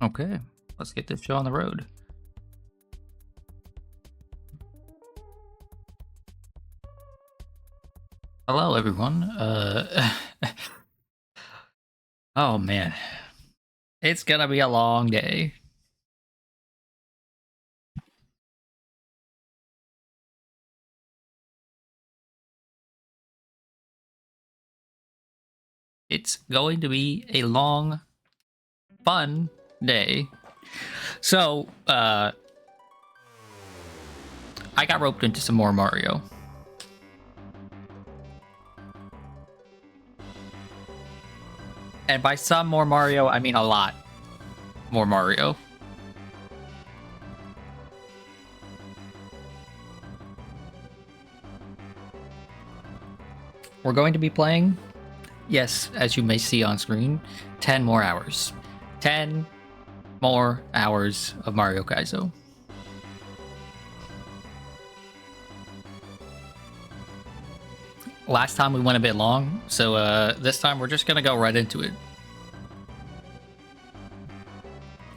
Okay, let's get this show on the road. Hello, everyone. Oh man, it's gonna be a long day. It's going to be a long, fun day. So, I got roped into some more Mario. And by some more Mario, I mean a lot more Mario. We're going to be playing, yes, as you may see on screen, 10 more hours. 10 more hours of Mario Kaizo. Last time we went a bit long, so this time we're just gonna go right into it.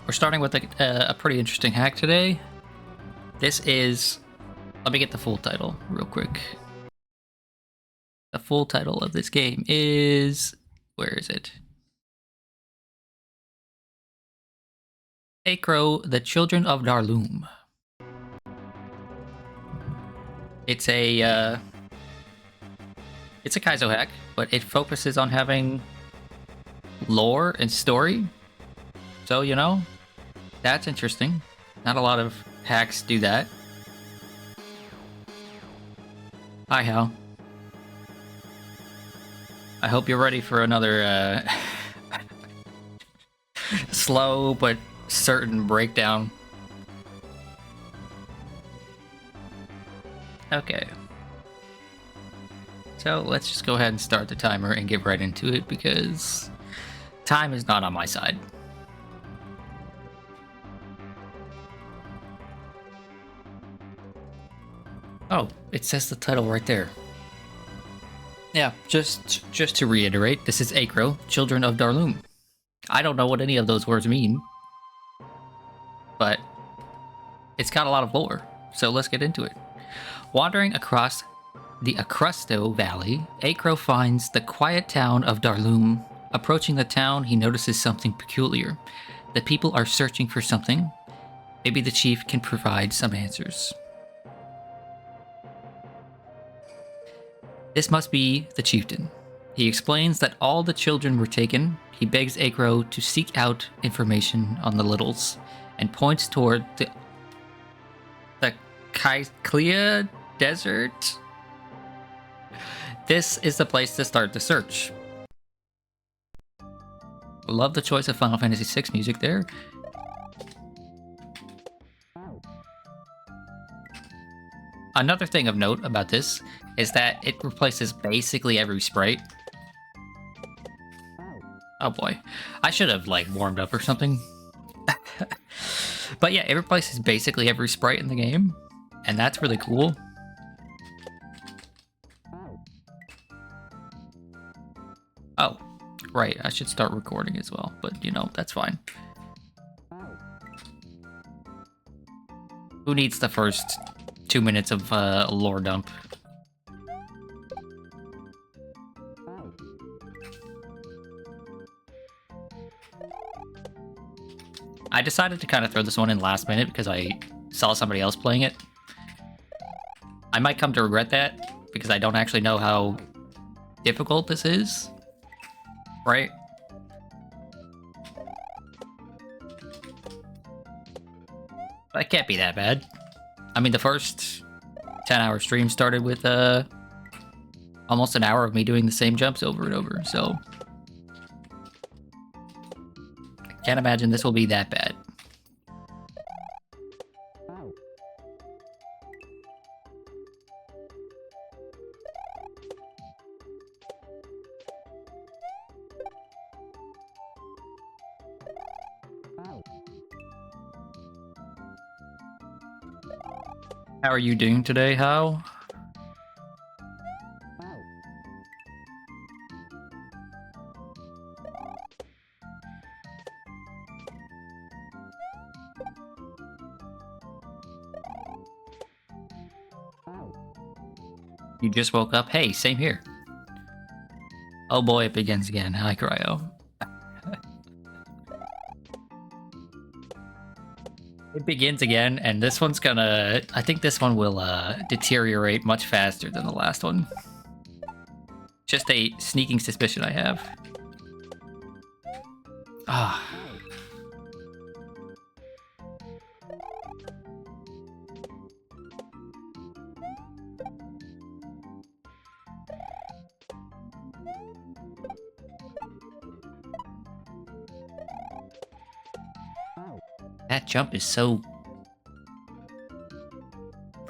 We're starting with a pretty interesting hack today. This is... Let me get the full title real quick. The full title of this game is... Where is it? Acro, the Children of Darloom. It's a Kaizo hack, but it focuses on having lore and story. So, you know, that's interesting. Not a lot of hacks do that. Hi, Hal. I hope you're ready for another slow but certain breakdown. Okay. So let's just go ahead and start the timer and get right into it because time is not on my side. Oh, it says the title right there. Yeah, just to reiterate, this is Acro, Children of Darloom. I don't know what any of those words mean, but it's got a lot of lore, so let's get into it. Wandering across the Acrusto Valley, Acro finds the quiet town of Darloom. Approaching the town, he notices something peculiar. The people are searching for something. Maybe the chief can provide some answers. This must be the chieftain. He explains that all the children were taken. He begs Acro to seek out information on the littles and points toward the Kaiklia Desert. This is the place to start the search. Love the choice of Final Fantasy VI music there. Another thing of note about this is that it replaces basically every sprite. Oh boy. I should have, like, warmed up or something. But yeah, it replaces basically every sprite in the game, and that's really cool. Oh, Right, I should start recording as well, but you know, that's fine. Who needs the first 2 minutes of lore dump? I decided to kind of throw this one in last minute because I saw somebody else playing it. I might come to regret that because I don't actually know how difficult this is, right? But it can't be that bad. I mean, the first 10-hour stream started with almost an hour of me doing the same jumps over and over, so I can't imagine this will be that bad. How are you doing today, How? You just woke up? Hey, same here. Oh boy, it begins again. Hi, Cryo. It begins again, and this one's gonna... I think this one will deteriorate much faster than the last one. Just a sneaking suspicion I have. Ah. That jump is so...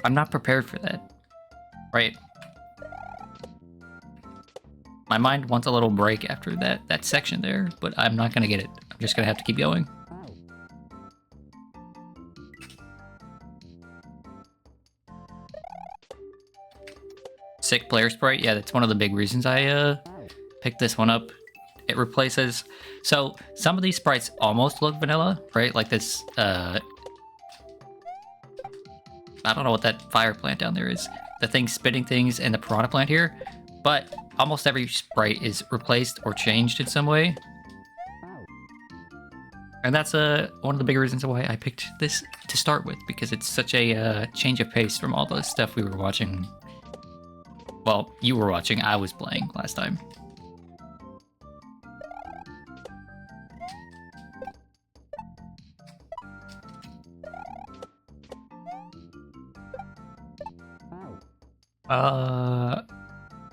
I'm not prepared for that. Right. My mind wants a little break after that section there, but I'm not gonna get it. I'm just gonna have to keep going. Sick player sprite? Yeah, that's one of the big reasons I picked this one up. It replaces... So, some of these sprites almost look vanilla, right? Like this, I don't know what that fire plant down there is. The thing spitting things and the piranha plant here. But almost every sprite is replaced or changed in some way. And that's one of the big reasons why I picked this to start with, because it's such a change of pace from all the stuff we were watching. Well, you were watching, I was playing last time.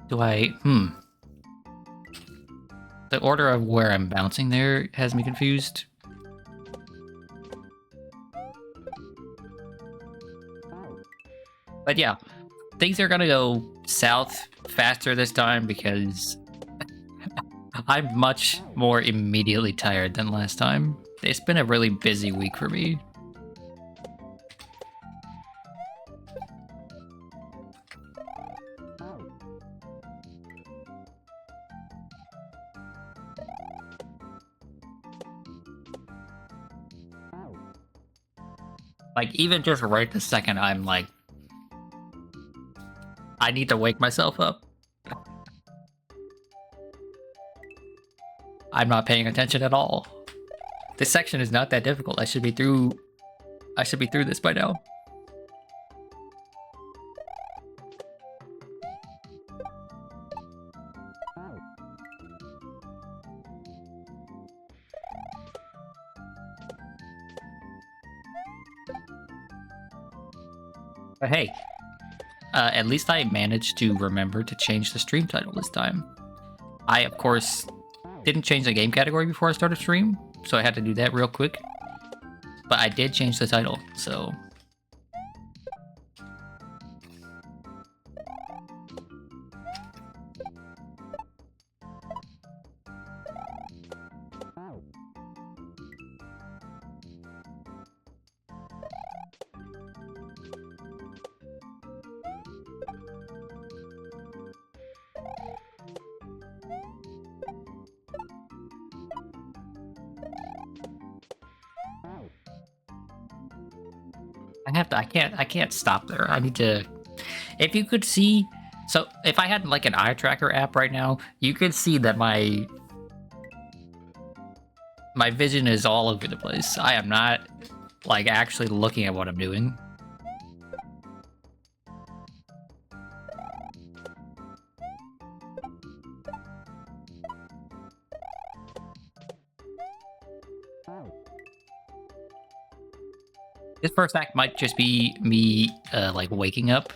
Do I... The order of where I'm bouncing there has me confused. But yeah, things are gonna go south faster this time because I'm much more immediately tired than last time. It's been a really busy week for me. Like, even just right this second, I'm like... I need to wake myself up. I'm not paying attention at all. This section is not that difficult. I should be through this by now. But hey, at least I managed to remember to change the stream title this time. I, of course, didn't change the game category before I started stream, so I had to do that real quick. But I did change the title, so... I can't stop there. I need to. If you could see, so if I had like an eye tracker app right now, you could see that my vision is all over the place. I am not like actually looking at what I'm doing. This first act might just be me, like waking up.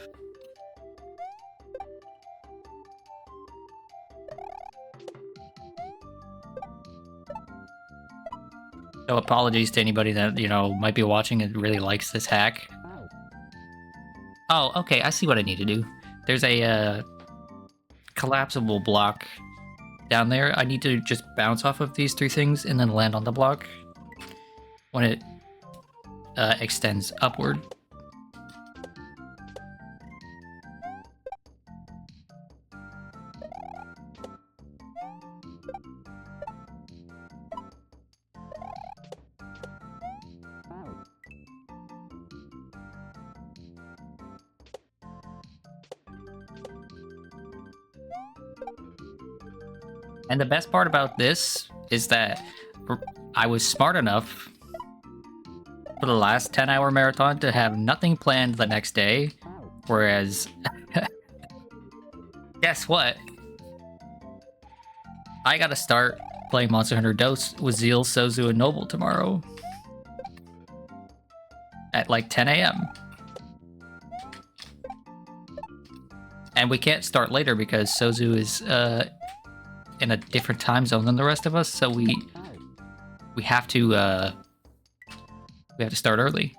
So apologies to anybody that, you know, might be watching and really likes this hack. Oh, okay, I see what I need to do. There's a collapsible block down there. I need to just bounce off of these 3 things and then land on the block when it extends upward. And the best part about this is that I was smart enough for the last 10-hour marathon to have nothing planned the next day, whereas guess what? I gotta start playing Monster Hunter Dose with Zeal, Sozu, and Noble tomorrow at like 10 a.m. And we can't start later because Sozu is in a different time zone than the rest of us, so we have to start early.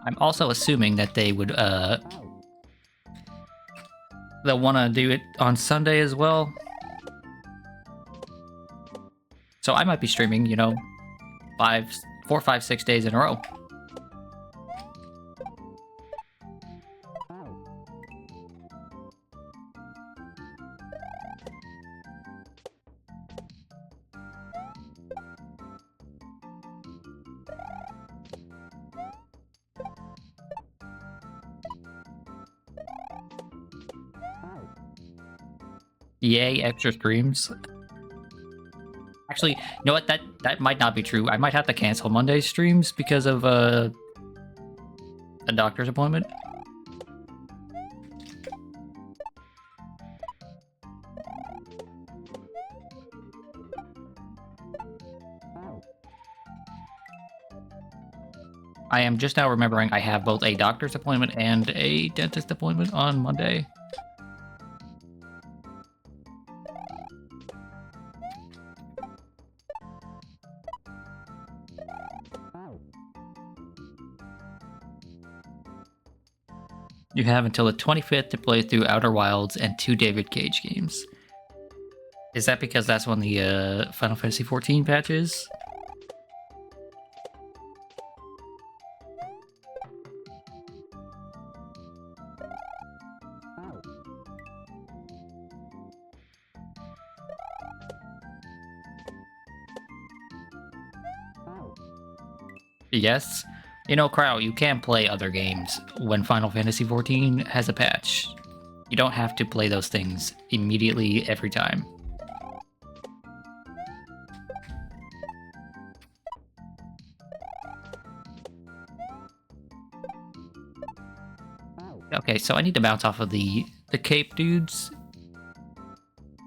I'm also assuming that they would they'll want to do it on Sunday as well. So I might be streaming, you know, 4, 5, 6 days in a row. Yay, extra streams. Actually, you know what? That might not be true. I might have to cancel Monday's streams because of a doctor's appointment. I am just now remembering I have both a doctor's appointment and a dentist appointment on Monday. You have until the 25th to play through Outer Wilds and 2 David Cage games. Is that because that's when the Final Fantasy XIV patch is? Yes. You know, Crow, you can play other games when Final Fantasy XIV has a patch. You don't have to play those things immediately every time. Okay, so I need to bounce off of the cape dudes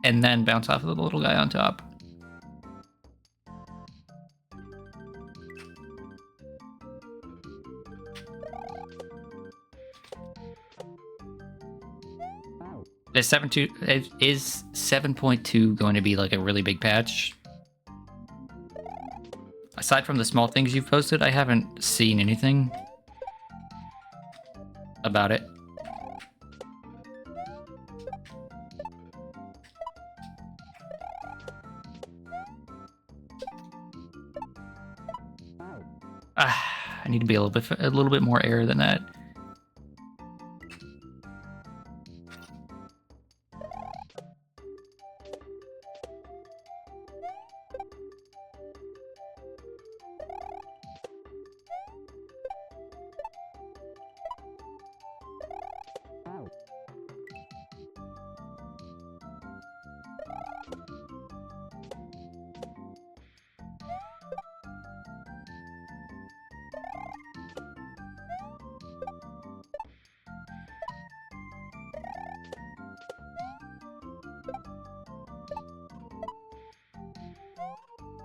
and then bounce off of the little guy on top. Is 7.2 going to be like a really big patch? Aside from the small things you've posted, I haven't seen anything about it. I need to be a little bit more air than that.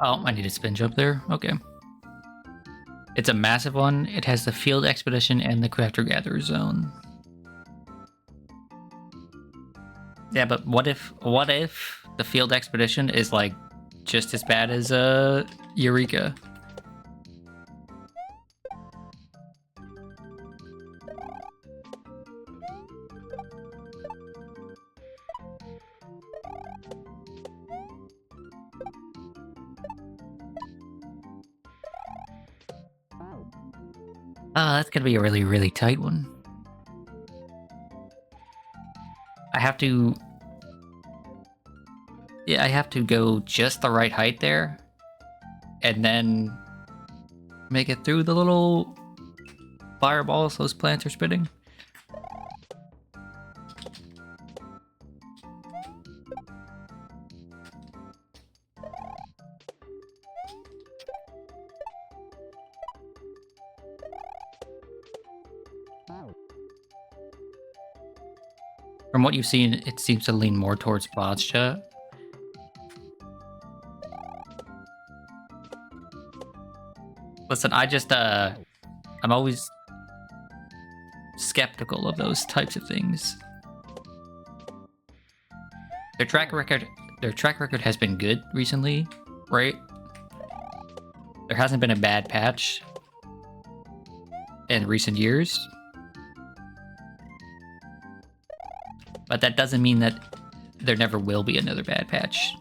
Oh, I need a spin jump there. Okay. It's a massive one. It has the field expedition and the crafter gatherer zone. Yeah, but what if the field expedition is like just as bad as Eureka? That's gonna be a really, really tight one. I have to... Yeah, I have to go just the right height there. And then make it through the little fireballs those plants are spitting. From what you've seen, it seems to lean more towards boccia. Listen, I'm always skeptical of those types of things. Their track record has been good recently, right? There hasn't been a bad patch in recent years. But that doesn't mean that there never will be another bad patch.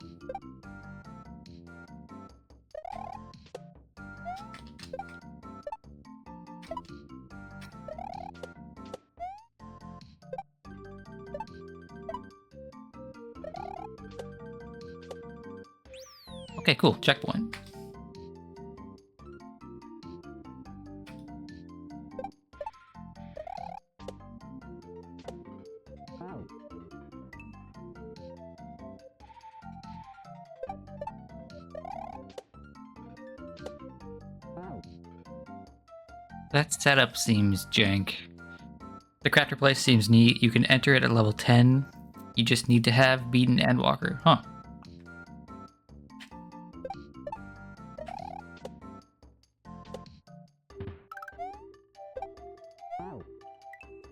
Okay, cool. Checkpoint. That setup seems jank. The crafter place seems neat. You can enter it at level 10. You just need to have beaten Endwalker. Huh.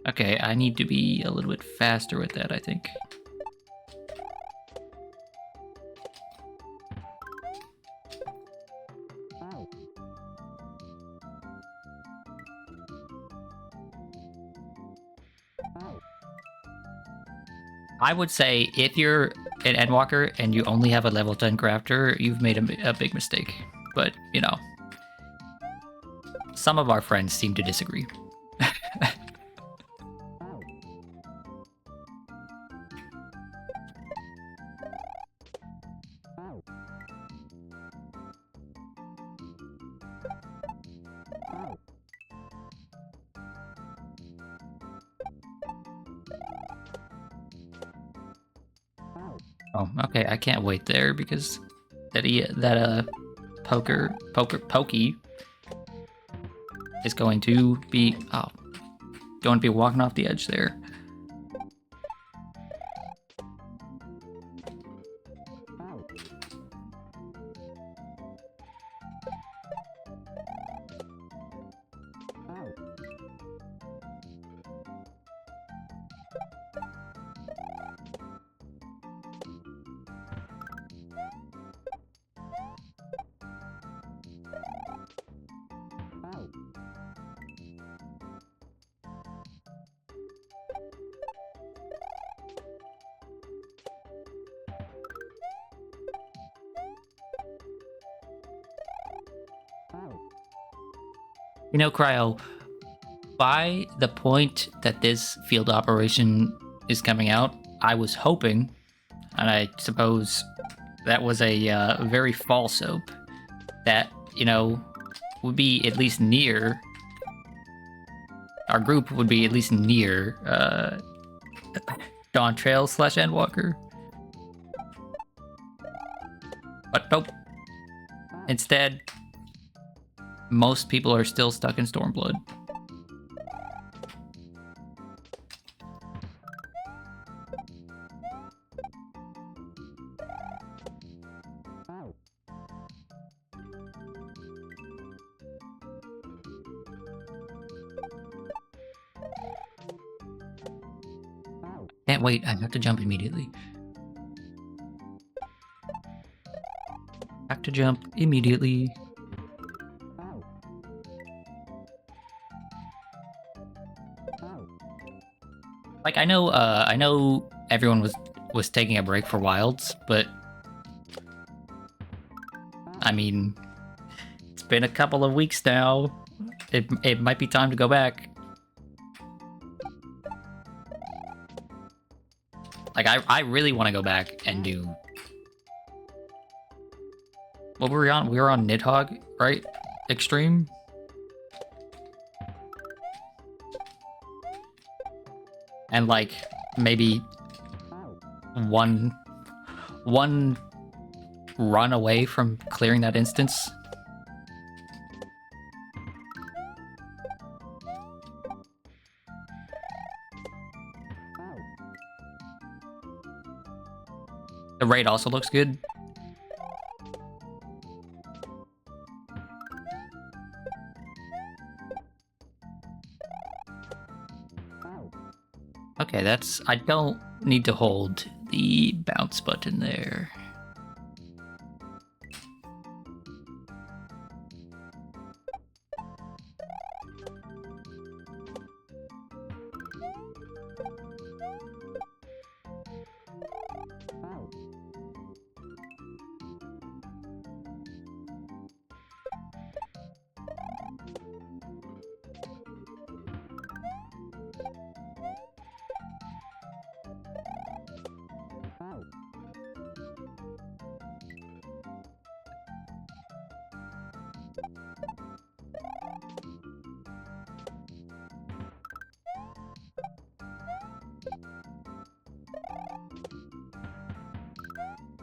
Okay, I need to be a little bit faster with that, I think. I would say if you're an Endwalker and you only have a level 10 crafter, you've made a big mistake. But, you know, some of our friends seem to disagree. Oh, okay, I can't wait there because Pokey is going to be walking off the edge there. You know, Cryo, by the point that this field operation is coming out, I was hoping, and I suppose that was a very false hope, that, you know, would be at least near, our group would be at least near Dawn Trail / Endwalker. But nope. Instead, most people are still stuck in Stormblood. Can't wait, I have to jump immediately. Have to jump immediately. Like, I know everyone was taking a break for Wilds, but I mean, it's been a couple of weeks now. It might be time to go back. Like, I really want to go back and do... What were we on? We were on Nidhogg, right? Extreme? And, like, maybe one run away from clearing that instance. The raid also looks good. Okay, that's... I don't need to hold the bounce button there.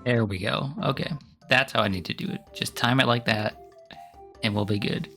There we go. Okay. That's how I need to do it. Just time it like that, and we'll be good.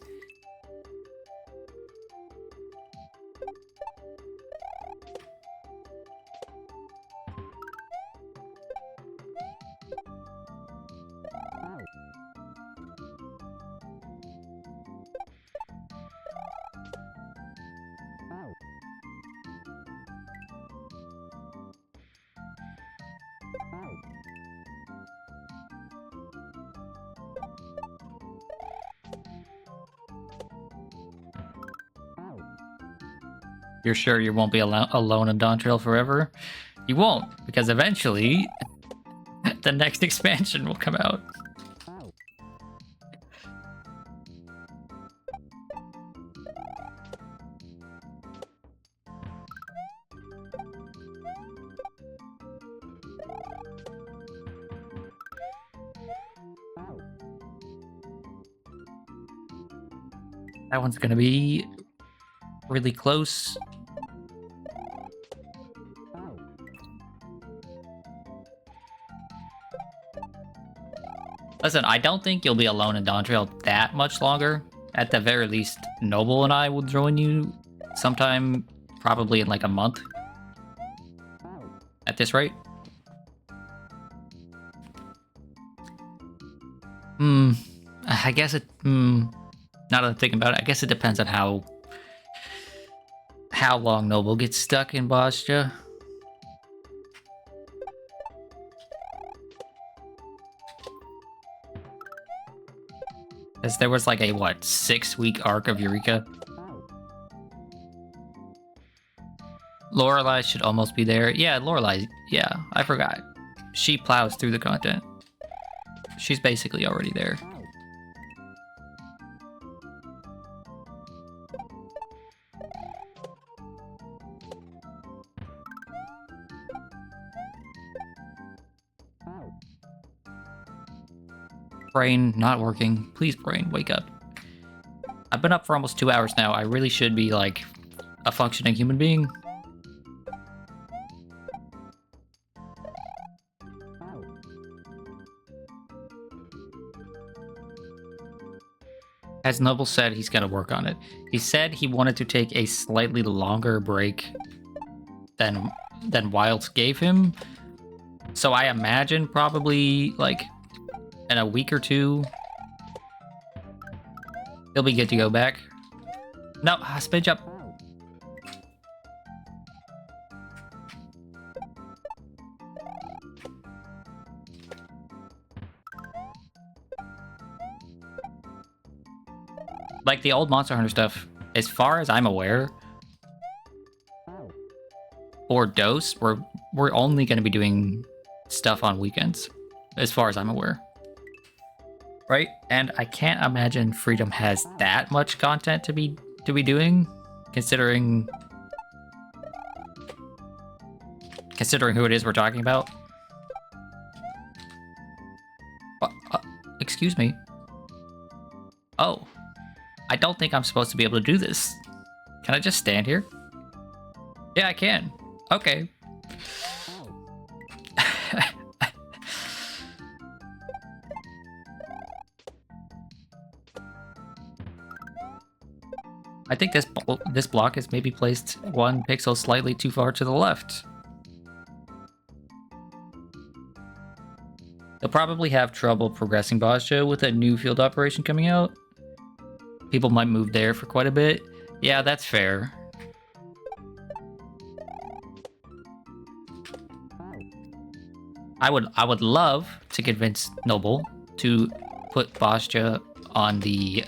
You're sure you won't be alone in Dawn Trail forever? You won't, because eventually the next expansion will come out. That one's gonna be really close. Listen, I don't think you'll be alone in Dawn Trail that much longer. At the very least, Noble and I will join you sometime, probably in like a month. At this rate. I guess it... now that I'm thinking about it, I guess it depends on how long Noble gets stuck in Bostia. Because there was like a, what, 6-week arc of Eureka? Lorelei should almost be there. Yeah, Lorelei, yeah, I forgot. She plows through the content. She's basically already there. Brain, not working. Please, brain, wake up. I've been up for almost 2 hours now. I really should be, like, a functioning human being. As Noble said, he's gonna work on it. He said he wanted to take a slightly longer break than Wild gave him. So I imagine probably, like, in a week or two, he'll be good to go back. No, spin jump. Like the old Monster Hunter stuff, as far as I'm aware, for Dose, we're only going to be doing stuff on weekends, as far as I'm aware. Right? And I can't imagine Freedom has that much content to be doing, considering who it is we're talking about. Excuse me. Oh. I don't think I'm supposed to be able to do this. Can I just stand here? Yeah, I can. Okay. I think this block is maybe placed 1 pixel slightly too far to the left. They'll probably have trouble progressing Bosjo with a new field operation coming out. People might move there for quite a bit. Yeah, that's fair. I would love to convince Noble to put Bosja on the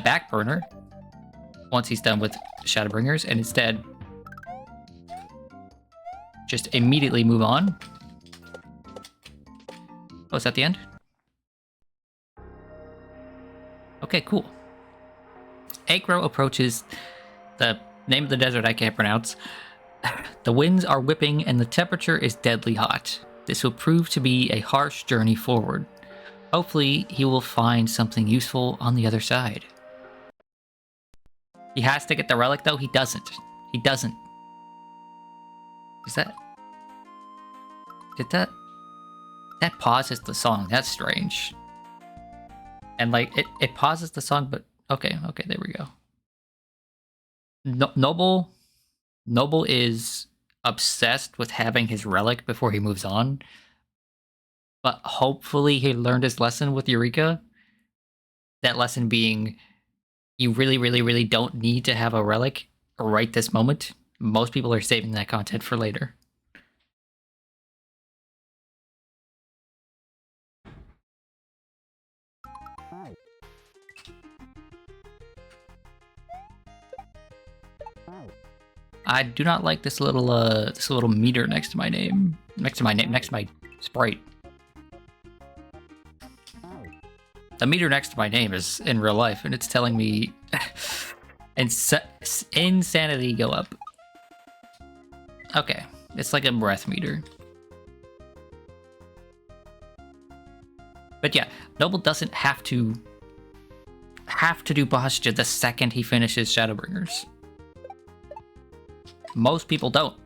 back burner once he's done with Shadowbringers, and instead just immediately move on. Oh, is that the end? Okay, cool. Acro approaches the name of the desert I can't pronounce. The winds are whipping and the temperature is deadly hot. This will prove to be a harsh journey forward. Hopefully, he will find something useful on the other side. He has to get the relic, though? He doesn't. He doesn't. Is that... Did that... That pauses the song. That's strange. And, like, it pauses the song, but... Okay, there we go. Noble is obsessed with having his relic before he moves on. But hopefully he learned his lesson with Eureka. That lesson being, you really, really, really don't need to have a relic right this moment. Most people are saving that content for later. I do not like this little meter next to my name, next to my sprite. The meter next to my name is in real life, and it's telling me insanity go up. Okay, it's like a breath meter. But yeah, Noble doesn't have to do Bosja the second he finishes Shadowbringers. Most people don't.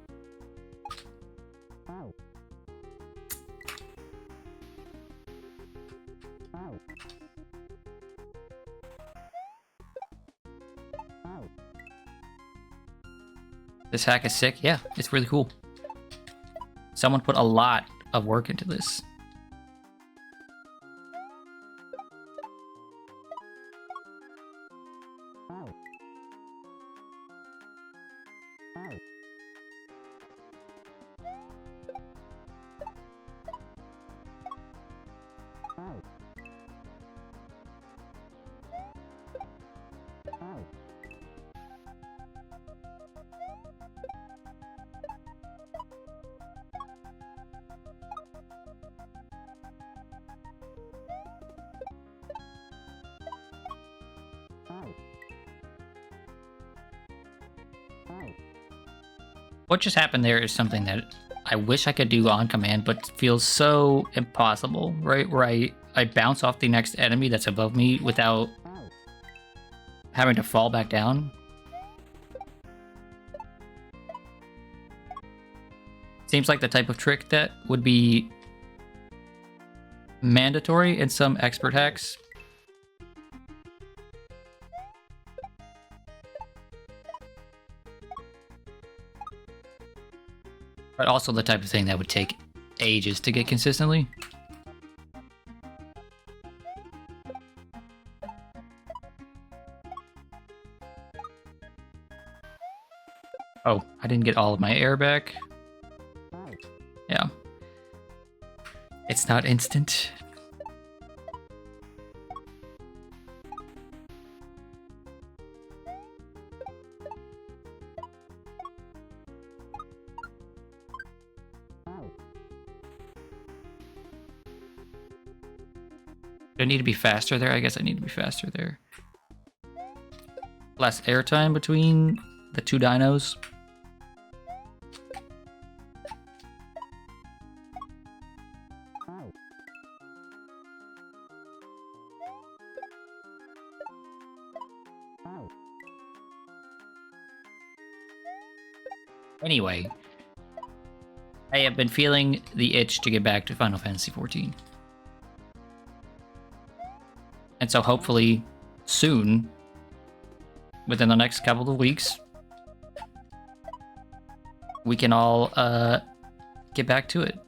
This hack is sick. Yeah, it's really cool. Someone put a lot of work into this. What just happened there is something that I wish I could do on command, but it feels so impossible, right? Where I bounce off the next enemy that's above me without having to fall back down. Seems like the type of trick that would be mandatory in some expert hacks. But also the type of thing that would take ages to get consistently. Oh, I didn't get all of my air back. Yeah. It's not instant. Do I need to be faster there? I guess I need to be faster there. Less airtime between the two dinos. Anyway, I have been feeling the itch to get back to Final Fantasy XIV. And so hopefully soon, within the next couple of weeks, we can all get back to it.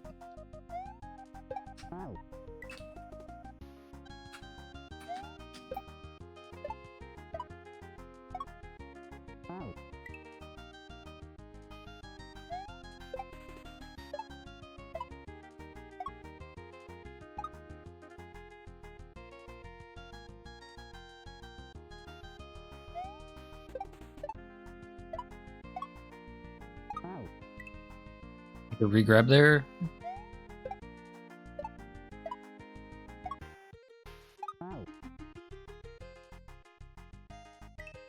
Regrab there.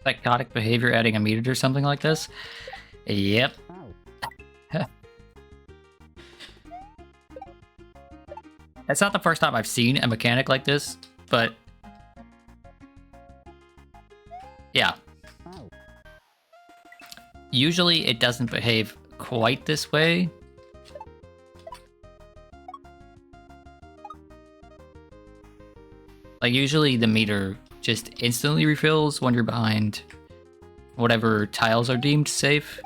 Psychotic behavior adding a meter or something like this. Yep. It's not the first time I've seen a mechanic like this, but yeah. Usually it doesn't behave quite this way. Like, usually the meter just instantly refills when you're behind whatever tiles are deemed safe.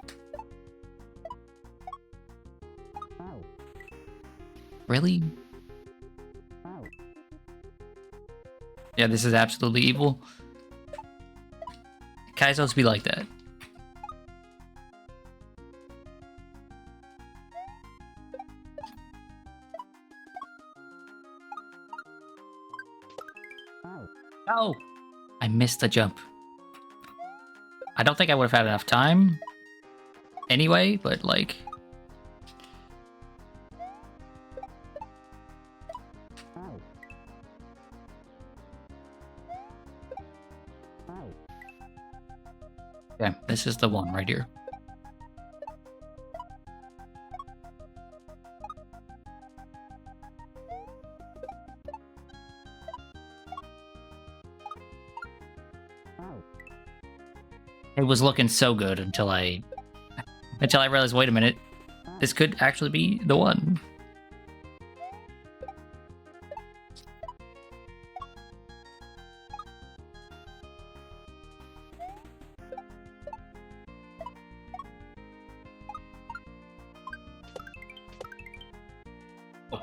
Really? Yeah, this is absolutely evil. Kaizo's be like that. Oh! I missed the jump. I don't think I would have had enough time anyway, but like... Yeah, this is the one right here. It was looking so good until I realized, wait a minute, this could actually be the one. Oh.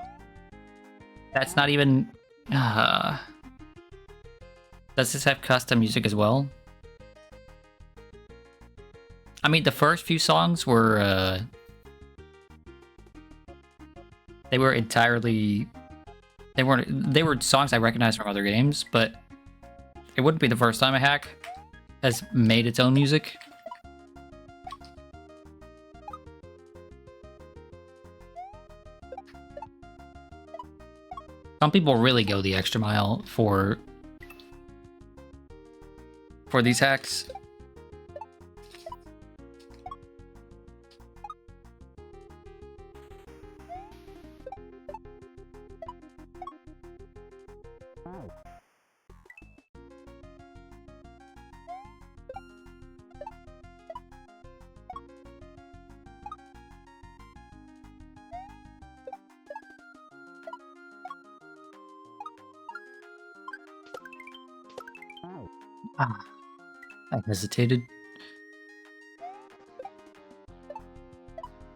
That's not even... Does this have custom music as well? I mean, the first few songs were, they were entirely, they were songs I recognized from other games, but it wouldn't be the first time a hack has made its own music. Some people really go the extra mile for these hacks. Ah, I hesitated.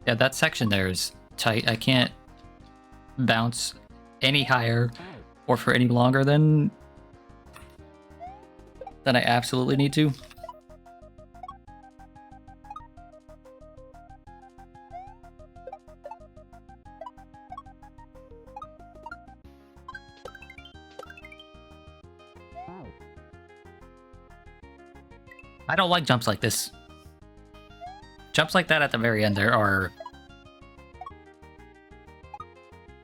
Yeah, that section there is tight. I can't bounce any higher or for any longer than I absolutely need to. I don't like jumps like this. Jumps like that at the very end there are...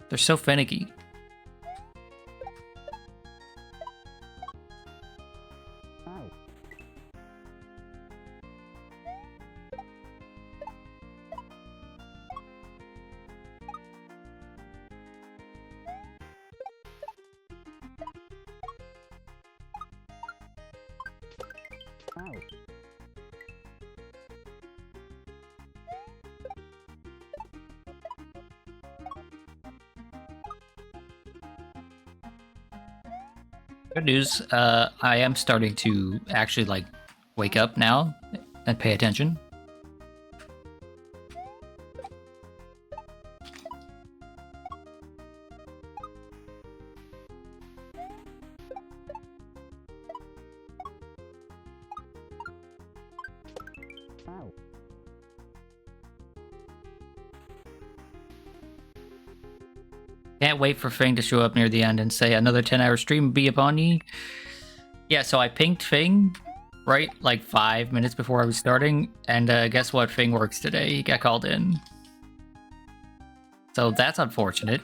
They're so finicky. Good news, I am starting to actually, like, wake up now and pay attention. Can't wait for Fing to show up near the end and say another 10-hour stream be upon ye. Yeah, so I pinged Fing, right, like 5 minutes before I was starting, and guess what? Fing works today. He got called in. So that's unfortunate.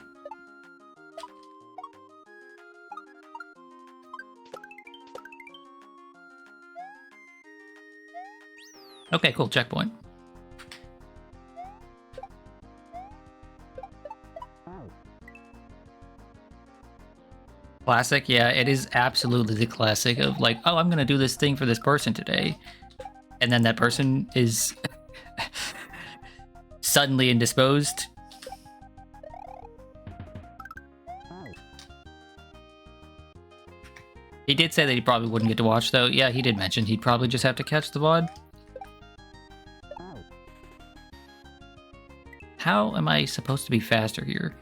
Okay, cool, checkpoint. Classic, yeah, it is absolutely the classic of like, oh, I'm gonna do this thing for this person today, and then that person is suddenly indisposed. He did say that he probably wouldn't get to watch, though. Yeah, he did mention he'd probably just have to catch the VOD. How am I supposed to be faster here?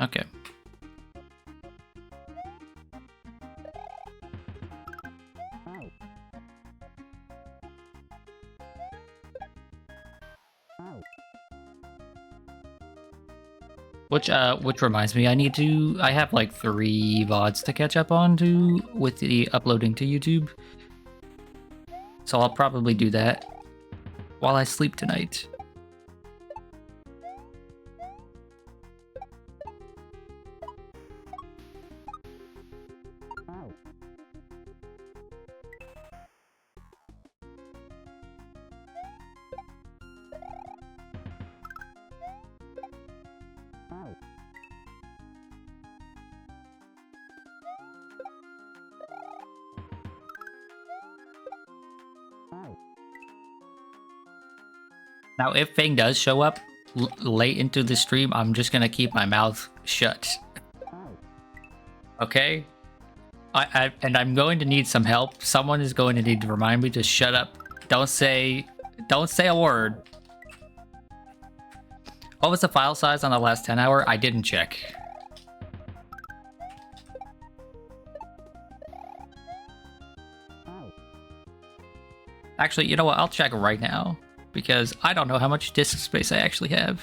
Okay. Which reminds me, I have like 3 VODs to catch up on with the uploading to YouTube. So I'll probably do that while I sleep tonight. Now, if Fang does show up late into the stream, I'm just gonna keep my mouth shut. Okay? And I'm going to need some help. Someone is going to need to remind me to shut up. Don't say a word. What was the file size on the last 10 hour? I didn't check. Actually, you know what? I'll check right now, because I don't know how much disk space I actually have.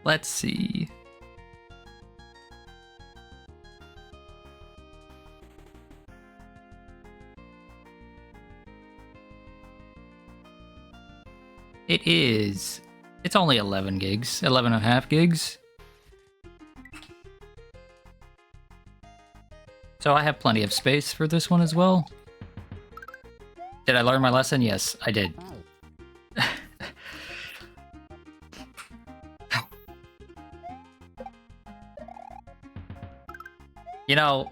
Let's see. it is. It's only 11 gigs, 11 and a half gigs. So I have plenty of space for this one as well. Did I learn my lesson? Yes, I did. You know,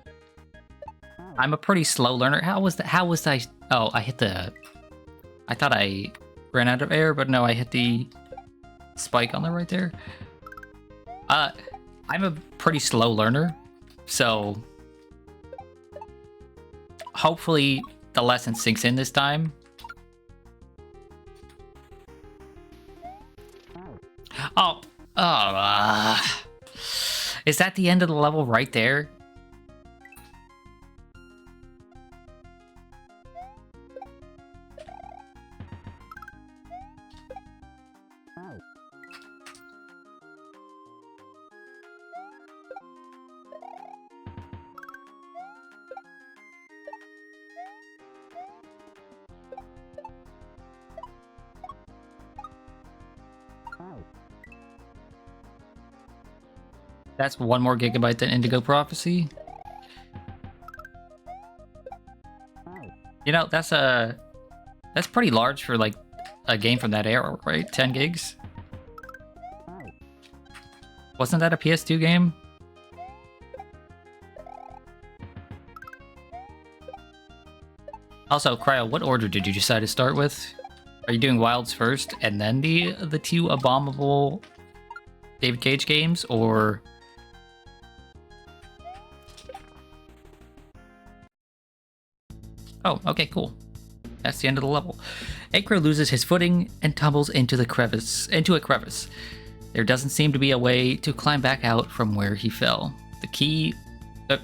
I'm a pretty slow learner. How was I? Oh, I hit the... I thought I ran out of air, but no, I hit the spike on the right there. I'm a pretty slow learner, so hopefully the lesson sinks in this time. Oh, is that the end of the level right there? That's 1 more gigabyte than Indigo Prophecy. You know, that's pretty large for like a game from that era, right? 10 gigs? Wasn't that a PS2 game? Also, Cryo, what order did you decide to start with? Are you doing Wilds first and then the 2 abominable David Cage games, or... Oh, okay, cool. That's the end of the level. Acro loses his footing and tumbles into a crevice. There doesn't seem to be a way to climb back out from where he fell.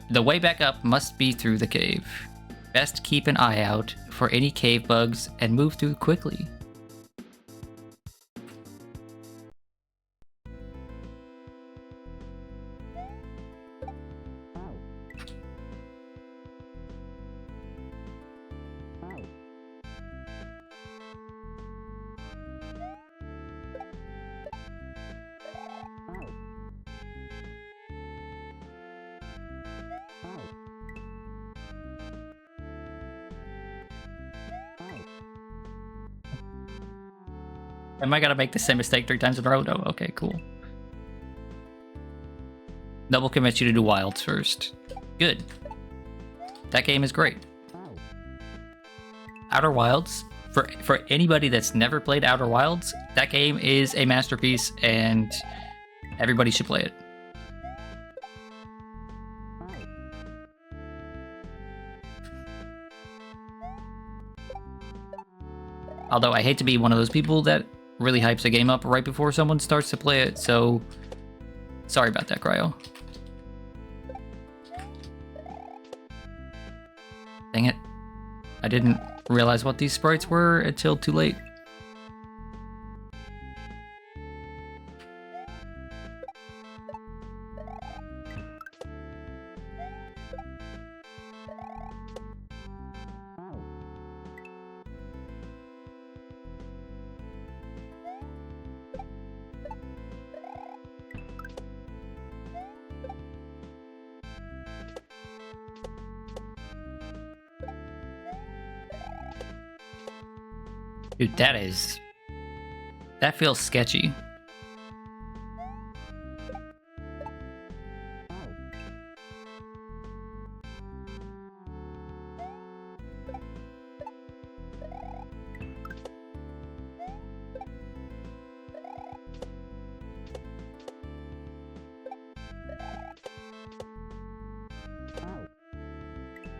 The way back up must be through the cave. Best keep an eye out for any cave bugs and move through quickly. Am I gonna make the same mistake 3 times in a row? No. Okay, cool. Double commits you to do Wilds first. Good. That game is great. Outer Wilds, for anybody that's never played Outer Wilds, that game is a masterpiece and everybody should play it. Although I hate to be one of those people that really hypes a game up right before someone starts to play it, so sorry about that, Cryo. Dang it. I didn't realize what these sprites were until too late. Dude, that feels sketchy.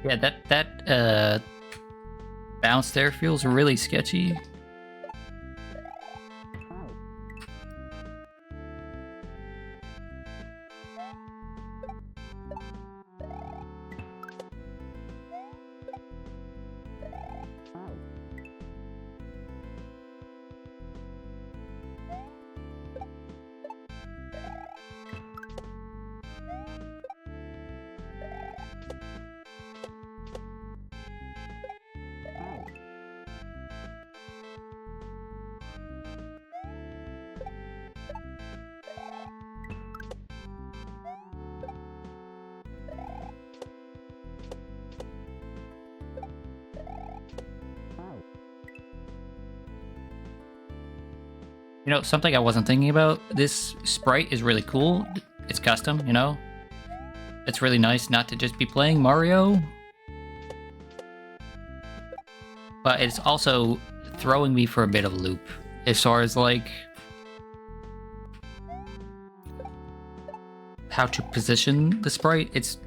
Yeah, that bounce there feels really sketchy. You know, something I wasn't thinking about, this sprite is really cool. It's custom, you know? It's really nice not to just be playing Mario. But it's also throwing me for a bit of a loop. As far as, like, how to position the sprite. It's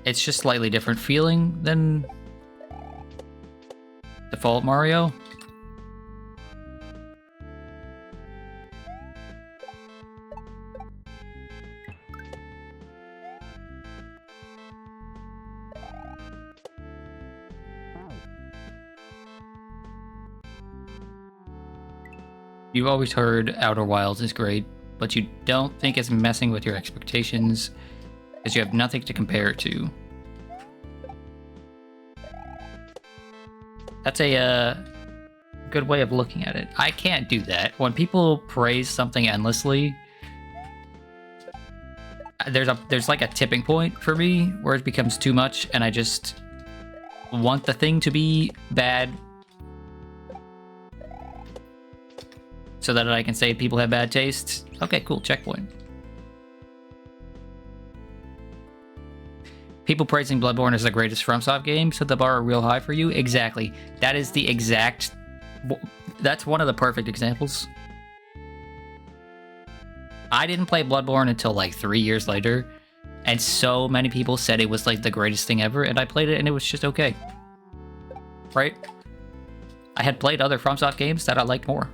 just slightly different feeling than default Mario. You've always heard Outer Wilds is great, but you don't think it's messing with your expectations because you have nothing to compare it to. That's a good way of looking at it. I can't do that. When people praise something endlessly, there's like a tipping point for me where it becomes too much, and I just want the thing to be bad so that I can say people have bad taste. Okay, cool, checkpoint. People praising Bloodborne as the greatest FromSoft game, set the bar real high for you. Exactly. That is the exact... That's one of the perfect examples. I didn't play Bloodborne until like 3 years later, and so many people said it was like the greatest thing ever, and I played it and it was just okay. Right? I had played other FromSoft games that I liked more.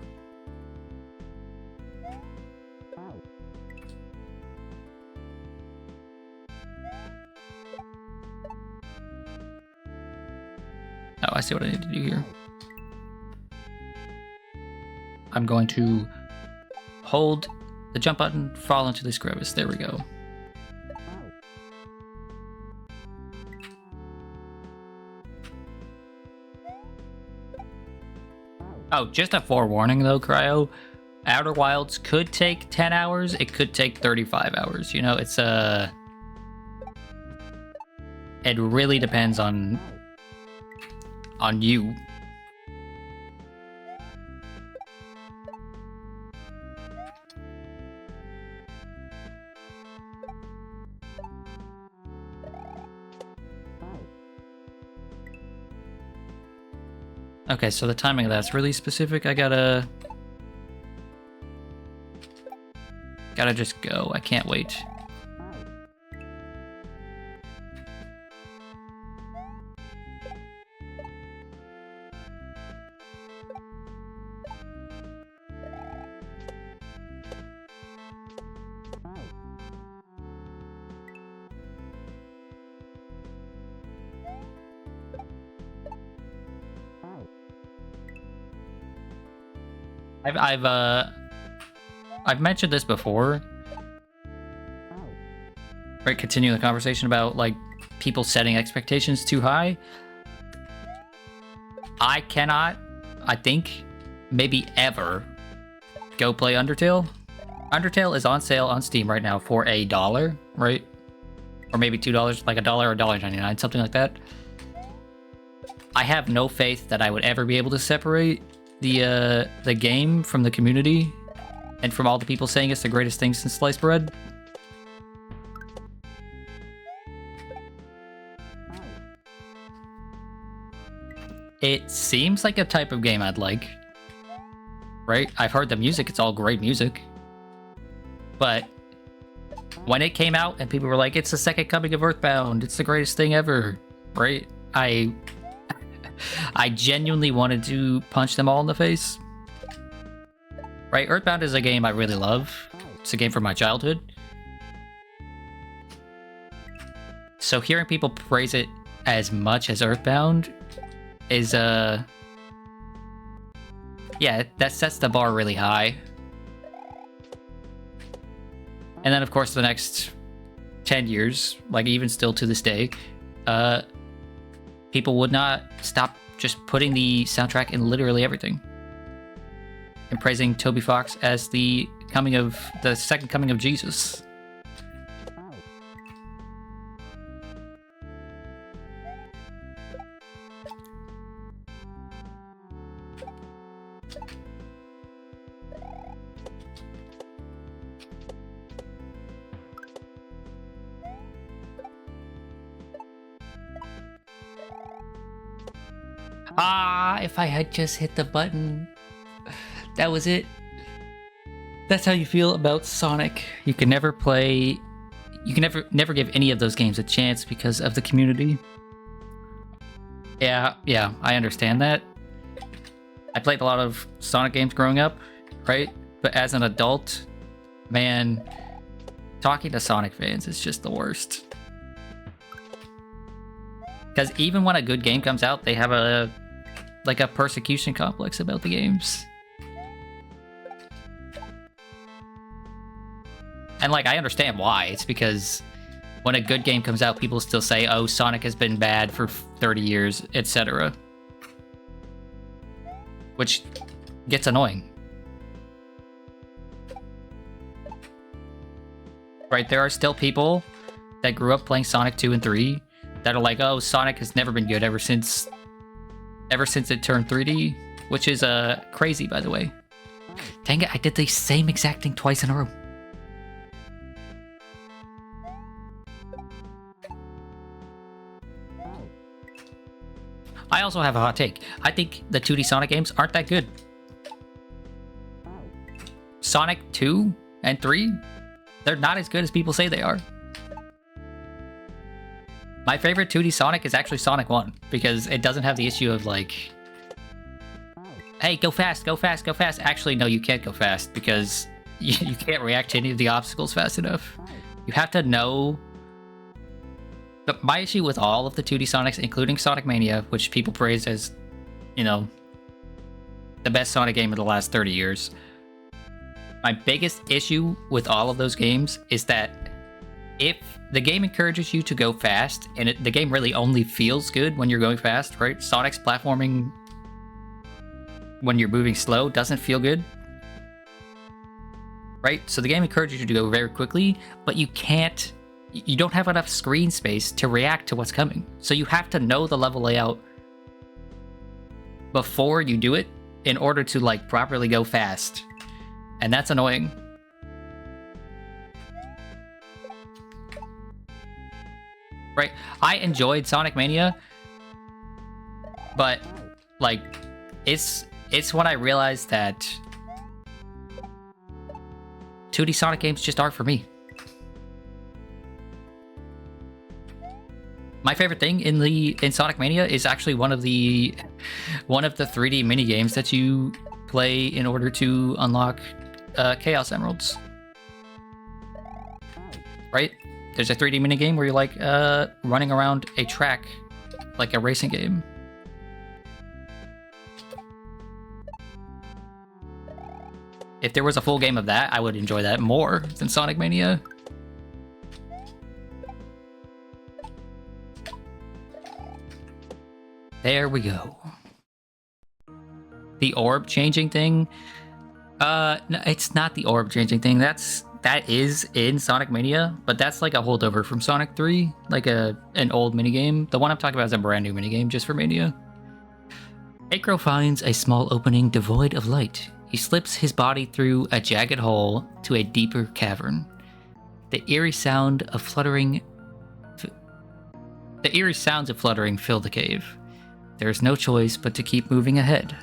Oh, I see what I need to do here. I'm going to hold the jump button, fall into this crevice. There we go. Oh, just a forewarning though, Cryo. Outer Wilds could take 10 hours. It could take 35 hours. You know, it's it really depends on you. Okay, so the timing of that's really specific. I gotta just go. I can't wait. I've mentioned this before. Right, continue the conversation about like people setting expectations too high. I cannot, I think, maybe ever go play Undertale. Undertale is on sale on Steam right now for $1, right? Or maybe $2, like $1 or $1.99, something like that. I have no faith that I would ever be able to separate the game from the community and from all the people saying it's the greatest thing since sliced bread. It seems like a type of game I'd like, right? I've heard the music, it's all great music. But when it came out and people were like, it's the second coming of Earthbound, it's the greatest thing ever, right? I genuinely wanted to punch them all in the face. Right, Earthbound is a game I really love. It's a game from my childhood. So hearing people praise it as much as Earthbound is, yeah, that sets the bar really high. And then, of course, the next 10 years, like even still to this day, people would not stop just putting the soundtrack in literally everything. And praising Toby Fox as the second coming of Jesus. Ah, if I had just hit the button. That was it. That's how you feel about Sonic. You can never play... You can never give any of those games a chance because of the community. Yeah, I understand that. I played a lot of Sonic games growing up, right? But as an adult, man, talking to Sonic fans is just the worst. Because even when a good game comes out, they have a persecution complex about the games. And I understand why. It's because when a good game comes out, people still say, oh, Sonic has been bad for 30 years, etc. Which gets annoying. Right, there are still people that grew up playing Sonic 2 and 3 that are like, oh, Sonic has never been good ever since it turned 3D, which is crazy, by the way. Dang it, I did the same exact thing twice in a row. I also have a hot take. I think the 2D Sonic games aren't that good. Sonic 2 and 3, they're not as good as people say they are. My favorite 2D Sonic is actually Sonic 1, because it doesn't have the issue of hey, go fast, go fast, go fast. Actually, no, you can't go fast, because you can't react to any of the obstacles fast enough. You have to know... But my issue with all of the 2D Sonics, including Sonic Mania, which people praise as, the best Sonic game of the last 30 years, my biggest issue with all of those games is that if the game encourages you to go fast, and the game really only feels good when you're going fast, right? Sonic's platforming when you're moving slow doesn't feel good, right? So the game encourages you to go very quickly, but you don't have enough screen space to react to what's coming. So you have to know the level layout before you do it in order to properly go fast. And that's annoying. Right? I enjoyed Sonic Mania, but it's when I realized that 2D Sonic games just aren't for me. My favorite thing in Sonic Mania is actually one of the 3D mini games that you play in order to unlock Chaos Emeralds. Right? There's a 3D mini game where you're running around a track like a racing game. If there was a full game of that, I would enjoy that more than Sonic Mania. There we go. The orb changing thing? No, it's not the orb changing thing. That is in Sonic Mania, but that's a holdover from Sonic 3, an old minigame. The one I'm talking about is a brand new minigame just for Mania. Acro finds a small opening devoid of light. He slips his body through a jagged hole to a deeper cavern. The eerie sounds of fluttering fill the cave. There is no choice but to keep moving ahead.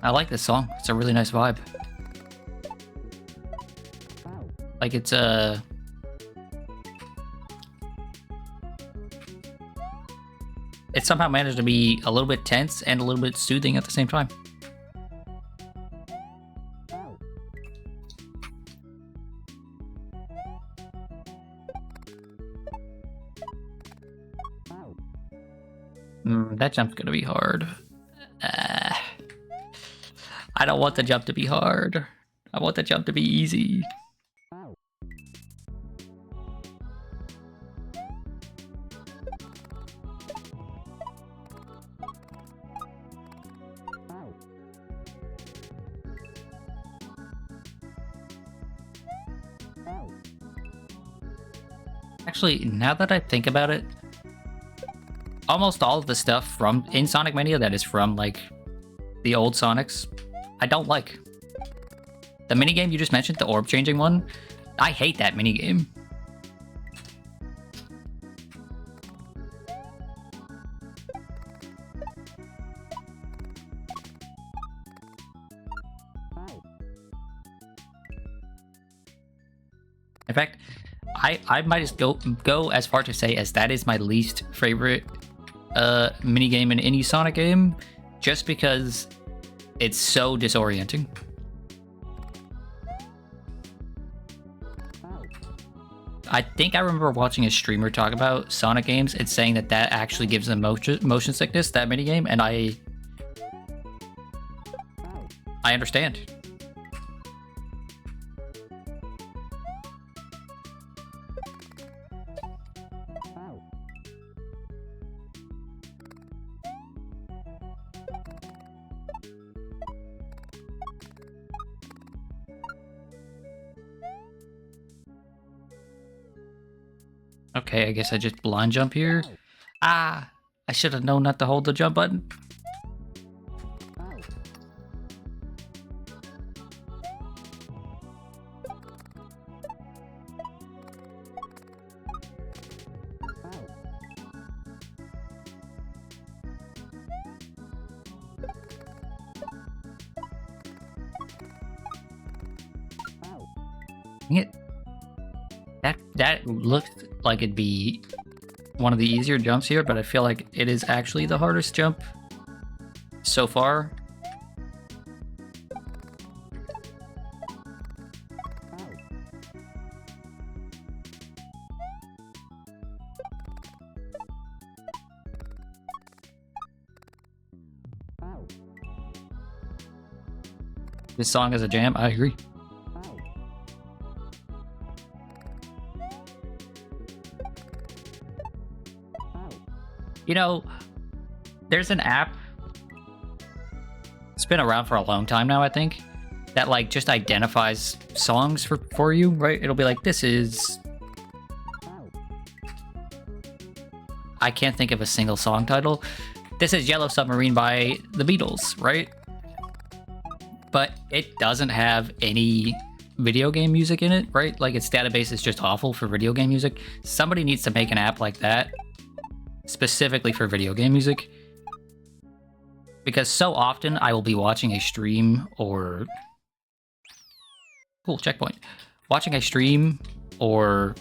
I like this song. It's a really nice vibe. It somehow managed to be a little bit tense and a little bit soothing at the same time. That jump's gonna be hard. I don't want the jump to be hard. I want the jump to be easy. Actually, now that I think about it, almost all of the stuff from in Sonic Mania that is from like the old Sonics, I don't like. The minigame you just mentioned, the orb changing one, I hate that minigame. In fact, I might just go as far to say as that is my least favorite minigame in any Sonic game, just because it's so disorienting. I think I remember watching a streamer talk about Sonic games and saying that that actually gives them motion sickness, that minigame, and I understand. Okay, I guess I just blind jump here. Ah, I should have known not to hold the jump button. Dang it. That looks like it'd be one of the easier jumps here, but I feel like it is actually the hardest jump so far. This song is a jam, I agree. You know, there's an app, it's been around for a long time now, I think, that like just identifies songs for you, right? It'll be like, this is... I can't think of a single song title. This is Yellow Submarine by the Beatles, right? But it doesn't have any video game music in it, right? Like its database is just awful for video game music. Somebody needs to make an app like that specifically for video game music, because so often I will be watching a stream or cool checkpoint, watching a stream or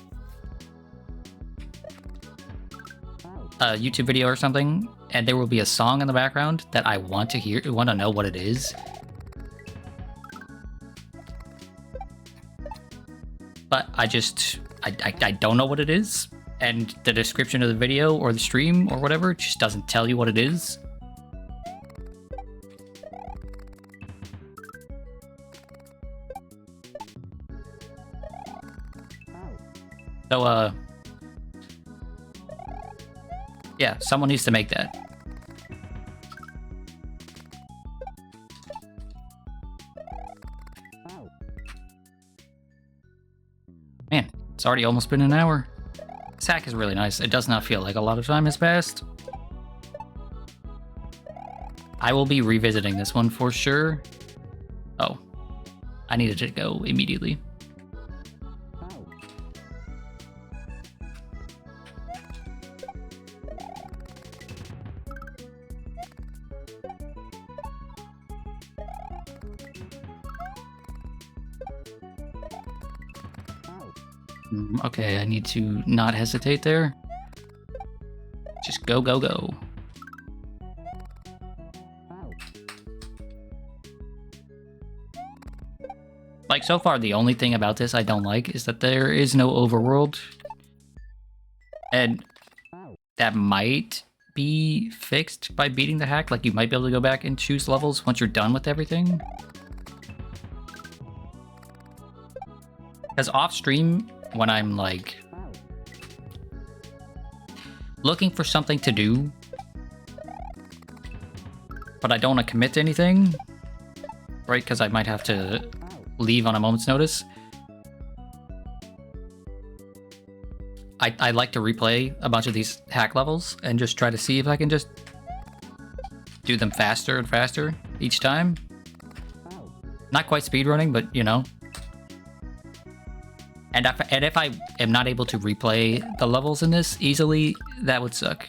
a YouTube video or something, and there will be a song in the background that I want to hear, want to know what it is, but I don't know what it is. And the description of the video or the stream or whatever just doesn't tell you what it is. So, yeah, someone needs to make that. Man, it's already almost been an hour. This hack is really nice. It does not feel like a lot of time has passed. I will be revisiting this one for sure. Oh, I needed to go immediately. Okay, I need to not hesitate there. Just go, go, go. Like, so far, the only thing about this I don't like is that there is no overworld. And that might be fixed by beating the hack. Like, you might be able to go back and choose levels once you're done with everything. Because off stream, when I'm like looking for something to do, but I don't want to commit to anything, right? Because I might have to leave on a moment's notice. I like to replay a bunch of these hack levels and just try to see if I can just do them faster and faster each time. Not quite speedrunning, but you know. And if I am not able to replay the levels in this easily, that would suck.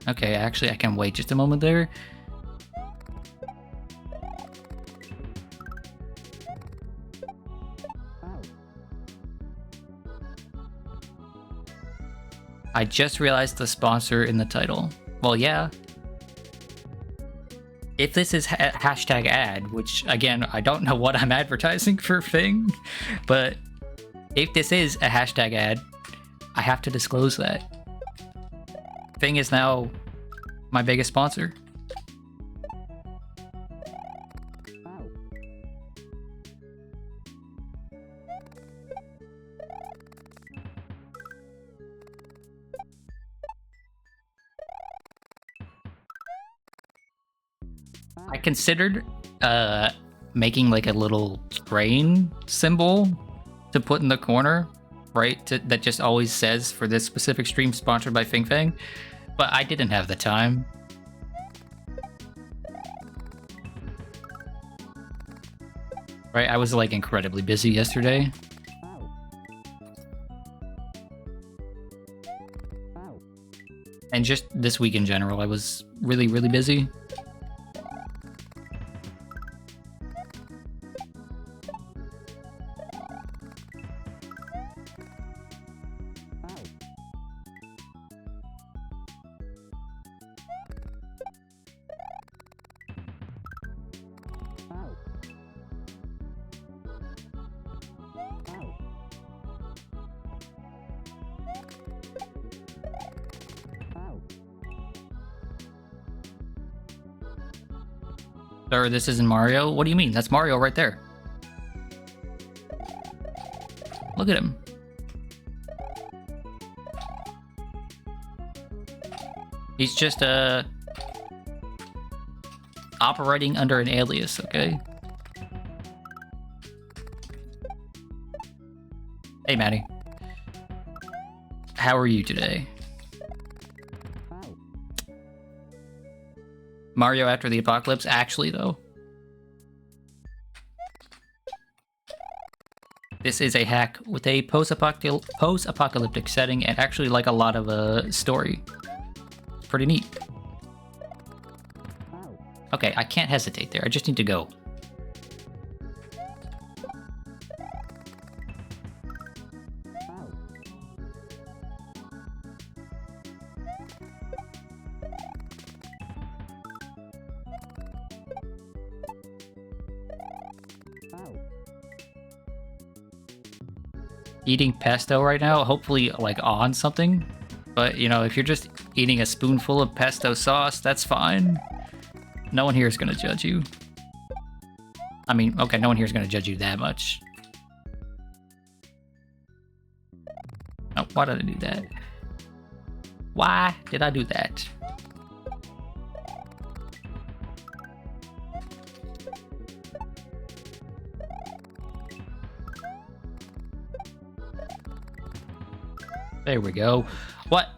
Okay, actually, I can wait just a moment there. I just realized the sponsor in the title. Well, yeah. If this is hashtag ad, which again, I don't know what I'm advertising for Fing, but if this is a hashtag ad, I have to disclose that. Fing is now my biggest sponsor. I considered making like a little train symbol to put in the corner, right? That just always says for this specific stream sponsored by FingFang, but I didn't have the time. Right, I was like incredibly busy yesterday. And just this week in general, I was really, really busy. Sir, this isn't Mario? What do you mean? That's Mario right there. Look at him. He's just operating under an alias, okay? Hey, Maddie. How are you today? Mario after the apocalypse? Actually, though. This is a hack with a post-apocalyptic setting and actually like a lot of story. It's pretty neat. Okay, I can't hesitate there. I just need to go. Eating pesto right now, hopefully like on something, but you know, if you're just eating a spoonful of pesto sauce, that's fine. No one here is gonna judge you. I mean, okay, no one here is gonna judge you that much. Oh, why did I do that? Why did I do that? There we go. What?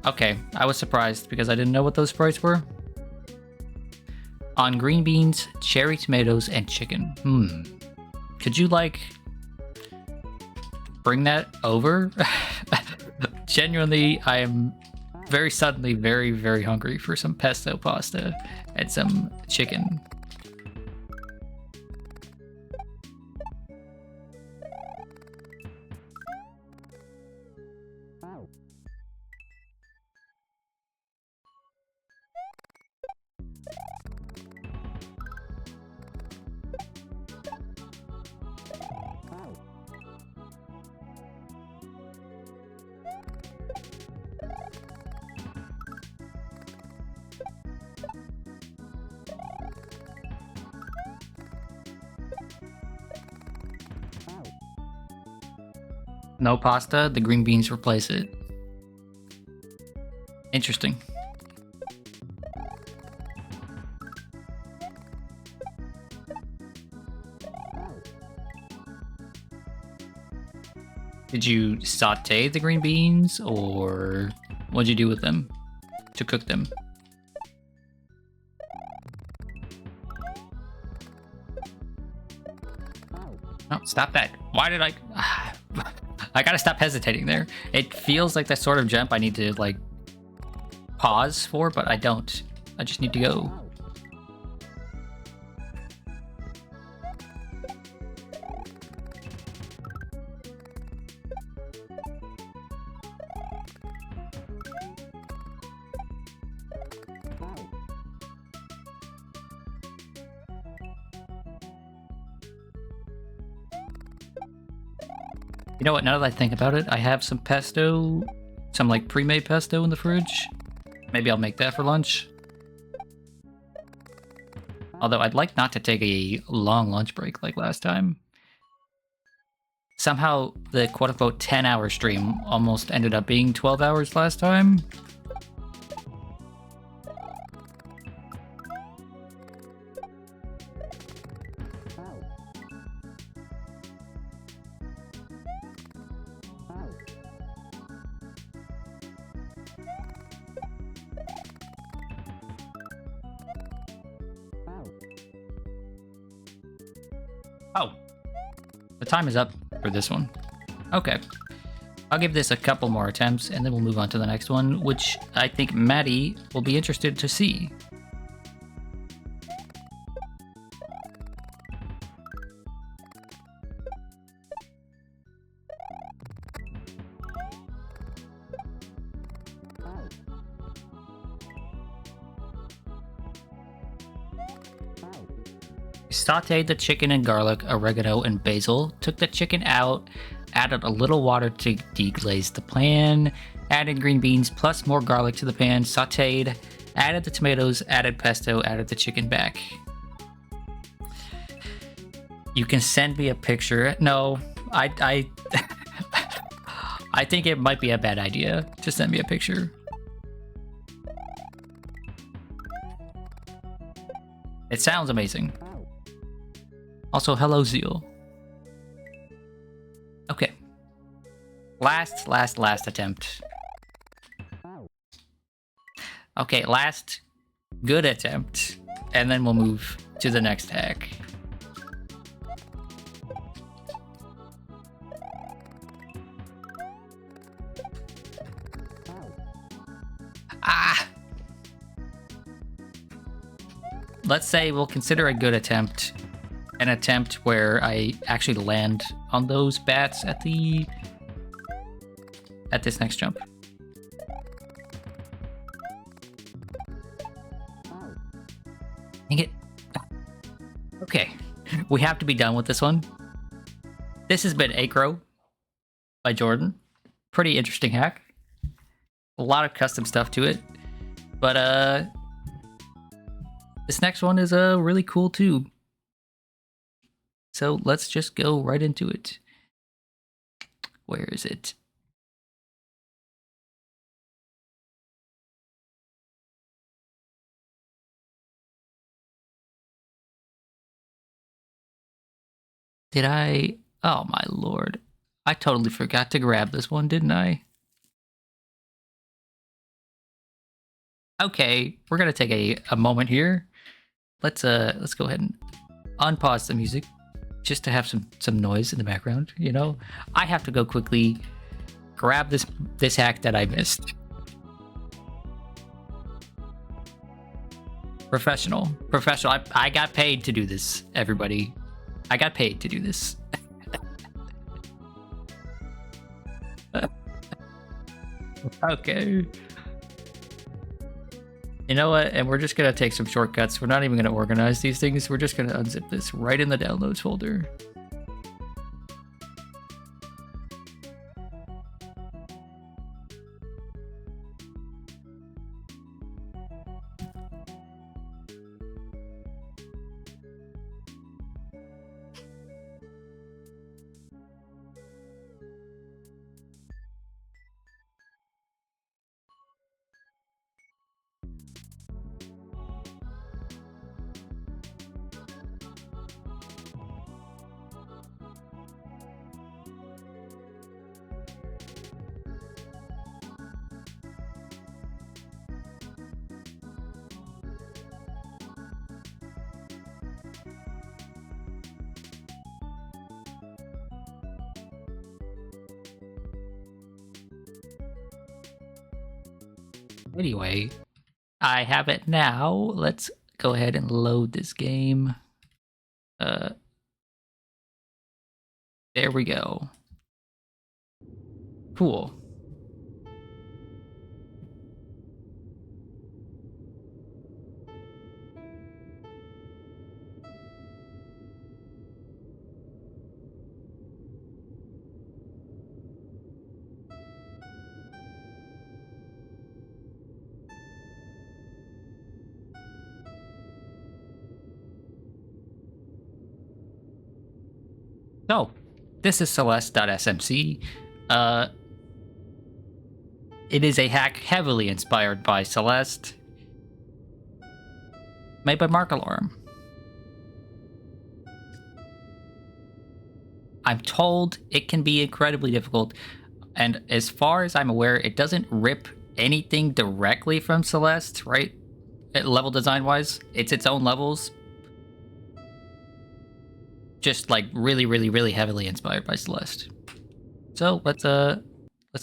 Okay, I was surprised because I didn't know what those sprites were. On green beans, cherry tomatoes, and chicken. Could you, like, bring that over? Genuinely, I am very suddenly very, very hungry for some pesto pasta and some chicken. No pasta, the green beans replace it. Interesting. Did you saute the green beans, or what'd you do with them to cook them? No, stop that. Why did I... I gotta stop hesitating there. It feels like the sort of jump I need to, like, pause for, but I don't. I just need to go. You know what, now that I think about it, I have some pesto, some like pre-made pesto in the fridge. Maybe I'll make that for lunch. Although I'd like not to take a long lunch break like last time. Somehow the quote-unquote 10-hour stream almost ended up being 12 hours last time. Oh, the time is up for this one. Okay, I'll give this a couple more attempts and then we'll move on to the next one, which I think Maddie will be interested to see. Sauteed the chicken in garlic, oregano, and basil, took the chicken out, added a little water to deglaze the pan, added green beans plus more garlic to the pan, sauteed, added the tomatoes, added pesto, added the chicken back. You can send me a picture. No, I I think it might be a bad idea to send me a picture. It sounds amazing. Also, hello, Zeal. Okay. Last attempt. Okay, last good attempt. And then we'll move to the next hack. Ah! Let's say we'll consider a good attempt an attempt where I actually land on those bats at this next jump. Dang it. Okay, we have to be done with this one. This has been Acro by Jordan. Pretty interesting hack. A lot of custom stuff to it. But this next one is really cool too. So let's just go right into it. Where is it? Did I? Oh my lord. I totally forgot to grab this one, didn't I? Okay, we're gonna take a moment here. Let's go ahead and unpause the music. Just to have some noise in the background, you know? I have to go quickly grab this hack that I missed. Professional. I got paid to do this, everybody. I got paid to do this. Okay. You know what? And we're just gonna take some shortcuts. We're not even gonna organize these things. We're just gonna unzip this right in the downloads folder. Anyway, I have it now. Let's go ahead and load this game. There we go. Cool. So, this is Celeste.smc. It is a hack heavily inspired by Celeste, made by Mark Alarm. I'm told it can be incredibly difficult, and as far as I'm aware, it doesn't rip anything directly from Celeste, right? Level design-wise, it's its own levels. Just like really, really, really heavily inspired by Celeste. So let's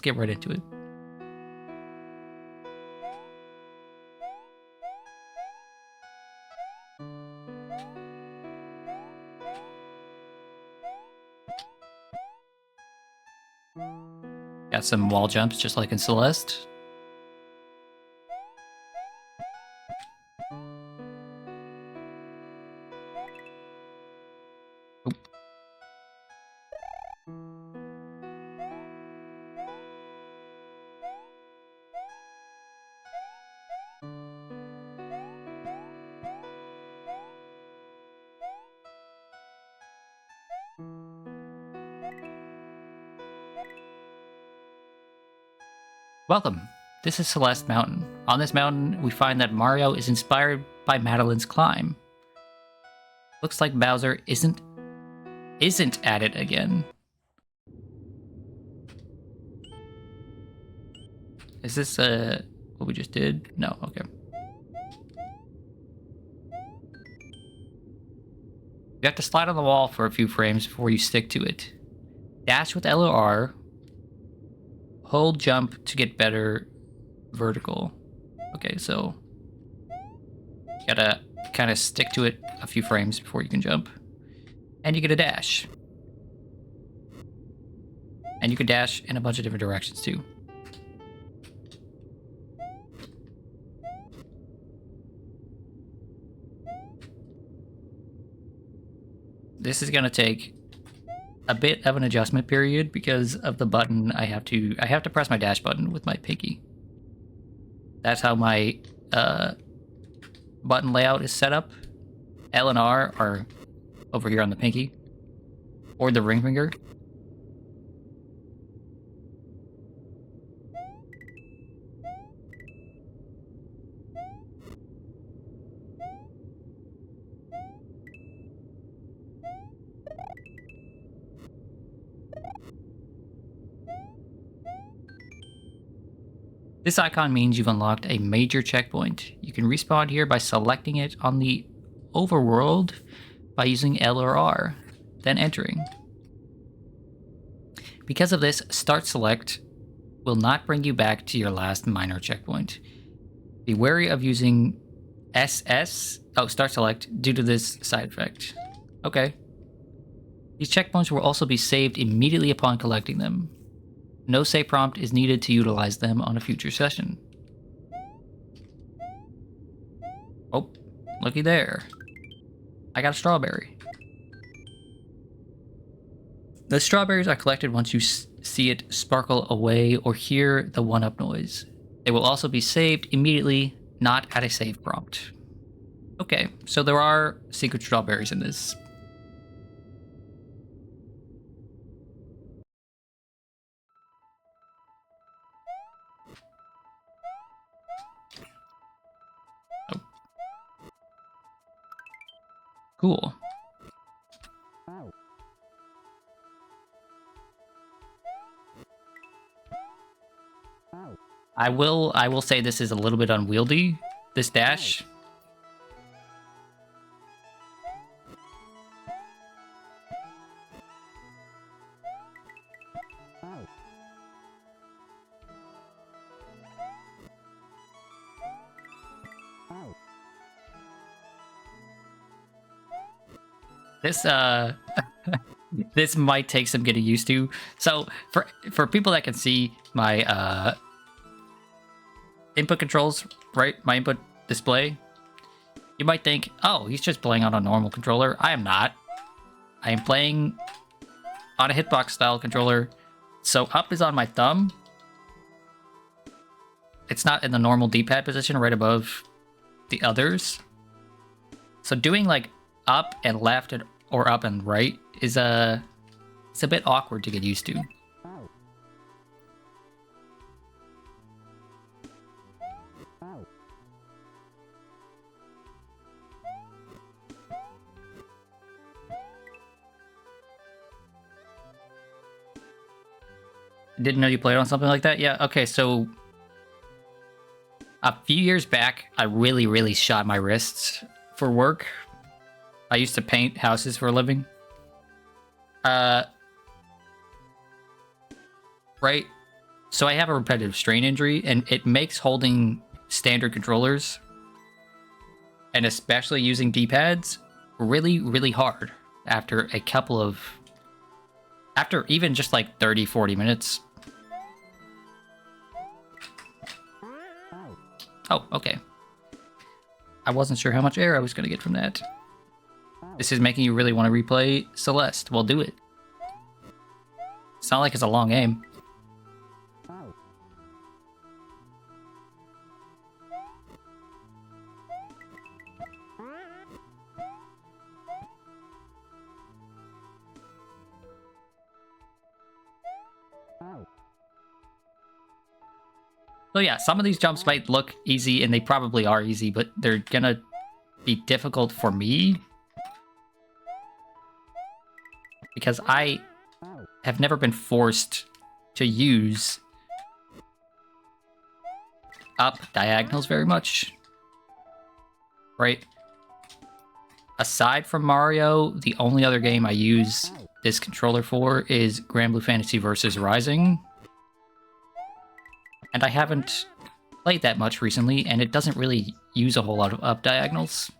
get right into it. Got some wall jumps just like in Celeste. Welcome. This is Celeste Mountain. On this mountain, we find that Mario is inspired by Madeline's climb. Looks like Bowser isn't at it again. Is this what we just did? No, okay. You have to slide on the wall for a few frames before you stick to it. Dash with L or R. Hold jump to get better vertical. Okay, so you gotta kind of stick to it a few frames before you can jump. And you get a dash. And you can dash in a bunch of different directions too. This is gonna take a bit of an adjustment period because of the button. I have to press my dash button with my pinky. That's how my button layout is set up. L and R are over here on the pinky or the ring finger. This icon means you've unlocked a major checkpoint. You can respawn here by selecting it on the overworld by using L or R, then entering. Because of this, Start Select will not bring you back to your last minor checkpoint. Be wary of using Start Select, due to this side effect. Okay. These checkpoints will also be saved immediately upon collecting them. No save prompt is needed to utilize them on a future session. Oh, looky there. I got a strawberry. The strawberries are collected once you see it sparkle away or hear the 1-up noise. They will also be saved immediately, not at a save prompt. Okay, so there are secret strawberries in this. Oh. Cool. I will say this is a little bit unwieldy, this dash. This this might take some getting used to. So for people that can see my input controls, right? My input display, you might think, oh, he's just playing on a normal controller. I am not. I am playing on a hitbox style controller. So up is on my thumb. It's not in the normal D-pad position right above the others. So doing like up and left or up and right is it's a bit awkward to get used to. Didn't know you played on something like that? Yeah, okay, so a few years back, I really shot my wrists for work. I used to paint houses for a living. Right? So I have a repetitive strain injury, and it makes holding standard controllers, and especially using D-pads, really hard after a couple of... After even just like 30, 40 minutes. Oh, okay. I wasn't sure how much air I was going to get from that. This is making you really want to replay Celeste. Well, do it. It's not like it's a long game. So yeah, some of these jumps might look easy, and they probably are easy, but they're gonna be difficult for me. Because I have never been forced to use up diagonals very much. Right? Aside from Mario, the only other game I use this controller for is Grand Blue Fantasy Versus Rising. And I haven't played that much recently, and it doesn't really use a whole lot of up diagonals.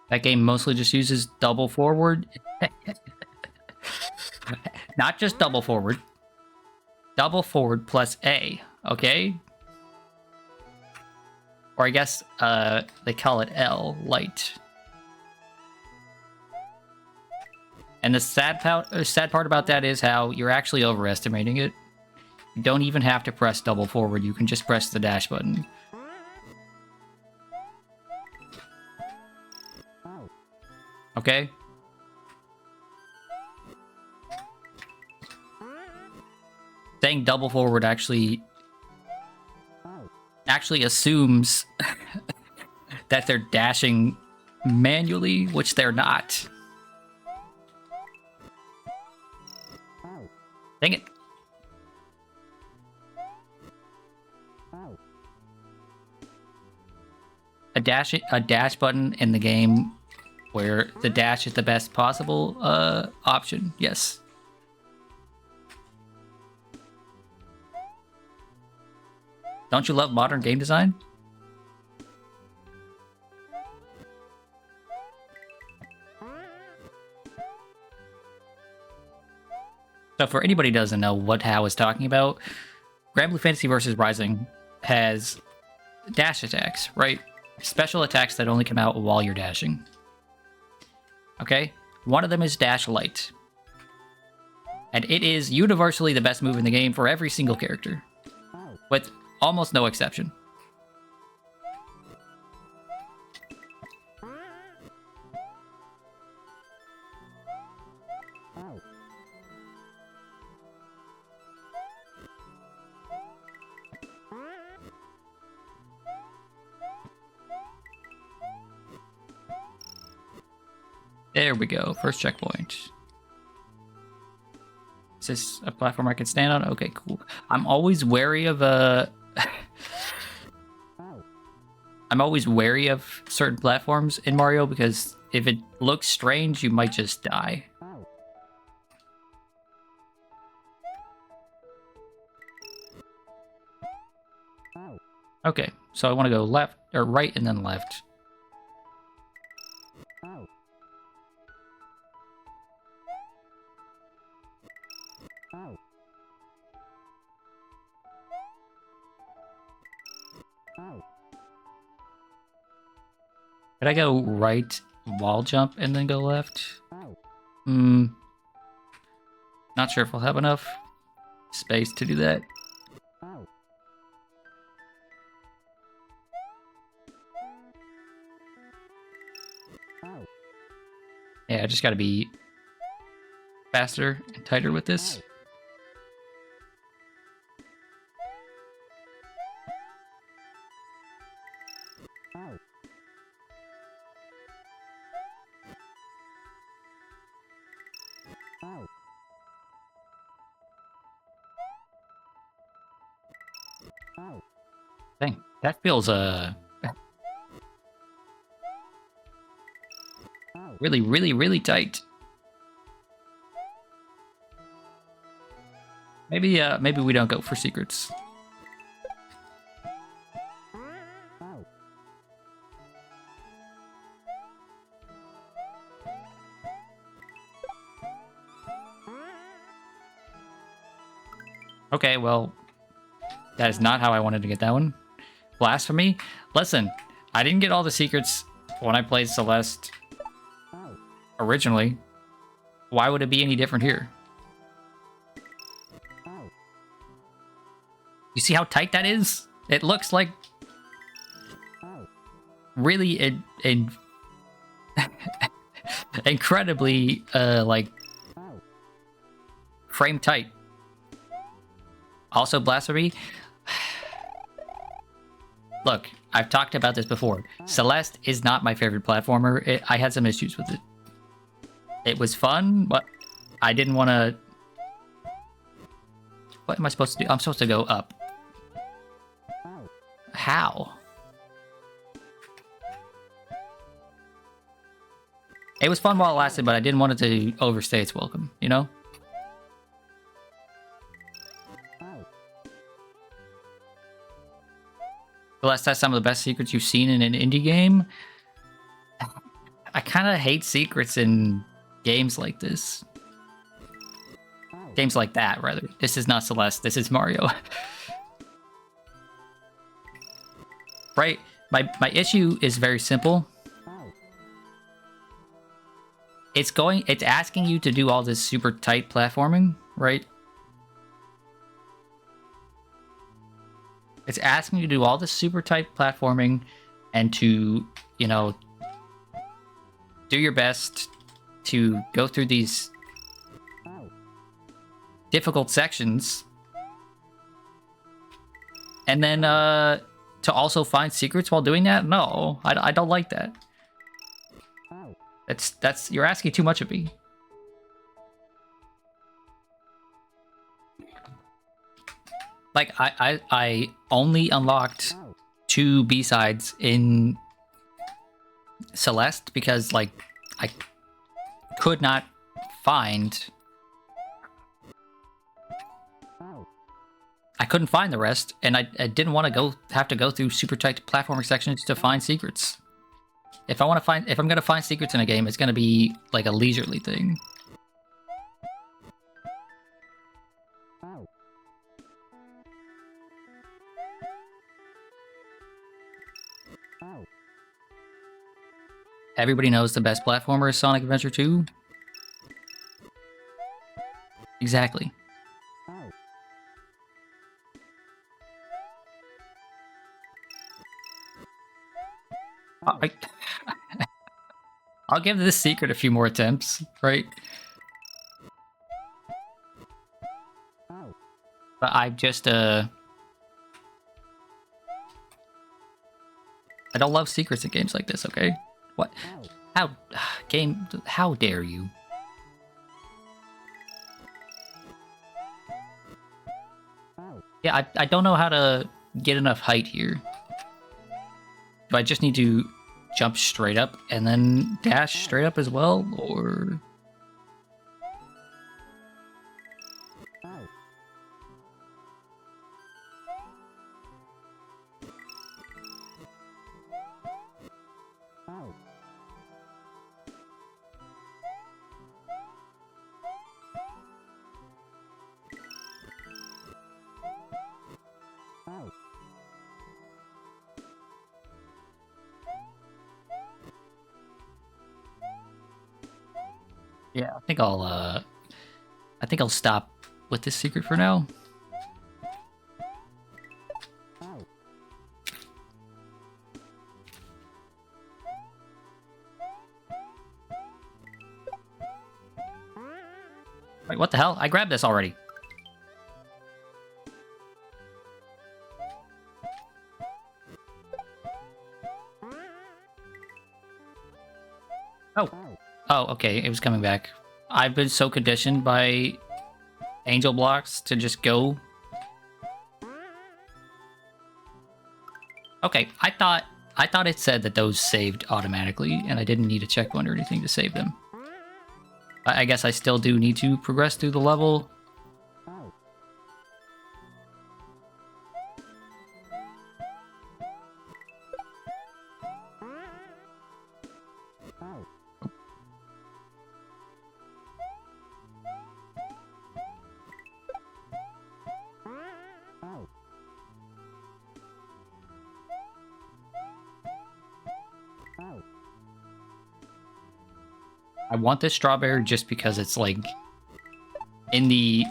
That game mostly just uses double forward. Not just double forward. Double forward plus A, okay? Or I guess they call it L, light. And the sad part about that is how you're actually overestimating it. You don't even have to press double forward, you can just press the dash button. Okay? Saying double forward actually assumes that they're dashing manually, which they're not. Dang it. A dash button in the game where the dash is the best possible option, yes. Don't you love modern game design? So for anybody who doesn't know what Hal is talking about, Grand Blue Fantasy Versus Rising has dash attacks, right? Special attacks that only come out while you're dashing. Okay? One of them is Dash Light. And it is universally the best move in the game for every single character. With almost no exception. There we go, first checkpoint. Is this a platform I can stand on? Okay, cool. I'm always wary of I'm always wary of certain platforms in Mario because if it looks strange, you might just die. Okay, so I want to go left or right and then left. Could I go right wall jump and then go left? Not sure if I'll have enough space to do that. Yeah, I just gotta be faster and tighter with this. Dang, that feels really, really, really tight. Maybe maybe we don't go for secrets. Okay, well, that is not how I wanted to get that one. Blasphemy? Listen, I didn't get all the secrets when I played Celeste originally. Why would it be any different here? You see how tight that is? It looks like really incredibly like frame tight. Also blasphemy. Look, I've talked about this before. Celeste is not my favorite platformer. I had some issues with it. It was fun, but I didn't want to... What am I supposed to do? I'm supposed to go up. How? It was fun while it lasted, but I didn't want it to overstay its welcome, you know? Celeste has some of the best secrets you've seen in an indie game. I kind of hate secrets in games like this. Games like that, rather. This is not Celeste, this is Mario. Right? My issue is very simple. It's asking you to do all this super tight platforming, right? It's asking you to do all this super tight platforming and to, you know, do your best to go through these difficult sections. And then to also find secrets while doing that? No, I don't like that. You're asking too much of me. Like, I only unlocked 2 B-sides in Celeste because, like, I could not find... I couldn't find the rest, and I didn't want to have to go through super tight platforming sections to find secrets. If I'm gonna find secrets in a game, it's gonna be like a leisurely thing. Everybody knows the best platformer is Sonic Adventure 2. Exactly. I'll give this secret a few more attempts, right? But I've just, I don't love secrets in games like this, okay? What? How dare you? Yeah, I don't know how to get enough height here. Do I just need to jump straight up and then dash straight up as well, or... Yeah, I think I'll stop with this secret for now. Wait, what the hell? I grabbed this already. Oh. Oh, okay, it was coming back. I've been so conditioned by angel blocks to just go. Okay, I thought it said that those saved automatically, and I didn't need a checkpoint or anything to save them. I guess I still do need to progress through the level. I want this strawberry just because it's like in the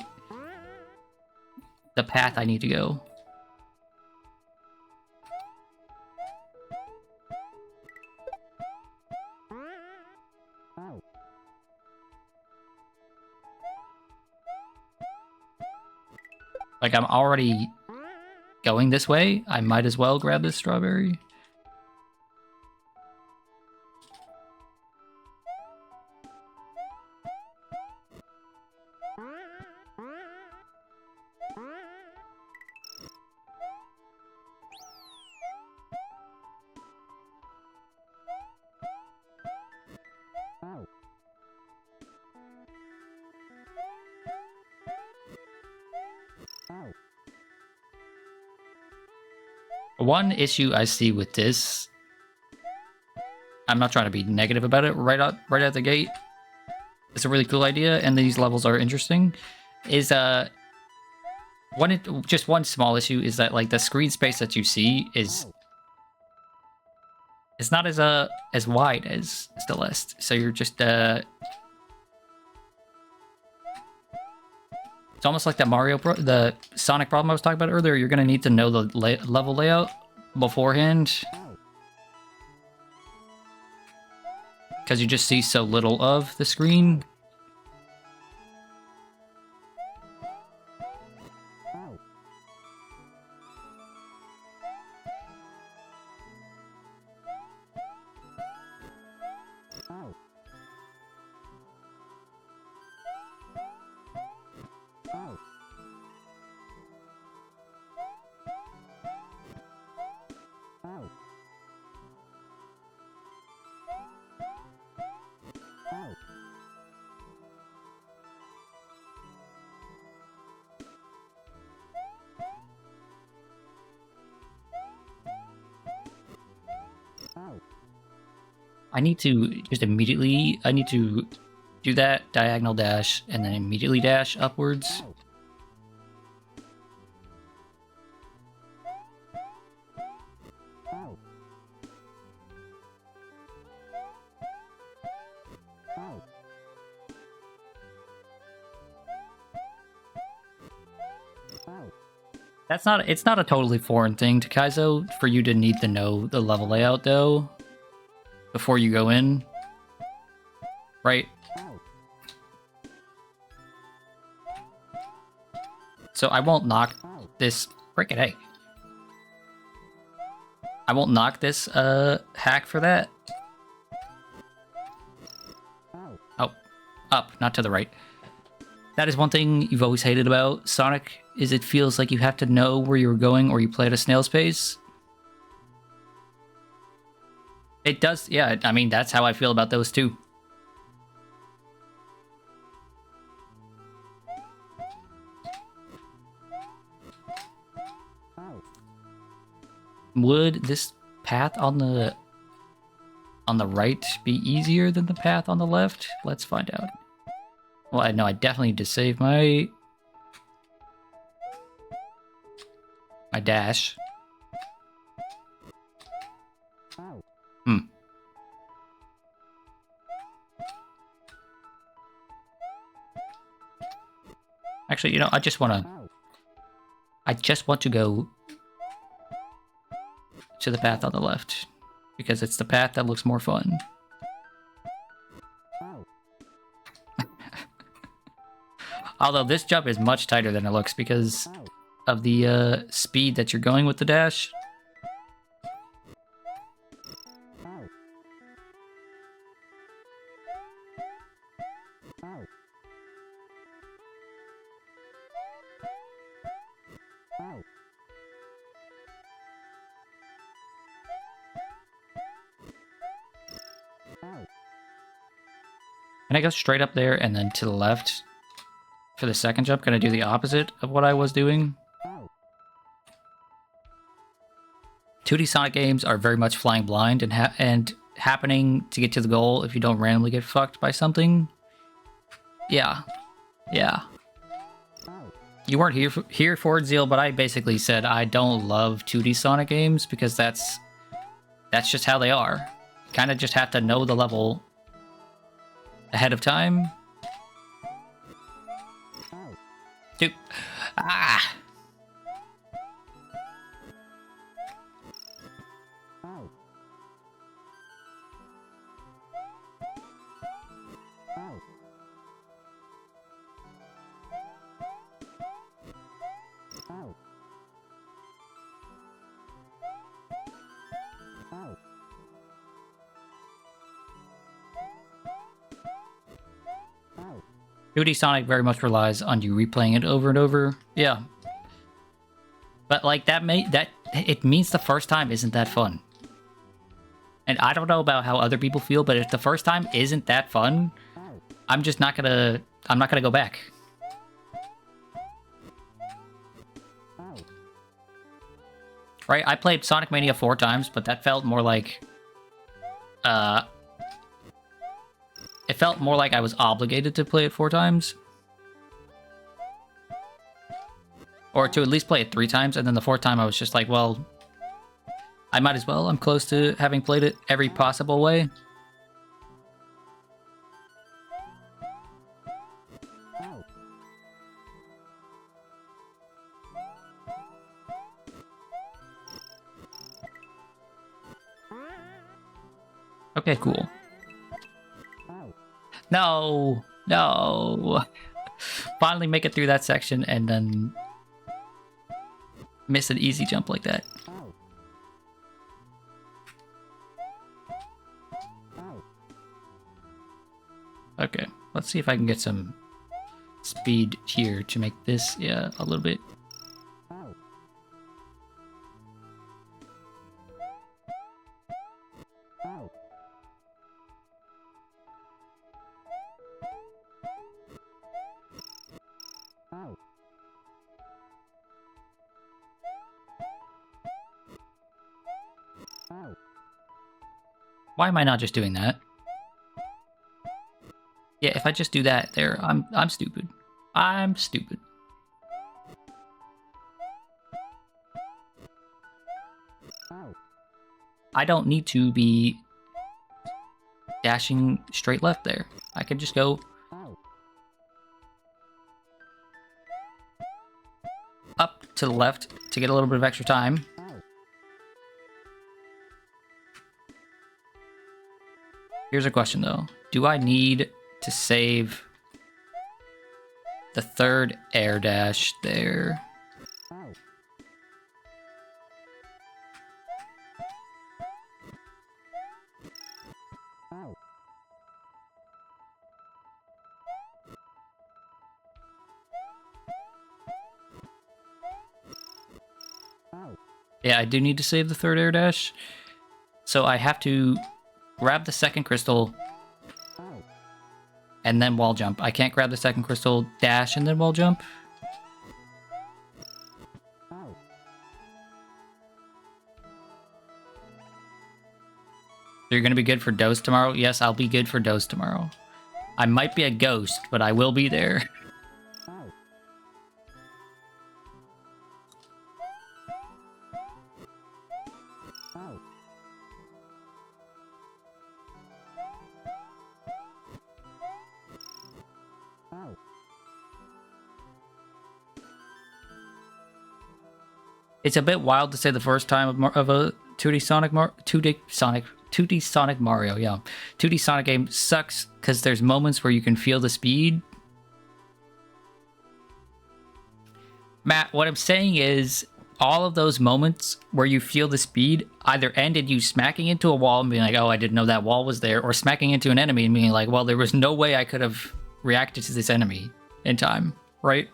path I need to go. Like, I'm already going this way. I might as well grab this strawberry. One issue I see with this, I'm not trying to be negative about it right out the gate. It's a really cool idea, and these levels are interesting. Is just one small issue is that like the screen space that you see is it's not as wide as Celeste, so you're just it's almost like the Sonic problem I was talking about earlier. You're gonna need to know the level layout beforehand, because you just see so little of the screen. I need to just immediately, I need to do that diagonal dash and then immediately dash upwards. It's not a totally foreign thing to Kaizo for you to need to know the level layout though before you go in, right? So I won't knock this frickin' egg. I won't knock this hack for that. Oh, up, not to the right. That is one thing you've always hated about Sonic is it feels like you have to know where you're going or you play at a snail's pace. It does, yeah, I mean, that's how I feel about those too. Would this path on the right be easier than the path on the left? Let's find out. Well, I know I definitely need to save my dash. Actually, you know, I just want to go to the path on the left because it's the path that looks more fun. Although this jump is much tighter than it looks because of the speed that you're going with the dash. Can I go straight up there and then to the left for the second jump? Can I do the opposite of what I was doing? 2D Sonic games are very much flying blind and happening to get to the goal if you don't randomly get fucked by something. Yeah. Yeah. You weren't here for it, Zeal, but I basically said I don't love 2D Sonic games because that's just how they are. You kind of just have to know the level ahead of time. Dude. Ah! Duty Sonic very much relies on you replaying it over and over. Yeah. But like it means the first time isn't that fun. And I don't know about how other people feel, but if the first time isn't that fun, I'm not gonna go back. Right? I played Sonic Mania 4 times, but that felt more like it felt more like I was obligated to play it 4 times. Or to at least play it 3 times, and then the 4th time I was just like, well, I might as well. I'm close to having played it every possible way. Okay, cool. No! No! Finally make it through that section and then miss an easy jump like that. Okay, let's see if I can get some speed here to make this, yeah, a little bit. Why am I not just doing that? Yeah, if I just do that there, I'm stupid. I'm stupid. I don't need to be dashing straight left there. I can just go up to the left to get a little bit of extra time. Here's a question though. Do I need to save the 3rd air dash there? Yeah, I do need to save the third air dash. So I have to grab the second crystal and then wall jump. I can't grab the second crystal, dash, and then wall jump. You're going to be good for dose tomorrow? Yes, I'll be good for dose tomorrow. I might be a ghost, but I will be there. It's a bit wild to say the first time of a 2D Sonic Mario, yeah. 2D Sonic game sucks because there's moments where you can feel the speed. Matt, what I'm saying is all of those moments where you feel the speed either end in you smacking into a wall and being like, oh, I didn't know that wall was there, or smacking into an enemy and being like, well, there was no way I could have reacted to this enemy in time, right?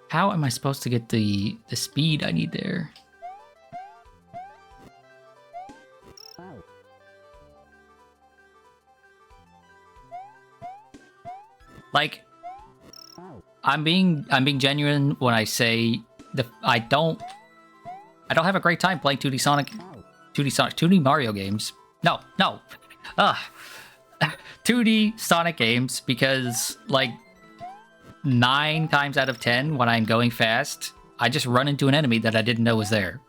How am I supposed to get the speed I need there? Like, I'm being genuine when I say I don't have a great time playing 2D Mario games. No. 2D Sonic games, because like 9 times out of 10 when I'm going fast, I just run into an enemy that I didn't know was there.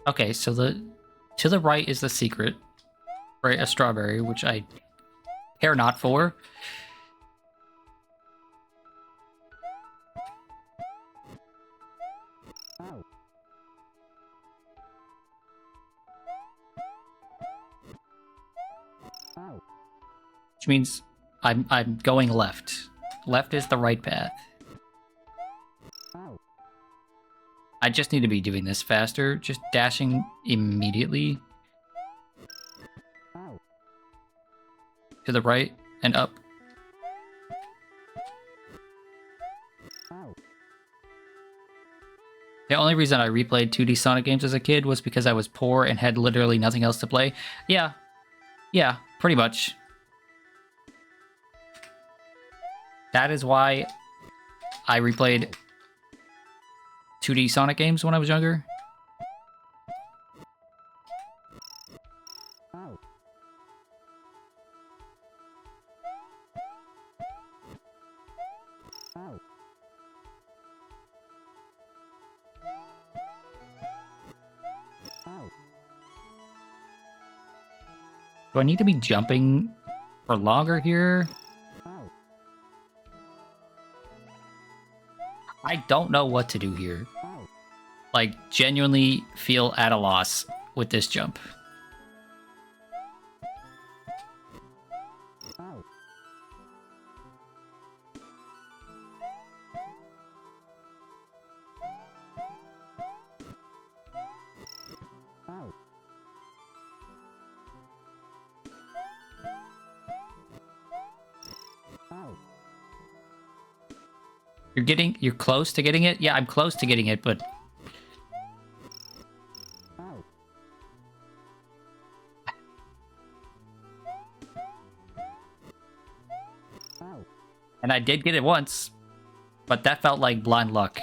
Okay, so to the right is the secret, right? A strawberry, which I care not for. Which means I'm going left. Left is the right path. I just need to be doing this faster, just dashing immediately to the right and up. The only reason I replayed 2D Sonic games as a kid was because I was poor and had literally nothing else to play. Yeah, pretty much. That is why I replayed 2D Sonic games when I was younger. Do I need to be jumping for longer here? I don't know what to do here. Like, genuinely feel at a loss with this jump. You're close to getting it? Yeah, I'm close to getting it, but... And I did get it once, but that felt like blind luck.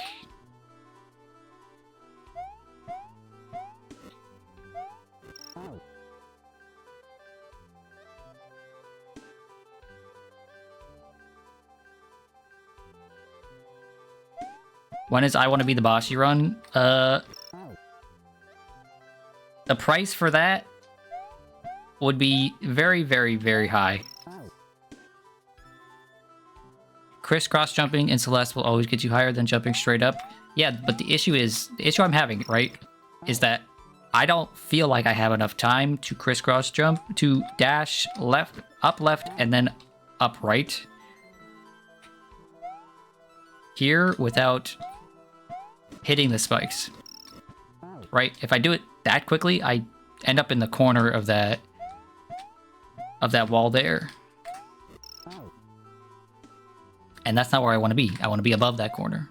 When is I Want to Be the Bossy run? The price for that would be very, very, very high. Crisscross jumping in Celeste will always get you higher than jumping straight up. Yeah, but the issue I'm having, right, is that I don't feel like I have enough time to crisscross jump, to dash left, and then up right here without hitting the spikes. Right? If I do it that quickly, I end up in the corner of that wall there. And that's not where I want to be. I want to be above that corner.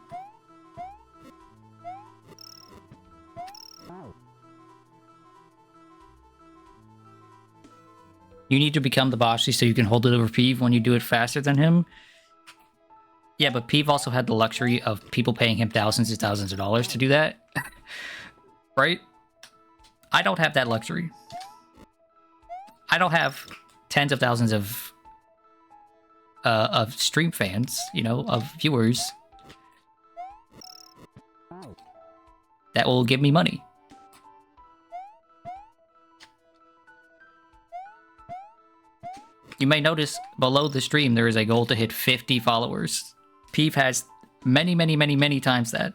You need to become the Boshi so you can hold it over Peeve when you do it faster than him. Yeah, but Peeve also had the luxury of people paying him thousands and thousands of dollars to do that. Right? I don't have that luxury. I don't have tens of thousands of stream fans, you know, of viewers that will give me money. You may notice below the stream there is a goal to hit 50 followers. Peeve has many, many, many, many times that.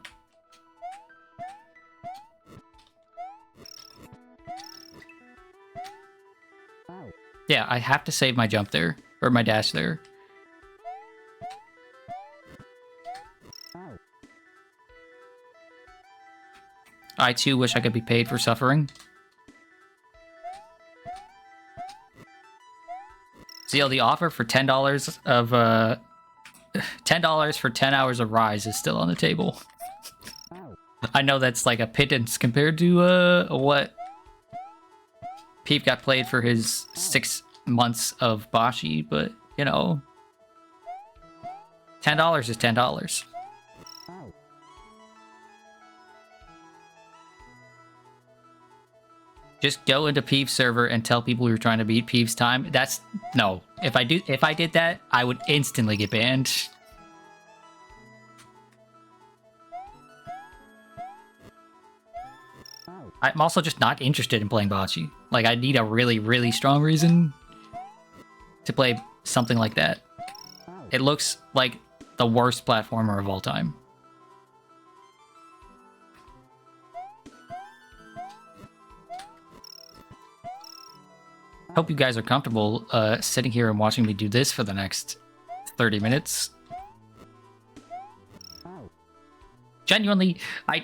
Yeah, I have to save my jump there, or my dash there. I too wish I could be paid for suffering. So the offer for $10 of $10 for 10 hours of Rise is still on the table. I know that's like a pittance compared to what Peeve got played for his 6 months of Boshi, but you know, $10 is $10. Just go into Peeve's server and tell people you're trying to beat Peeve's time. That's no. If I did that, I would instantly get banned. I'm also just not interested in playing Bocce. Like, I need a really, really strong reason to play something like that. It looks like the worst platformer of all time. Hope you guys are comfortable sitting here and watching me do this for the next 30 minutes. Genuinely, I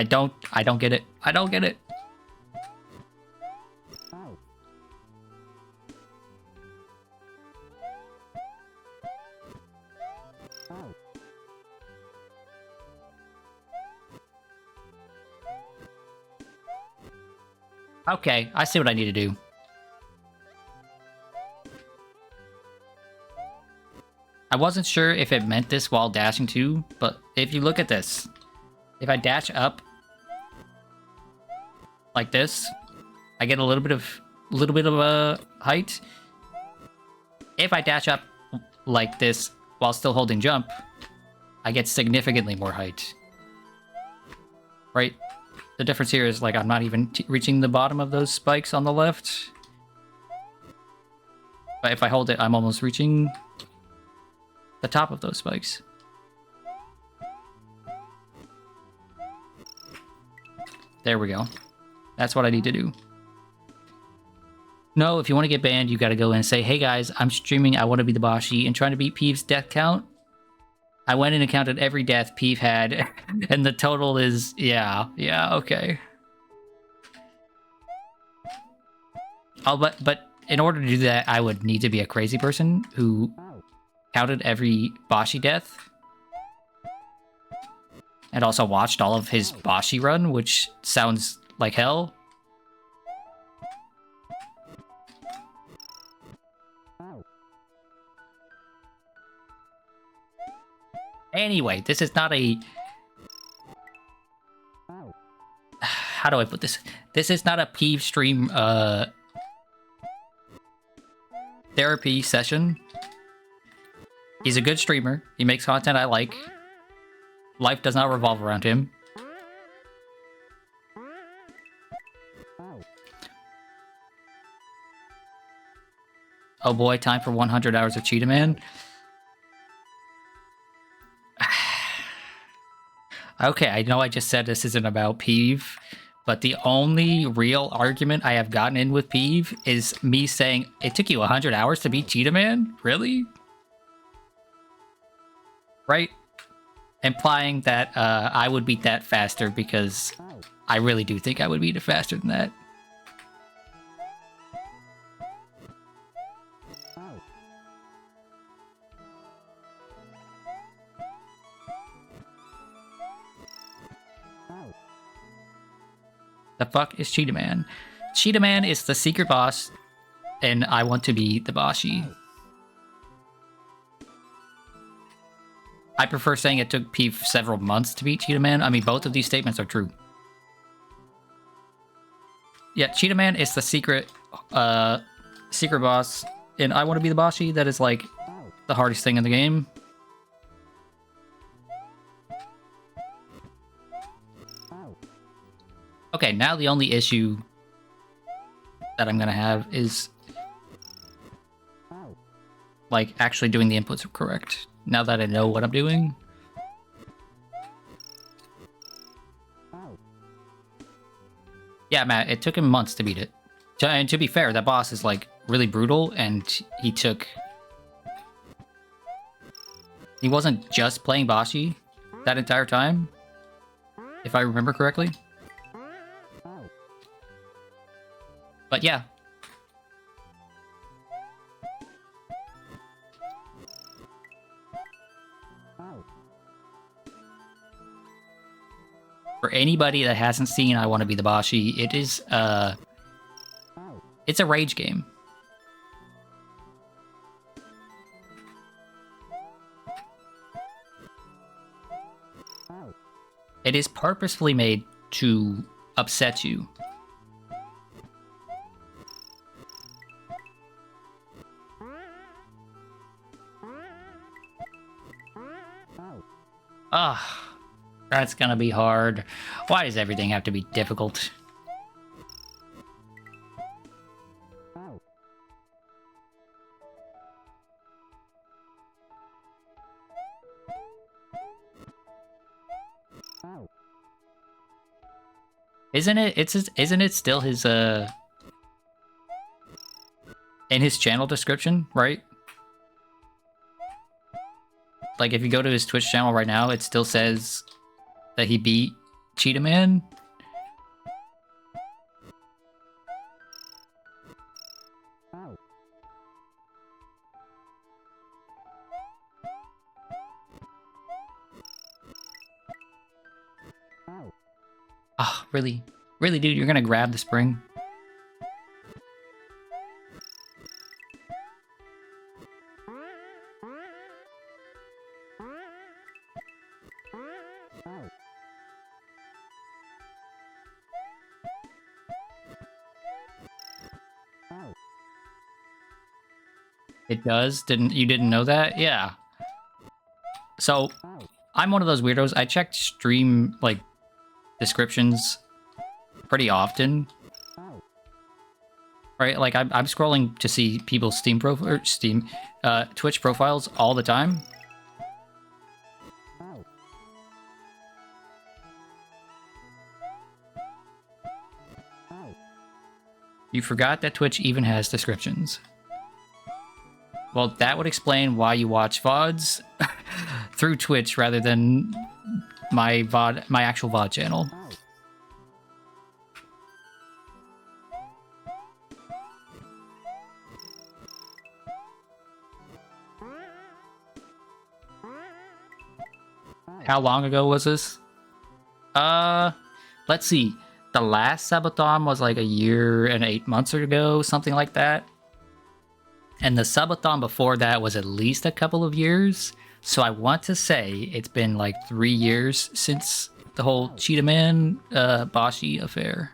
don't get it. I don't get it. Okay, I see what I need to do. I wasn't sure if it meant this while dashing too, but if you look at this, if I dash up like this, I get a little bit of a height. If I dash up like this while still holding jump, I get significantly more height. Right? The difference here is like I'm not even reaching the bottom of those spikes on the left. But if I hold it, I'm almost reaching the top of those spikes. There we go. That's what I need to do. No, if you want to get banned, you got to go in and say, hey guys, I'm streaming, I want to be the Boshi, and trying to beat Peeve's death count. I went in and counted every death Peeve had, and the total is, yeah, okay. Oh, but in order to do that, I would need to be a crazy person who counted every Boshi death. And also watched all of his Boshi run, which sounds like hell. Anyway, this is not a... How do I put this? This is not a Peeve stream therapy session. He's a good streamer. He makes content I like. Life does not revolve around him. Oh boy, time for 100 hours of Cheetah Man. Okay, I know I just said this isn't about Peeve, but the only real argument I have gotten in with Peeve is me saying, it took you 100 hours to beat Cheetah Man? Really? Right? Implying that I would beat that faster because I really do think I would beat it faster than that. The fuck is Cheetah Man? Cheetah Man is the secret boss, and I want to be the Bashi. I prefer saying it took Peeve several months to beat Cheetah Man. I mean, both of these statements are true. Yeah, Cheetah Man is the secret boss, and I want to be the Bashi. That is, like, the hardest thing in the game. Okay, now the only issue that I'm gonna have is, like, actually doing the inputs correct. Now that I know what I'm doing. Yeah, Matt, it took him months to beat it. And to be fair, that boss is, like, really brutal, and he wasn't just playing Bashi that entire time, if I remember correctly. But yeah. For anybody that hasn't seen I Want to Be the Bashi, it is, it's a rage game. It is purposefully made to upset you. Ah. That's gonna be hard. Why does everything have to be difficult? Isn't it still his in his channel description, right? Like, if you go to his Twitch channel right now, it still says that he beat Cheetah Man. Oh, really? Really, dude, you're gonna grab the spring? It does? You didn't know that? Yeah. So, I'm one of those weirdos. I checked stream, like, descriptions pretty often. Right? Like, I'm scrolling to see people's Twitch profiles all the time. You forgot that Twitch even has descriptions. Well, that would explain why you watch VODs through Twitch rather than my actual VOD channel. How long ago was this? Let's see. The last subathon was like a year and 8 months ago, something like that. And the subathon before that was at least a couple of years. So I want to say it's been like 3 years since the whole Cheetah Man, Bashi affair.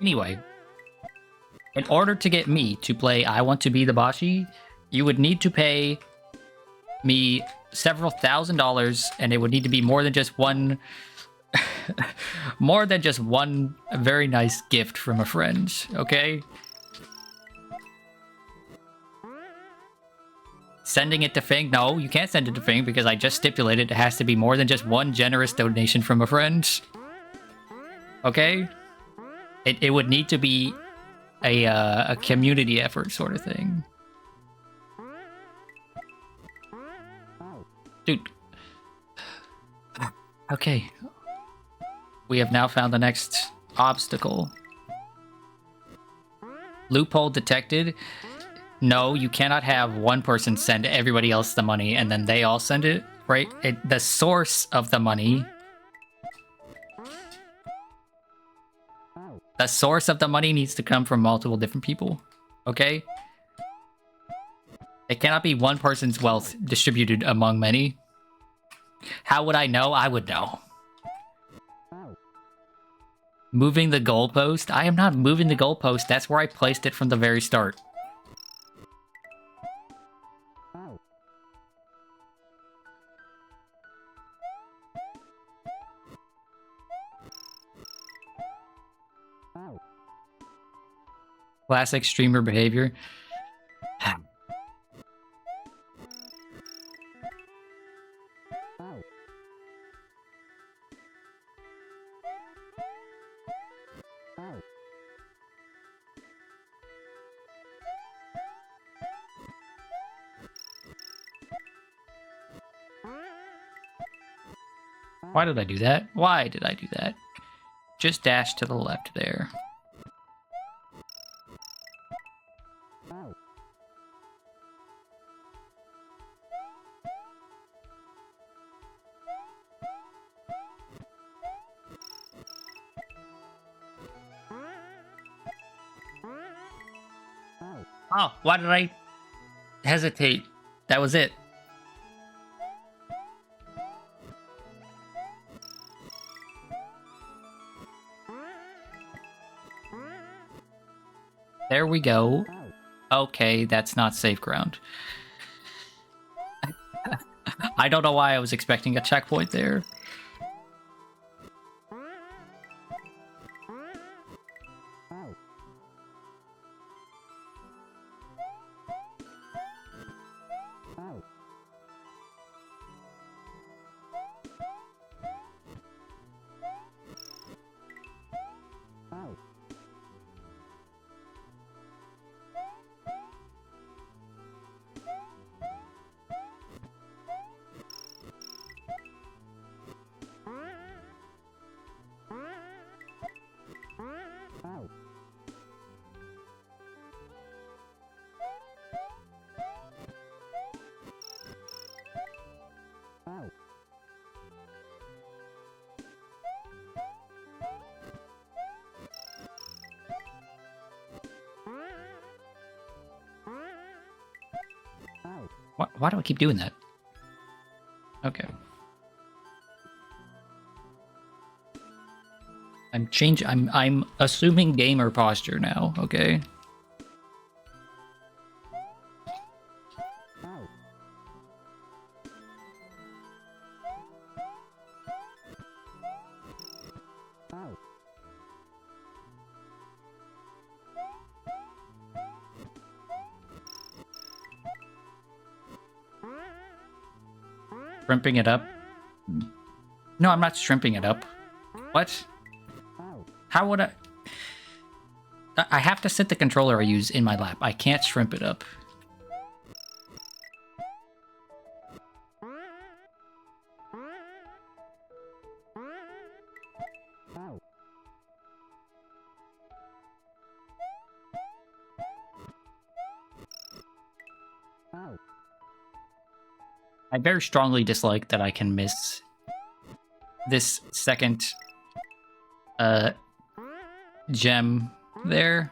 Anyway, In order to get me to play I Want to Be the Bashi, you would need to pay me several $1,000s, and it would need to be more than just one more than just one very nice gift from a friend, okay? Sending it to Fing? No, you can't send it to Fing because I just stipulated it has to be more than just one generous donation from a friend. Okay? It would need to be a community effort sort of thing. Dude. Okay. We have now found the next obstacle. Loophole detected. No, you cannot have one person send everybody else the money and then they all send it, right? The source of the money... The source of the money needs to come from multiple different people, okay? It cannot be one person's wealth distributed among many. How would I know? I would know. Moving the goalpost? I am not moving the goalpost. That's where I placed it from the very start. Classic streamer behavior. Why did I do that? Why did I do that? Just dash to the left there. Oh, why did I hesitate? That was it. There we go. Okay, that's not safe ground. I don't know why I was expecting a checkpoint there. Why do I keep doing that? Okay. I'm assuming gamer posture now, okay? Shrimping it up? No, I'm not shrimping it up. What? How would I... I have to sit the controller I use in my lap. I can't shrimp it up. I very strongly dislike that I can miss this second gem there.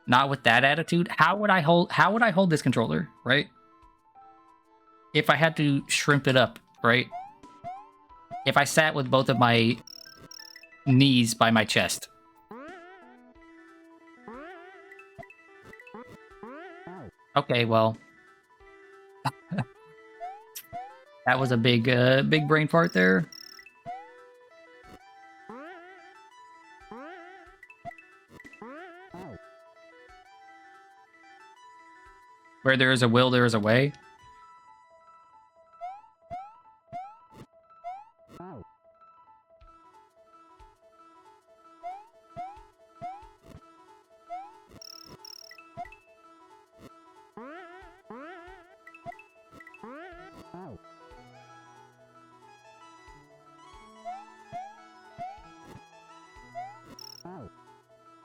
Not with that attitude. How would I hold this controller, right? If I had to shrimp it up, right? If I sat with both of my knees by my chest. Okay, well. That was a big brain fart there. Where there is a will, there is a way.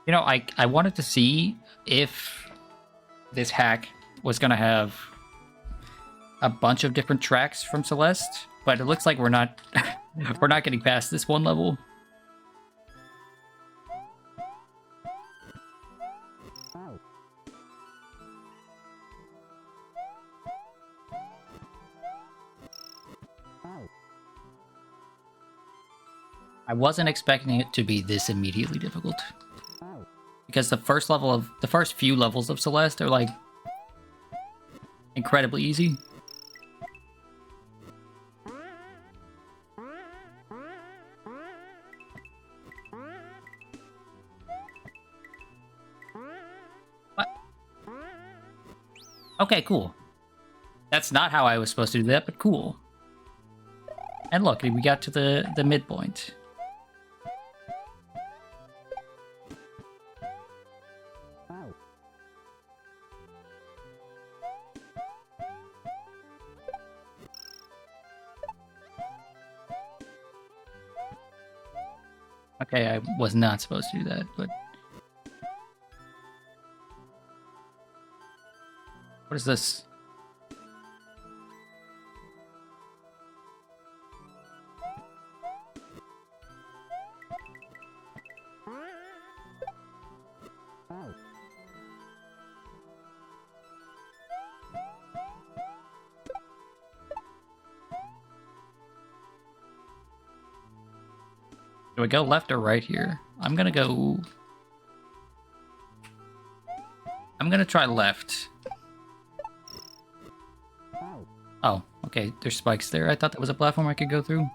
You know, I wanted to see if this hack was gonna have a bunch of different tracks from Celeste, but it looks like we're not we're not getting past this one level. I wasn't expecting it to be this immediately difficult. Because the first few levels of Celeste are like incredibly easy. What? Okay, cool. That's not how I was supposed to do that, but cool. And look, we got to the midpoint. Okay, I was not supposed to do that, but... What is this? Do I go left or right here? I'm gonna try left. Oh, okay, there's spikes there. I thought that was a platform I could go through.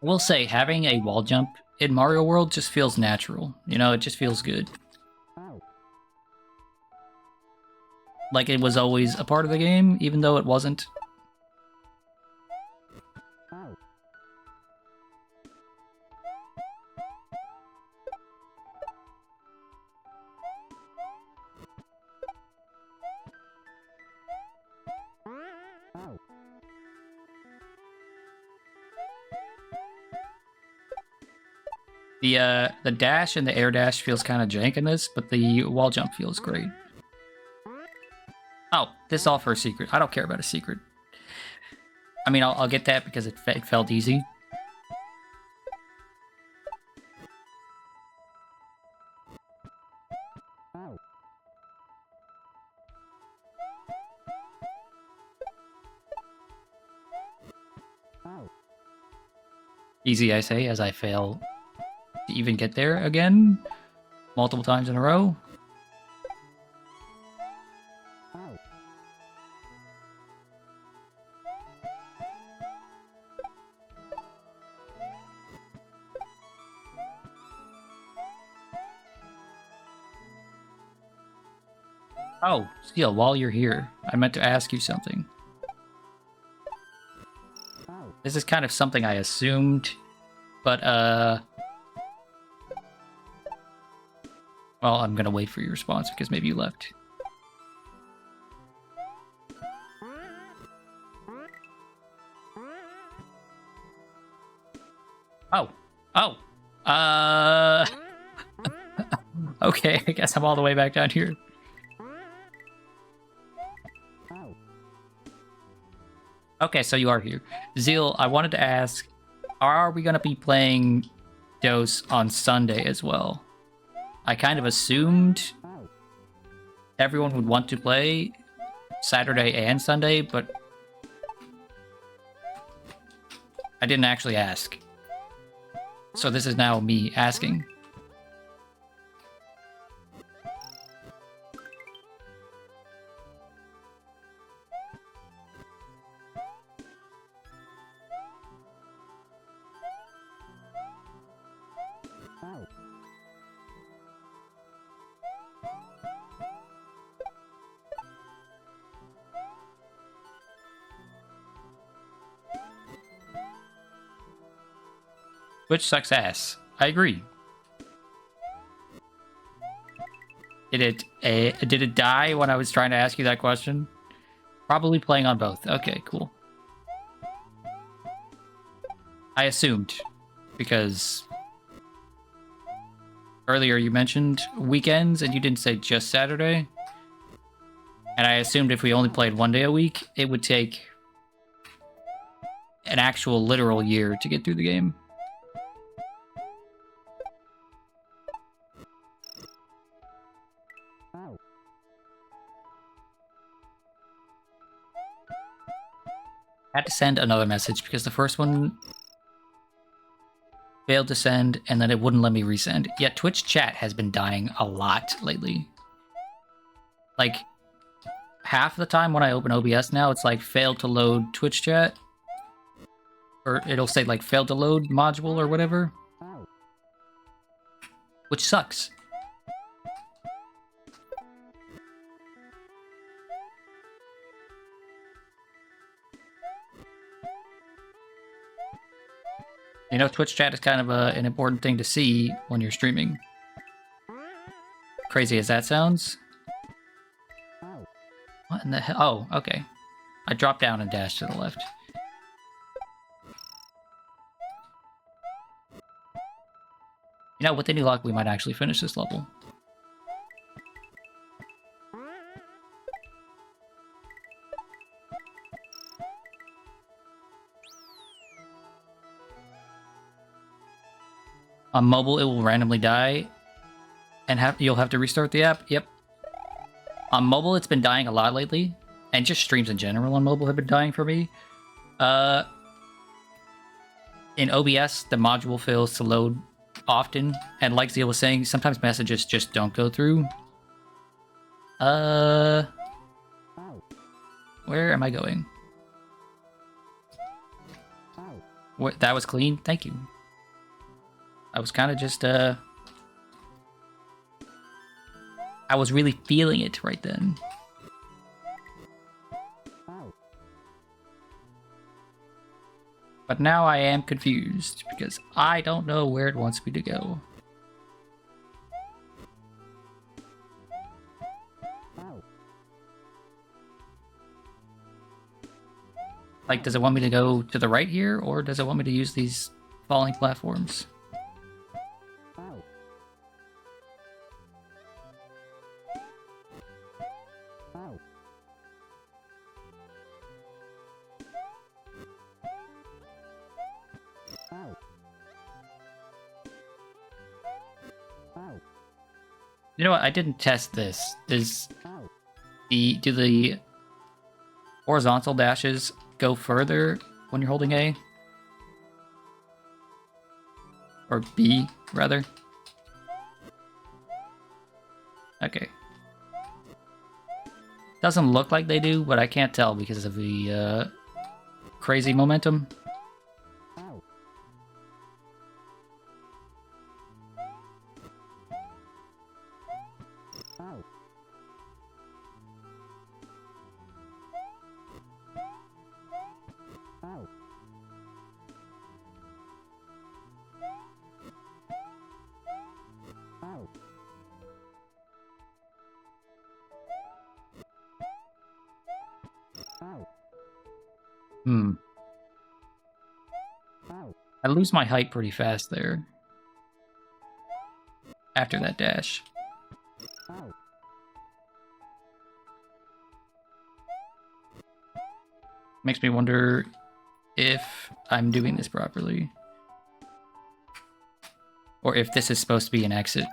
I will say, having a wall jump in Mario World just feels natural. You know, it just feels good. Like it was always a part of the game, even though it wasn't. The dash and the air dash feels kind of jank in this, but the wall jump feels great. Oh, this all for a secret. I don't care about a secret. I mean, I'll get that because it felt easy. Easy, I say, as I fail to even get there again multiple times in a row. Oh, Seal, while you're here, I meant to ask you something. This is kind of something I assumed, but, well, I'm gonna wait for your response because maybe you left. Oh. Okay, I guess I'm all the way back down here. Okay, so you are here. Zeal, I wanted to ask, are we going to be playing Dose on Sunday as well? I kind of assumed everyone would want to play Saturday and Sunday, but I didn't actually ask. So this is now me asking. Which sucks ass. I agree. Did it die when I was trying to ask you that question? Probably playing on both. Okay, cool. I assumed, because earlier you mentioned weekends and you didn't say just Saturday. And I assumed if we only played one day a week, it would take an actual literal year to get through the game. I had to send another message because the first one failed to send and then it wouldn't let me resend. Yeah, Twitch chat has been dying a lot lately. Like, half the time when I open OBS now, it's like failed to load Twitch chat. Or it'll say like failed to load module or whatever. Which sucks. You know, Twitch chat is kind of an important thing to see when you're streaming. Crazy as that sounds. What in the hell? Oh, okay. I dropped down and dashed to the left. You know, with any luck, we might actually finish this level. On mobile, it will randomly die, and you'll have to restart the app. Yep. On mobile, it's been dying a lot lately, and just streams in general on mobile have been dying for me. In OBS, the module fails to load often, and like Zia was saying, sometimes messages just don't go through. Where am I going? What, that was clean? Thank you. I was kind of just, I was really feeling it right then. But now I am confused, because I don't know where it wants me to go. Like, does it want me to go to the right here, or does it want me to use these falling platforms? You know what? I didn't test this. Do the horizontal dashes go further when you're holding A? Or B, rather? Okay. Doesn't look like they do, but I can't tell because of the crazy momentum. I lose my height pretty fast there. After that dash. Makes me wonder if I'm doing this properly. Or if this is supposed to be an exit.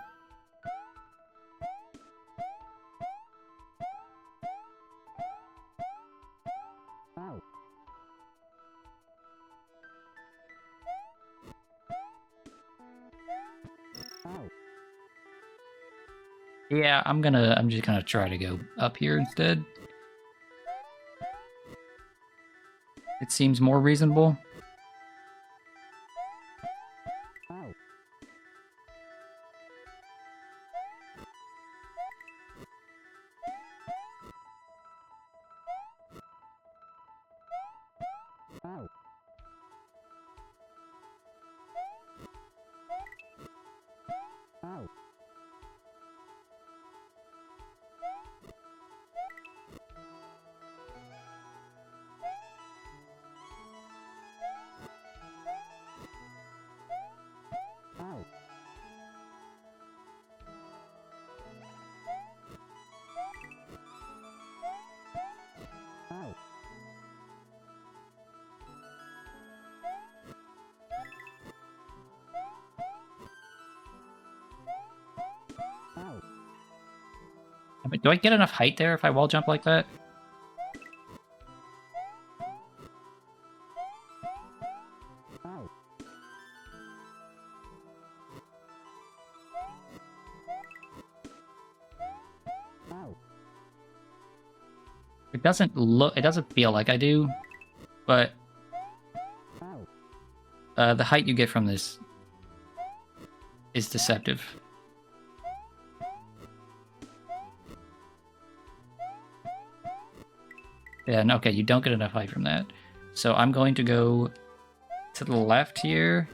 Yeah, I'm just gonna try to go up here instead. It seems more reasonable. But do I get enough height there if I wall jump like that? It doesn't feel like I do, but the height you get from this is deceptive. Yeah, okay, you don't get enough height from that. So I'm going to go to the left here.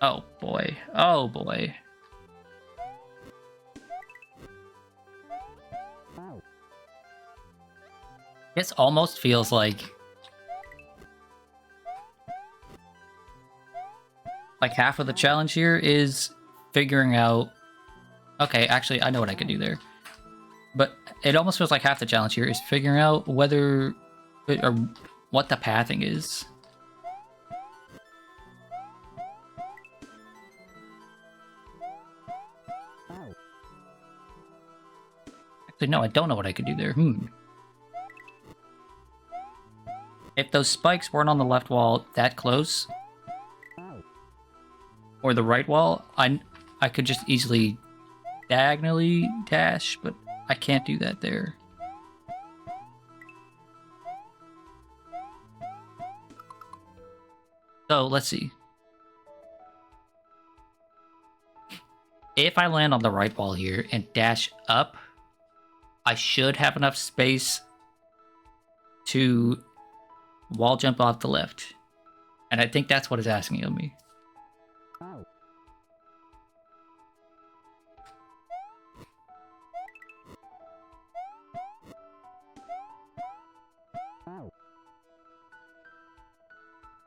Oh boy. Oh boy. This almost feels like half of the challenge here is figuring out... Okay, actually, I know what I could do there. But it almost feels like half the challenge here is figuring out whether... or what the pathing is. Actually, no, I don't know what I could do there. If those spikes weren't on the left wall that close, or the right wall, I could just easily diagonally dash, but I can't do that there. So, let's see. If I land on the right wall here and dash up, I should have enough space to wall jump off the left. And I think that's what it's asking of me.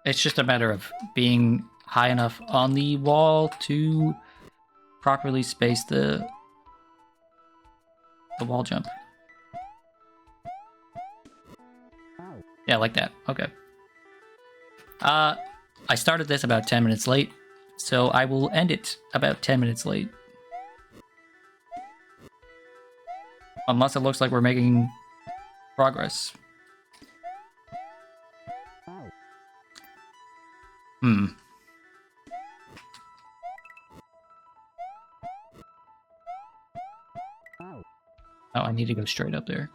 It's just a matter of being high enough on the wall to properly space the wall jump. Yeah, like that. Okay. I started this about 10 minutes late, so I will end it about 10 minutes late. Unless it looks like we're making progress. Oh, I need to go straight up there.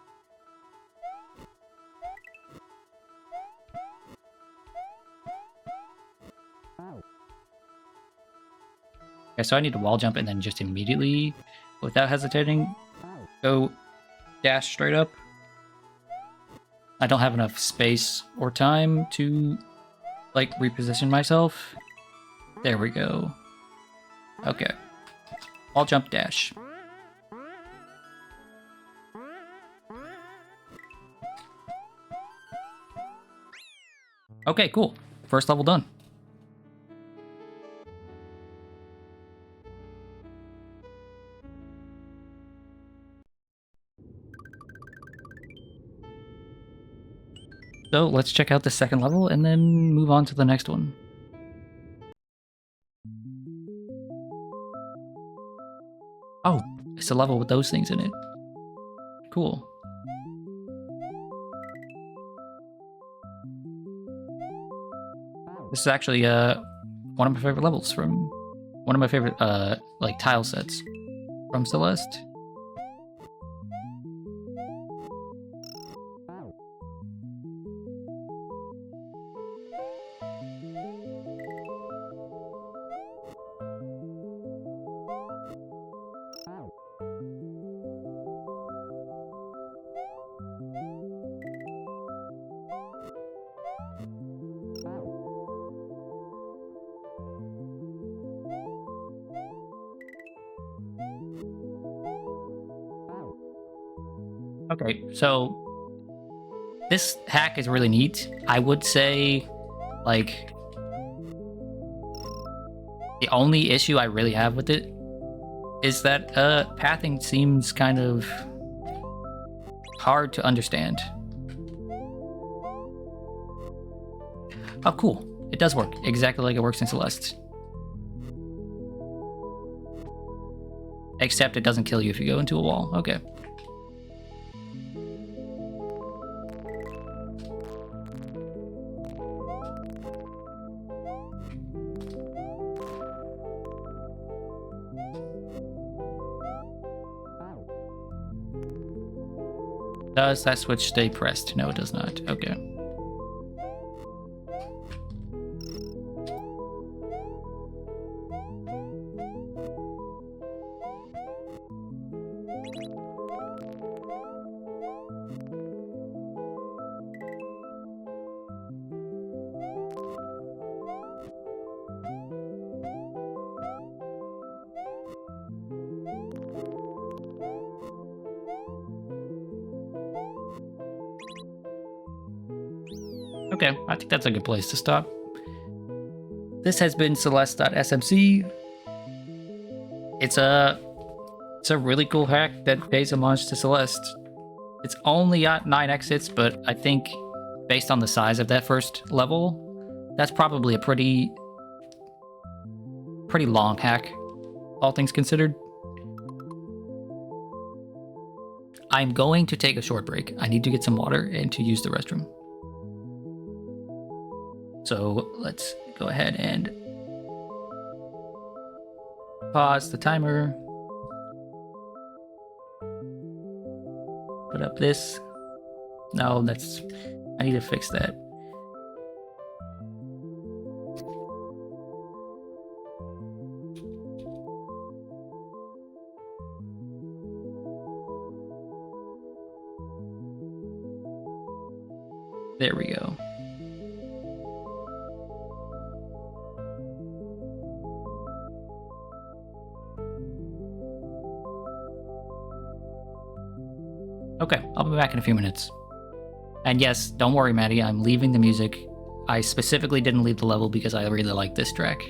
Okay, so I need to wall jump and then just immediately, without hesitating, go dash straight up. I don't have enough space or time to, like, reposition myself. There we go. Okay. Wall jump dash. Okay, cool. First level done. So let's check out the second level and then move on to the next one. Oh, it's a level with those things in it. Cool. This is actually one of my favorite levels from One of my favorite like tile sets from Celeste. Okay, so this hack is really neat. I would say, like, the only issue I really have with it is that pathing seems kind of hard to understand. Oh, cool. It does work exactly like it works in Celeste. Except it doesn't kill you if you go into a wall. Okay. Does that switch stay pressed? No, it does not. Okay. Okay, I think that's a good place to stop. This has been Celeste.smc. It's a really cool hack that pays homage to Celeste. It's only got 9 exits, but I think based on the size of that first level, that's probably a pretty long hack, all things considered. I'm going to take a short break. I need to get some water and to use the restroom. So let's go ahead and pause the timer. Put up this. No, I need to fix that. There we go. Okay, I'll be back in a few minutes. And yes, don't worry, Maddie, I'm leaving the music. I specifically didn't leave the level because I really like this track.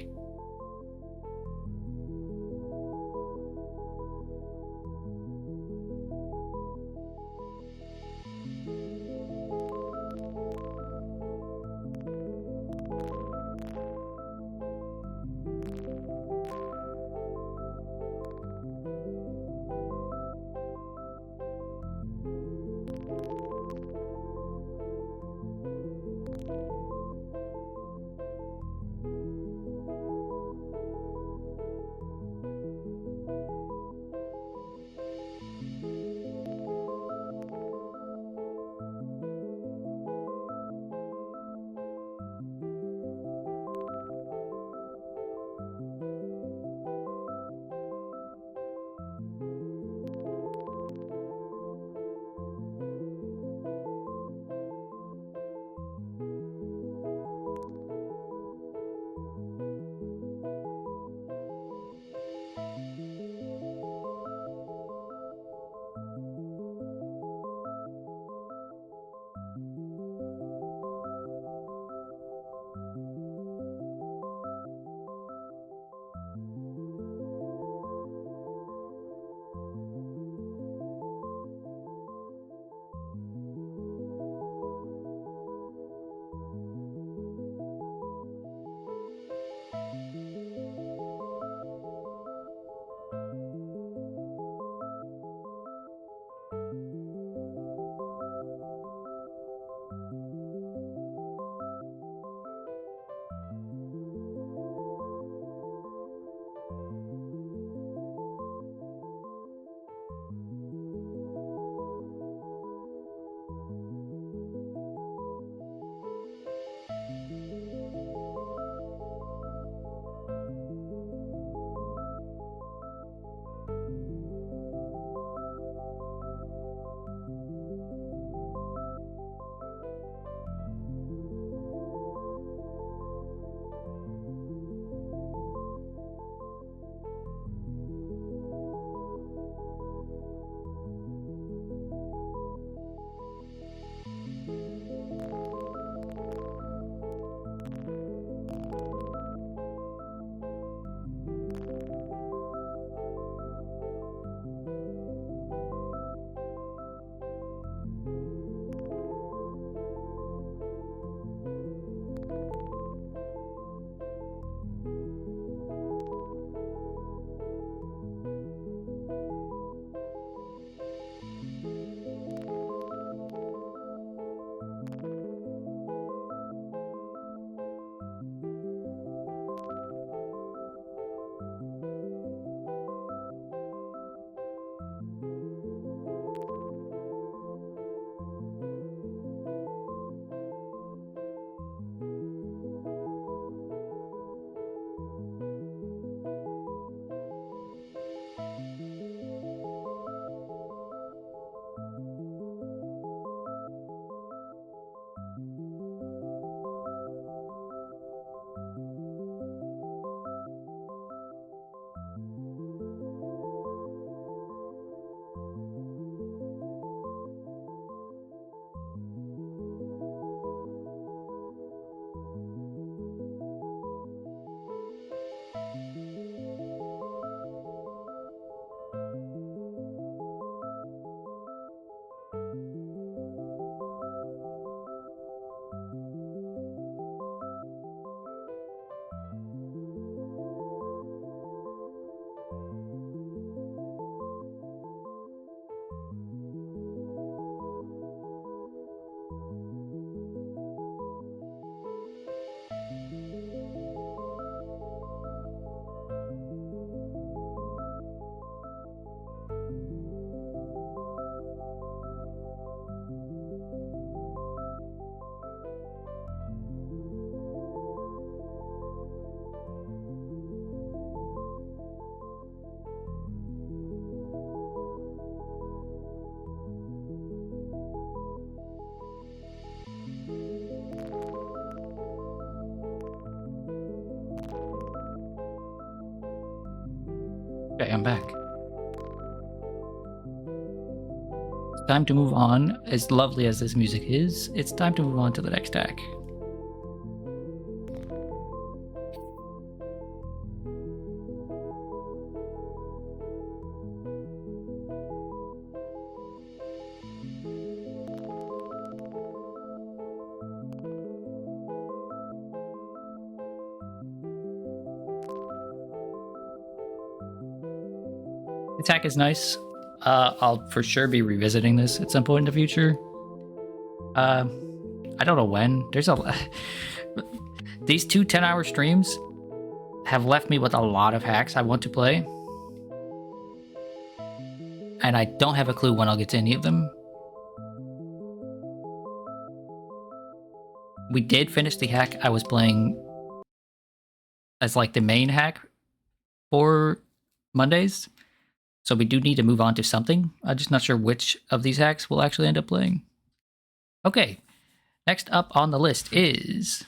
Okay, I'm back. It's time to move on. As lovely as this music is, it's time to move on to the next hack. Attack is nice. I'll for sure be revisiting this at some point in the future. I don't know when. There's a these 2 10-hour streams have left me with a lot of hacks I want to play, and I don't have a clue when I'll get to any of them. We did finish the hack I was playing as like the main hack for Mondays. So we do need to move on to something. I'm just not sure which of these hacks we'll actually end up playing. Okay, next up on the list is...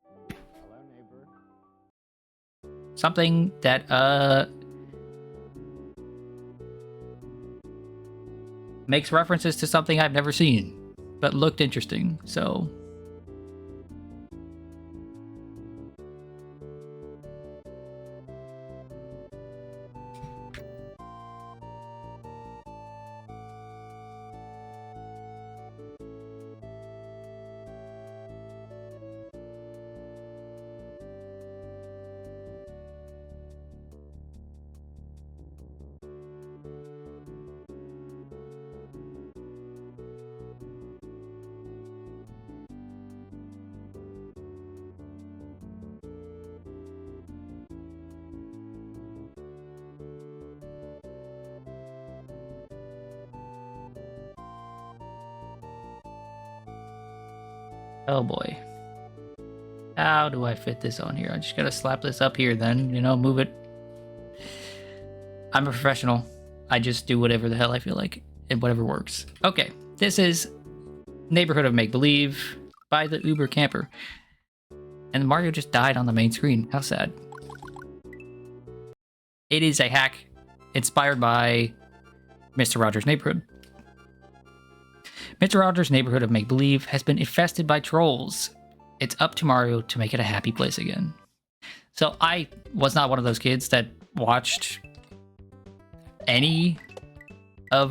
Hello, neighbor. Something that, makes references to something I've never seen, but looked interesting, so... Oh boy. How do I fit this on here? I just gotta slap this up here then, you know, move it. I'm a professional. I just do whatever the hell I feel like and whatever works. Okay, this is Neighborhood of Make-Believe by the Uber Camper. And Mario just died on the main screen. How sad. It is a hack inspired by Mr. Rogers' Neighborhood. Mr. Rogers' Neighborhood of Make-Believe has been infested by trolls. It's up to Mario to make it a happy place again. So I was not one of those kids that watched any of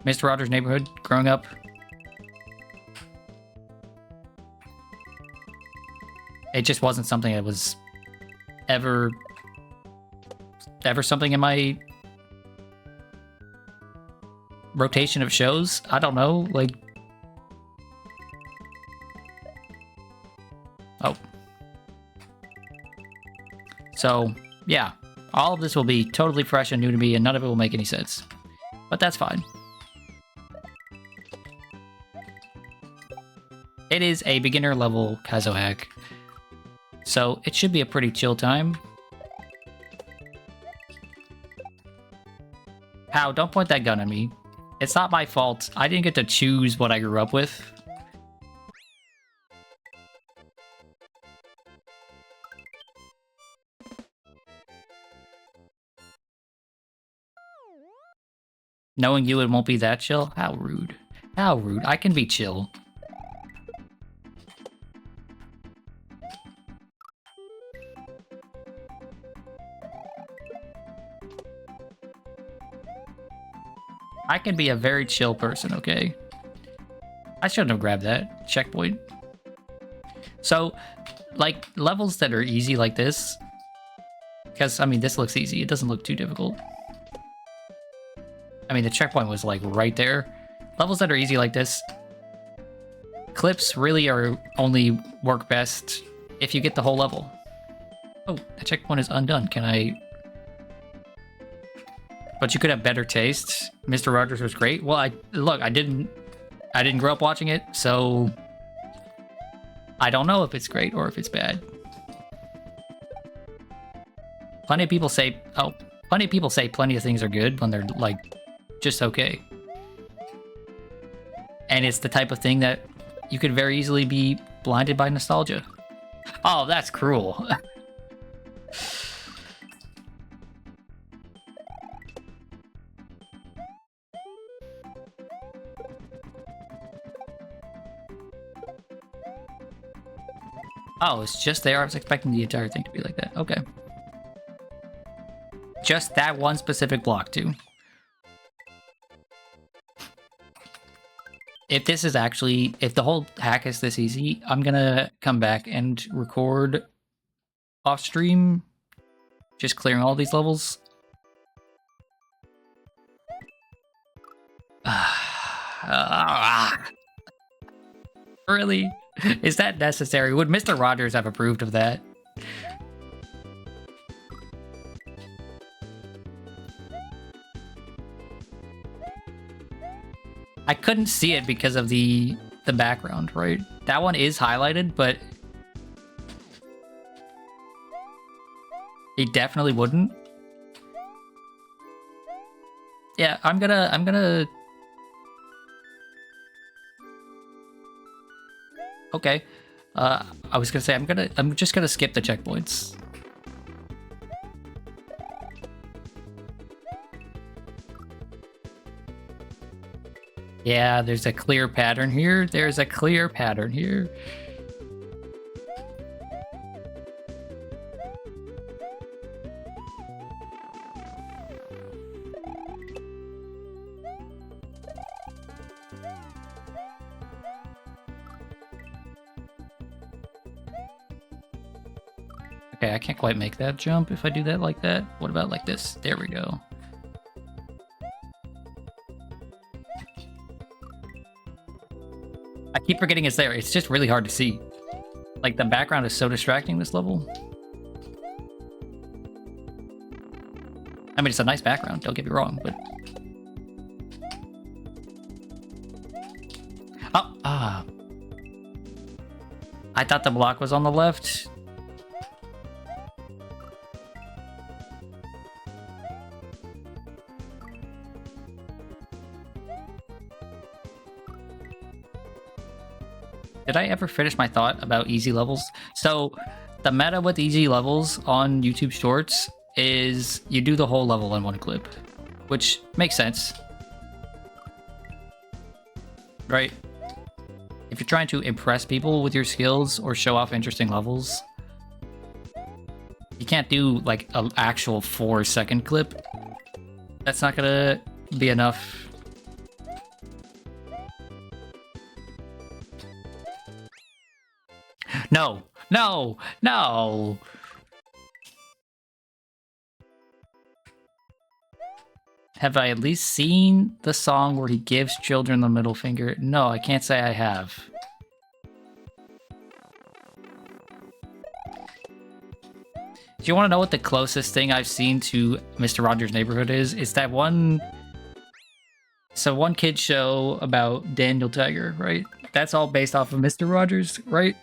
Mr. Rogers' Neighborhood growing up. It just wasn't something that was ever something in my rotation of shows. I don't know, like... Oh. So, yeah. All of this will be totally fresh and new to me, and none of it will make any sense. But that's fine. It is a beginner level Kaizo hack, so it should be a pretty chill time. How? Don't point that gun at me. It's not my fault. I didn't get to choose what I grew up with. Knowing you, it won't be that chill? How rude. How rude. I can be chill. I can be a very chill person, okay? I shouldn't have grabbed that checkpoint. So, like, levels that are easy like this, because, I mean, this looks easy. It doesn't look too difficult. I mean, the checkpoint was, like, right there. Levels that are easy like this, clips really are only work best if you get the whole level. Oh, the checkpoint is undone. Can I... But you could have better taste. Mr. Rogers was great. Well, I didn't grow up watching it, so I don't know if it's great or if it's bad. Plenty of people say plenty of things are good when they're like just okay. And it's the type of thing that you could very easily be blinded by nostalgia. Oh, that's cruel. Oh, it's just there. I was expecting the entire thing to be like that. Okay. Just that one specific block, too. If this is actually... If the whole hack is this easy, I'm gonna come back and record off stream. Just clearing all these levels. Really? Is that necessary? Would Mr. Rogers have approved of that? I couldn't see it because of the background, right? That one is highlighted, but he definitely wouldn't. Yeah, I'm gonna okay. I was gonna say I'm just gonna skip the checkpoints. Yeah, there's a clear pattern here. There's a clear pattern here. Okay, I can't quite make that jump if I do that like that. What about like this? There we go. I keep forgetting it's there. It's just really hard to see. Like, the background is so distracting this level. I mean, it's a nice background, don't get me wrong, but... Oh, I thought the block was on the left. Did I ever finish my thought about easy levels? So, the meta with easy levels on YouTube Shorts is you do the whole level in one clip, which makes sense. Right? If you're trying to impress people with your skills or show off interesting levels, you can't do like an actual 4-second clip. That's not gonna be enough. No, no, no. Have I at least seen the song where he gives children the middle finger? No, I can't say I have. Do you want to know what the closest thing I've seen to Mr. Rogers' Neighborhood is? It's that one... So one kid show about Daniel Tiger, right? That's all based off of Mr. Rogers, right?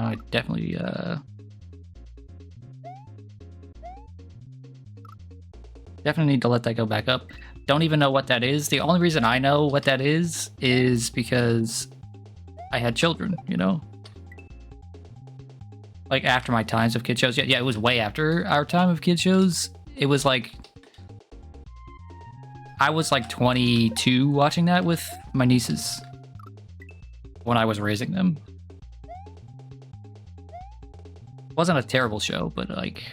I definitely, definitely need to let that go back up. Don't even know what that is. The only reason I know what that is because I had children, you know? Like, after my times of kid shows. Yeah, it was way after our time of kid shows. It was like... I was like 22 watching that with my nieces when I was raising them. Wasn't a terrible show, but like...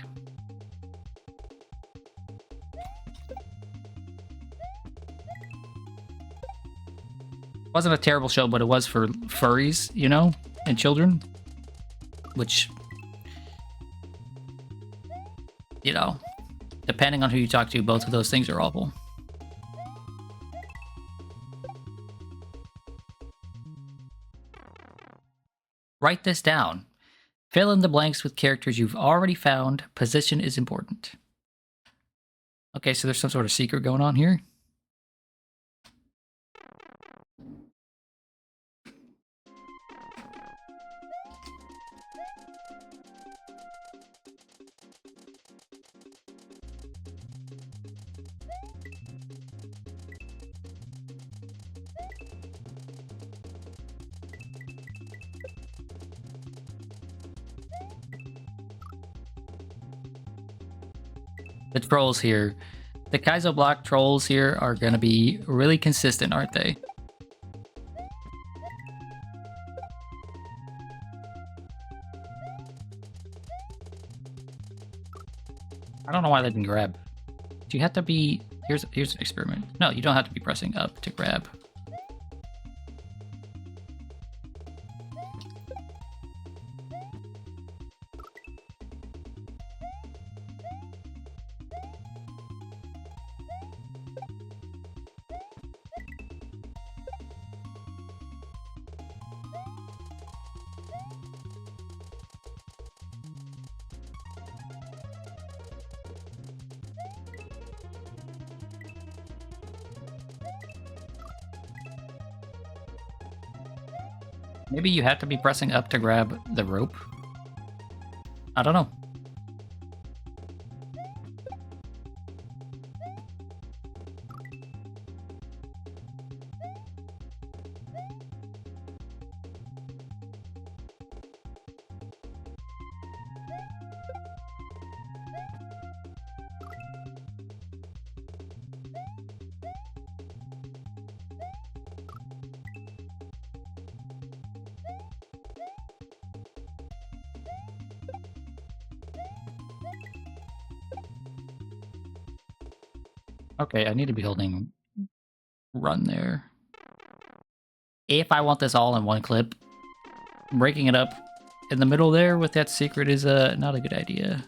Wasn't a terrible show, but it was for furries, you know, and children. Which, you know, depending on who you talk to, both of those things are awful. Write this down. Fill in the blanks with characters you've already found. Position is important. Okay, so there's some sort of secret going on here. The trolls here. The Kaizo block trolls here are gonna be really consistent, aren't they? I don't know why they didn't grab. Do you have to be... Here's an experiment. No, you don't have to be pressing up to grab. Maybe you have to be pressing up to grab the rope? I don't know. Okay, I need to be holding run there. If I want this all in one clip, breaking it up in the middle there with that secret is not a good idea.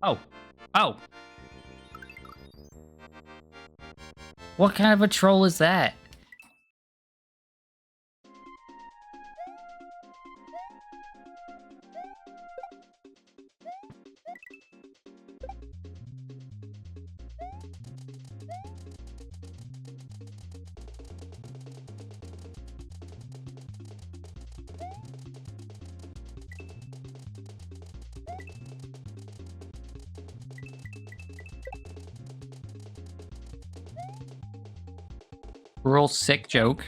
Oh. Oh. What kind of a troll is that? Real sick joke.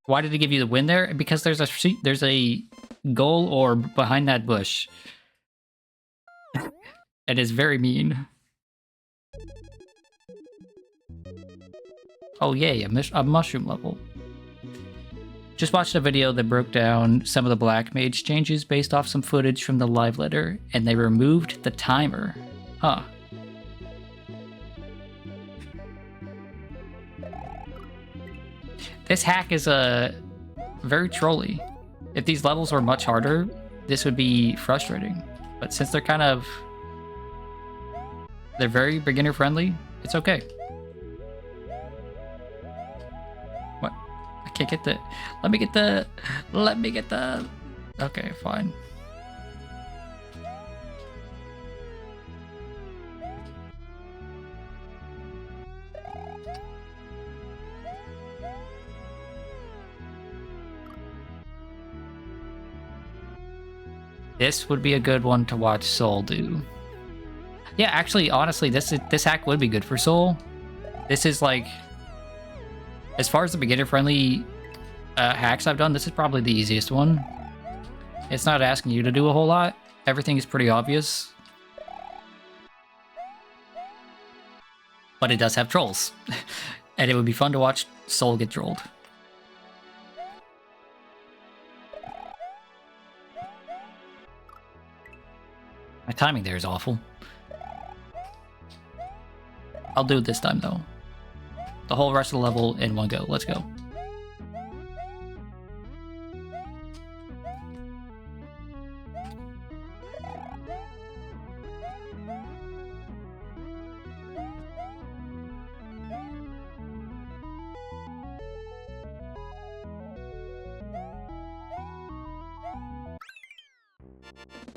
Why did it give you the win there? Because there's a goal orb behind that bush. It is very mean. Oh yay, a mushroom level. Just watched a video that broke down some of the Black Mage changes based off some footage from the live letter, and they removed the timer. Huh. This hack is very trolly. If these levels were much harder, this would be frustrating. But since they're they're very beginner friendly, it's okay. What? I can't get the... Let me get the... Okay, fine. This would be a good one to watch Soul do. Yeah, actually, honestly, this hack would be good for Soul. This is like, as far as the beginner-friendly hacks I've done, this is probably the easiest one. It's not asking you to do a whole lot. Everything is pretty obvious. But it does have trolls. And it would be fun to watch Soul get trolled. My timing there is awful. I'll do it this time, though. The whole rest of the level in one go. Let's go.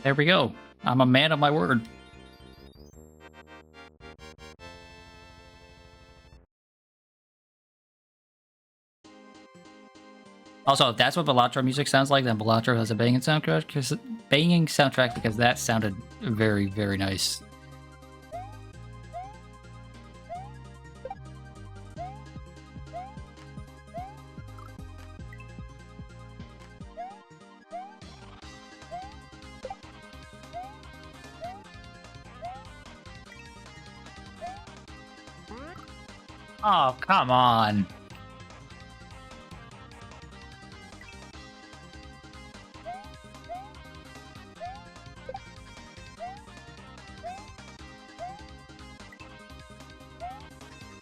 There we go. I'm a man of my word. Also, if that's what Balatro music sounds like, then Balatro has a banging soundtrack. Because that sounded very, very nice. Oh, come on.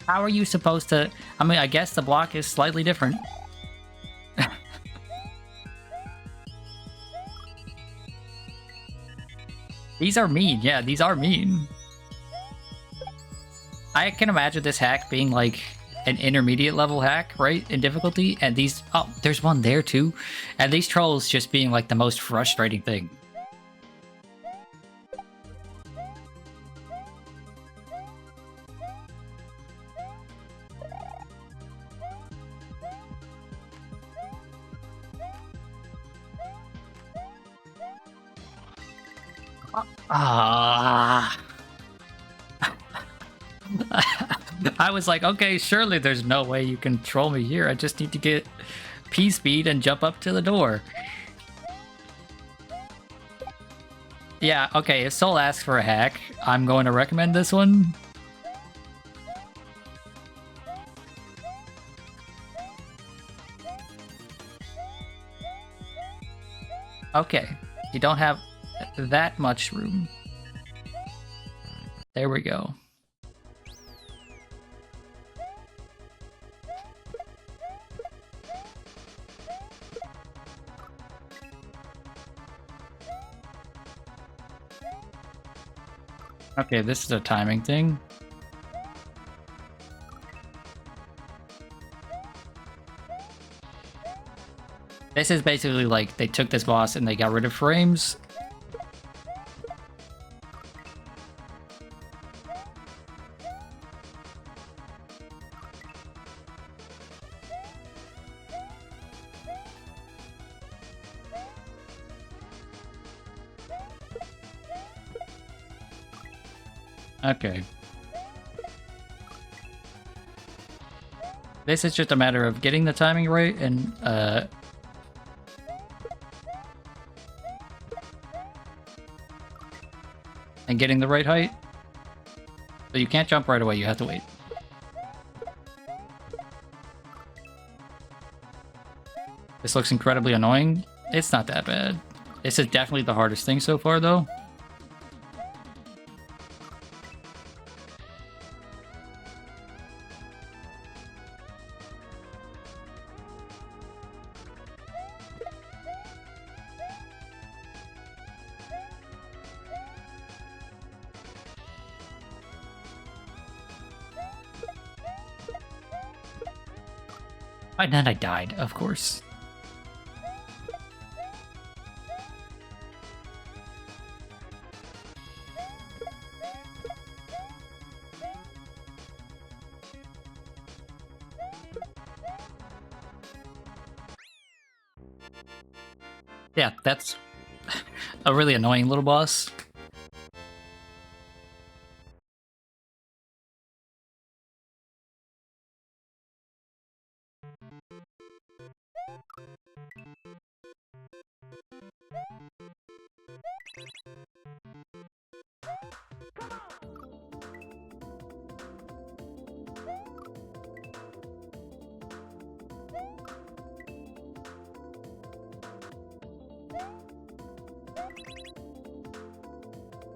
How are you supposed to... I mean, I guess the block is slightly different. These are mean. Yeah, these are mean. I can imagine this hack being like an intermediate level hack, right? In difficulty. And these... Oh, there's one there too. And these trolls just being like the most frustrating thing. I was like, okay, surely there's no way you can troll me here. I just need to get P-speed and jump up to the door. Yeah, okay, if Soul asks for a hack, I'm going to recommend this one. Okay, you don't have that much room. There we go. Okay, this is a timing thing. This is basically like they took this boss and they got rid of frames. Okay. This is just a matter of getting the timing right and getting the right height. So you can't jump right away, you have to wait. This looks incredibly annoying. It's not that bad. This is definitely the hardest thing so far though. And then I died, of course. Yeah, that's a really annoying little boss.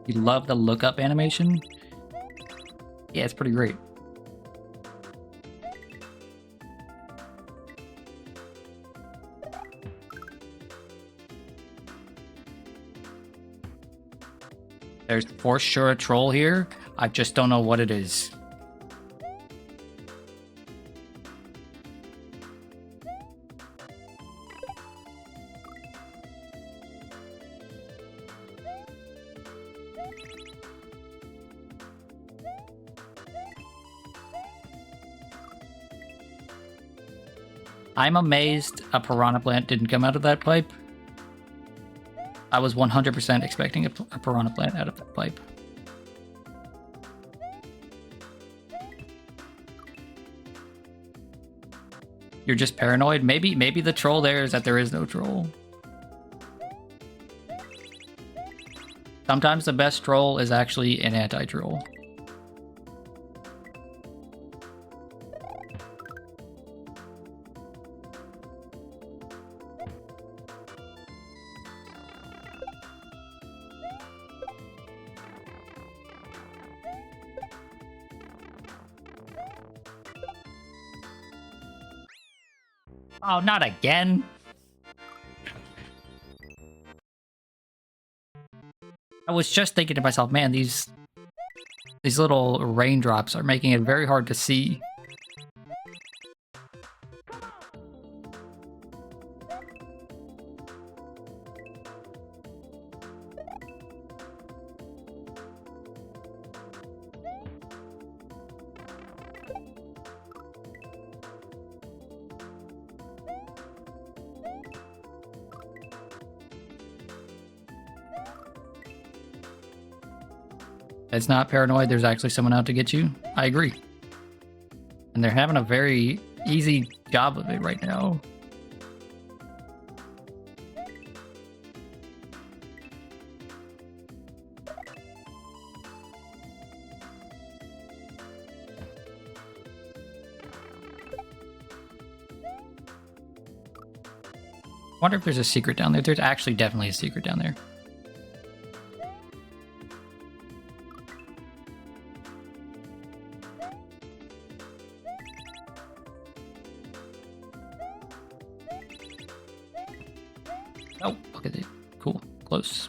You love the lookup animation? Yeah, it's pretty great. There's for sure a troll here. I just don't know what it is. I'm amazed a piranha plant didn't come out of that pipe. I was 100% expecting a piranha plant out of that pipe. You're just paranoid? Maybe the troll there is that there is no troll. Sometimes the best troll is actually an anti-troll. Oh, not again. I was just thinking to myself, man, these little raindrops are making it very hard to see. It's not paranoid, there's actually someone out to get you. I agree. And they're having a very easy job of it right now. Wonder if there's a secret down there. There's actually definitely a secret down there. Oh, look at it. Cool. Close.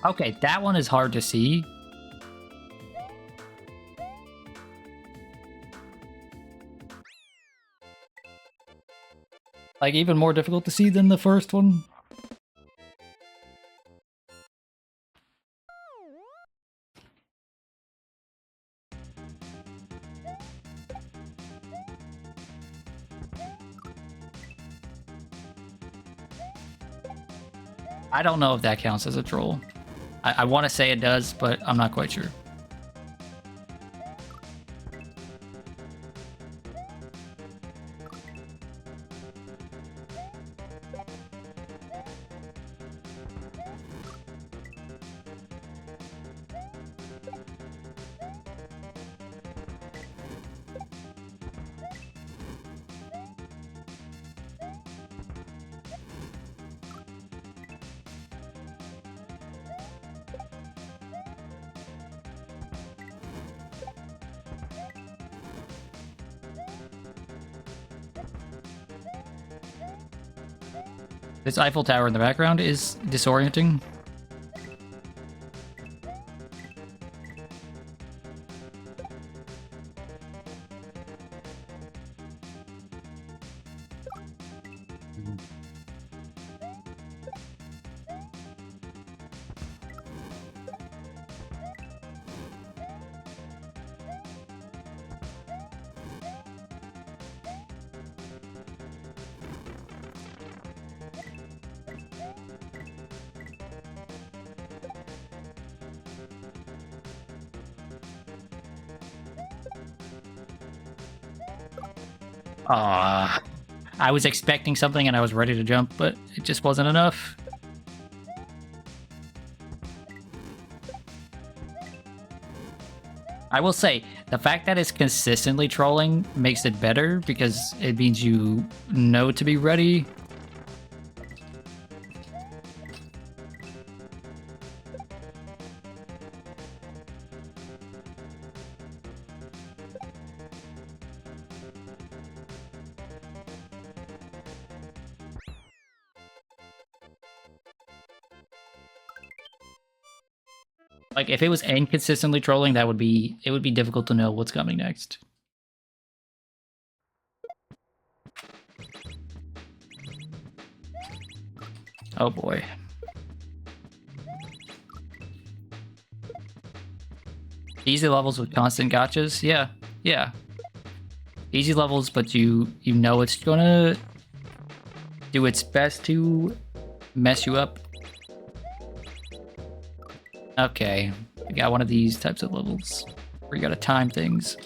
Okay, that one is hard to see. Like, even more difficult to see than the first one. I don't know if that counts as a troll. I want to say it does, but I'm not quite sure. This Eiffel Tower in the background is disorienting. I was expecting something and I was ready to jump, but it just wasn't enough. I will say, the fact that it's consistently trolling makes it better because it means you know to be ready. Like if it was inconsistently trolling, it would be difficult to know what's coming next. Oh boy. Easy levels with constant gotchas? Yeah, yeah. Easy levels, but you know it's gonna do its best to mess you up. Okay, we got one of these types of levels where you gotta time things.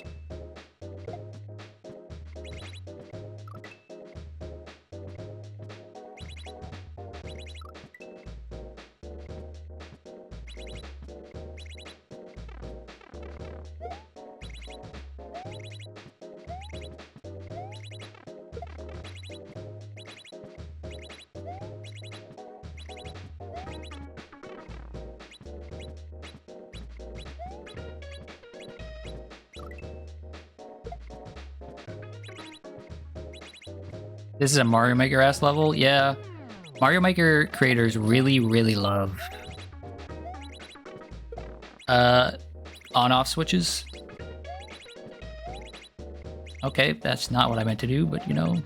This is a Mario Maker ass level? Yeah. Mario Maker creators really, really love on-off switches. Okay, that's not what I meant to do, but you know.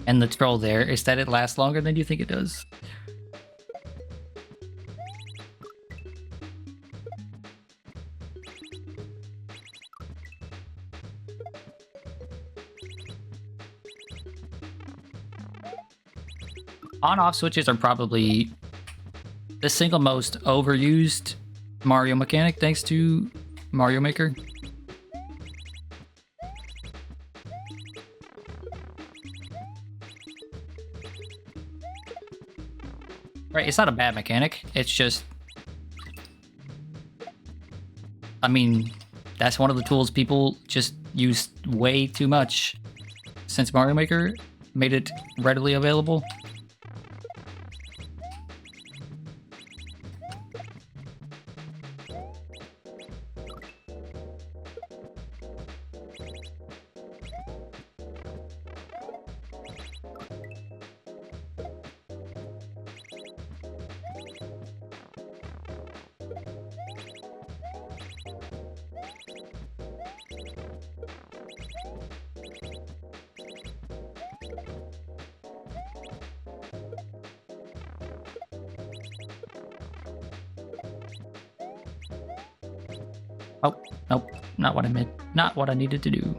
And the troll there is that it lasts longer than you think it does. On-off switches are probably the single most overused Mario mechanic thanks to Mario Maker. Right, it's not a bad mechanic. It's just, I mean, that's one of the tools people just use way too much since Mario Maker made it readily available. Oh, nope, not what I meant. Not what I needed to do.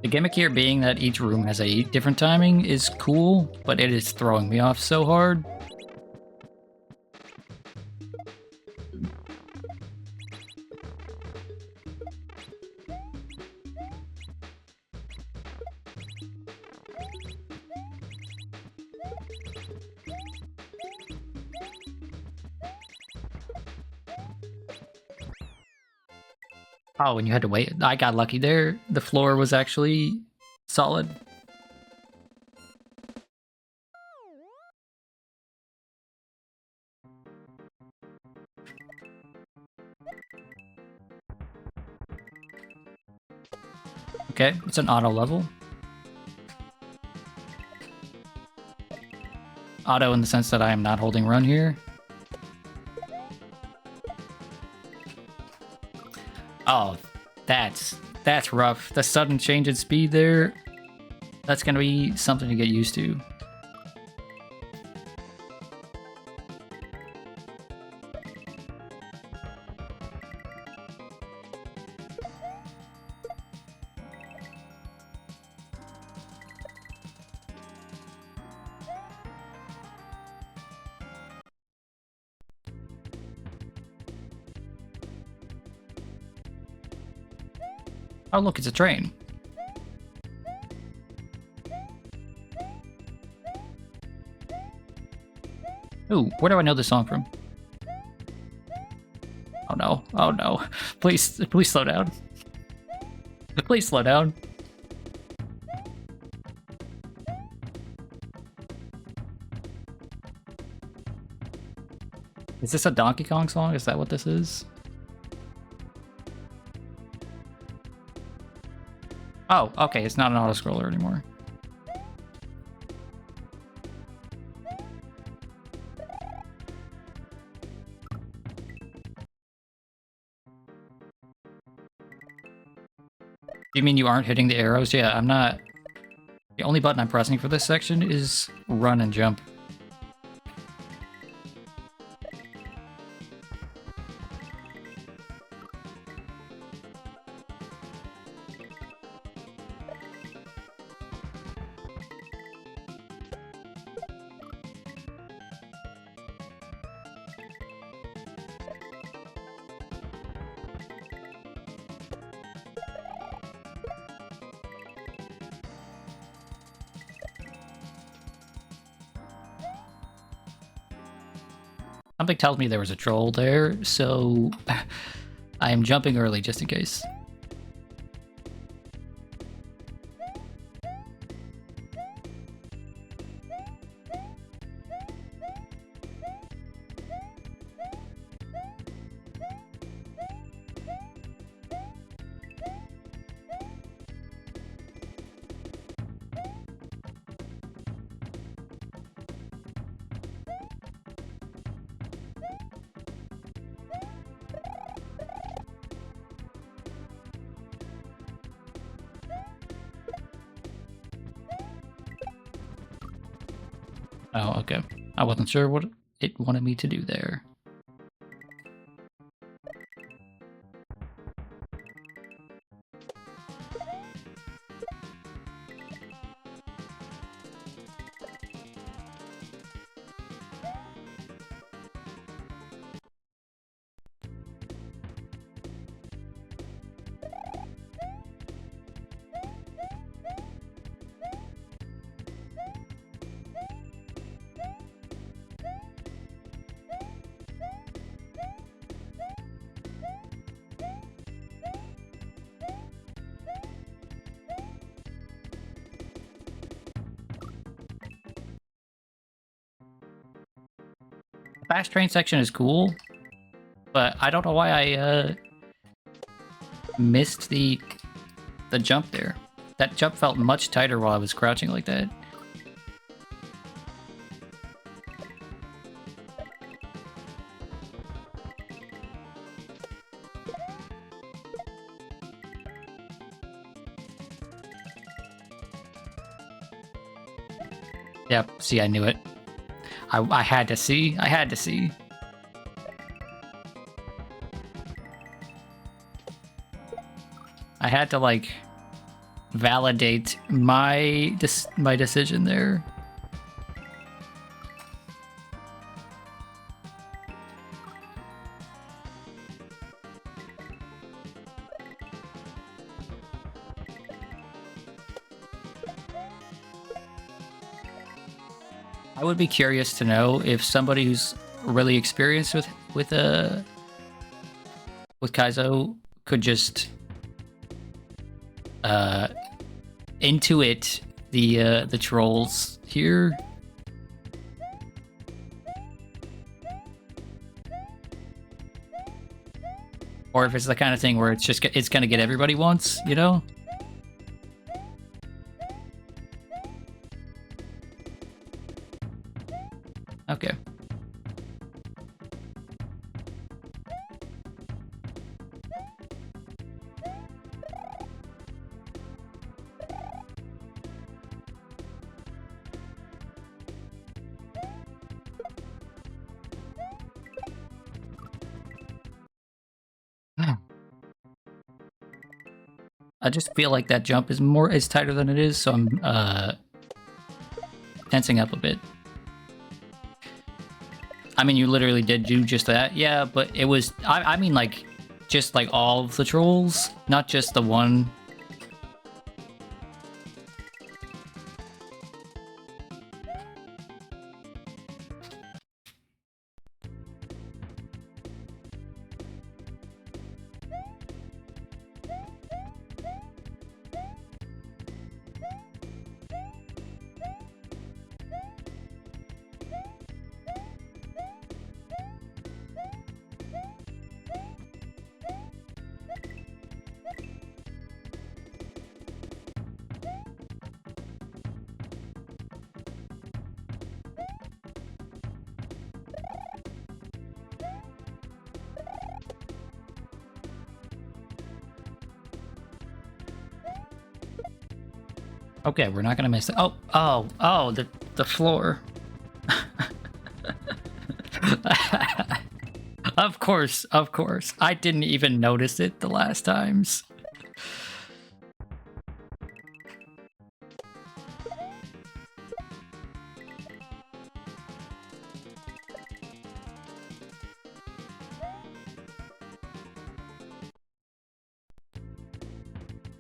The gimmick here being that each room has a different timing is cool, but it is throwing me off so hard. Oh, and you had to wait. I got lucky there. The floor was actually solid. Okay, it's an auto level. Auto in the sense that I am not holding run here. Oh, that's rough. The sudden change in speed there, that's gonna be something to get used to. Oh, look, it's a train. Ooh, where do I know this song from? Oh no, oh no. Please, please slow down. Please slow down. Is this a Donkey Kong song? Is that what this is? Oh, okay, it's not an auto-scroller anymore. You mean you aren't hitting the arrows? Yeah, I'm not. The only button I'm pressing for this section is run and jump. Something tells me there was a troll there, so I am jumping early just in case. Oh, okay. I wasn't sure what it wanted me to do there. The fast train section is cool, but I don't know why I missed the jump there. That jump felt much tighter while I was crouching like that. Yep, see, I knew it. I had to see. I had to see. I had to, like, validate my decision there. I would be curious to know if somebody who's really experienced with Kaizo could just intuit the trolls here. Or if it's the kind of thing where it's gonna get everybody once, you know? Okay. I just feel like that jump is tighter than it is, so I'm tensing up a bit. I mean, you literally did do just that, yeah, but it was, I mean, like, just like all of the trolls, not just the one Okay, we're not gonna miss it. Oh, the floor. Of course. I didn't even notice it the last times.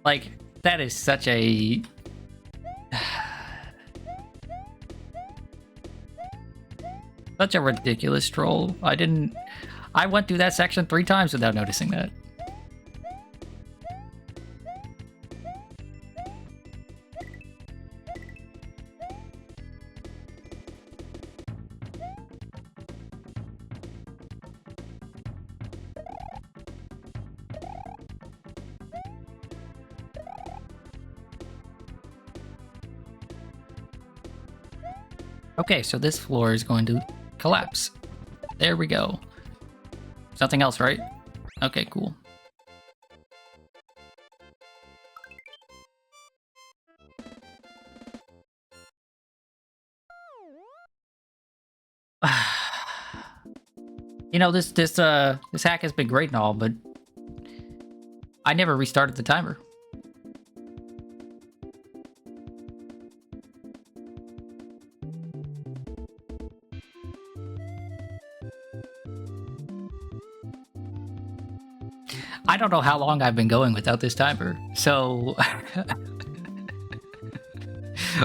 Like, that is such a... such a ridiculous troll. I went through that section 3 times without noticing that. Okay, so this floor is going to collapse. There we go. Something else, right? Okay, cool. You know, this hack has been great and all, but I never restarted the timer. I don't know how long I've been going without this timer, so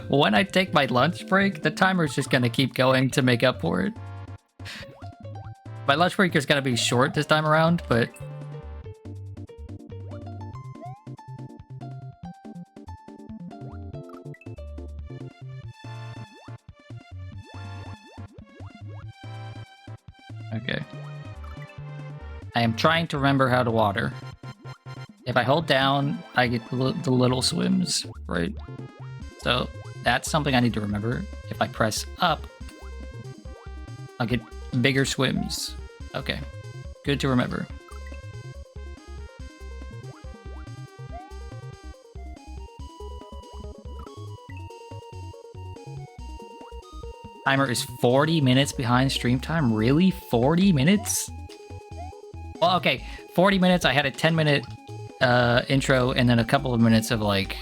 when I take my lunch break, the timer's just gonna keep going to make up for it. My lunch break is gonna be short this time around, but... okay. I am trying to remember how to water. If I hold down, I get the little swims, right? So that's something I need to remember. If I press up, I'll get bigger swims. Okay, good to remember. Timer is 40 minutes behind stream time? Really? 40 minutes? Well, okay, 40 minutes. I had a 10-minute intro and then a couple of minutes of, like,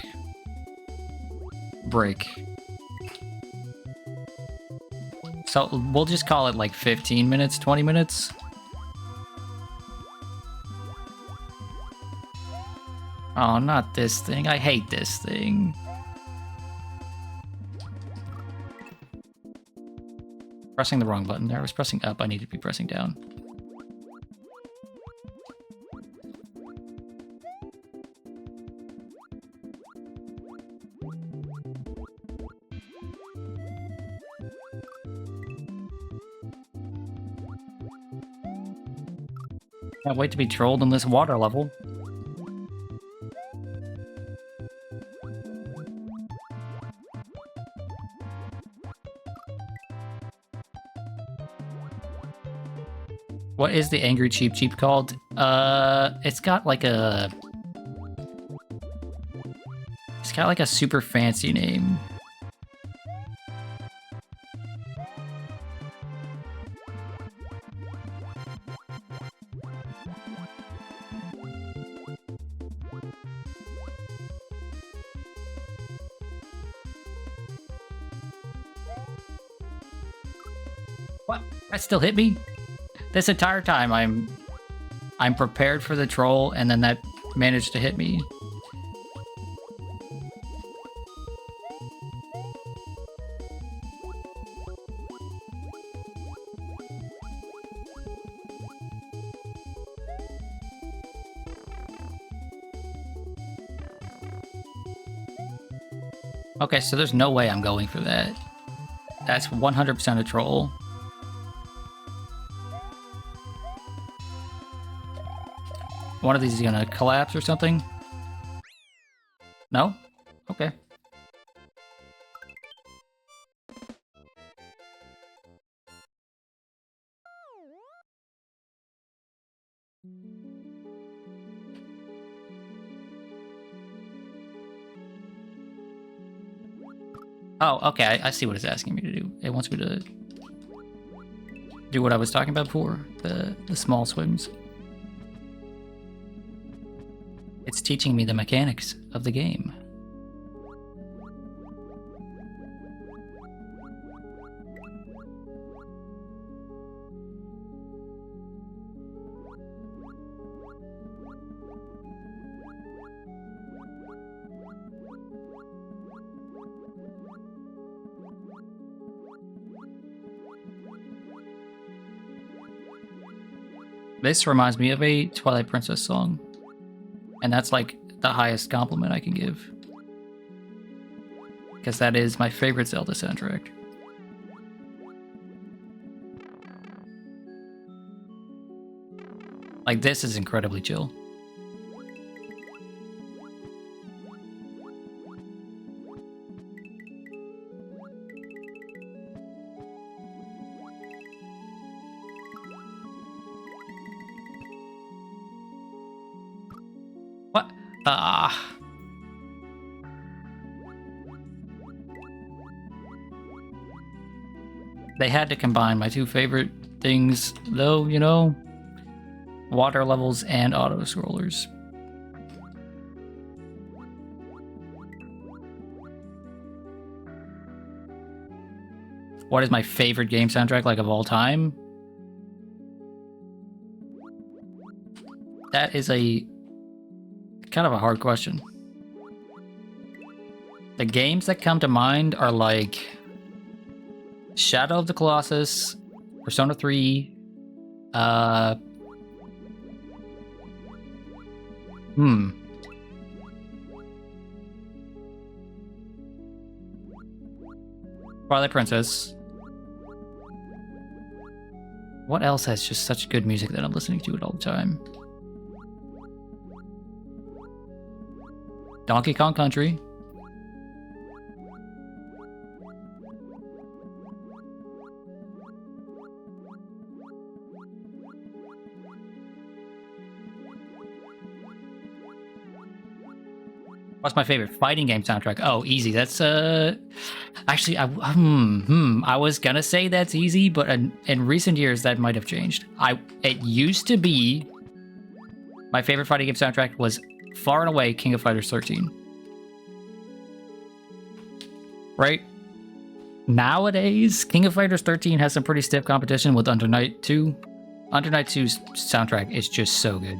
break. So we'll just call it, like, 15 minutes, 20 minutes. Oh, not this thing. I hate this thing. Pressing the wrong button there. I was pressing up. I need to be pressing down. Can't wait to be trolled on this water level. What is the angry cheap called? It's got like a... it's got like a super fancy name. What? That still hit me? This entire time I'm prepared for the troll and then that managed to hit me. Okay, so there's no way I'm going for that. That's 100% a troll. One of these is gonna collapse or something? No? Okay. Oh, okay, I see what it's asking me to do. It wants me to do what I was talking about before, the small swims. It's teaching me the mechanics of the game. This reminds me of a Twilight Princess song. And that's like the highest compliment I can give. Because that is my favorite Zelda soundtrack. Like, this is incredibly chill. What? They had to combine my two favorite things, though, you know? Water levels and auto-scrollers. What is my favorite game soundtrack, like, of all time? That is a kind of a hard question. The games that come to mind are like Shadow of the Colossus, Persona 3, Twilight Princess. What else has just such good music that I'm listening to it all the time? Donkey Kong Country. What's my favorite fighting game soundtrack? Oh, easy. That's actually I was gonna say that's easy, but in recent years that might have changed. It used to be my favorite fighting game soundtrack was far and away King of Fighters 13. Right? Nowadays, King of Fighters 13 has some pretty stiff competition with Under Night 2. Under Night 2's soundtrack is just so good.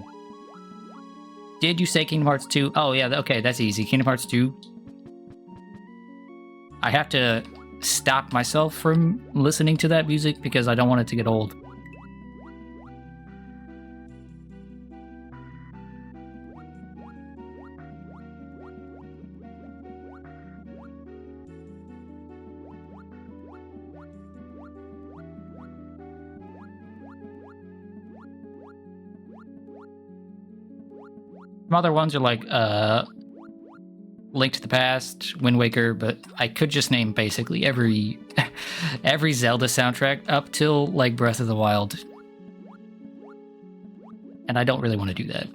Did you say Kingdom Hearts 2? Oh, yeah, okay, that's easy. Kingdom Hearts 2. I have to stop myself from listening to that music because I don't want it to get old. Some other ones are like Link to the Past, Wind Waker, but I could just name basically every Zelda soundtrack up till like Breath of the Wild. And I don't really want to do that.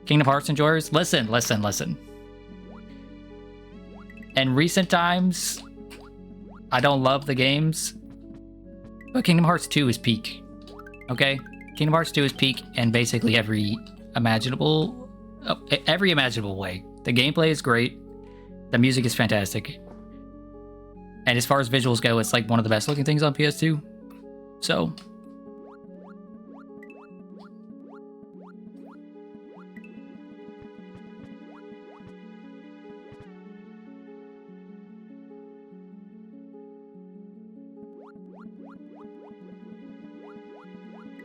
Kingdom Hearts enjoyers, listen. In recent times, I don't love the games, but Kingdom Hearts 2 is peak. Okay? Kingdom Hearts 2 is peak in basically every imaginable way. The gameplay is great. The music is fantastic. And as far as visuals go, it's like one of the best looking things on PS2. So.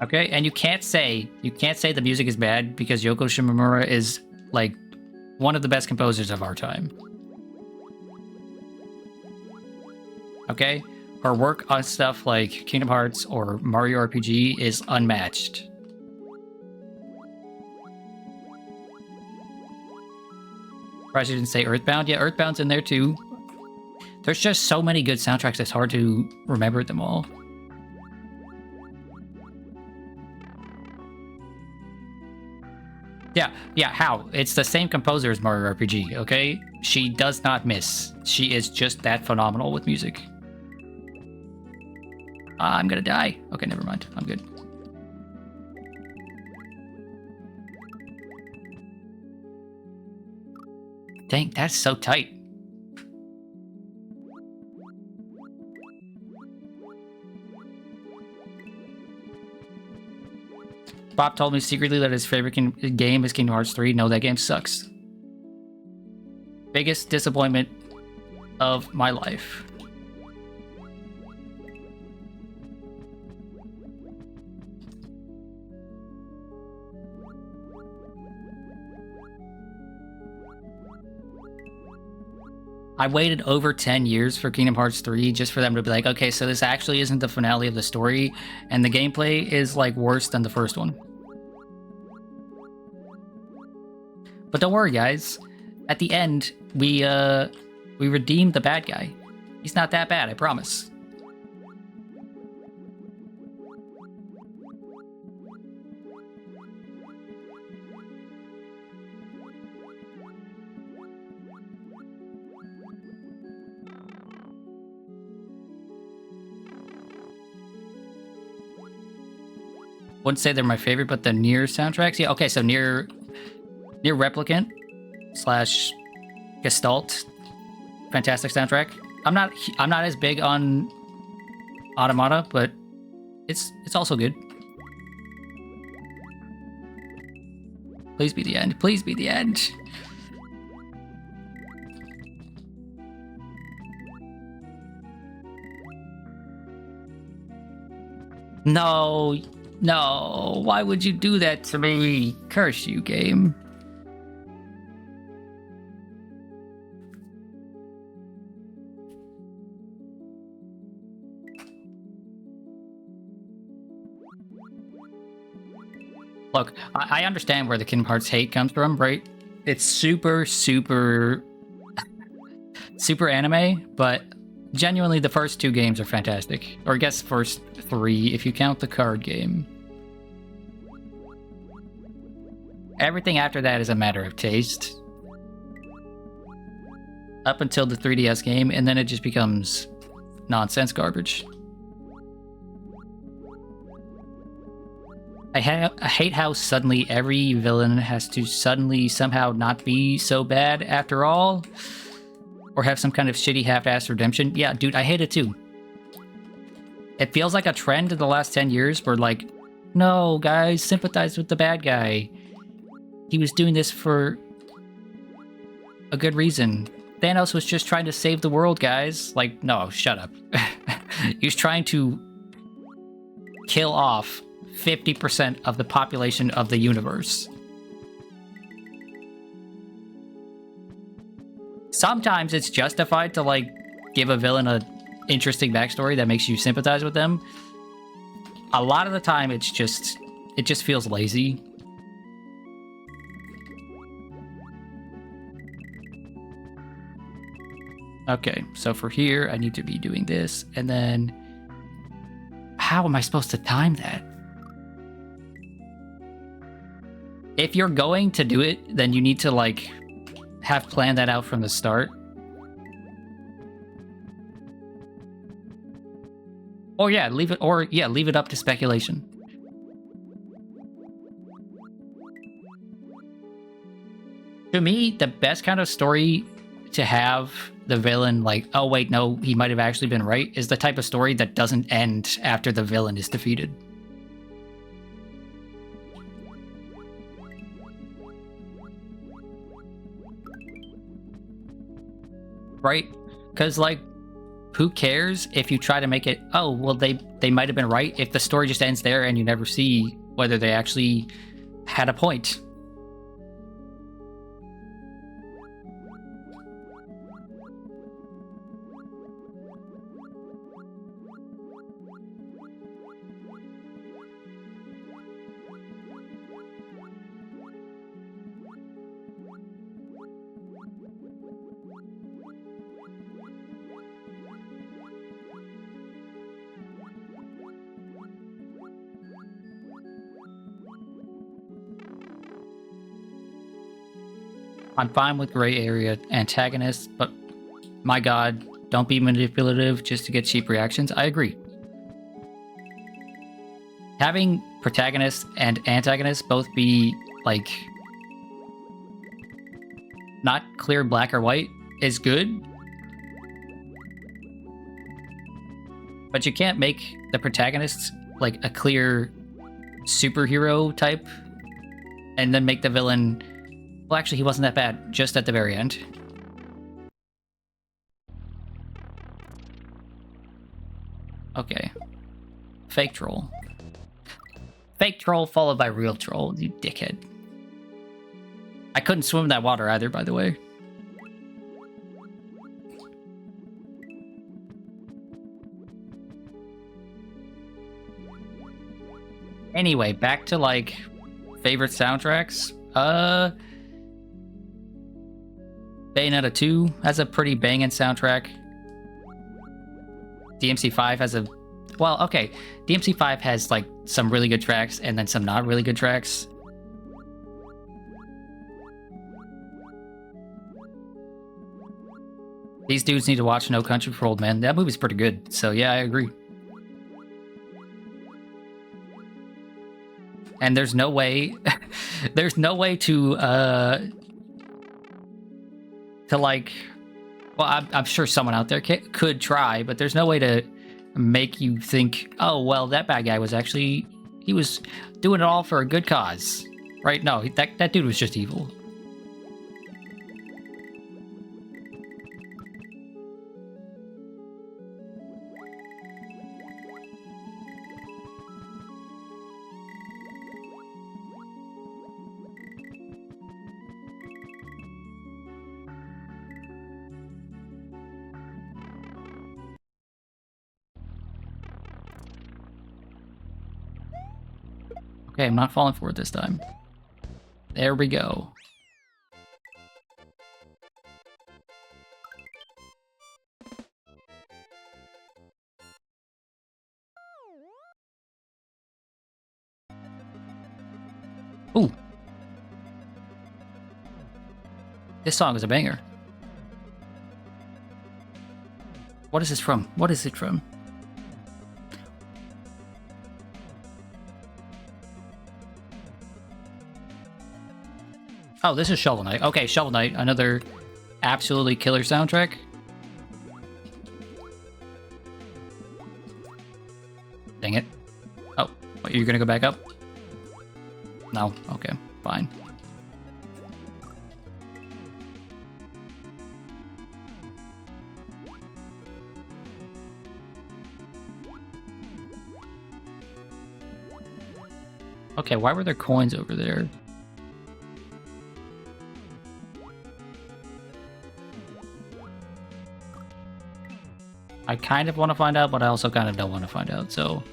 Okay, and you can't say the music is bad because Yoko Shimomura is like one of the best composers of our time. Okay? Her work on stuff like Kingdom Hearts or Mario RPG is unmatched. Surprised you didn't say Earthbound. Yeah, Earthbound's in there too. There's just so many good soundtracks, it's hard to remember them all. Yeah, how? It's the same composer as Mario RPG, okay? She does not miss. She is just that phenomenal with music. I'm gonna die. Okay, never mind. I'm good. Dang, that's so tight. Bob told me secretly that his favorite game is Kingdom Hearts 3. No, that game sucks. Biggest disappointment of my life. I waited over 10 years for Kingdom Hearts 3 just for them to be like, okay, so this actually isn't the finale of the story, and the gameplay is like worse than the first one. But don't worry, guys. At the end, we redeemed the bad guy. He's not that bad, I promise. Wouldn't say they're my favorite, but the Nier soundtracks. Yeah, okay, so Nier Replicant / Gestalt, fantastic soundtrack. I'm not as big on Automata, but it's also good. Please be the end. Please be the end. No, no. Why would you do that to me? Curse you, game. Look, I understand where the Kingdom Hearts hate comes from, right? It's super anime, but genuinely the first 2 games are fantastic. Or I guess first 3 if you count the card game. Everything after that is a matter of taste. Up until the 3DS game, and then it just becomes nonsense garbage. I hate how suddenly every villain has to suddenly somehow not be so bad after all. Or have some kind of shitty half-assed redemption. Yeah, dude, I hate it too. It feels like a trend in the last 10 years where like, no, guys, sympathize with the bad guy. He was doing this for a good reason. Thanos was just trying to save the world, guys. Like, no, shut up. He was trying to kill off 50% of the population of the universe. Sometimes it's justified to, like, give a villain an interesting backstory that makes you sympathize with them. A lot of the time, it just feels lazy. Okay, so for here, I need to be doing this, and then... How am I supposed to time that? If you're going to do it, then you need to, like, have planned that out from the start. Or yeah, leave it up to speculation. To me, the best kind of story to have the villain like, oh wait, no, he might have actually been right, is the type of story that doesn't end after the villain is defeated. Right? Because, like, who cares if you try to make it, oh, well, they might have been right, if the story just ends there and you never see whether they actually had a point. I'm fine with gray area antagonists, but my god, don't be manipulative just to get cheap reactions. I agree. Having protagonists and antagonists both be, like, not clear black or white is good. But you can't make the protagonists, like, a clear superhero type and then make the villain... Well, actually, he wasn't that bad, just at the very end. Okay. Fake troll. Fake troll followed by real troll, you dickhead. I couldn't swim in that water either, by the way. Anyway, back to, like, favorite soundtracks. Bayonetta 2 has a pretty banging soundtrack. DMC5 has a... Well, okay. DMC5 has, like, some really good tracks and then some not really good tracks. These dudes need to watch No Country for Old Men. That movie's pretty good. So, yeah, I agree. And there's no way... there's no way to like... Well, I'm sure someone out there could try, but there's no way to make you think, oh, well, that bad guy was actually... He was doing it all for a good cause. Right? No, that dude was just evil. Okay, I'm not falling for it this time. There we go. Ooh. This song is a banger. What is this from? What is it from? Oh, this is Shovel Knight. Okay, Shovel Knight, another absolutely killer soundtrack. Dang it. Oh, what, you're gonna go back up? No, okay, fine. Okay, why were there coins over there? I kind of want to find out, but I also kind of don't want to find out, so...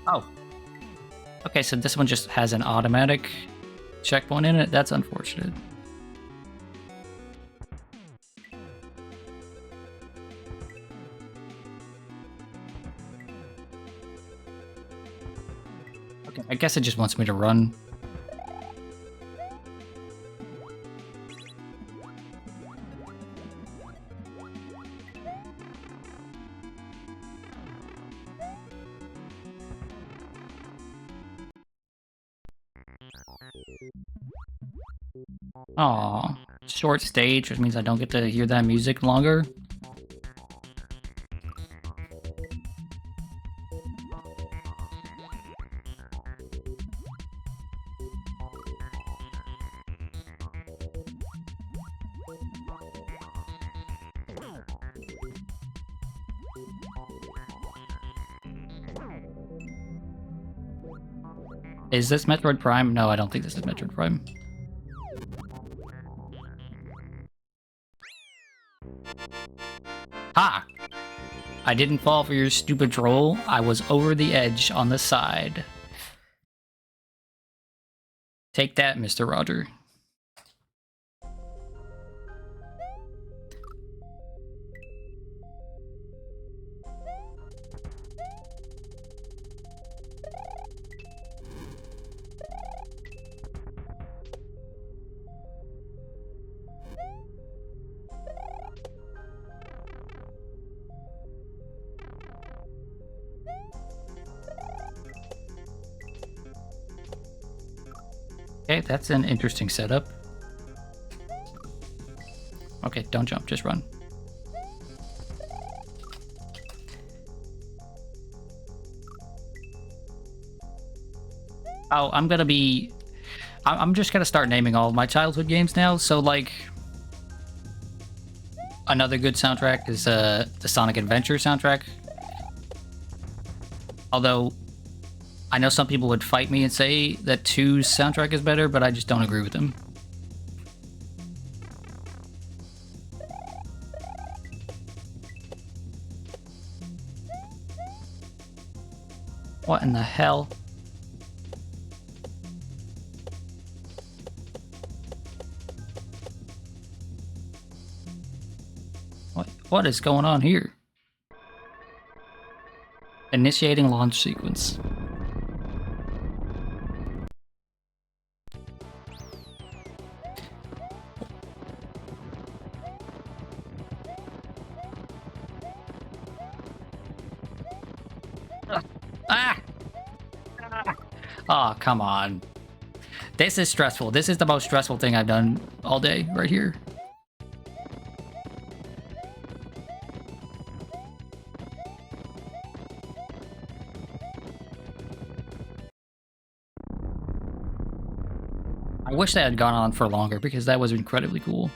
Oh. Okay, so this one just has an automatic checkpoint in it? That's unfortunate. Okay, I guess it just wants me to run. Aw, short stage, which means I don't get to hear that music longer. Is this Metroid Prime? No, I don't think this is Metroid Prime. Ha! I didn't fall for your stupid troll. I was over the edge on the side. Take that, Mr. Roger. Okay, that's an interesting setup. Okay, don't jump, just run. Oh, I'm just gonna start naming all of my childhood games now. So, like, another good soundtrack is the Sonic Adventure soundtrack. Although, I know some people would fight me and say that 2's soundtrack is better, but I just don't agree with them. What in the hell? What is going on here? Initiating launch sequence. Ah! Oh, come on. This is stressful. This is the most stressful thing I've done all day right here. I wish that had gone on for longer because that was incredibly cool.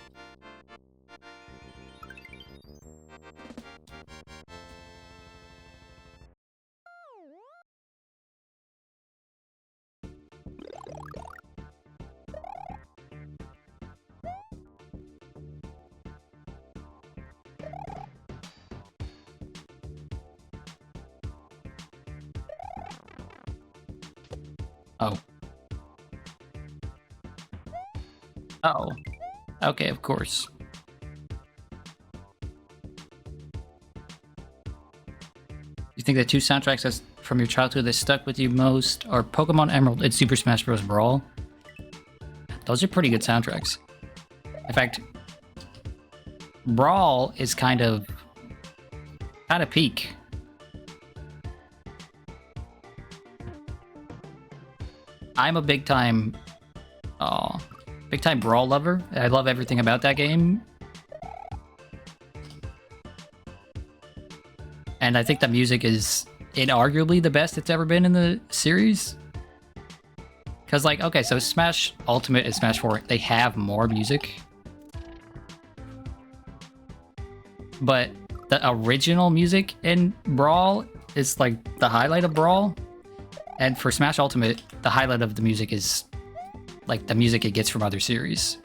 Oh. Oh. Okay, of course. You think the 2 soundtracks that's from your childhood that stuck with you most are Pokemon Emerald and Super Smash Bros. Brawl? Those are pretty good soundtracks. In fact, Brawl is kind of peak. I'm a big time Brawl lover. I love everything about that game. And I think the music is inarguably the best it's ever been in the series. Because, like, okay, so Smash Ultimate and Smash 4, they have more music. But the original music in Brawl is, like, the highlight of Brawl. And for Smash Ultimate, the highlight of the music is, like, the music it gets from other series.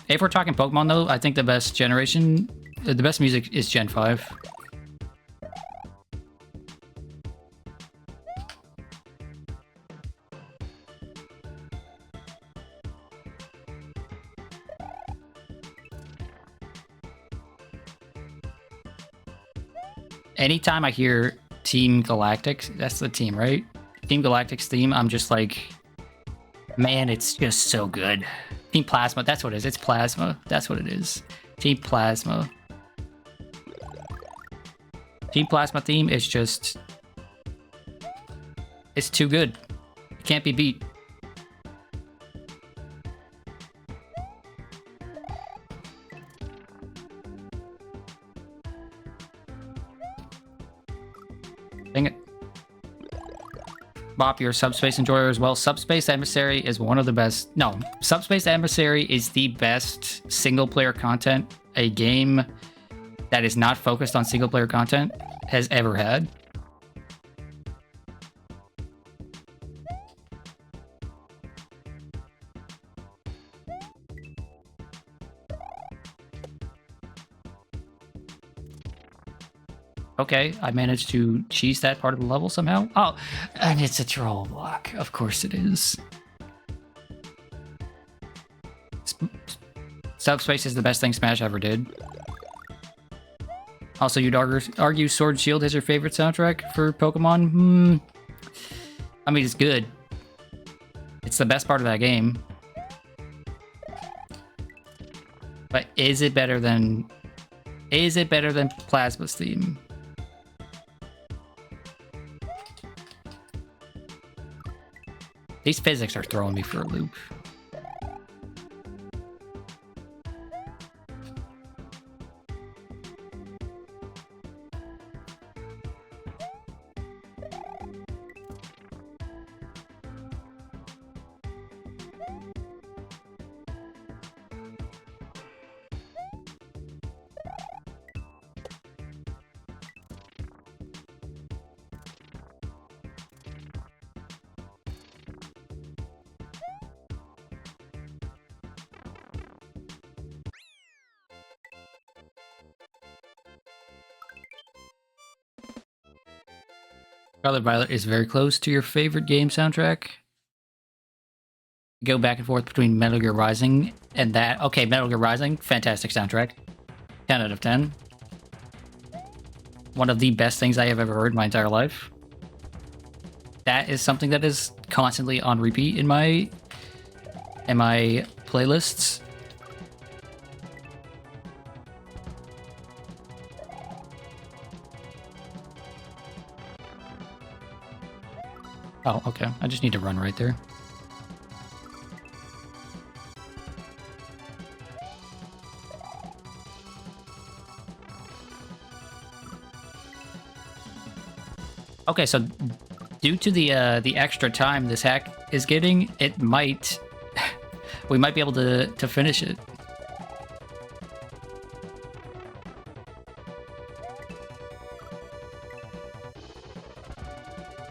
If we're talking Pokemon, though, I think the best music is Gen 5. Anytime I hear Team Galactic, that's the team, right? Team Galactic's theme, I'm just like, man, it's just so good. Team Plasma, that's what it is. It's Plasma. That's what it is. Team Plasma. Team Plasma theme is just... it's too good. It can't be beat. Dang it. Bop, you're a Subspace enjoyer as well. Subspace Emissary is one of the best... no, Subspace Emissary is the best single-player content a game that is not focused on single-player content has ever had. Okay, I managed to cheese that part of the level somehow. Oh, and it's a troll block. Of course it is. Subspace is the best thing Smash ever did. Also, you'd argue Sword and Shield is your favorite soundtrack for Pokemon? I mean, it's good. It's the best part of that game. But is it better than Is it better than Plasma's theme? These physics are throwing me for a loop. Scarlet Violet is very close to your favorite game soundtrack. Go back and forth between Metal Gear Rising and that. Okay, Metal Gear Rising, fantastic soundtrack. 10 out of 10. One of the best things I have ever heard in my entire life. That is something that is constantly on repeat in my playlists. Oh, okay. I just need to run right there. Okay, so due to the extra time this hack is getting, it might we might be able to finish it.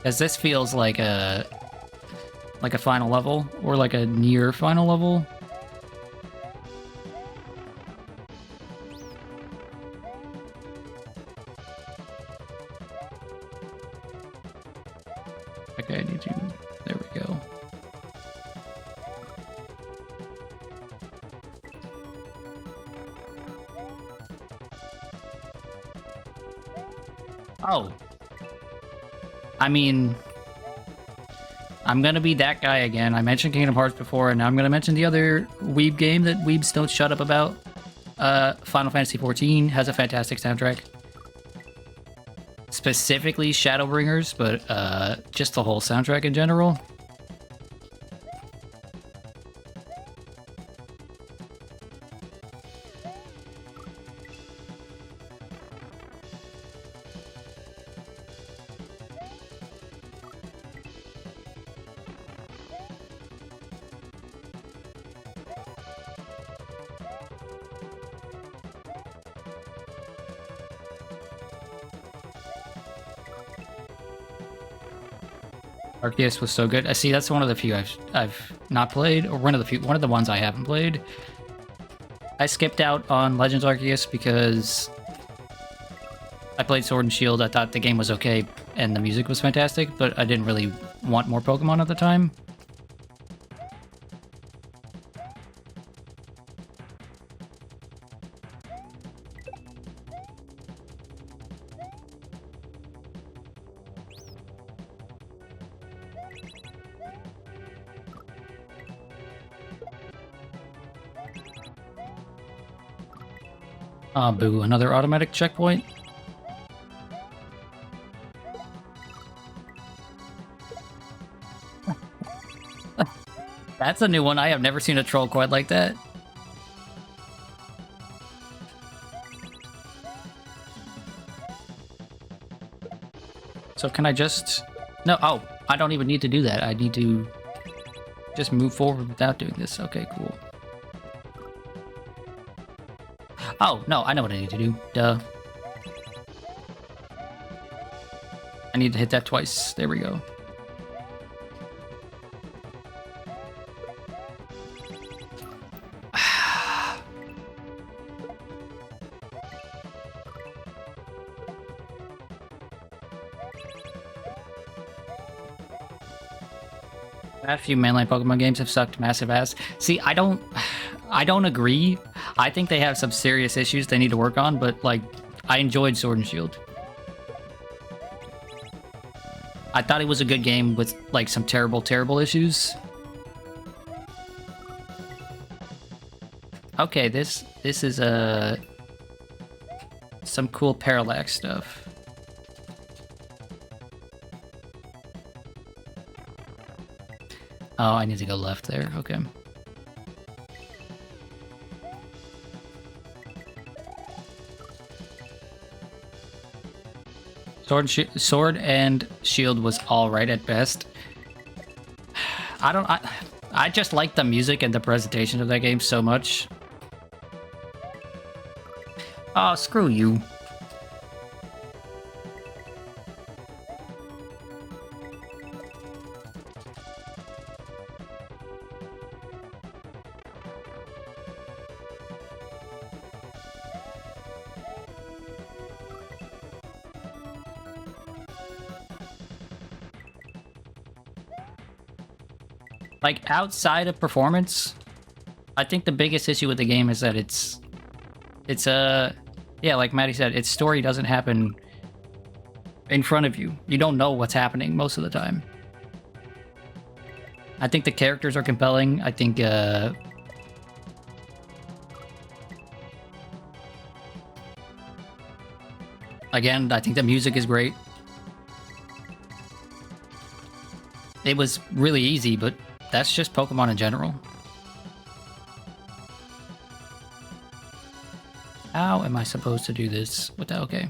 As this feels like a final level, or like a near final level. Okay, I need to... There we go. Oh. I mean... I'm gonna be that guy again. I mentioned Kingdom Hearts before, and now I'm gonna mention the other weeb game that weebs don't shut up about. Final Fantasy XIV has a fantastic soundtrack. Specifically Shadowbringers, but just the whole soundtrack in general. Arceus was so good. I see that's one of the few I've not played, or one of the ones I haven't played. I skipped out on Legends Arceus because I played Sword and Shield. I thought the game was okay and the music was fantastic, but I didn't really want more Pokemon at the time. Boo, another automatic checkpoint. That's a new one. I have never seen a troll quite like that. So can I just... No, oh, I don't even need to do that. I need to just move forward without doing this. Okay, cool. Oh, no, I know what I need to do. Duh. I need to hit that twice. There we go. A few mainline Pokemon games have sucked massive ass. See, I don't agree. I think they have some serious issues they need to work on, but like, I enjoyed Sword and Shield. I thought it was a good game with like some terrible issues. Okay, this is a... some cool parallax stuff. Oh, I need to go left there. Okay. Sword and shield was all right at best. I just like the music and the presentation of that game so much. Oh, screw you. Like, outside of performance, I think the biggest issue with the game is that it's yeah, like Maddie said, its story doesn't happen in front of you. You don't know what's happening most of the time. I think the characters are compelling. I think, again, I think the music is great. It was really easy, but that's just Pokemon in general. How am I supposed to do this without... Okay.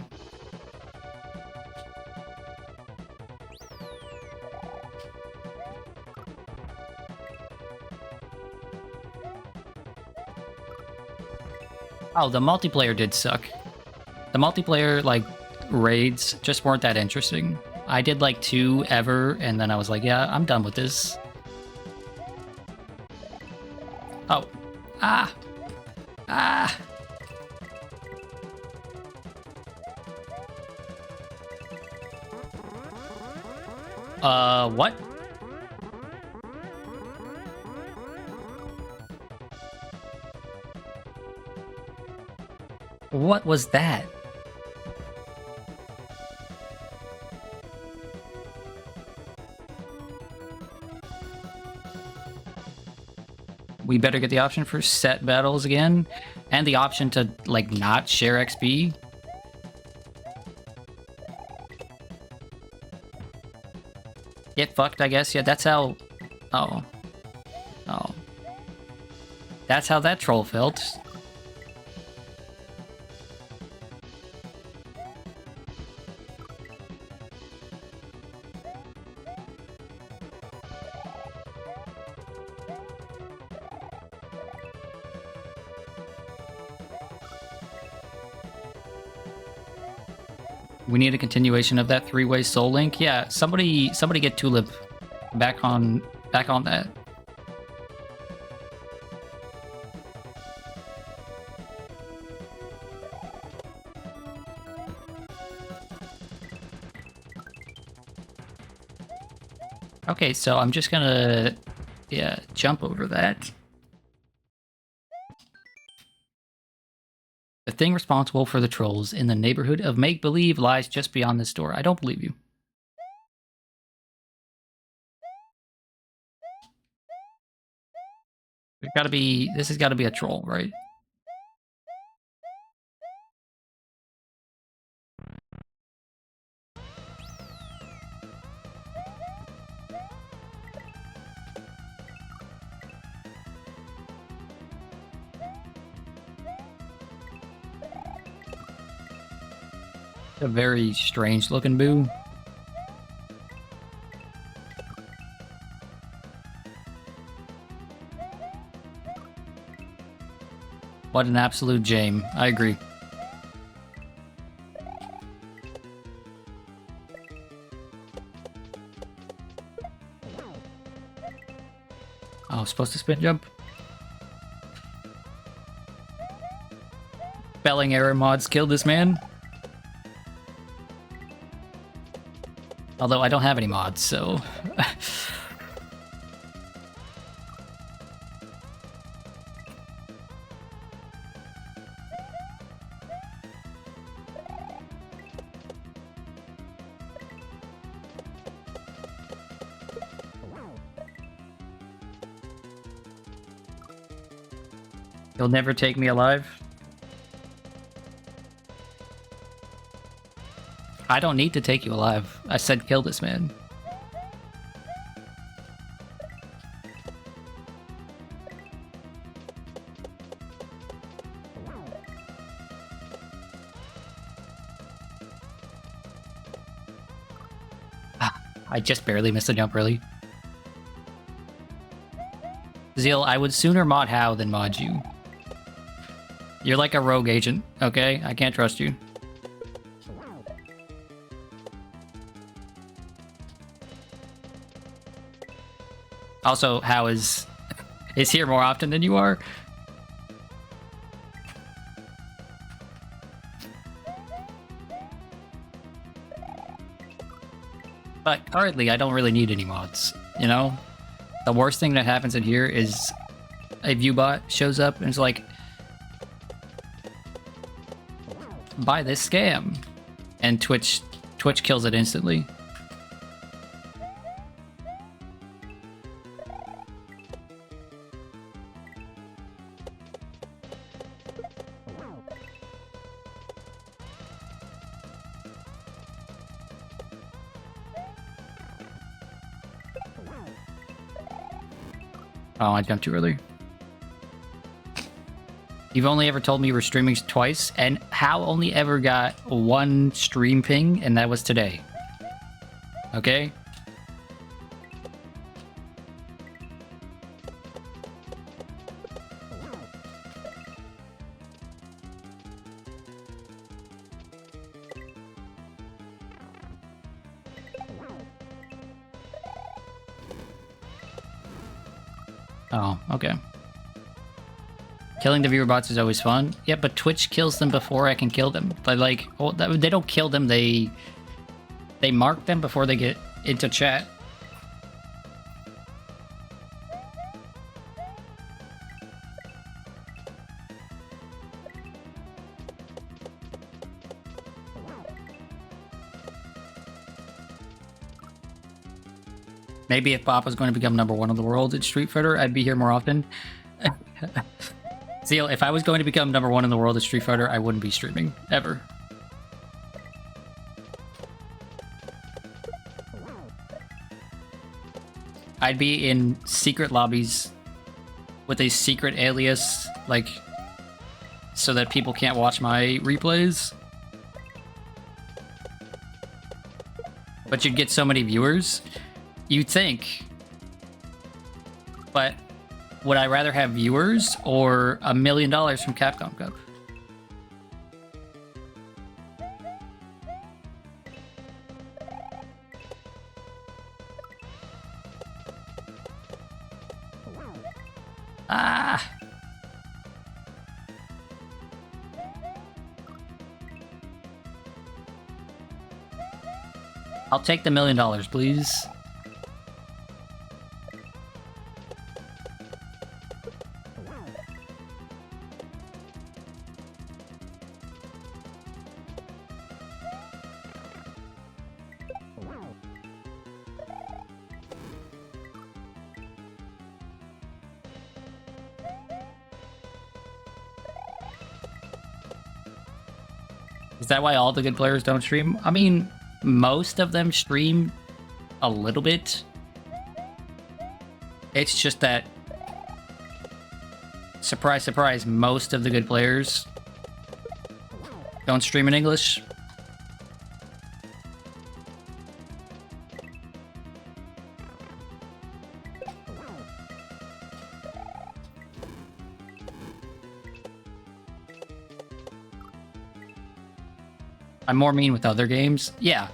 Oh, the multiplayer did suck. The multiplayer, like, raids just weren't that interesting. I did, like, 2 ever, and then I was like, yeah, I'm done with this. Oh. Ah! Ah! What? What was that? We better get the option for set battles again, and the option to, like, not share XP. Get fucked, I guess. Yeah, that's how... Oh. Oh. That's how that troll felt. We need a continuation of that 3-way Soul Link. Yeah, somebody get Tulip back on that. Okay, so I'm just gonna, yeah, jump over that. The thing responsible for the trolls in the neighborhood of make-believe lies just beyond this door. I don't believe you. This has gotta be a troll, right? A very strange looking boo. What an absolute jame. I agree. Oh, supposed to spin jump? Spelling error mods killed this man. Although I don't have any mods, so... You'll never take me alive? I don't need to take you alive. I said kill this man. I just barely missed the jump, really. Zeal, I would sooner mod How than mod you. You're like a rogue agent, okay? I can't trust you. Also, How is here more often than you are. But currently, I don't really need any mods, you know? The worst thing that happens in here is a viewbot shows up and is like, buy this scam. And Twitch kills it instantly. Oh, I jumped too early. You've only ever told me you were streaming twice, and How only ever got one stream ping, and that was today. Okay? Oh, okay. Killing the viewer bots is always fun. Yeah, but Twitch kills them before I can kill them. Like, well, they don't kill them, they mark them before they get into chat. Maybe if Bob was going to become #1 in the world in Street Fighter, I'd be here more often. Zeal, if I was going to become #1 in the world in Street Fighter, I wouldn't be streaming, ever. I'd be in secret lobbies with a secret alias, like, so that people can't watch my replays. But you'd get so many viewers. You'd think. But would I rather have viewers or $1 million from Capcom Cup? Ah! I'll take the $1 million, please. Is that why all the good players don't stream? I mean, most of them stream a little bit. It's just that, surprise, surprise, most of the good players don't stream in English. I'm more mean with other games. Yeah.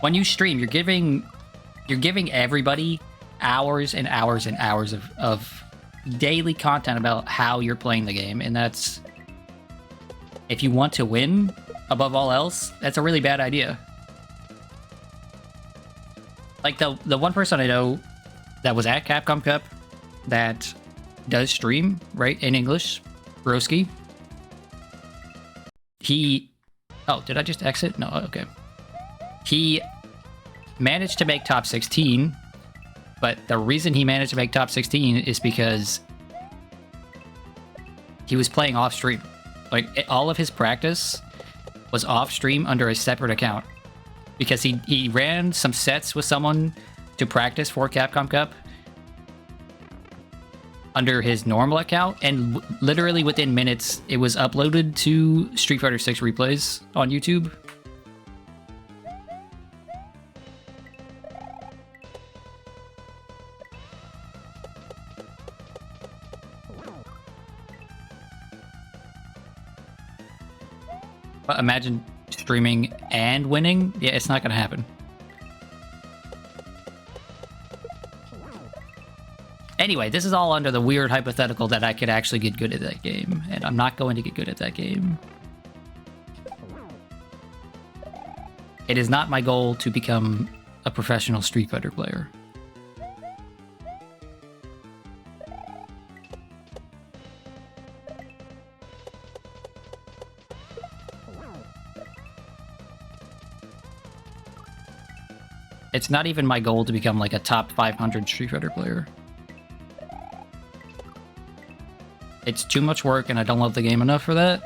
When you stream, you're giving everybody hours and hours and hours of daily content about how you're playing the game, and that's, if you want to win above all else, that's a really bad idea. Like the one person I know that was at Capcom Cup that does stream, right, in English, Broski. Oh, did I just exit? No, okay. He managed to make top 16, but the reason he managed to make top 16 is because he was playing off stream. Like, all of his practice was off stream under a separate account because he ran some sets with someone to practice for Capcom Cup under his normal account, and literally within minutes it was uploaded to Street Fighter 6 replays on YouTube. But imagine streaming and winning. Yeah, it's not gonna happen. Anyway, this is all under the weird hypothetical that I could actually get good at that game, and I'm not going to get good at that game. It is not my goal to become a professional Street Fighter player. It's not even my goal to become like a top 500 Street Fighter player. It's too much work and I don't love the game enough for that.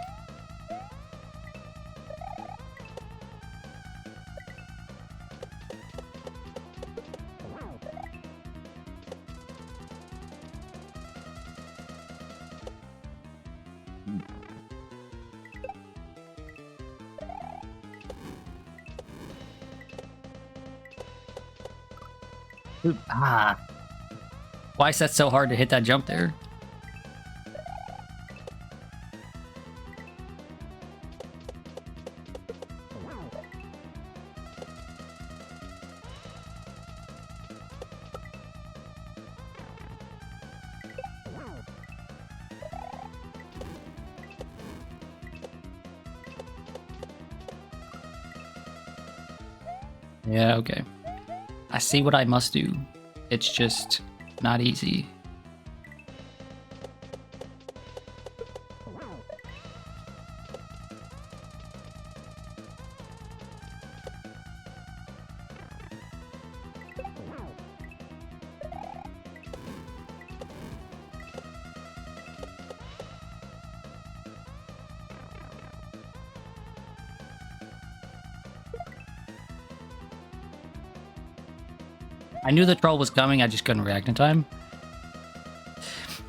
Ooh, why is that so hard to hit that jump there? Yeah, okay. I see what I must do. It's just not easy. I knew the troll was coming, I just couldn't react in time.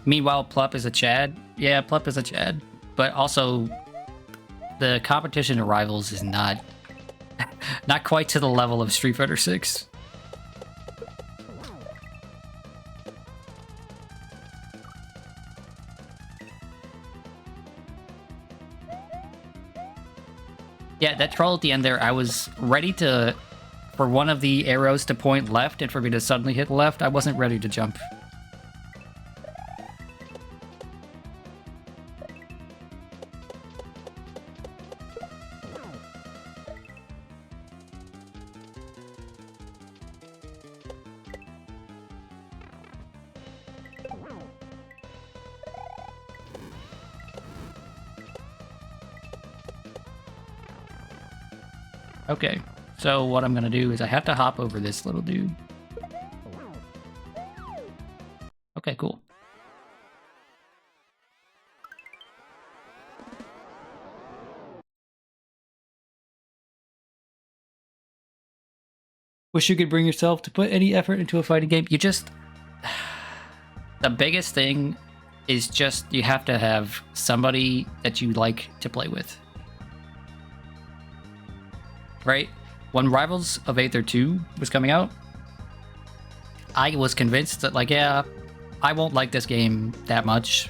Meanwhile, Plup is a Chad. Yeah, Plup is a Chad. But also, the competition to Rivals is not quite to the level of Street Fighter 6. Yeah, that troll at the end there, I was ready to... for one of the arrows to point left and for me to suddenly hit left. I wasn't ready to jump. Okay. So what I'm gonna do is I have to hop over this little dude. Okay, cool. Wish you could bring yourself to put any effort into a fighting game. You just... The biggest thing is just you have to have somebody that you like to play with. Right? When Rivals of Aether 2 was coming out, I was convinced that, like, yeah, I won't like this game that much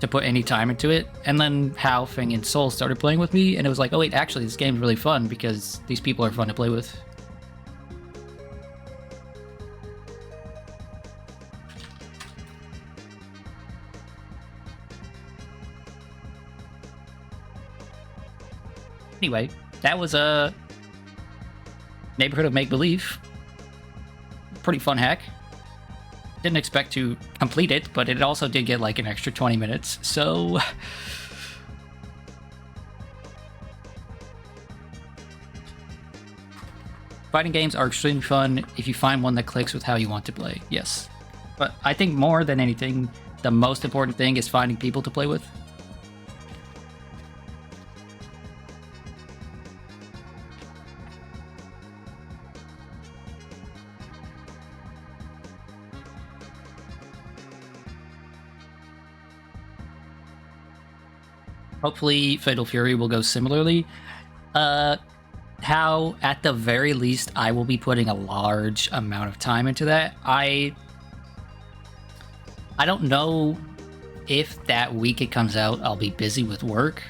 to put any time into it. And then Hao, Fing, and Soul started playing with me, and it was like, oh wait, actually this game's really fun because these people are fun to play with. Anyway, that was a Neighborhood of Make-Believe. Pretty fun hack. Didn't expect to complete it, but it also did get like an extra 20 minutes, so... Fighting games are extremely fun if you find one that clicks with how you want to play, yes. But I think more than anything, the most important thing is finding people to play with. Hopefully Fatal Fury will go similarly. How, at the very least, I will be putting a large amount of time into that. I don't know if that week it comes out I'll be busy with work,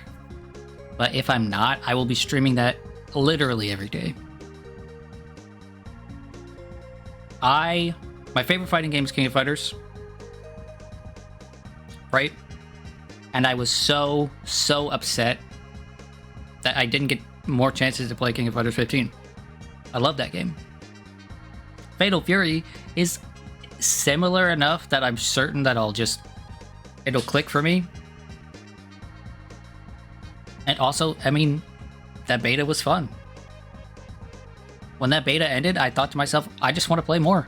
but if I'm not, I will be streaming that literally every day. My favorite fighting game is King of Fighters, right? And I was so upset that I didn't get more chances to play King of Fighters 15. I love that game. Fatal Fury is similar enough that I'm certain that it'll click for me. And also, I mean, that beta was fun. When that beta ended, I thought to myself, I just want to play more.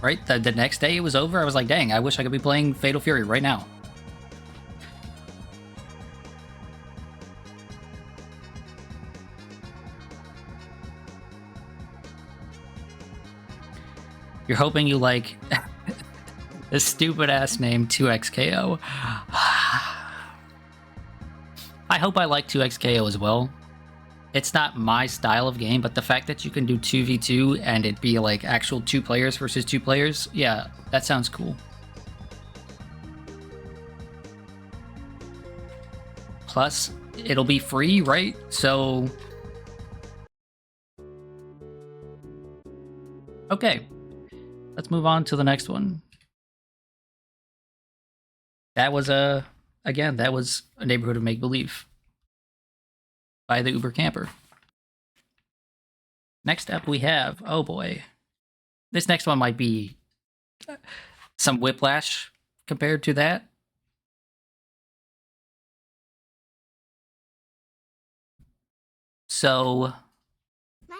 Right? The next day it was over, I was like, dang, I wish I could be playing Fatal Fury right now. You're hoping you like the stupid ass name 2XKO. I hope I like 2XKO as well. It's not my style of game, but the fact that you can do 2v2 and it be like actual 2 players versus 2 players, yeah, that sounds cool. Plus, it'll be free, right? So... okay. Let's move on to the next one. That was again, that was a Neighborhood of Make-Believe by the Uber Camper. Next up we have, oh boy. This next one might be some whiplash compared to that. So,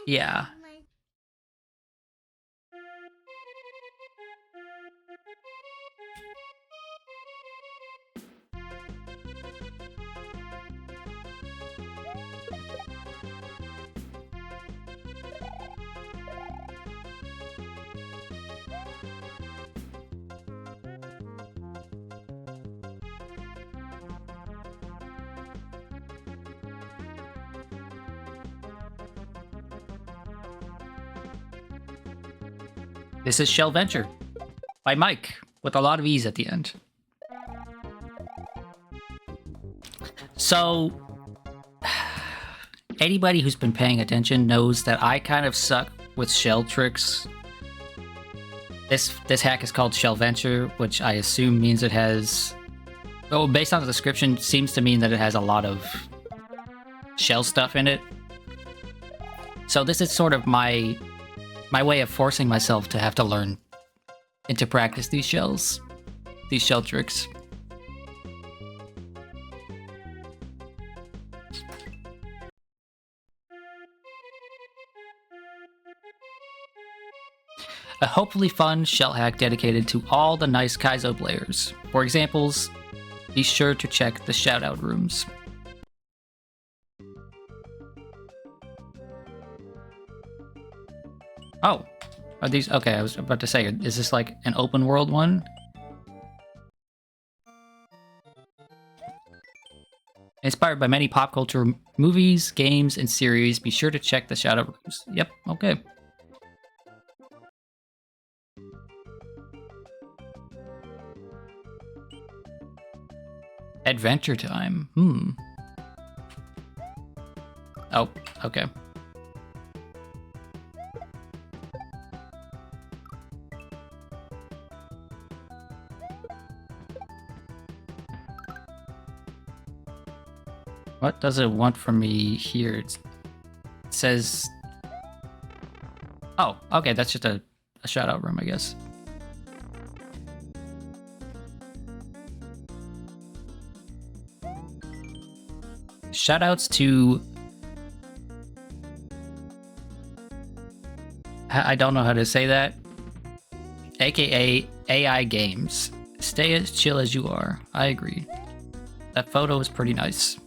yeah. This is Shell Venture by Mike, with a lot of E's at the end. So, anybody who's been paying attention knows that I kind of suck with shell tricks. This hack is called Shell Venture, which I assume means it has... oh, based on the description, seems to mean that it has a lot of shell stuff in it. So this is sort of my way of forcing myself to have to learn and to practice these shell tricks. A hopefully fun shell hack dedicated to all the nice Kaizo players. For examples, be sure to check the shoutout rooms. Oh, are these... okay, I was about to say, is this like an open world one? Inspired by many pop culture movies, games, and series, be sure to check the shoutout rooms. Yep, okay. Adventure time. Oh, okay. What does it want from me here? It says... oh, okay, that's just a shout-out room, I guess. Shoutouts to... I don't know how to say that. AKA AI Games. Stay as chill as you are. I agree. That photo is pretty nice.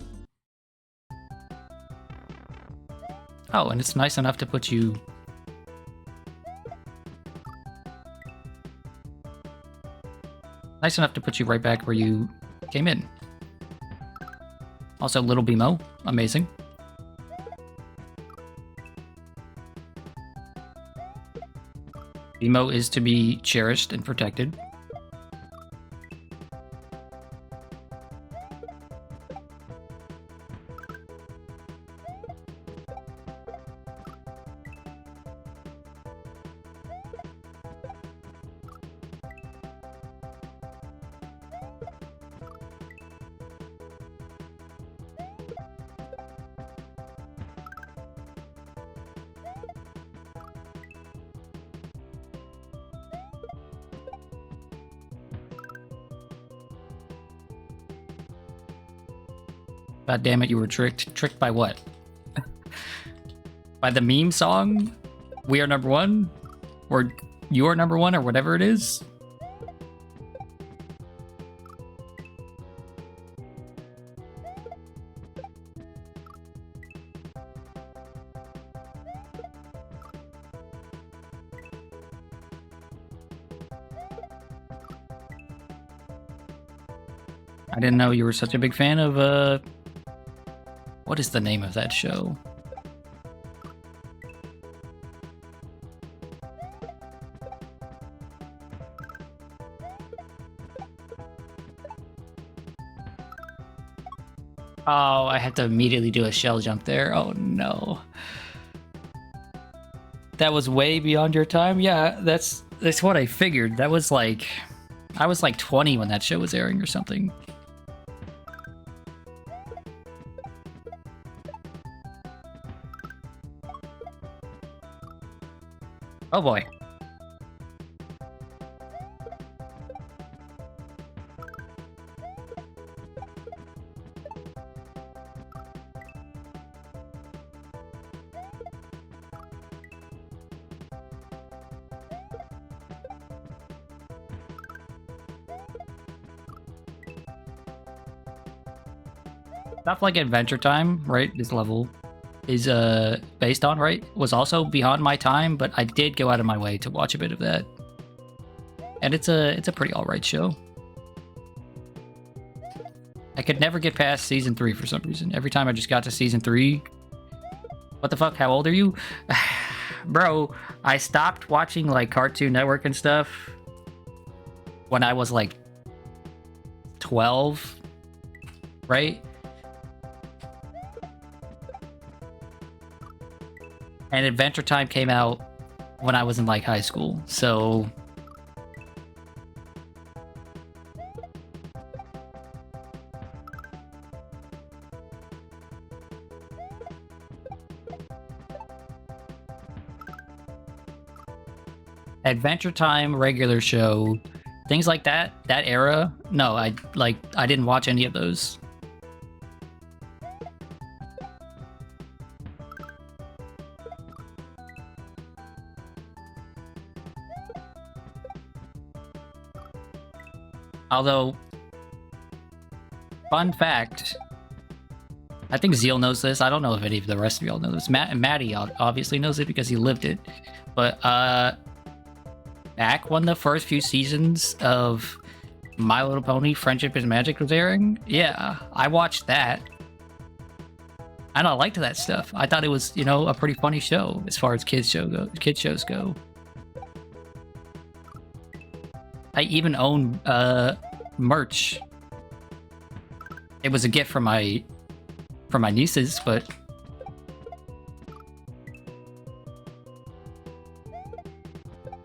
Oh, and it's nice enough to put you... nice enough to put you right back where you came in. Also, Little Bimo, amazing. Bimo is to be cherished and protected. God damn it, you were tricked. Tricked by what? By the meme song? We are number one? Or you are number one, or whatever it is? I didn't know you were such a big fan of, what is the name of that show? Oh, I had to immediately do a shell jump there. Oh no. That was way beyond your time? Yeah, that's what I figured. That was like... I was like 20 when that show was airing or something. Oh boy. Stuff like Adventure Time, right? This level is based on, right? Was also beyond my time, but I did go out of my way to watch a bit of that. And it's a pretty alright show. I could never get past season 3 for some reason. Every time I just got to season 3. What the fuck? How old are you? Bro, I stopped watching like Cartoon Network and stuff when I was like 12, right? And Adventure Time came out when I was in like high school, so... Adventure Time, regular show, things like that, that era, no, I didn't watch any of those. Although, fun fact, I think Zeal knows this. I don't know if any of the rest of y'all know this. Maddie obviously knows it because he lived it. But back when the first few seasons of My Little Pony Friendship is Magic was airing, yeah, I watched that. And I liked that stuff. I thought it was, you know, a pretty funny show as far as kids shows go. I even own merch. It was a gift from my nieces, but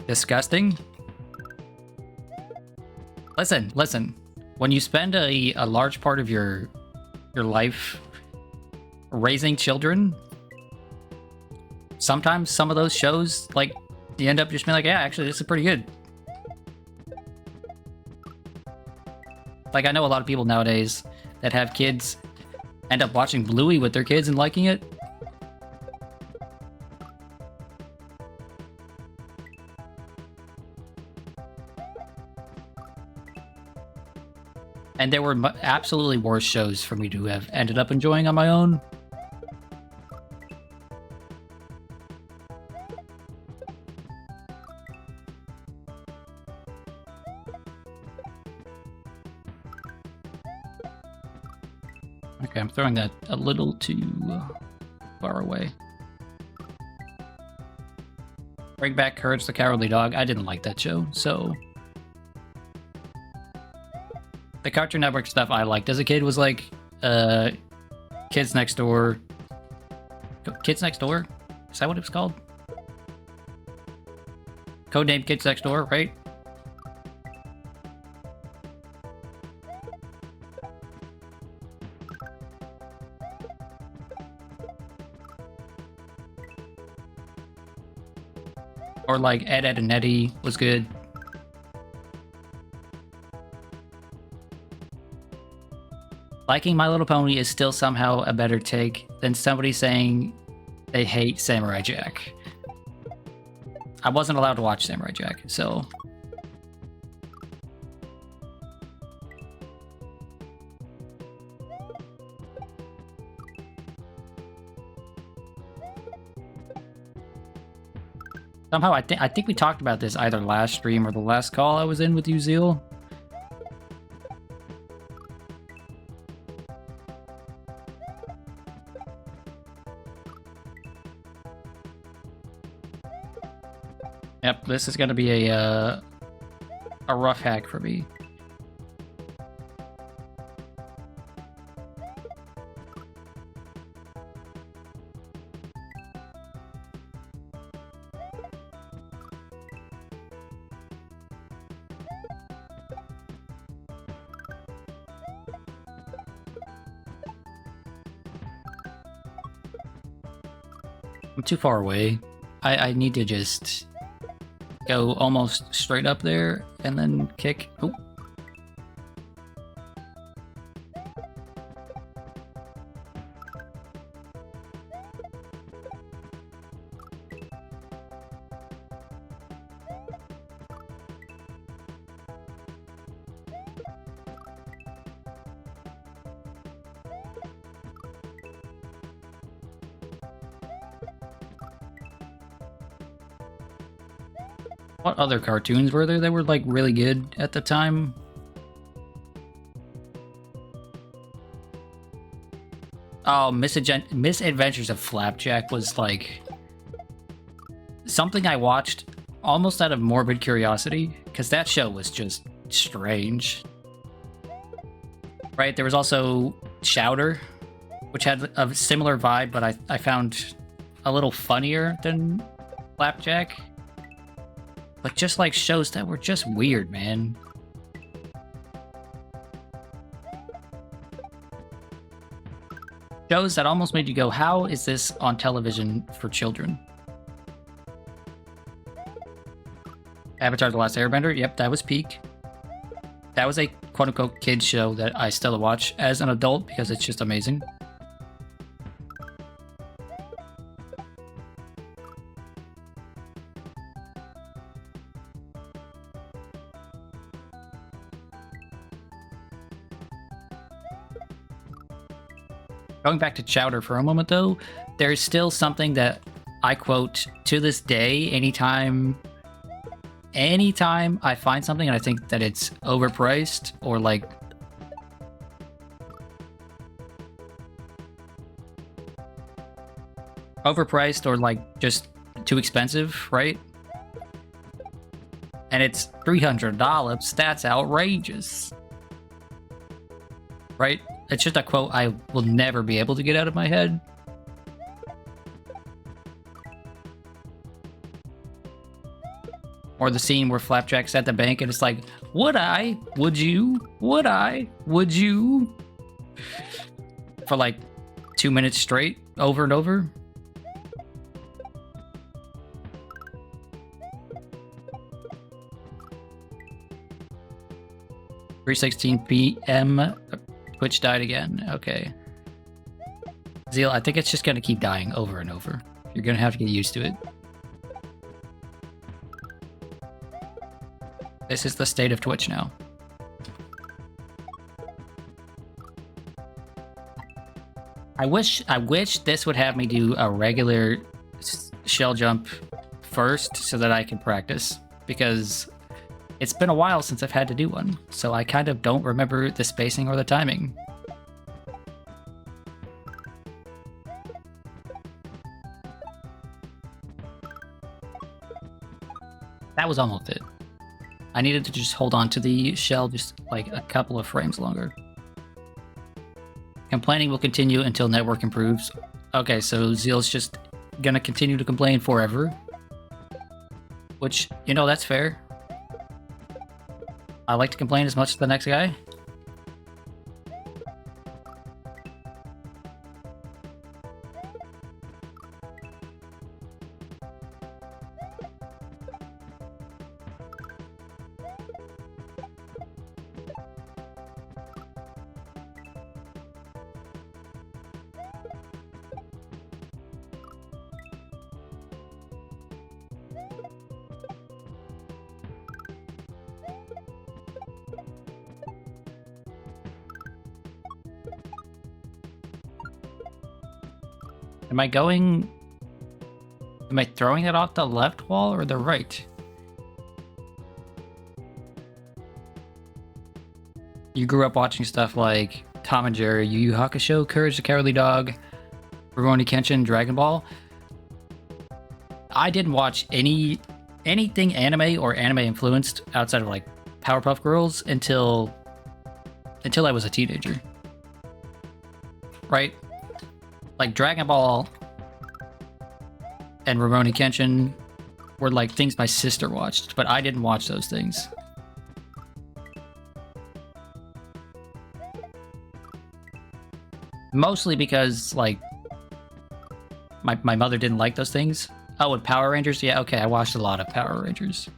disgusting. Listen. When you spend a large part of your life raising children, sometimes some of those shows, like, you end up just being like, yeah, actually, this is pretty good. Like, I know a lot of people nowadays that have kids end up watching Bluey with their kids and liking it. And there were absolutely worse shows for me to have ended up enjoying on my own. throwing that a little too far away. Bring back Courage the Cowardly Dog. I didn't like that show, so... The Cartoon Network stuff I liked as a kid was like, Kids Next Door. Kids Next Door? Is that what it was called? Codename Kids Next Door, right? Or like Ed, Ed, and Eddie was good. Liking My Little Pony is still somehow a better take than somebody saying they hate Samurai Jack. I wasn't allowed to watch Samurai Jack, so... Somehow, I think we talked about this either last stream or the last call I was in with you, Zeal. Yep, this is gonna be a rough hack for me. I'm too far away. I need to just go almost straight up there and then kick. Oh. What other cartoons were there that were like really good at the time? Oh, Misadventures of Flapjack was like something I watched almost out of morbid curiosity because that show was just strange. Right? There was also Chowder, which had a similar vibe, but I found a little funnier than Flapjack. But just like shows that were just weird, man. Shows that almost made you go, how is this on television for children? Avatar: The Last Airbender, yep, that was peak. That was a quote-unquote kid show that I still watch as an adult because it's just amazing. Going back to Chowder for a moment, though, there's still something that I quote to this day anytime I find something and I think that it's overpriced or like just too expensive, right? And it's $300. That's outrageous. Right? It's just a quote I will never be able to get out of my head. Or the scene where Flapjack's at the bank and it's like, would I? Would you? Would I? Would you? For like 2 minutes straight, over and over. $3:16 p.m. Twitch died again. Okay. Zeal, I think it's just going to keep dying over and over. You're going to have to get used to it. This is the state of Twitch now. I wish this would have me do a regular shell jump first so that I can practice, because it's been a while since I've had to do one, so I kind of don't remember the spacing or the timing. That was almost it. I needed to just hold on to the shell just like a couple of frames longer. Complaining will continue until network improves. Okay, so Zeal's just gonna continue to complain forever. Which, you know, that's fair. I like to complain as much as the next guy. Am I throwing it off the left wall or the right? You grew up watching stuff like Tom and Jerry, Yu Yu Hakusho, Courage the Cowardly Dog, Rurouni Kenshin, Dragon Ball. I didn't watch anything anime or anime influenced outside of like Powerpuff Girls until I was a teenager. Right? Like Dragon Ball and Rurouni Kenshin were like things my sister watched, but I didn't watch those things. Mostly because like my mother didn't like those things. Oh, and Power Rangers? Yeah, okay, I watched a lot of Power Rangers.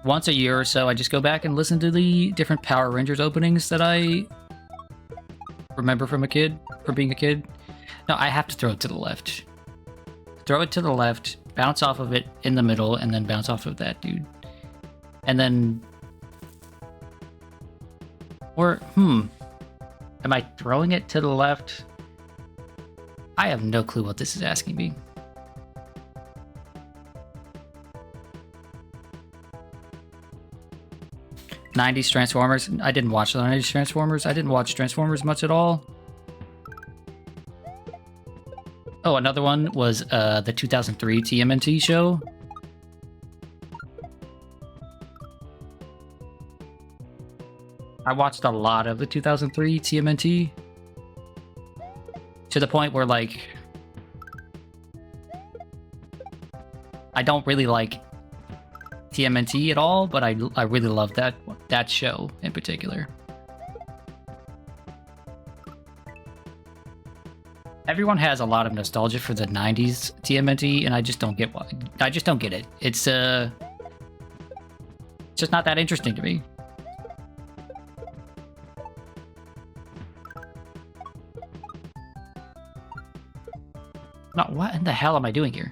Once a year or so, I just go back and listen to the different Power Rangers openings that I remember from being a kid. No, I have to throw it to the left. Throw it to the left, bounce off of it in the middle, and then bounce off of that dude. And then... Or, am I throwing it to the left? I have no clue what this is asking me. '90s Transformers. I didn't watch the '90s Transformers. I didn't watch Transformers much at all. Oh, another one was the 2003 TMNT show. I watched a lot of the 2003 TMNT. To the point where, like, I don't really like TMNT at all, but I really love that show in particular. Everyone has a lot of nostalgia for the 90s TMNT, and I just don't get why. I just don't get it. It's just not that interesting to me. No, what in the hell am I doing here?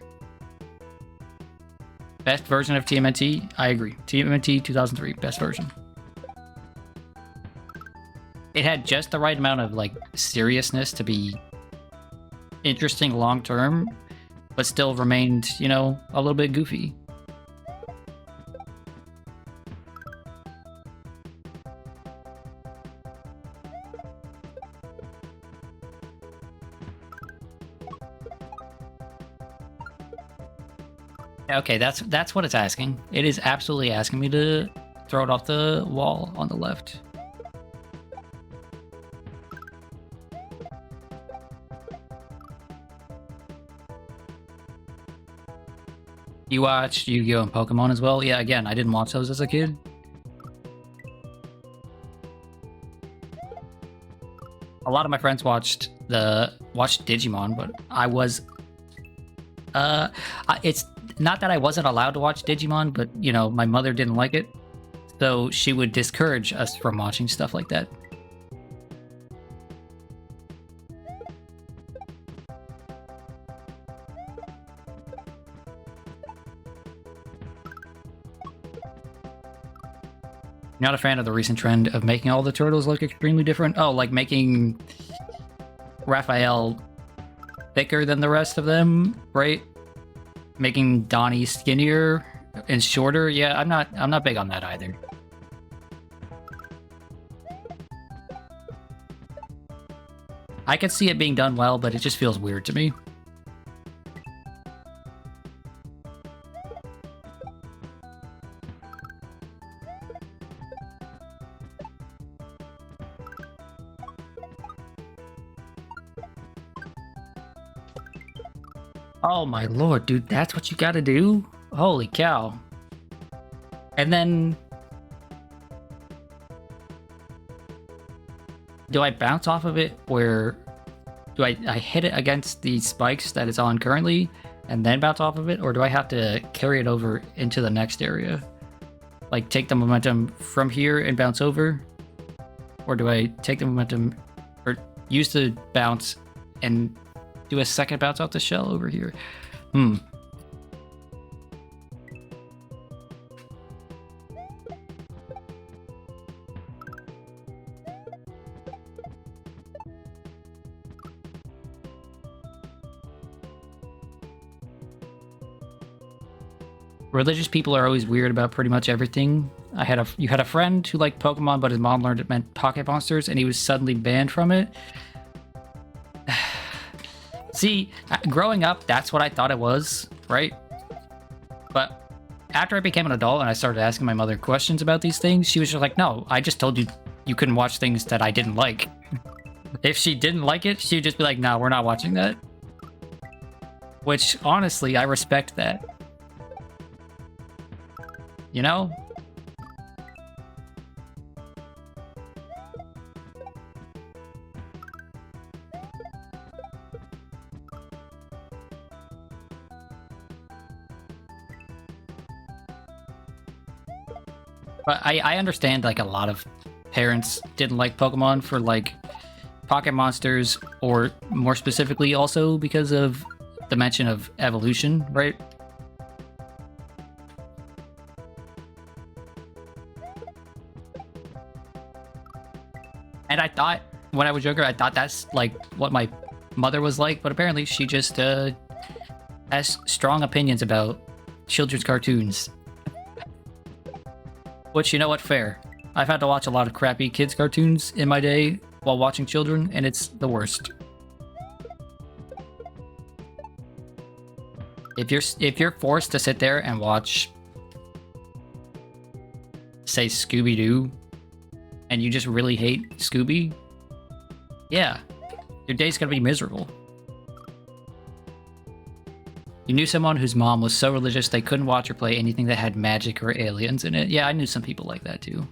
Best version of TMNT? I agree. TMNT 2003, best version. It had just the right amount of, like, seriousness to be interesting long term, but still remained, you know, a little bit goofy. Okay, that's what it's asking. It is absolutely asking me to throw it off the wall on the left. You watched Yu-Gi-Oh! And Pokemon as well? Yeah, again, I didn't watch those as a kid. A lot of my friends watched Digimon, but I was... it's not that I wasn't allowed to watch Digimon, but, you know, my mother didn't like it. So she would discourage us from watching stuff like that. Not a fan of the recent trend of making all the turtles look extremely different. Oh, like making Raphael thicker than the rest of them, right? Making Donnie skinnier and shorter. Yeah, I'm not big on that either. I can see it being done well, but it just feels weird to me. Oh my lord, dude, that's what you gotta do? Holy cow. And then... do I bounce off of it, or do I hit it against the spikes that it's on currently and then bounce off of it, or do I have to carry it over into the next area? Like, take the momentum from here and bounce over? Or do I take the momentum, or use the bounce and do a second bounce off the shell over here? Religious people are always weird about pretty much everything. You had a friend who liked Pokemon, but his mom learned it meant pocket monsters, and he was suddenly banned from it. See, growing up, that's what I thought it was, right? But after I became an adult and I started asking my mother questions about these things, she was just like, no, I just told you you couldn't watch things that I didn't like. If she didn't like it, she'd just be like, no, we're not watching that. Which, honestly, I respect that. You know? But I understand, like, a lot of parents didn't like Pokemon for, like, pocket monsters, or more specifically also because of the mention of evolution, right? And I thought, when I was younger, I thought that's, like, what my mother was like, but apparently she just has strong opinions about children's cartoons. Which, you know what, fair. I've had to watch a lot of crappy kids' cartoons in my day while watching children, and it's the worst. If you're forced to sit there and watch, say, Scooby-Doo, and you just really hate Scooby, yeah, your day's gonna be miserable. You knew someone whose mom was so religious they couldn't watch or play anything that had magic or aliens in it. Yeah, I knew some people like that too.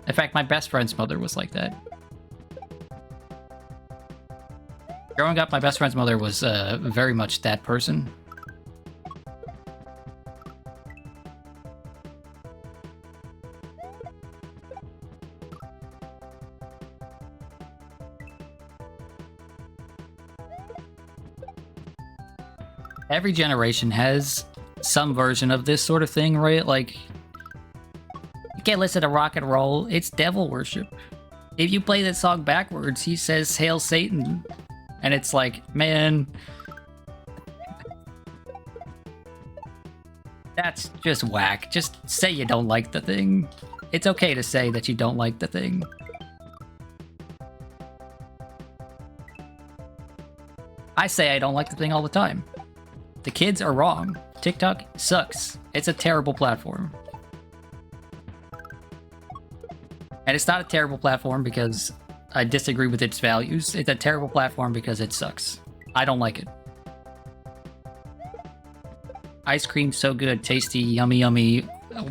In fact, my best friend's mother was like that. Growing up, my best friend's mother was very much that person. Every generation has some version of this sort of thing, right? Like, you can't listen to rock and roll, it's devil worship. If you play that song backwards, he says, "Hail Satan." And it's like, man, that's just whack. Just say you don't like the thing. It's okay to say that you don't like the thing. I say I don't like the thing all the time. The kids are wrong. TikTok sucks. It's a terrible platform. And it's not a terrible platform because I disagree with its values. It's a terrible platform because it sucks. I don't like it. Ice cream so good, tasty, yummy, yummy,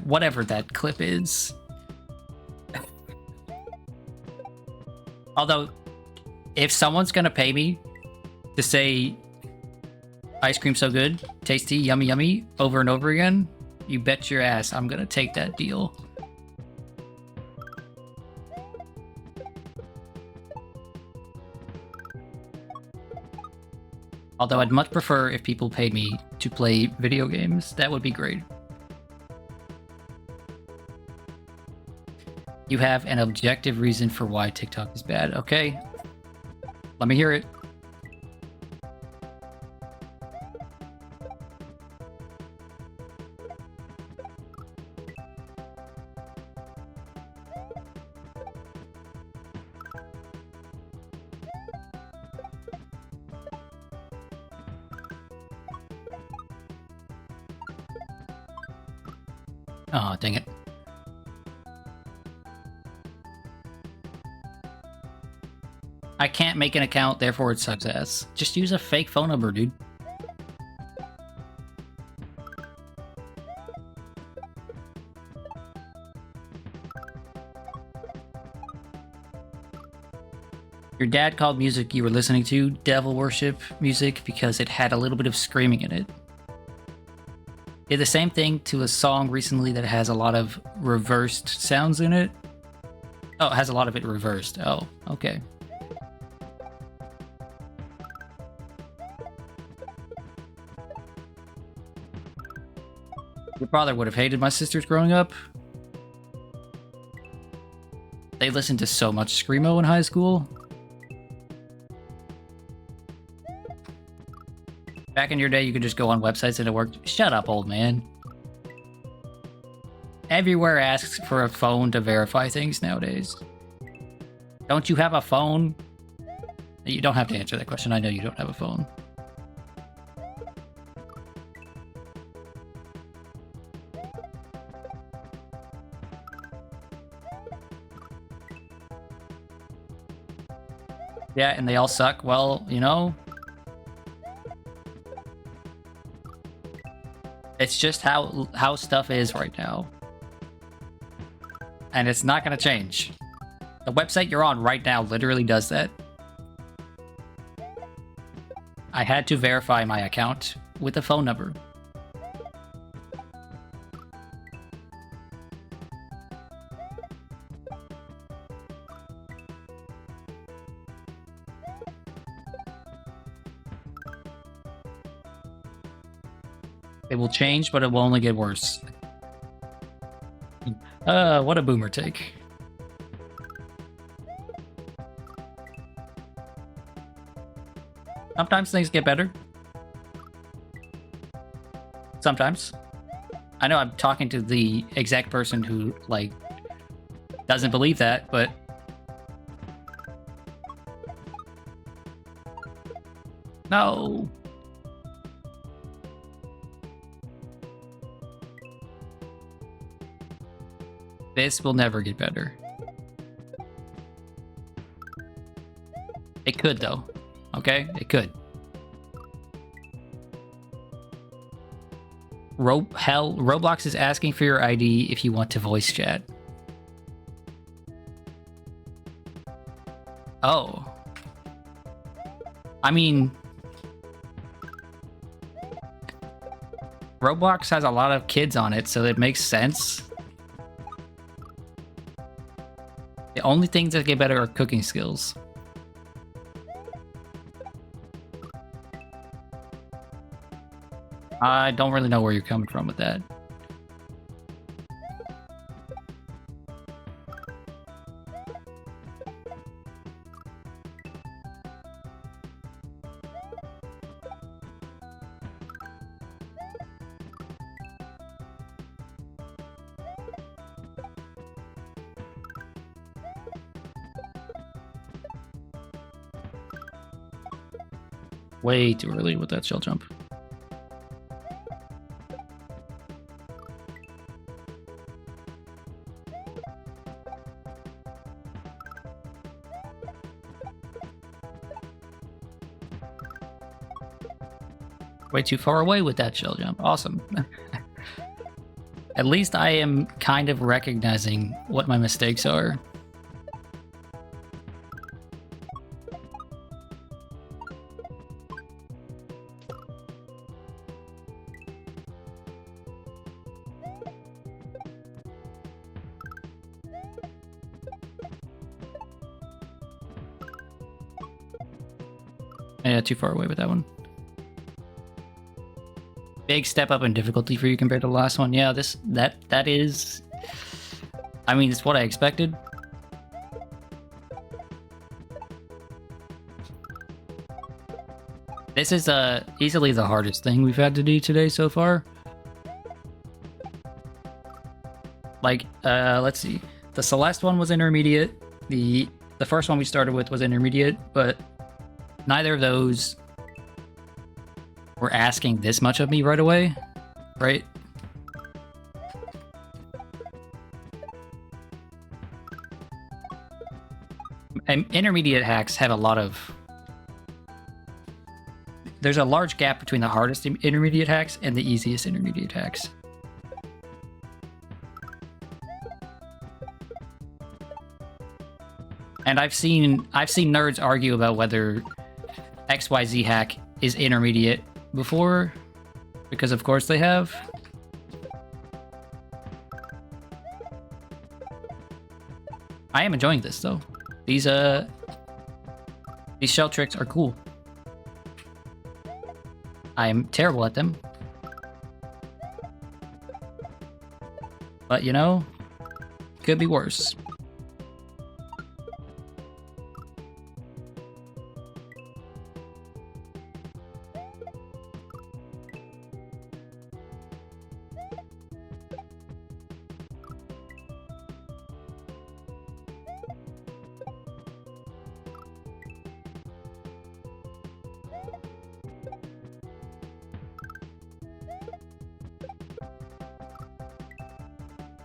whatever that clip is. Although, if someone's gonna pay me to say ice cream so good, tasty, yummy, yummy, over and over again, you bet your ass I'm gonna take that deal. Although I'd much prefer if people paid me to play video games. That would be great. You have an objective reason for why TikTok is bad. Okay. Let me hear it. Oh, dang it. I can't make an account, therefore it sucks ass. Just use a fake phone number, dude. Your dad called music you were listening to devil worship music because it had a little bit of screaming in it. Did the same thing to a song recently that has a lot of reversed sounds in it. Oh, it has a lot of it reversed. Oh, okay. Your father would have hated my sisters growing up. They listened to so much Screamo in high school. Back in your day, you could just go on websites and it worked. Shut up, old man. Everywhere asks for a phone to verify things nowadays. Don't you have a phone? You don't have to answer that question. I know you don't have a phone. Yeah, and they all suck. Well, you know, it's just how stuff is right now. And it's not going to change. The website you're on right now literally does that. I had to verify my account with a phone number. It will change, but it will only get worse. What a boomer take. Sometimes things get better. Sometimes. I know I'm talking to the exact person who, like, doesn't believe that, but... No! This will never get better. It could, though. Okay? It could. Roblox is asking for your ID if you want to voice chat. Oh. I mean... Roblox has a lot of kids on it, so it makes sense. The only things that get better are cooking skills. I don't really know where you're coming from with that. Way too early with that shell jump. Way too far away with that shell jump. Awesome. At least I am kind of recognizing what my mistakes are. Yeah, too far away with that one. Big step up in difficulty for you compared to the last one. Yeah, that is... I mean, it's what I expected. This is easily the hardest thing we've had to do today so far. Like, let's see. The Celeste one was intermediate. The first one we started with was intermediate, but neither of those were asking this much of me right away, right? Intermediate hacks have a lot of... There's a large gap between the hardest intermediate hacks and the easiest intermediate hacks. And I've seen nerds argue about whether XYZ hack is intermediate before, because of course they have. I am enjoying this though. These shell tricks are cool. I'm terrible at them. But you know, could be worse.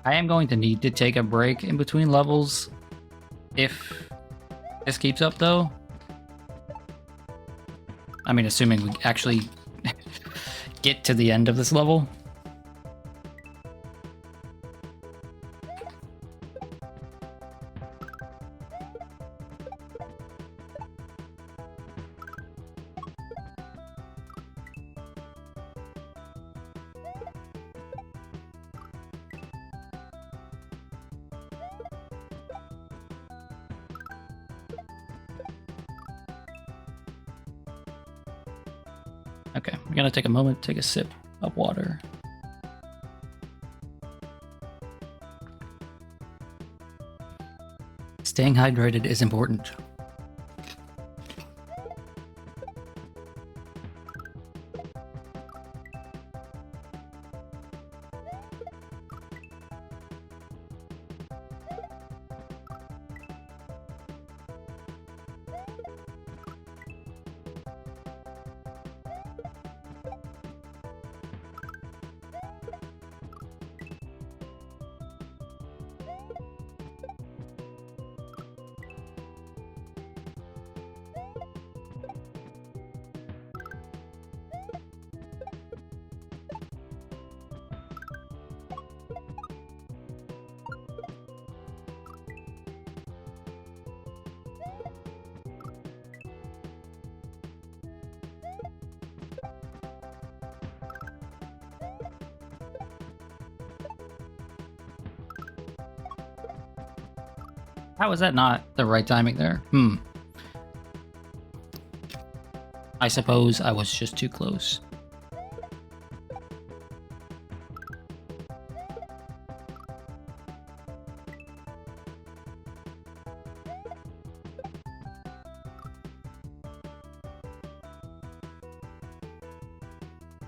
I am going to need to take a break in between levels if this keeps up, though. I mean, assuming we actually get to the end of this level. Okay, we're gonna take a moment to take a sip of water. Staying hydrated is important. How was that not the right timing there? I suppose I was just too close.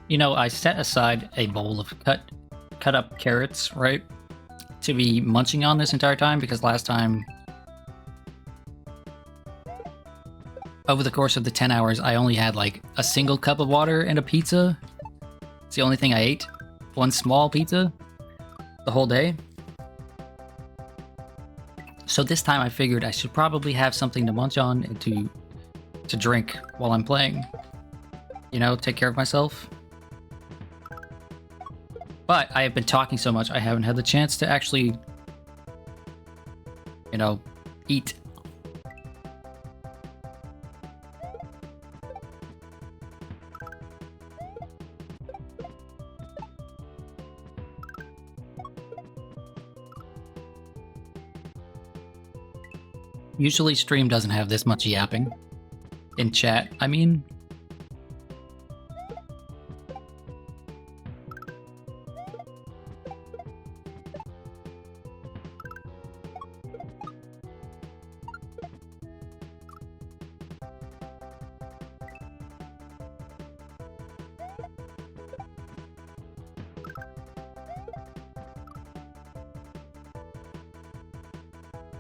You know, I set aside a bowl of cut up carrots, right, to be munching on this entire time, because last time, over the course of the 10 hours, I only had like a single cup of water and a pizza. It's the only thing I ate. One small pizza the whole day. So this time I figured I should probably have something to munch on and to drink while I'm playing. You know, take care of myself. But I have been talking so much, I haven't had the chance to actually, you know, eat. Usually stream doesn't have this much yapping. In chat, I mean.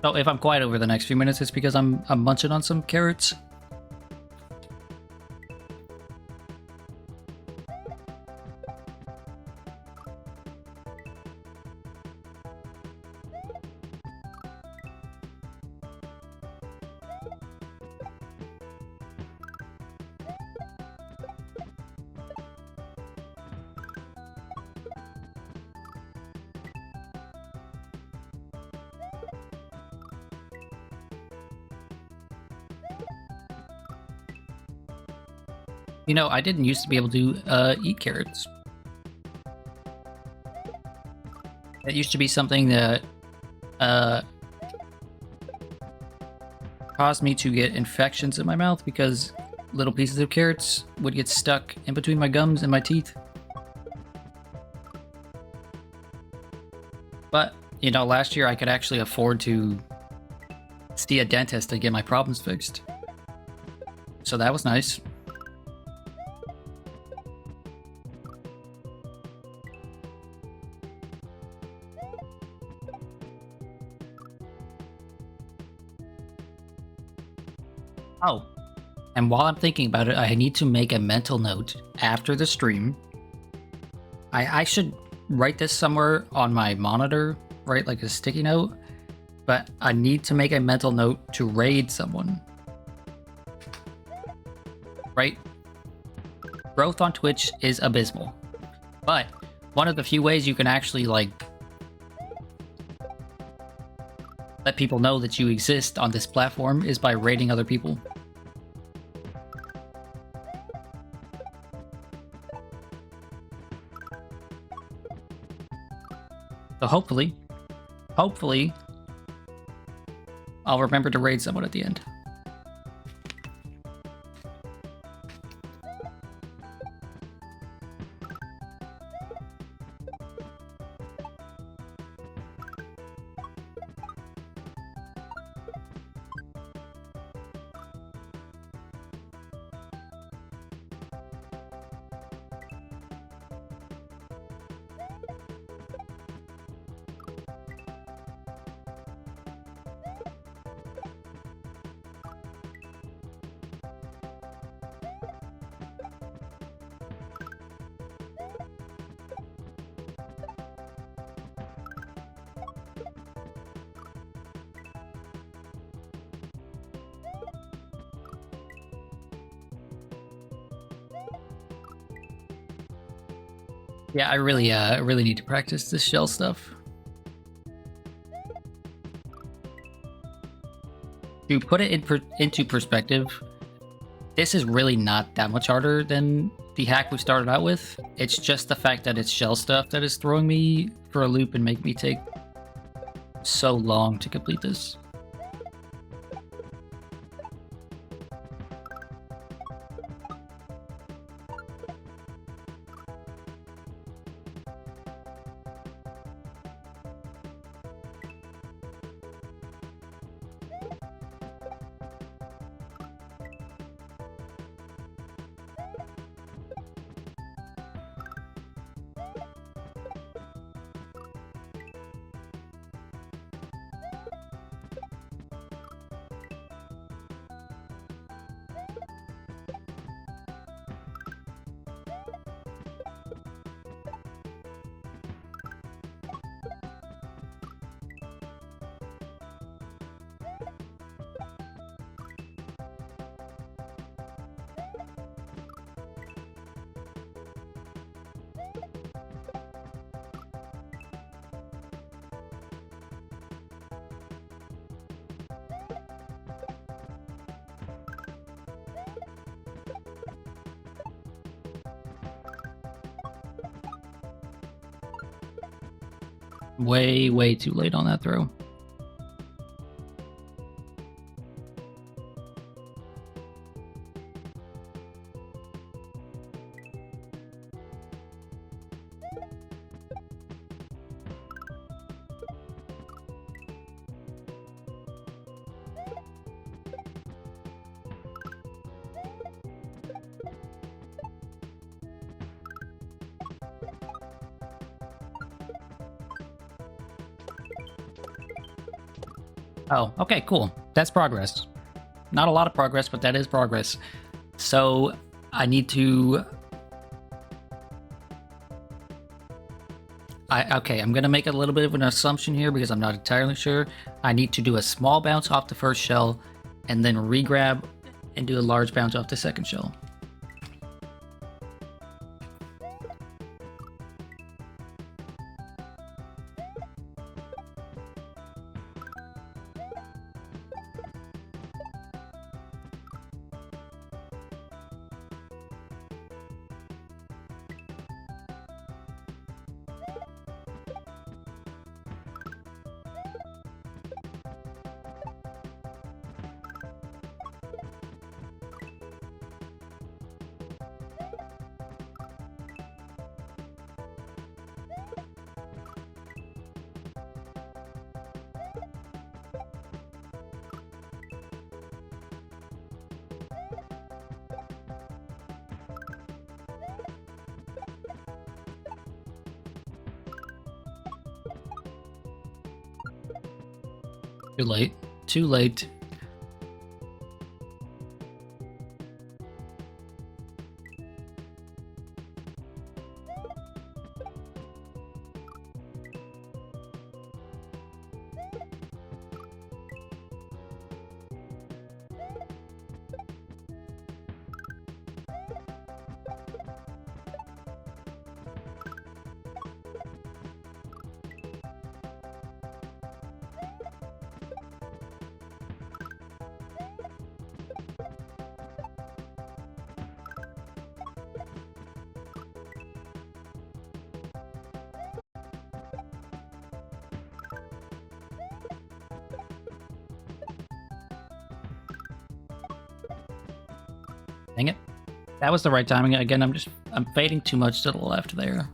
So if I'm quiet over the next few minutes, it's because I'm munching on some carrots. You know, I didn't used to be able to eat carrots. It used to be something that caused me to get infections in my mouth because little pieces of carrots would get stuck in between my gums and my teeth. But, you know, last year I could actually afford to see a dentist to get my problems fixed. So that was nice. Oh, and while I'm thinking about it, I need to make a mental note after the stream. I should write this somewhere on my monitor, right? Like a sticky note. But I need to make a mental note to raid someone. Right? Growth on Twitch is abysmal. But one of the few ways you can actually, like, let people know that you exist on this platform is by raiding other people. So hopefully, I'll remember to raid someone at the end. Yeah, I really need to practice this shell stuff. To put it into perspective, this is really not that much harder than the hack we started out with. It's just the fact that it's shell stuff that is throwing me for a loop and make me take so long to complete this. Way too late on that throw. Oh, okay, cool. That's progress. Not a lot of progress, but that is progress. So I need to... Okay, I'm going to make a little bit of an assumption here because I'm not entirely sure. I need to do a small bounce off the first shell and then re-grab and do a large bounce off the second shell. Too late. Too late. Dang it. That was the right timing. Again, I'm fading too much to the left there.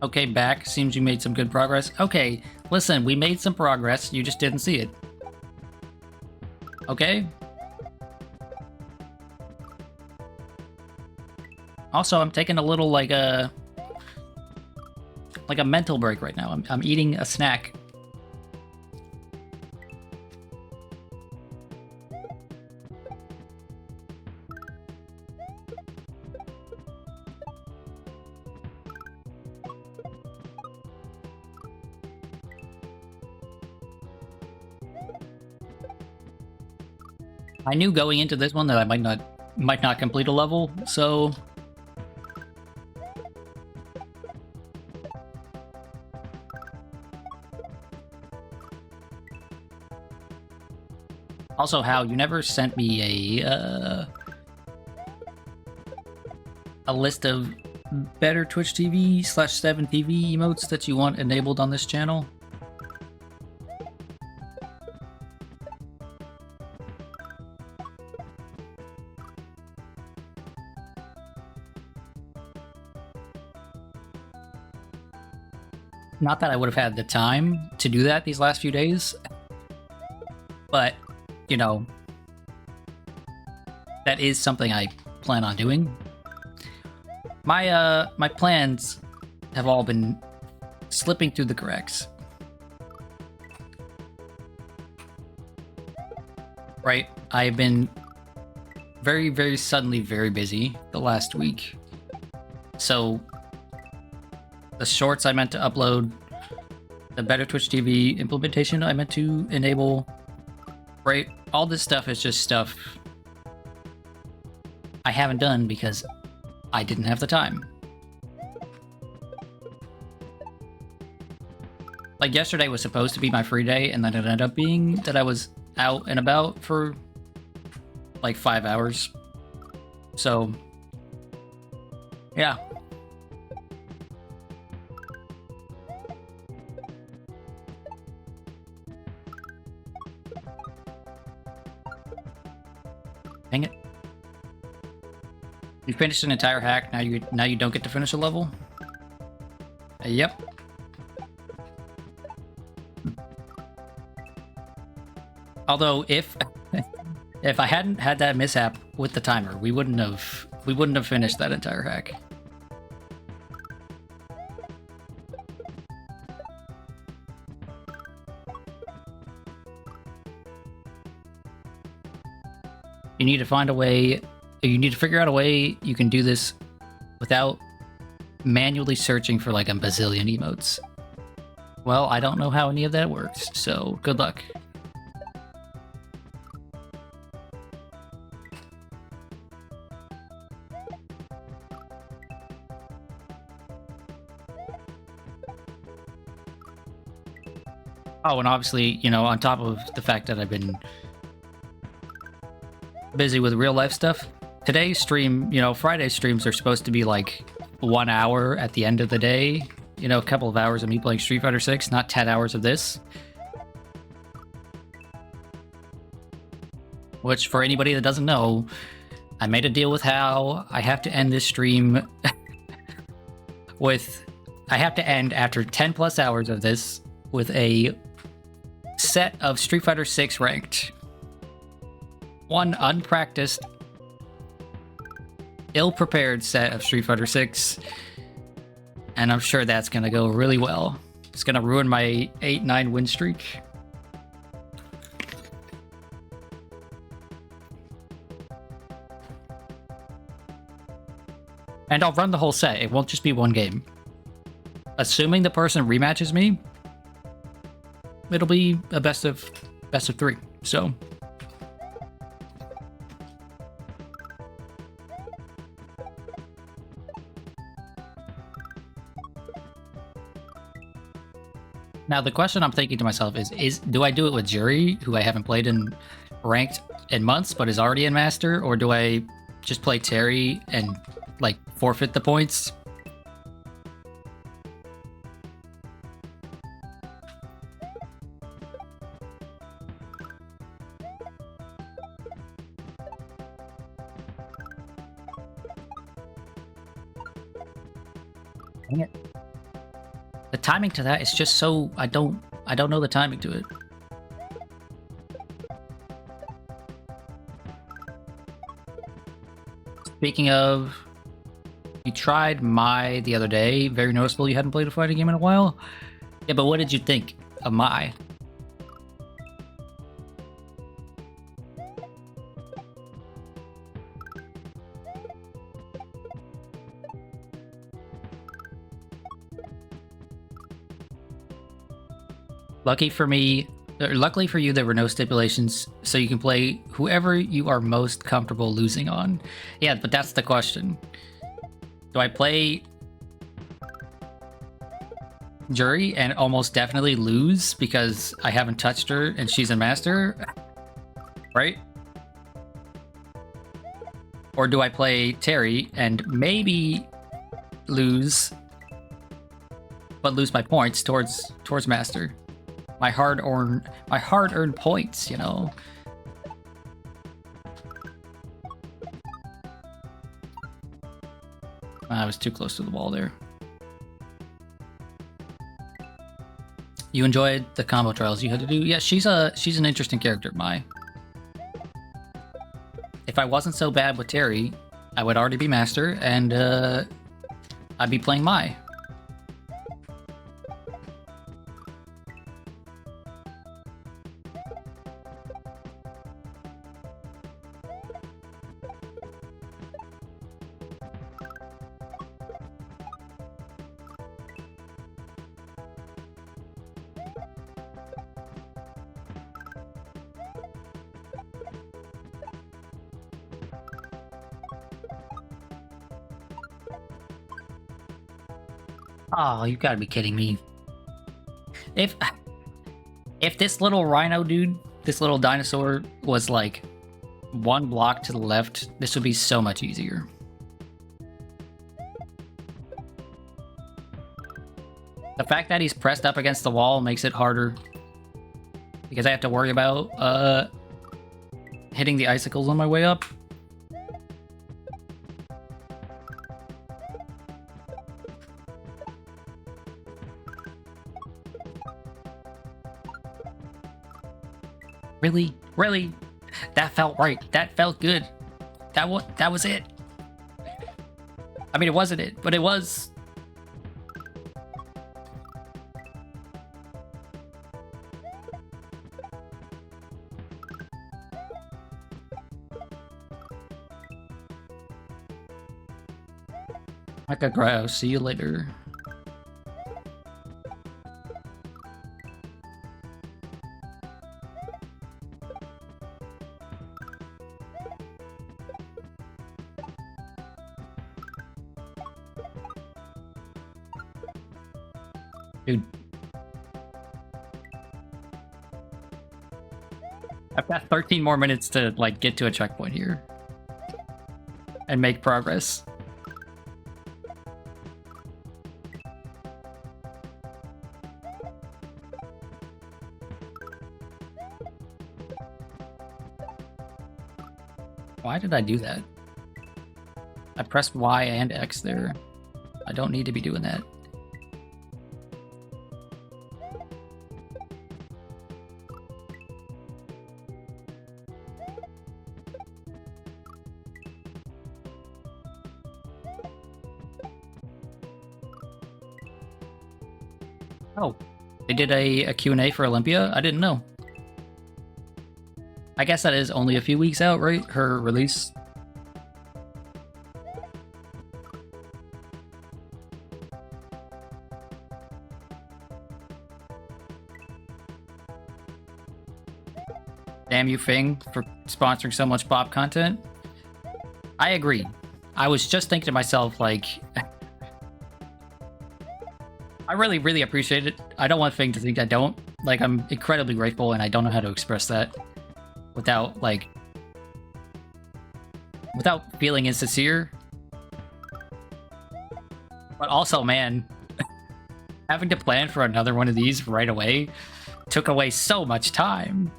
Okay, back. Seems you made some good progress. Okay, listen, we made some progress. You just didn't see it. Okay? Also, I'm taking a little, like a mental break right now. I'm eating a snack. I knew going into this one that I might not complete a level, so also, Hal, you never sent me a list of better Twitch TV / 7 TV emotes that you want enabled on this channel. Not that I would have had the time to do that these last few days, but, you know, that is something I plan on doing. My plans have all been slipping through the cracks. Right? I've been very, very suddenly very busy the last week. So the shorts I meant to upload, the Better Twitch TV implementation I meant to enable, right? All this stuff is just stuff I haven't done because I didn't have the time. Like, yesterday was supposed to be my free day, and then it ended up being that I was out and about for like 5 hours. So, yeah. Dang it. You finished an entire hack, now you don't get to finish a level? Yep. Although if I hadn't had that mishap with the timer, we wouldn't have finished that entire hack. You need to find a way, you need to figure out a way you can do this without manually searching for like a bazillion emotes. Well, I don't know how any of that works, so good luck. Oh, and obviously, you know, on top of the fact that I've been busy with real life stuff, today's stream, you know, Friday streams are supposed to be like 1 hour at the end of the day. You know, a couple of hours of me playing Street Fighter 6, not 10 hours of this. which for anybody that doesn't know, I made a deal with Hal. I have to end this stream with... I have to end after 10 plus hours of this with a set of Street Fighter 6 ranked. One unpracticed, ill-prepared set of Street Fighter 6. And I'm sure that's going to go really well. It's going to ruin my 8-9 win streak. And I'll run the whole set. It won't just be one game. Assuming the person rematches me, it'll be a best of 3. So now the question I'm thinking to myself is do I do it with Jury, who I haven't played in ranked in months but is already in Master, or do I just play Terry and like forfeit the points? Dang it. The timing to that is just so I don't know the timing to it. Speaking of, you tried Mai the other day. Very noticeable you hadn't played a fighting game in a while. Yeah, but what did you think of Mai? Luckily for you, there were no stipulations, so you can play whoever you are most comfortable losing on. Yeah, but that's the question. Do I play Jury and almost definitely lose because I haven't touched her and she's a Master? Right? Or do I play Terry and maybe lose, but lose my points towards Master? My hard-earned points, you know. I was too close to the wall there. You enjoyed the combo trials you had to do? Yeah, she's an interesting character, Mai. If I wasn't so bad with Terry, I would already be Master, and I'd be playing Mai. Oh, you gotta be kidding me. If this little rhino dude, this little dinosaur was like one block to the left, this would be so much easier. The fact that he's pressed up against the wall makes it harder because I have to worry about hitting the icicles on my way up. Really? That felt right. That felt good. That was it. I mean, it wasn't it, but it was. Like a grouse. See you later. Dude. I've got 13 more minutes to, like, get to a checkpoint here. And make progress. Why did I do that? I pressed Y and X there. I don't need to be doing that. Oh, they did a Q&A for Olympia? I didn't know. I guess that is only a few weeks out, right? Her release. Damn you, Fing, for sponsoring so much pop content. I agree. I was just thinking to myself, like, I really, really appreciate it. I don't want Fing to think I don't. Like, I'm incredibly grateful, and I don't know how to express that without, like, without feeling insincere. But also, man, having to plan for another one of these right away took away so much time.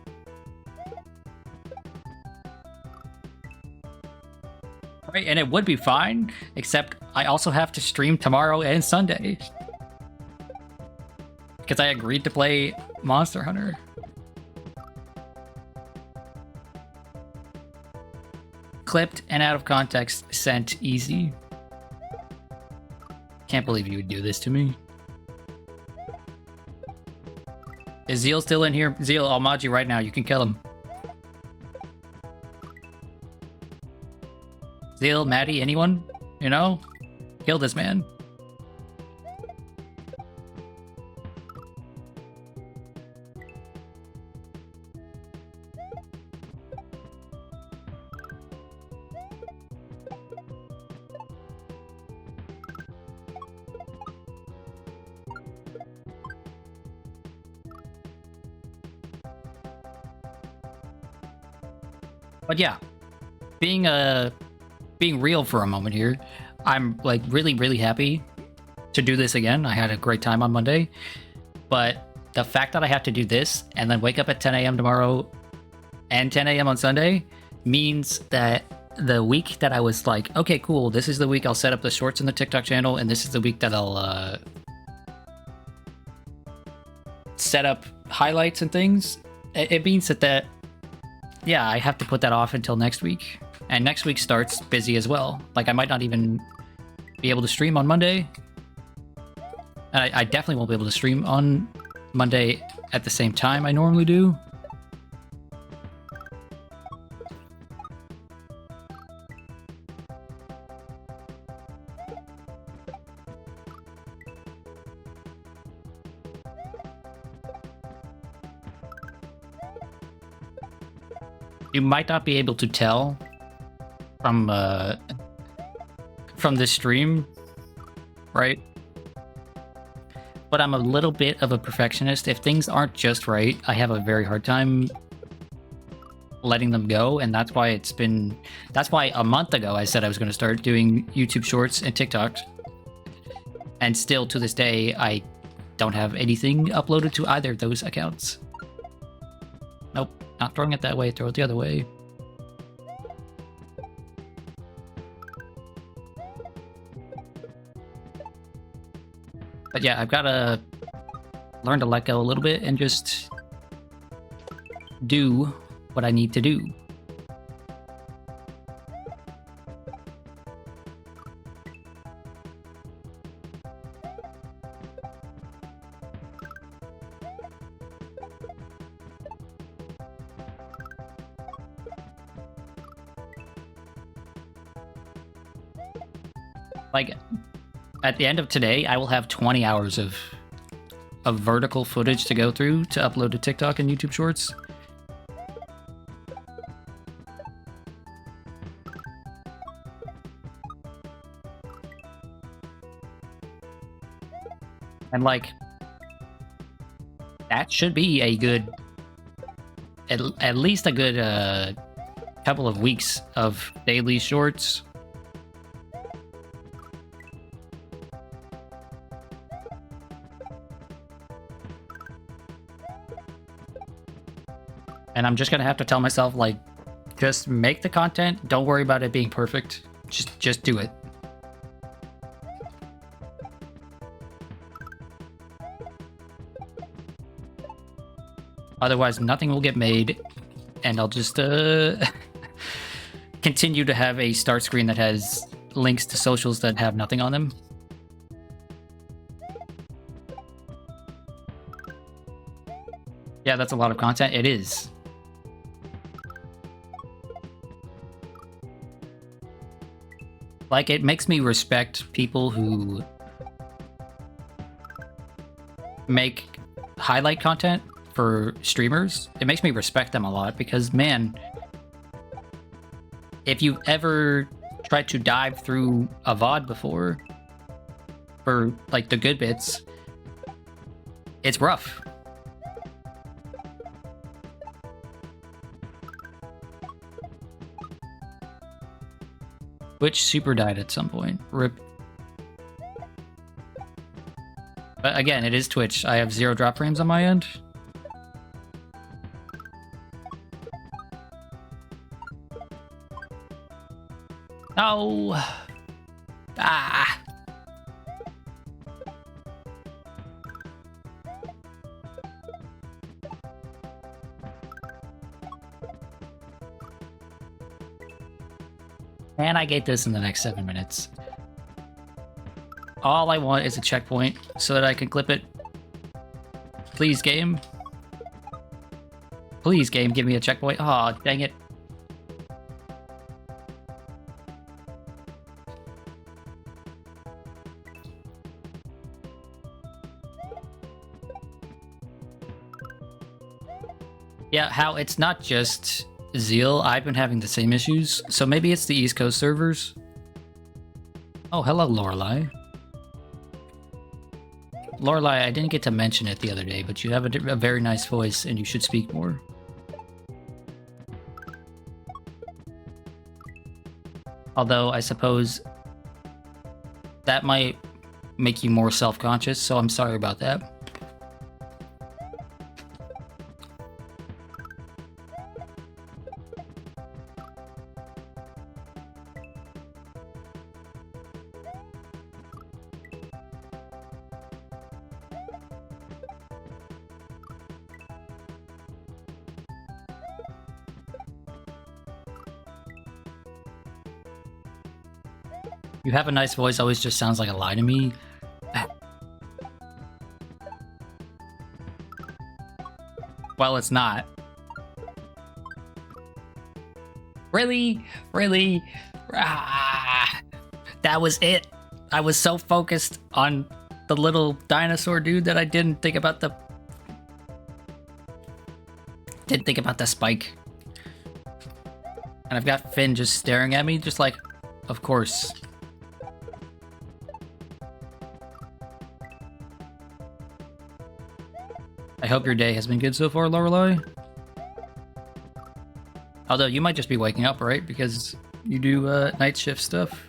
Right, and it would be fine, except I also have to stream tomorrow and Sunday. Because I agreed to play Monster Hunter. Clipped and out of context, sent easy. Can't believe you would do this to me. Is Zeal still in here? Zeal, I'll mod you right now. You can kill him. Zeal, Maddie, anyone? You know? Kill this man. But yeah, being real for a moment here, I'm like really, really happy to do this again. I had a great time on Monday, but the fact that I have to do this and then wake up at 10 a.m. tomorrow and 10 a.m. on Sunday means that the week that I was like, okay, cool, this is the week I'll set up the shorts in the TikTok channel, and this is the week that I'll set up highlights and things. It means that yeah, I have to put that off until next week. And next week starts busy as well. Like, I might not even be able to stream on Monday. And I definitely won't be able to stream on Monday at the same time I normally do. You might not be able to tell from this stream, right? But I'm a little bit of a perfectionist. If things aren't just right, I have a very hard time letting them go, and that's why a month ago I said I was going to start doing YouTube Shorts and TikToks. And still to this day, I don't have anything uploaded to either of those accounts. Nope. Not throwing it that way, throw it the other way. But yeah, I've got to learn to let go a little bit and just do what I need to do. Like, at the end of today, I will have 20 hours of vertical footage to go through to upload to TikTok and YouTube Shorts. And, like, that should be a good, at least a good couple of weeks of daily shorts. And I'm just gonna have to tell myself, like, Just make the content. Don't worry about it being perfect. Just do it. Otherwise, nothing will get made, and I'll just continue to have a start screen that has links to socials that have nothing on them. Yeah, that's a lot of content. It is. Like, it makes me respect people who make highlight content for streamers. It makes me respect them a lot because, man, if you've ever tried to dive through a VOD before for, like, the good bits, it's rough. Twitch super died at some point. RIP. But again, it is Twitch. I have 0 drop frames on my end. No! Ah! And I get this in the next 7 minutes. All I want is a checkpoint so that I can clip it. Please, game. Please, game, give me a checkpoint. Aw, dang it. Yeah, how it's not just Zeal. I've been having the same issues, so maybe it's the East Coast servers. Oh, hello, Lorelei. Lorelei, I didn't get to mention it the other day, but you have a very nice voice, and you should speak more. Although, I suppose that might make you more self-conscious, so I'm sorry about that. You have a nice voice always just sounds like a lie to me. Well, it's not. Really? Really? Ah, that was it. I was so focused on the little dinosaur dude that I didn't think about the spike. And I've got Finn just staring at me, just like, of course. I hope your day has been good so far, Lorelei. Although you might just be waking up, right? Because you do night shift stuff.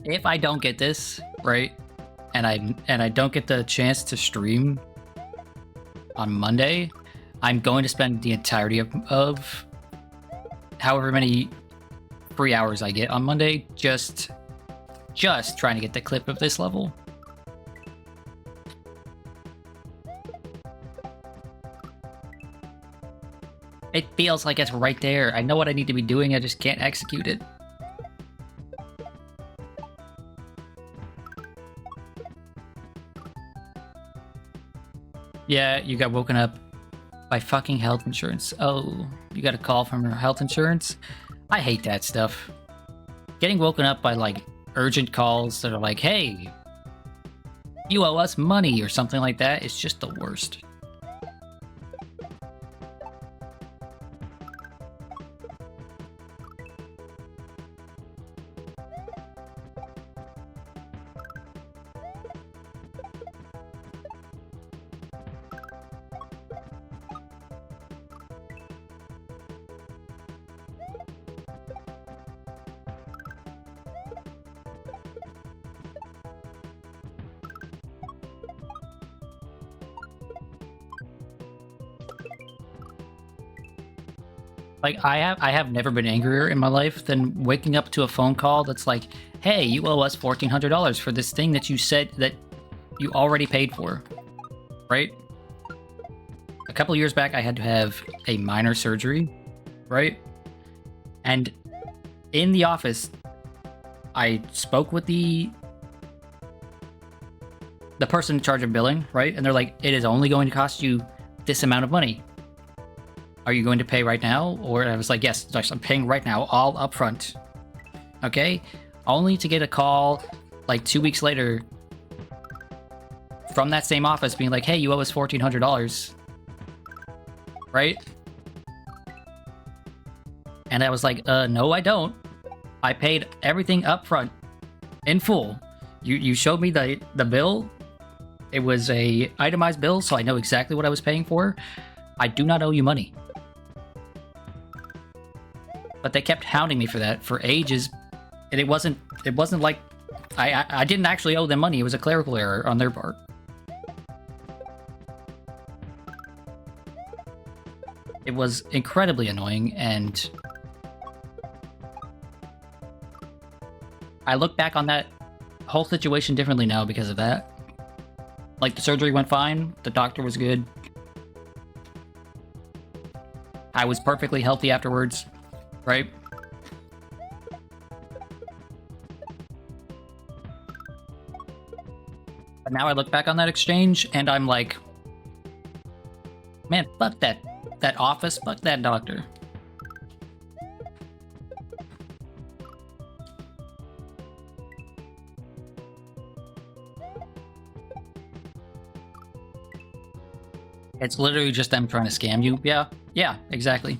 If I don't get this, right, and I don't get the chance to stream on Monday, I'm going to spend the entirety of however many free hours I get on Monday just trying to get the clip of this level. It feels like it's right there. I know what I need to be doing, I just can't execute it. Yeah, you got woken up by fucking health insurance. Oh, you got a call from your health insurance? I hate that stuff. Getting woken up by, like, urgent calls that are like, hey, you owe us money or something like that is just the worst. Like, I have never been angrier in my life than waking up to a phone call that's like, hey, you owe us $1,400 for this thing that you said that you already paid for, right? A couple years back, I had to have a minor surgery, right? And in the office, I spoke with the person in charge of billing, right? And they're like, it is only going to cost you this amount of money. Are you going to pay right now? Or I was like, yes, I'm paying right now, all up front. Okay? Only to get a call like 2 weeks later from that same office being like, hey, you owe us $1,400. Right? And I was like, no, I don't. I paid everything up front in full. You showed me the bill. It was a itemized bill, so I know exactly what I was paying for. I do not owe you money. But they kept hounding me for that for ages, and it wasn't like I didn't actually owe them money. It was a clerical error on their part. It was incredibly annoying, and I look back on that whole situation differently now because of that. Like, the surgery went fine, the doctor was good. I was perfectly healthy afterwards, right? But now I look back on that exchange and I'm like, man, fuck that office, fuck that doctor. It's literally just them trying to scam you. Yeah, exactly.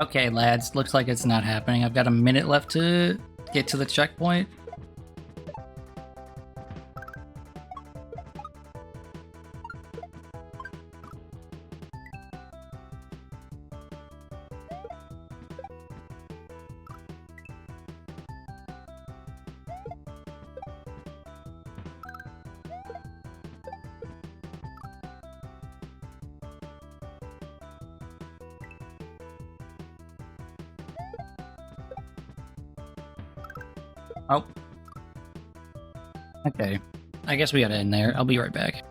Okay, lads, looks like it's not happening. I've got a minute left to get to the checkpoint. Oh. Okay. I guess we gotta end there. I'll be right back.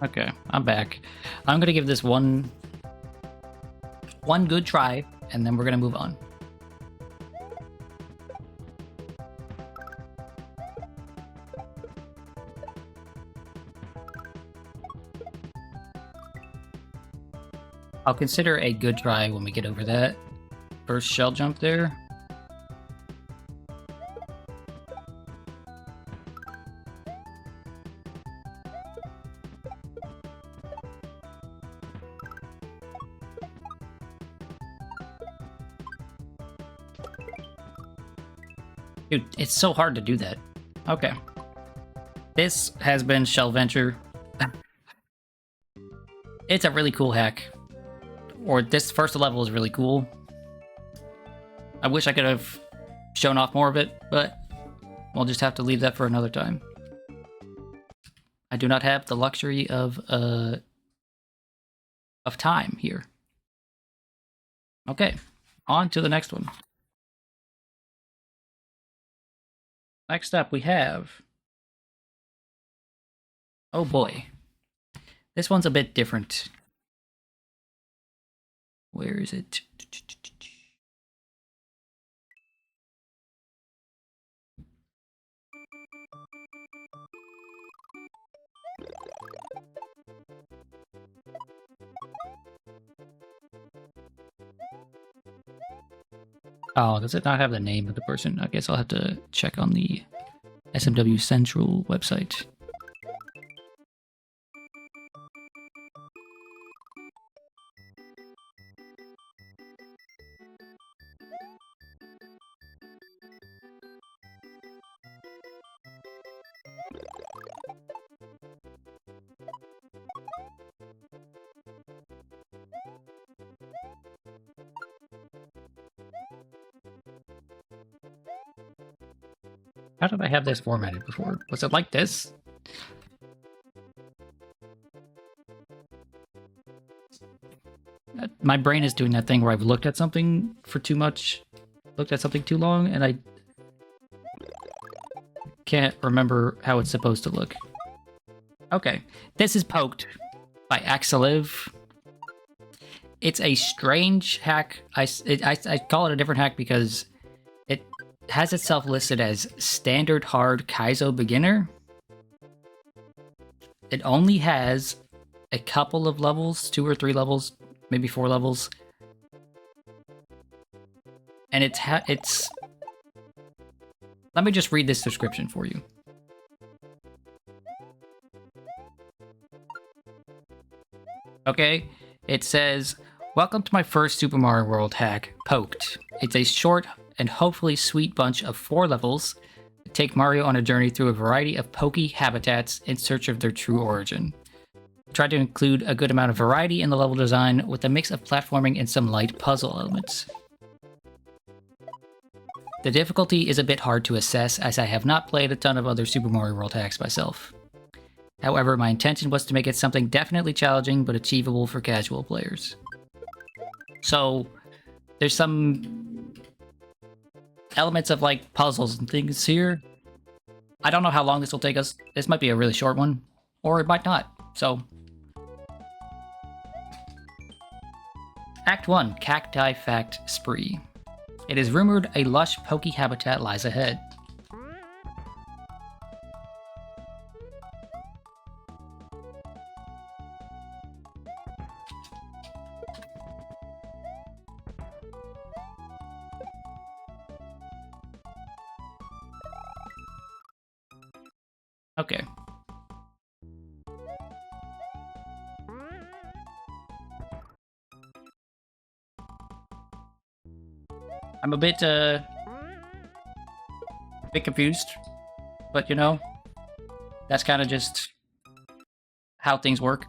Okay, I'm back. I'm gonna give this one good try, and then we're gonna move on. I'll consider a good try when we get over that first shell jump there. Dude, it's so hard to do that. Okay. This has been Shell Venture. It's a really cool hack. Or this first level is really cool. I wish I could have shown off more of it, but we'll just have to leave that for another time. I do not have the luxury of time here. Okay, on to the next one. Next up, we have. Oh boy. This one's a bit different. Where is it? Oh, does it not have the name of the person? I guess I'll have to check on the SMW Central website. How did I have this formatted before? Was it like this? My brain is doing that thing where I've looked at something for too much, looked at something too long, and I can't remember how it's supposed to look. Okay, this is Poked by Axeliv. It's a strange hack. I call it a different hack because it has itself listed as Standard Hard Kaizo Beginner. It only has a couple of levels, 2 or 3 levels, maybe 4 levels. And it's... Let me just read this description for you. Okay, it says, "Welcome to my first Super Mario World hack, Poked. It's a short and hopefully sweet bunch of 4 levels that take Mario on a journey through a variety of pokey habitats in search of their true origin. Try to include a good amount of variety in the level design with a mix of platforming and some light puzzle elements. The difficulty is a bit hard to assess as I have not played a ton of other Super Mario World hacks myself. However, my intention was to make it something definitely challenging but achievable for casual players." So, there's some elements of like puzzles and things here. I don't know how long this will take us. This might be a really short one, or it might not. So, Act 1, Cacti Fact Spree. It is rumored a lush pokey habitat lies ahead. Okay. I'm a bit confused, but you know, that's kind of just how things work.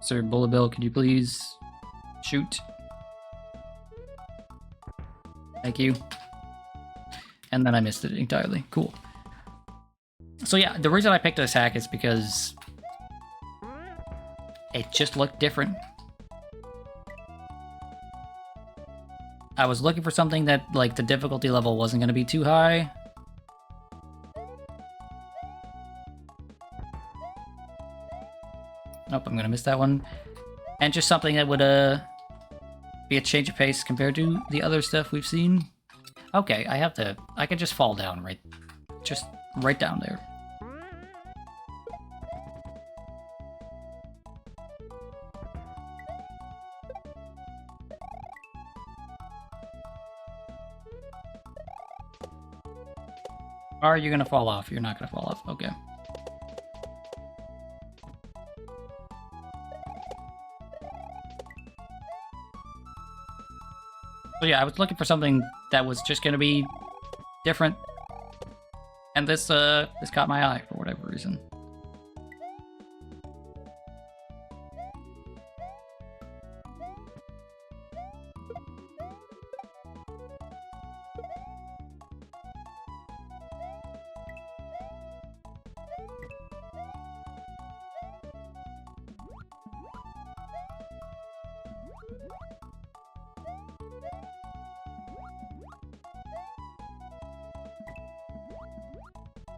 Sir Bullet Bill, could you please shoot? Thank you. And then I missed it entirely. Cool. So yeah, the reason I picked this hack is because it just looked different. I was looking for something that, like, the difficulty level wasn't going to be too high. Nope, I'm going to miss that one. And just something that would be a change of pace compared to the other stuff we've seen. Okay, I can just fall down right down there. Are you gonna fall off? You're not gonna fall off. Okay. So yeah, I was looking for something that was just gonna be different, and this caught my eye for whatever reason.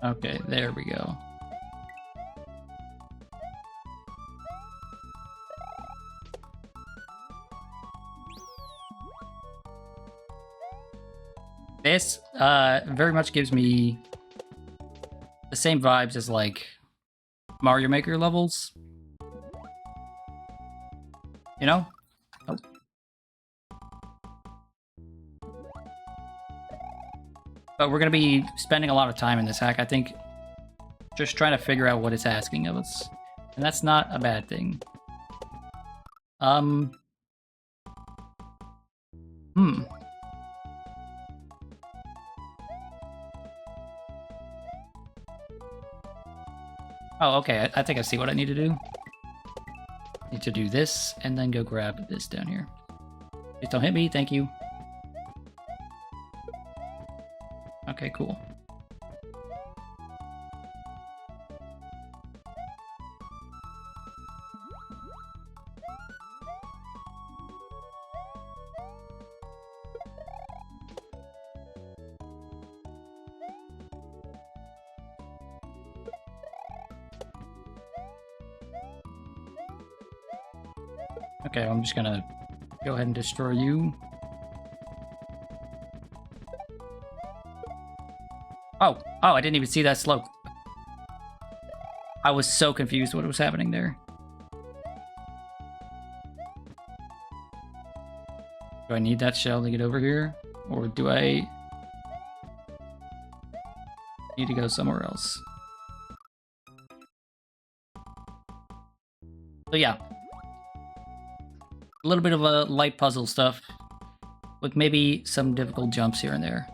Okay, there we go. This very much gives me the same vibes as like Mario Maker levels. You know? Oh. But we're gonna be spending a lot of time in this hack, I think, just trying to figure out what it's asking of us. And that's not a bad thing. Oh, okay. I think I see what I need to do. Need to do this and then go grab this down here. Please don't hit me. Thank you. Okay, cool. Okay, I'm just gonna go ahead and destroy you. Oh, I didn't even see that slope. I was so confused what was happening there. Do I need that shell to get over here? Or do I need to go somewhere else? So yeah. A little bit of a light puzzle stuff, with maybe some difficult jumps here and there.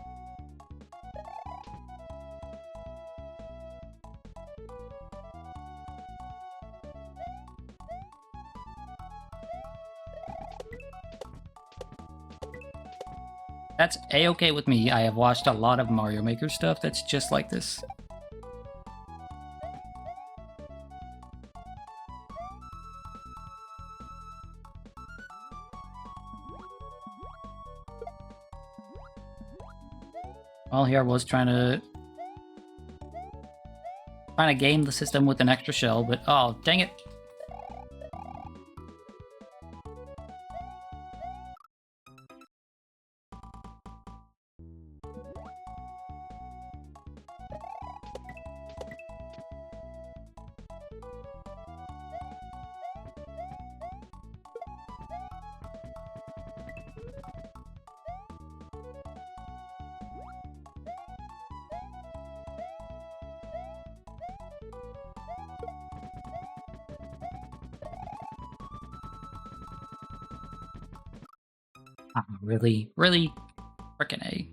That's a-okay with me. I have watched a lot of Mario Maker stuff that's just like this. Well, here I was trying to game the system with an extra shell, but oh, dang it. Really? Really? Frickin' A.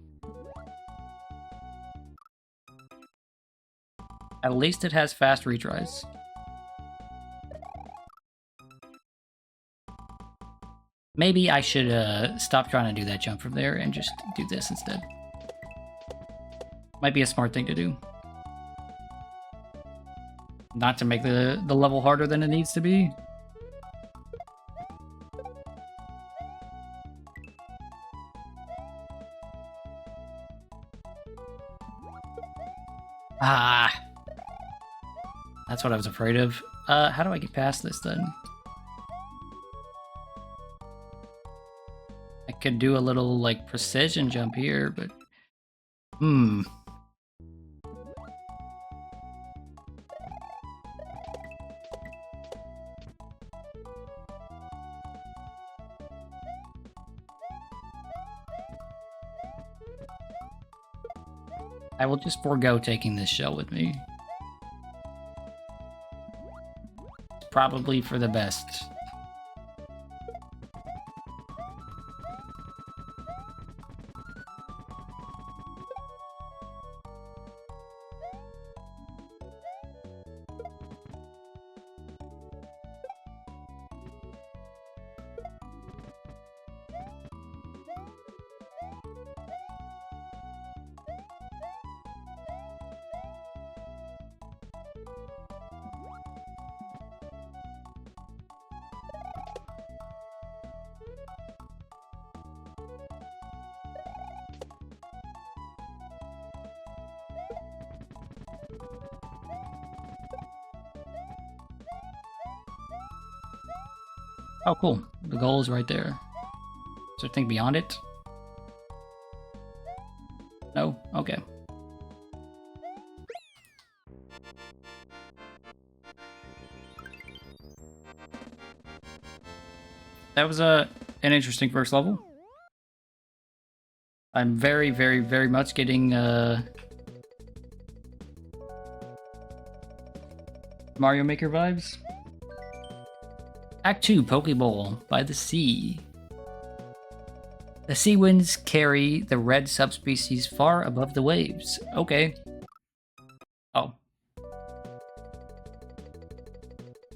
At least it has fast retries. Maybe I should stop trying to do that jump from there and just do this instead. Might be a smart thing to do. Not to make the level harder than it needs to be. Ah! That's what I was afraid of. How do I get past this then? I could do a little, like, precision jump here, but... I will just forego taking this shell with me. Probably for the best. Oh, cool. The goal is right there. Is there anything beyond it? No? Okay. That was an interesting first level. I'm very, very, very much getting Mario Maker vibes. Act 2, Pokeball by the sea. The sea winds carry the red subspecies far above the waves. Okay. Oh.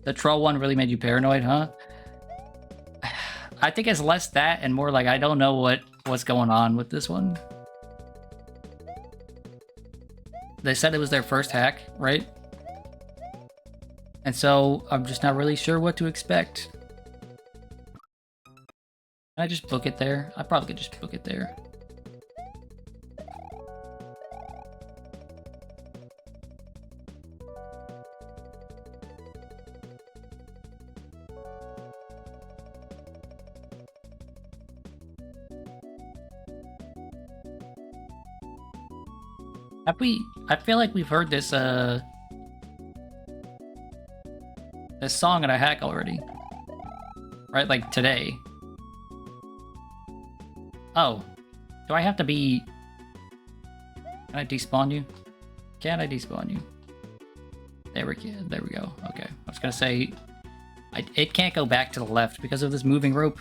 The troll one really made you paranoid, huh? I think it's less that and more like I don't know what's going on with this one. They said it was their first hack, right? And so I'm just not really sure what to expect. Can I just book it there? I probably could just book it there. Have we? I feel like we've heard this this song in a hack already, right? Like today. Oh, do I have to be? Can I despawn you? Can I despawn you? There we go. There we go. Okay, I was gonna say, it can't go back to the left because of this moving rope.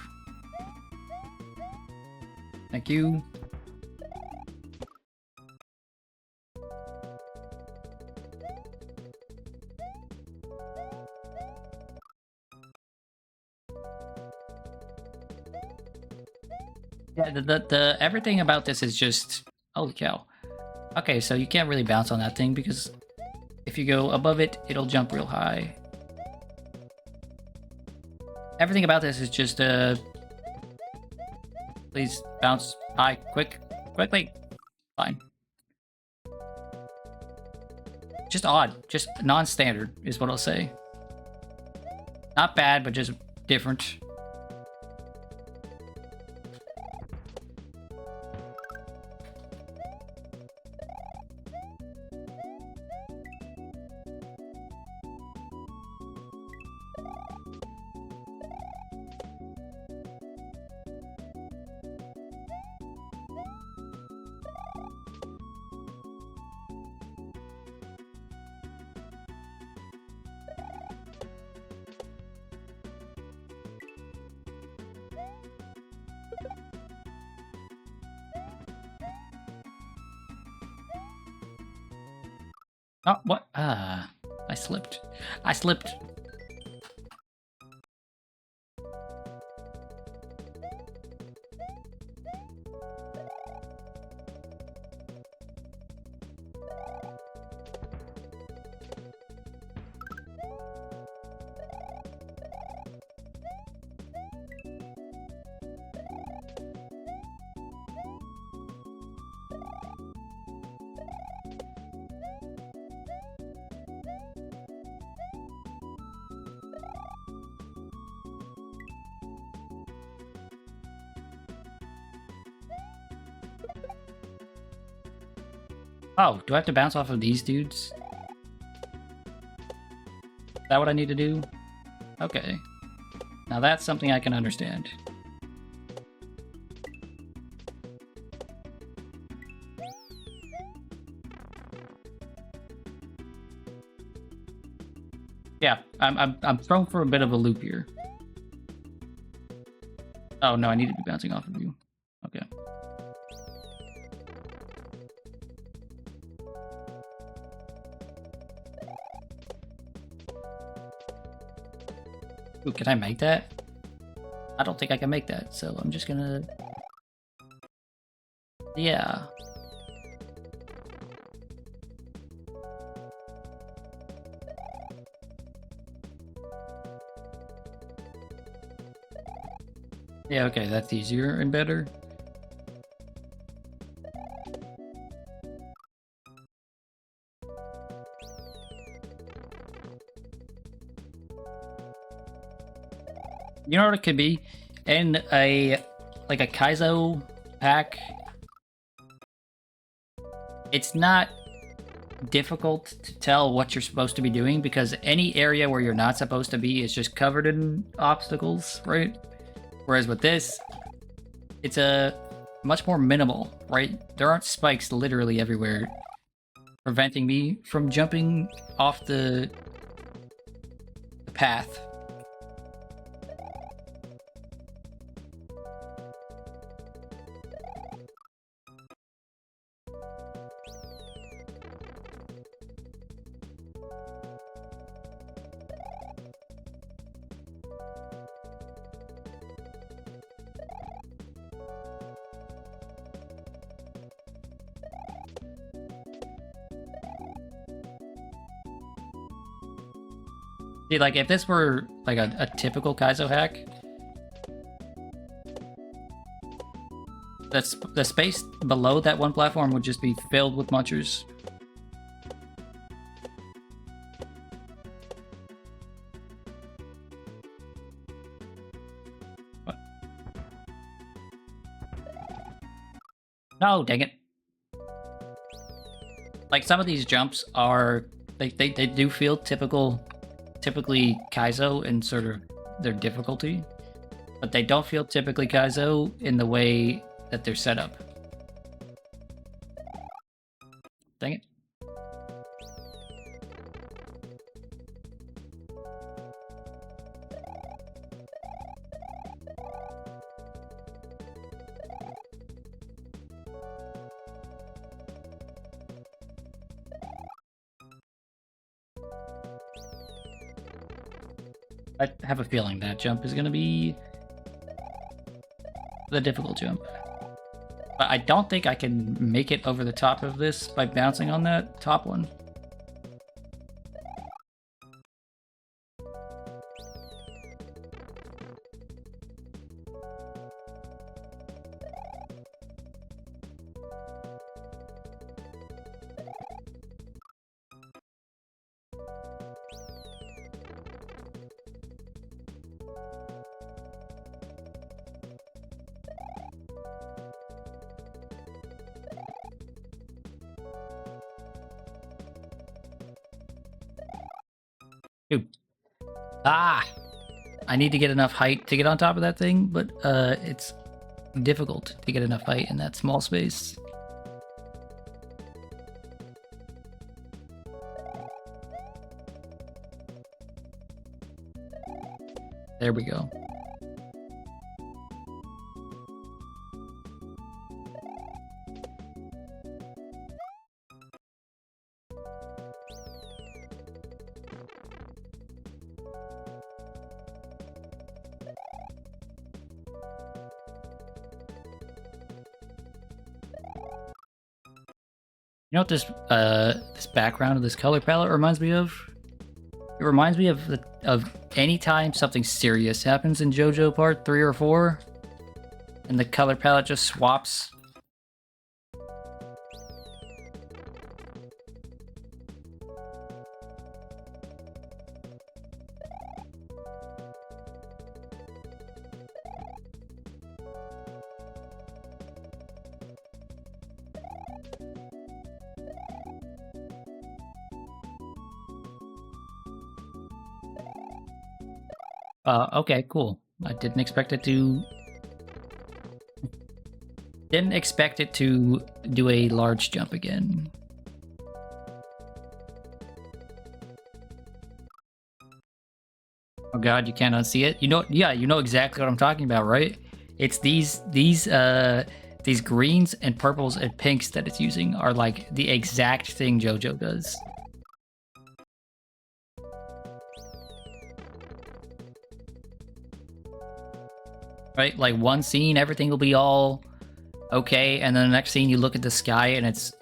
Thank you. Yeah, the everything about this is just holy cow. Okay, so you can't really bounce on that thing because if you go above it, it'll jump real high. Everything about this is just please bounce high, quickly. Fine. Just odd, just non-standard is what I'll say. Not bad, but just different. Oh, what? I slipped. I slipped. Oh, do I have to bounce off of these dudes? Is that what I need to do? Okay. Now that's something I can understand. Yeah, I'm thrown for a bit of a loop here. Oh no, I need to be bouncing off of you. Okay. Ooh, can I make that? I don't think I can make that, so I'm just gonna... Yeah. Yeah, okay, that's easier and better. You know what it could be? In a like a Kaizo pack, it's not difficult to tell what you're supposed to be doing because any area where you're not supposed to be is just covered in obstacles, right? Whereas with this, it's a much more minimal, right? There aren't spikes literally everywhere preventing me from jumping off the path. See, like, if this were, like, a typical Kaizo hack, the space below that one platform would just be filled with munchers. What? No, dang it. Like, some of these jumps are, they do feel typically Kaizo in sort of their difficulty, but they don't feel typically Kaizo in the way that they're set up. Dang it. I have a feeling that jump is going to be the difficult jump. But I don't think I can make it over the top of this by bouncing on that top one. Dude. Ah! I need to get enough height to get on top of that thing, but it's difficult to get enough height in that small space. There we go. You know what this background of this color palette reminds me of? It reminds me of any time something serious happens in JoJo Part 3 or 4, and the color palette just swaps. Okay, cool. I didn't expect it to do a large jump again. Oh god, you can't unsee it? You know, yeah, you know exactly what I'm talking about, right? It's these greens and purples and pinks that it's using are like the exact thing JoJo does. Right? Like one scene, everything will be all okay, and then the next scene you look at the sky and it's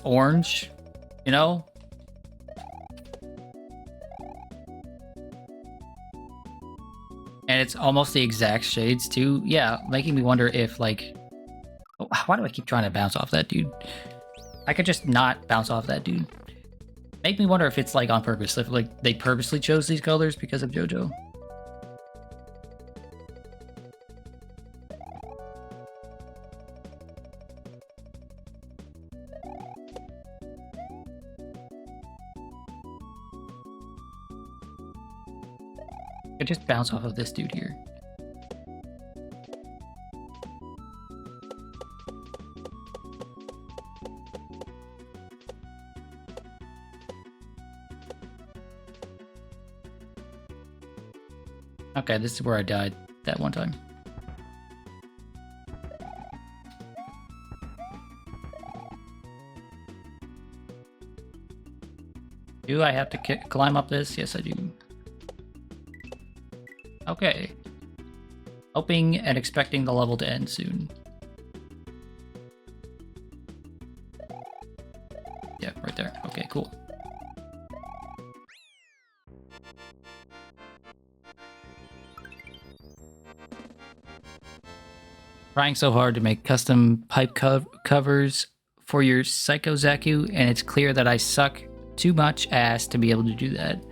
orange, you know? And it's almost the exact shades too. Yeah, making me wonder if like... Oh, why do I keep trying to bounce off that dude? I could just not bounce off that dude. Make me wonder if it's like on purpose, if like they purposely chose these colors because of JoJo. I just bounce off of this dude here. Okay, this is where I died that one time. Do I have to climb up this? Yes, I do. Okay. Hoping and expecting the level to end soon. Yeah, right there. Okay, cool. Trying so hard to make custom pipe covers for your Psycho Zaku, and it's clear that I suck too much ass to be able to do that.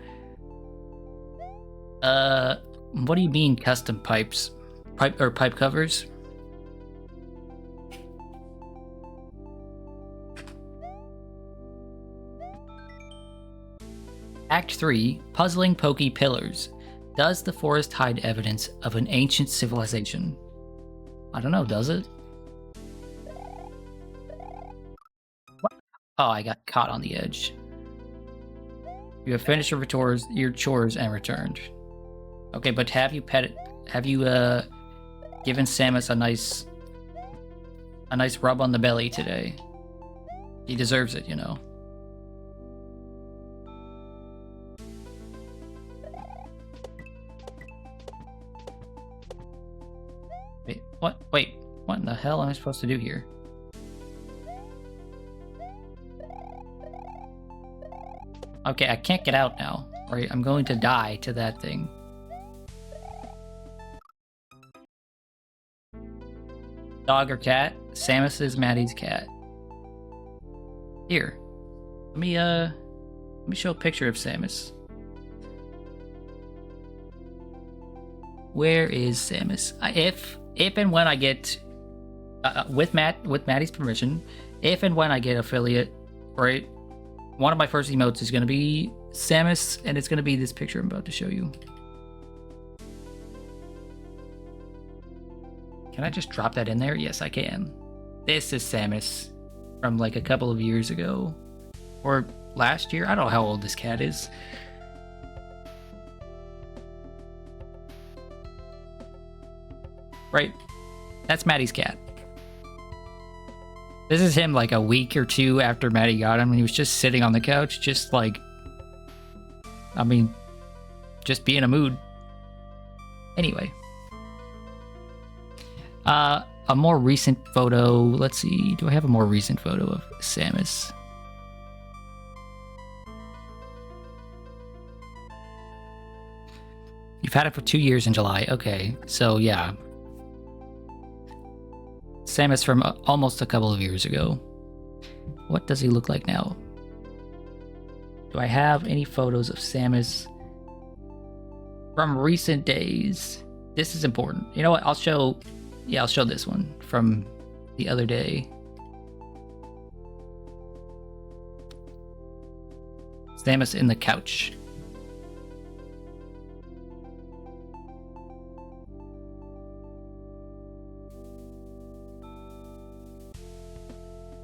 What do you mean custom pipes? Pipe covers? Act 3, Puzzling Pokey Pillars. Does the forest hide evidence of an ancient civilization? I don't know, does it? What? Oh, I got caught on the edge. You have finished your chores and returned. Okay, but have you given Samus a nice rub on the belly today? He deserves it, you know. Wait, what? Wait, what in the hell am I supposed to do here? Okay, I can't get out now. Right, I'm going to die to that thing. Dog or cat? Samus is Maddie's cat. Here. Let me show a picture of Samus. Where is Samus? If and when I get with Maddie's permission, if and when I get affiliate, right? One of my first emotes is going to be Samus, and it's going to be this picture I'm about to show you. Can I just drop that in there? Yes, I can. This is Samus from like a couple of years ago. Or last year? I don't know how old this cat is. Right. That's Maddie's cat. This is him like a week or two after Maddie got him, and he was just sitting on the couch, just like, I mean, just be in a mood. Anyway. A more recent photo. Let's see. Do I have a more recent photo of Samus? You've had it for 2 years in July. Okay. So, yeah. Samus from almost a couple of years ago. What does he look like now? Do I have any photos of Samus from recent days? This is important. You know what? I'll show this one from the other day. Samus in the couch.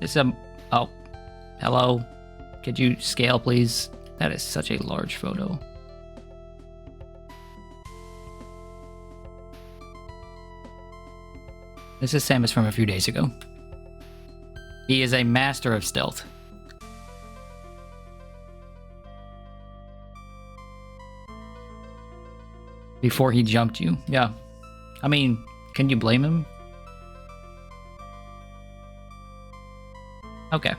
This oh, hello. Could you scale, please? That is such a large photo. This is Samus from a few days ago. He is a master of stealth. Before he jumped you. Yeah. I mean, can you blame him? Okay.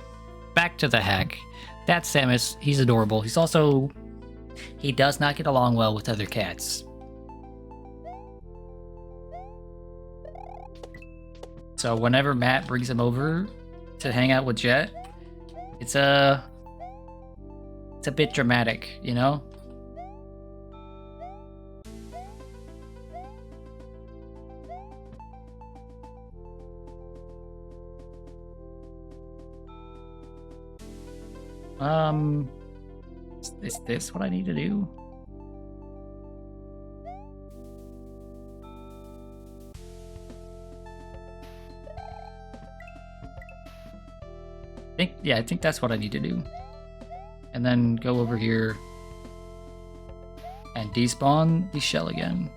Back to the hack. That's Samus. He's adorable. He does not get along well with other cats. So whenever Matt brings him over to hang out with Jet, it's a bit dramatic, you know? Is this what I need to do? I think that's what I need to do. And then go over here and despawn the shell again.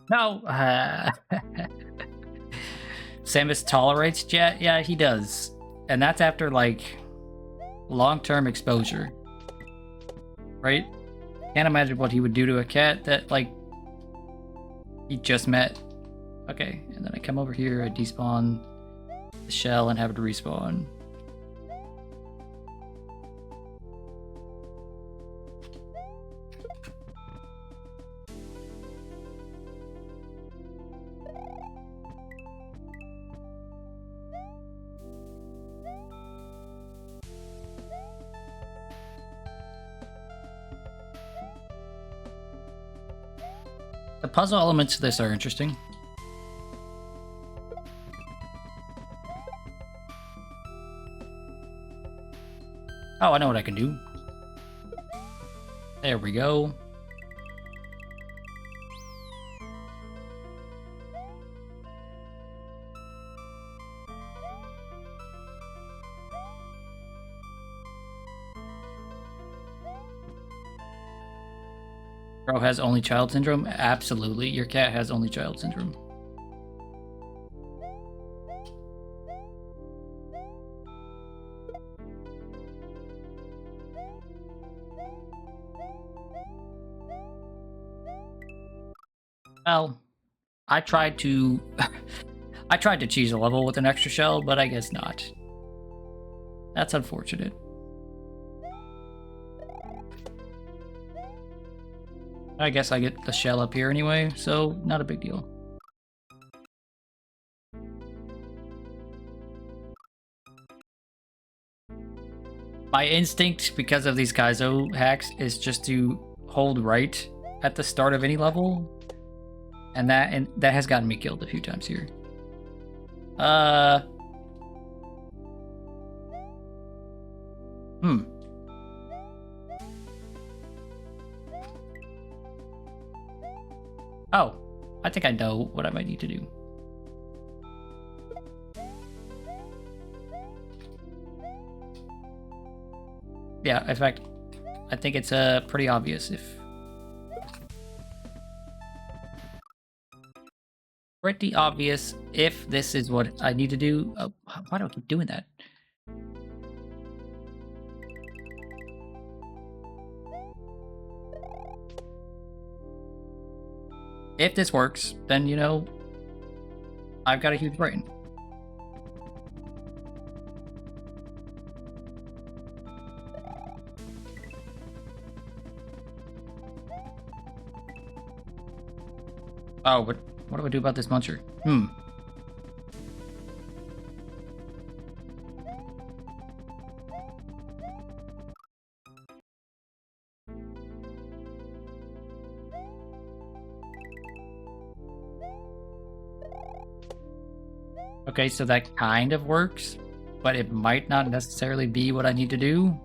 No! Samus tolerates jet? Yeah, he does. And that's after, like, long-term exposure. Right? Can't imagine what he would do to a cat that, like, he just met. Okay, and then I come over here, I despawn the shell and have it respawn. The puzzle elements to this are interesting. Oh, I know what I can do. There we go. Bro has only child syndrome? Absolutely. Your cat has only child syndrome. Well, I tried to I tried to cheese a level with an extra shell, but I guess not. That's unfortunate. I guess I get the shell up here anyway, so not a big deal. My instinct, because of these Kaizo hacks, is just to hold right at the start of any level. And that has gotten me killed a few times here. Oh, I think I know what I might need to do. Yeah, in fact, I think it's pretty obvious if... Pretty obvious if this is what I need to do. Oh, why do I keep doing that? If this works, then, you know, I've got a huge brain. Oh, but what do I do about this muncher? Okay, so that kind of works, but it might not necessarily be what I need to do.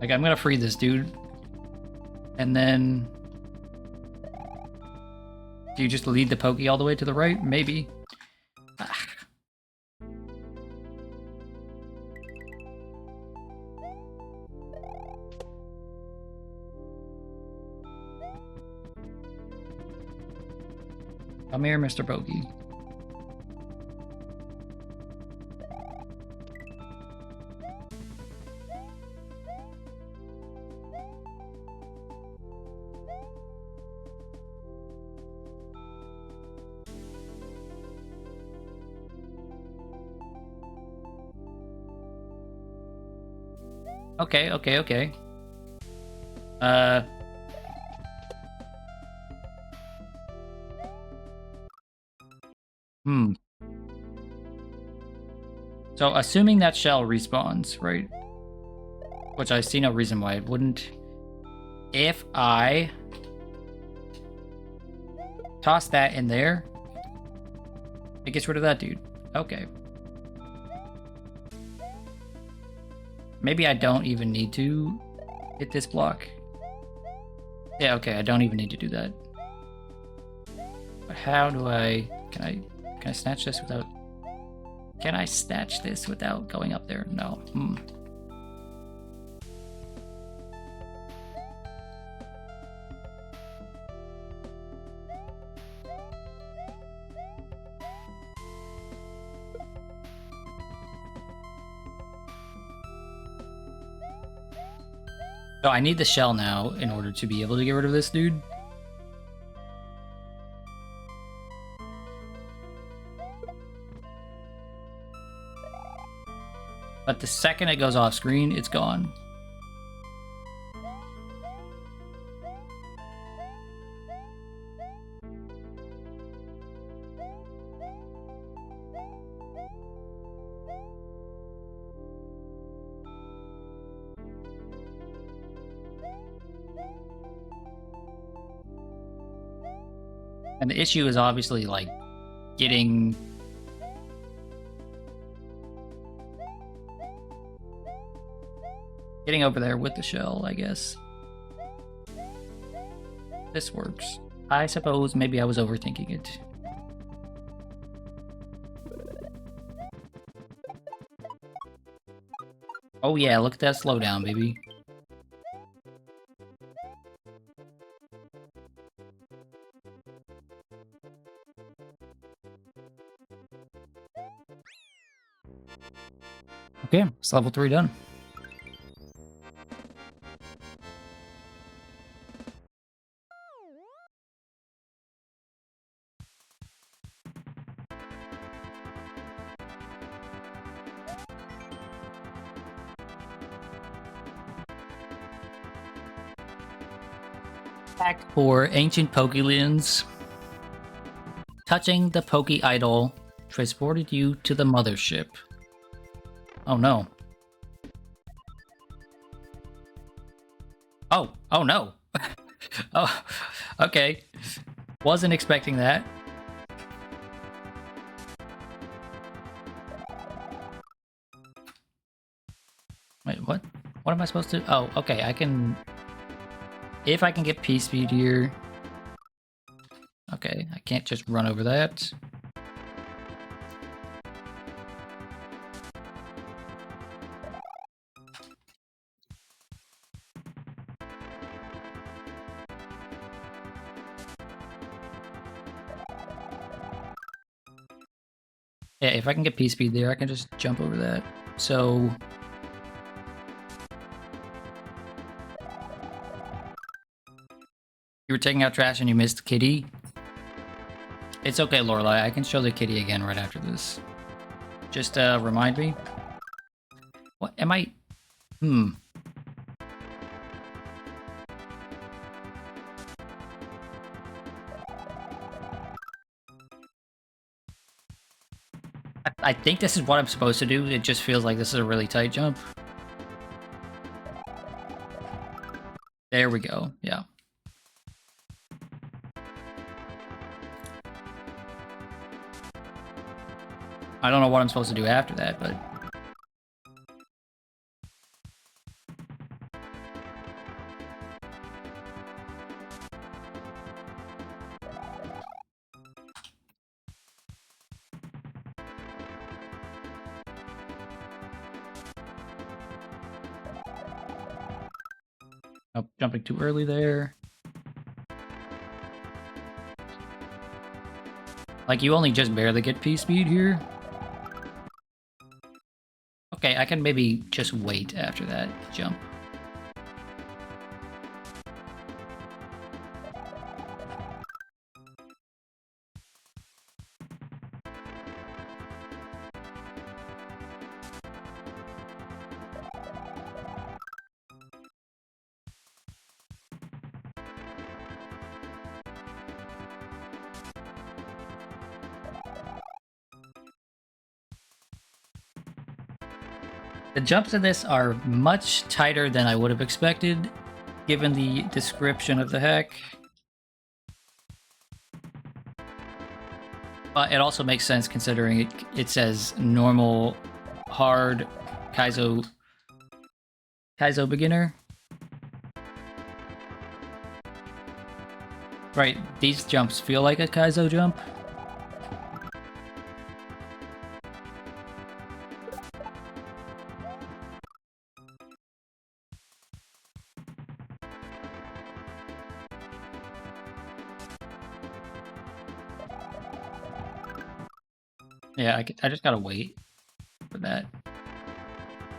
Like, I'm gonna free this dude. And then... Do you just lead the Pokey all the way to the right? Maybe. Come here, Mr. Pokey. Okay. So, assuming that shell respawns, right? Which I see no reason why it wouldn't. If I toss that in there, it gets rid of that dude. Okay. Maybe I don't even need to hit this block. Yeah, okay, I don't even need to do that. But how do I... Can I snatch this without... Can I snatch this without going up there? No. So I need the shell now in order to be able to get rid of this dude. But the second it goes off screen, it's gone. And the issue is obviously like getting over there with the shell, I guess. This works. I suppose maybe I was overthinking it. Oh yeah, look at that slowdown, baby. Okay, it's level 3 done. Back for ancient Pokelands. Touching the Poke Idol transported you to the mothership. Oh no. Oh no. Oh, okay. Wasn't expecting that. Wait, what? What am I supposed to... Oh, okay, I can... If I can get P-Speed here... Okay, I can't just run over that. Yeah, if I can get P-Speed there, I can just jump over that. So... You were taking out trash and you missed Kitty. It's okay, Lorelai. I can show the kitty again right after this. Just remind me. What am I? I think this is what I'm supposed to do. It just feels like this is a really tight jump. There we go. Yeah. I don't know what I'm supposed to do after that, but... Oh, jumping too early there. Like, you only just barely get P-Speed here. Okay, I can maybe just wait after that jump. The jumps in this are much tighter than I would have expected, given the description of the hack. But it also makes sense considering it says normal, hard, Kaizo beginner. Right, these jumps feel like a Kaizo jump. Yeah, I just gotta wait for that.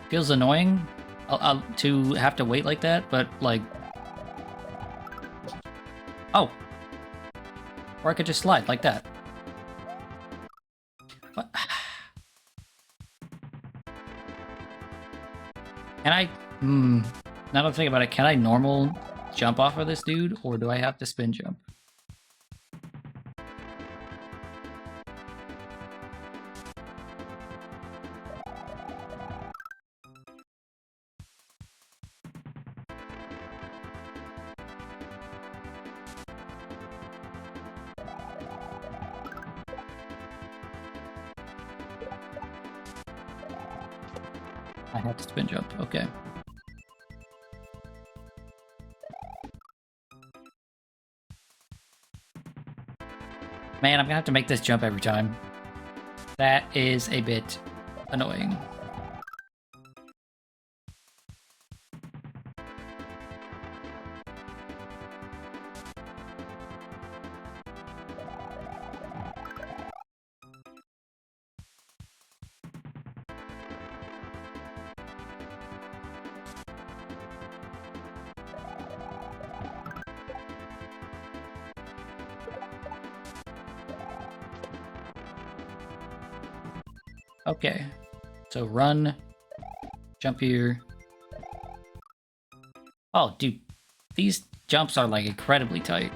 Feels annoying to have to wait like that, but like... Oh! Or I could just slide like that. What? Can I... now that I'm thinking about it, can I normal jump off of this dude, or do I have to spin jump? I have to spin jump, okay. Man, I'm gonna have to make this jump every time. That is a bit annoying. Okay, so run, jump here. Oh, dude, these jumps are like incredibly tight.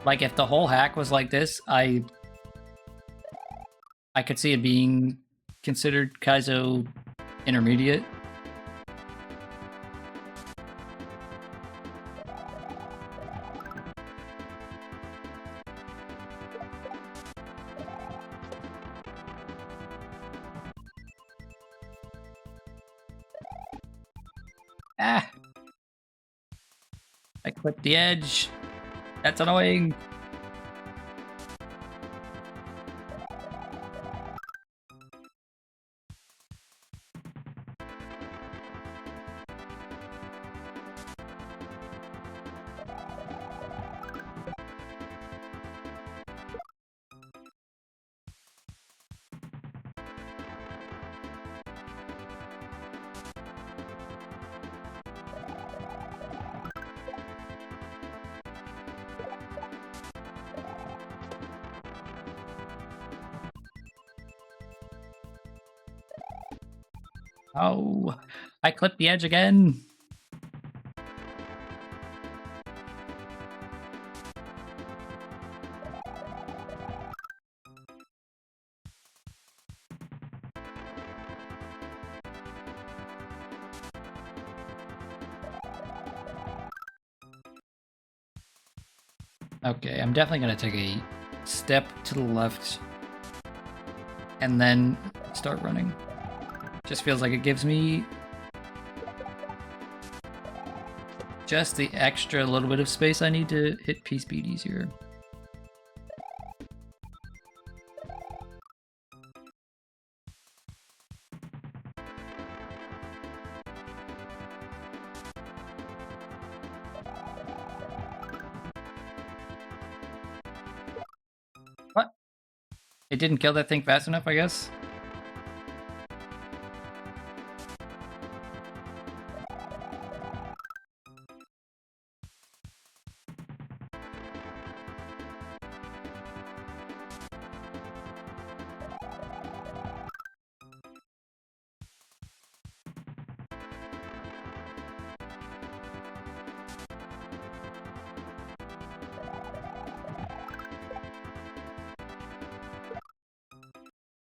Like if the whole hack was like this, I could see it being considered Kaizo intermediate. Ah! I clipped the edge. That's annoying. Oh, I clipped the edge again. Okay, I'm definitely gonna take a step to the left and then start running. Just feels like it gives me just the extra little bit of space I need to hit P-speed easier. What? It didn't kill that thing fast enough, I guess?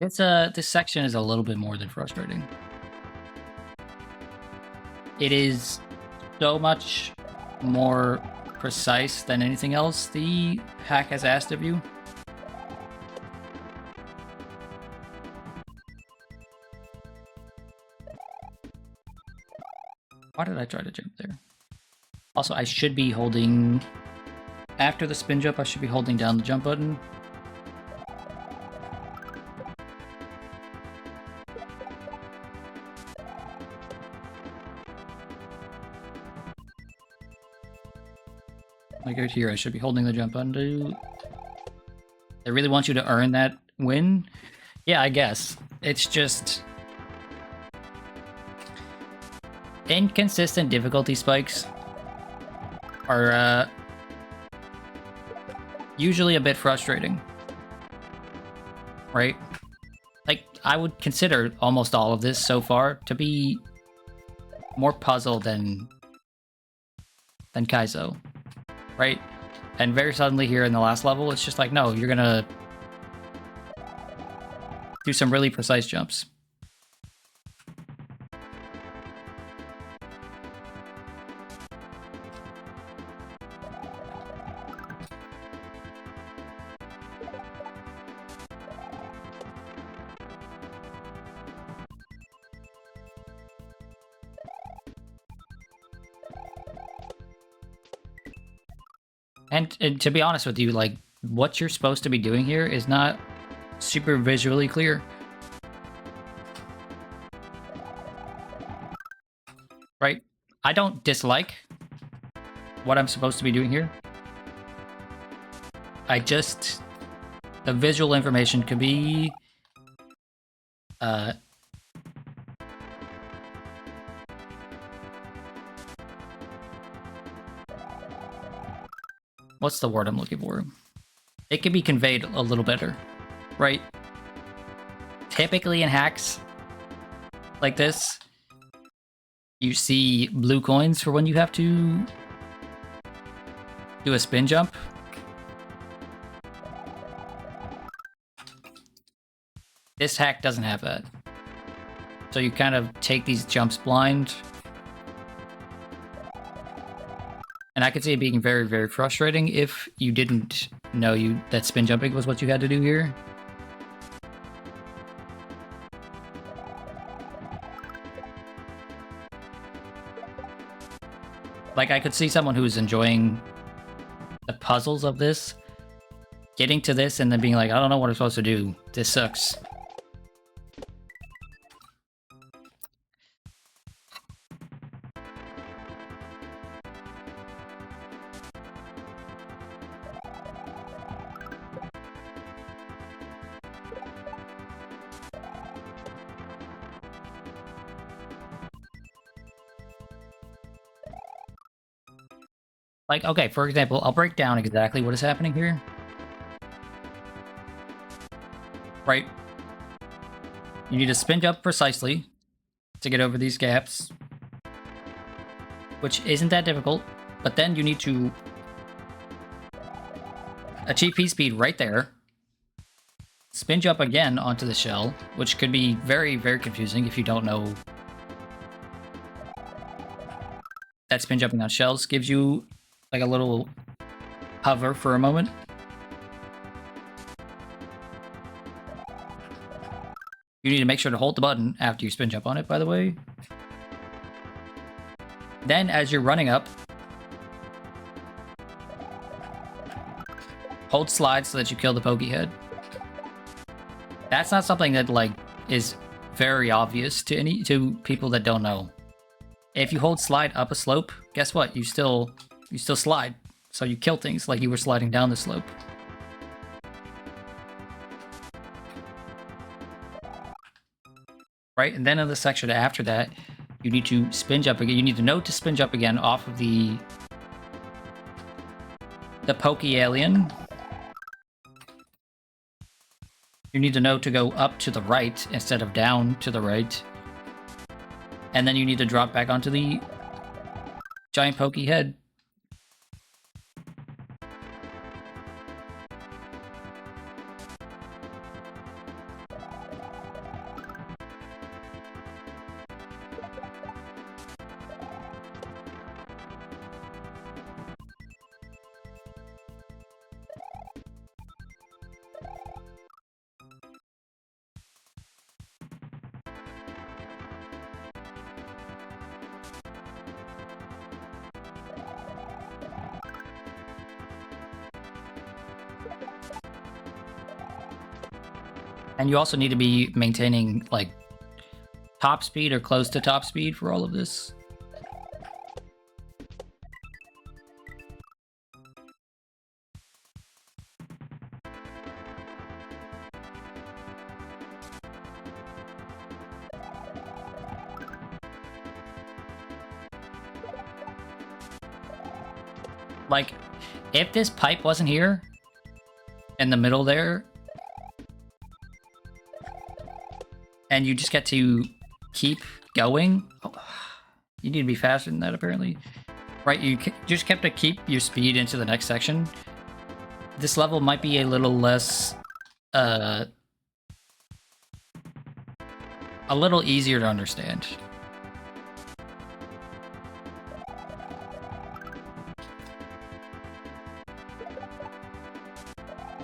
This section is a little bit more than frustrating. It is so much more precise than anything else the hack has asked of you. Why did I try to jump there? Also, I should be holding... After the spin jump, I should be holding down the jump button. Like right here, I should be holding the jump button. They really want you to earn that win? Yeah, I guess. It's just... inconsistent difficulty spikes are usually a bit frustrating. Right? Like, I would consider almost all of this so far to be more puzzle than Kaizo. Right? And very suddenly here in the last level, it's just like, no, you're gonna do some really precise jumps. And to be honest with you, like, what you're supposed to be doing here is not super visually clear. Right? I don't dislike what I'm supposed to be doing here. I just... the visual information could be... what's the word I'm looking for? It can be conveyed a little better, right? Typically in hacks like this, you see blue coins for when you have to do a spin jump. This hack doesn't have that. So you kind of take these jumps blind. And I could see it being very, very frustrating if you didn't know that spin jumping was what you had to do here. Like, I could see someone who's enjoying the puzzles of this, getting to this and then being like, I don't know what I'm supposed to do. This sucks. Like, okay, for example, I'll break down exactly what is happening here. Right? You need to spin jump precisely to get over these gaps, which isn't that difficult, but then you need to achieve P-speed right there, spin jump again onto the shell, which could be very, very confusing if you don't know that spin jumping on shells gives you like a little hover for a moment. You need to make sure to hold the button after you spin jump on it, by the way. Then, as you're running up, hold slide so that you kill the pokey head. That's not something that, like, is very obvious to people that don't know. If you hold slide up a slope, guess what? You still slide. So you kill things like you were sliding down the slope. Right? And then in the section after that, you need to spin jump again. You need to know to spin jump again off of the pokey alien. You need to know to go up to the right instead of down to the right. And then you need to drop back onto the giant pokey head. And you also need to be maintaining, like, top speed or close to top speed for all of this. Like, if this pipe wasn't here, in the middle there, and you just get to keep going. Oh, you need to be faster than that, apparently. Right, you just kept to keep your speed into the next section. This level might be a little less, a little easier to understand.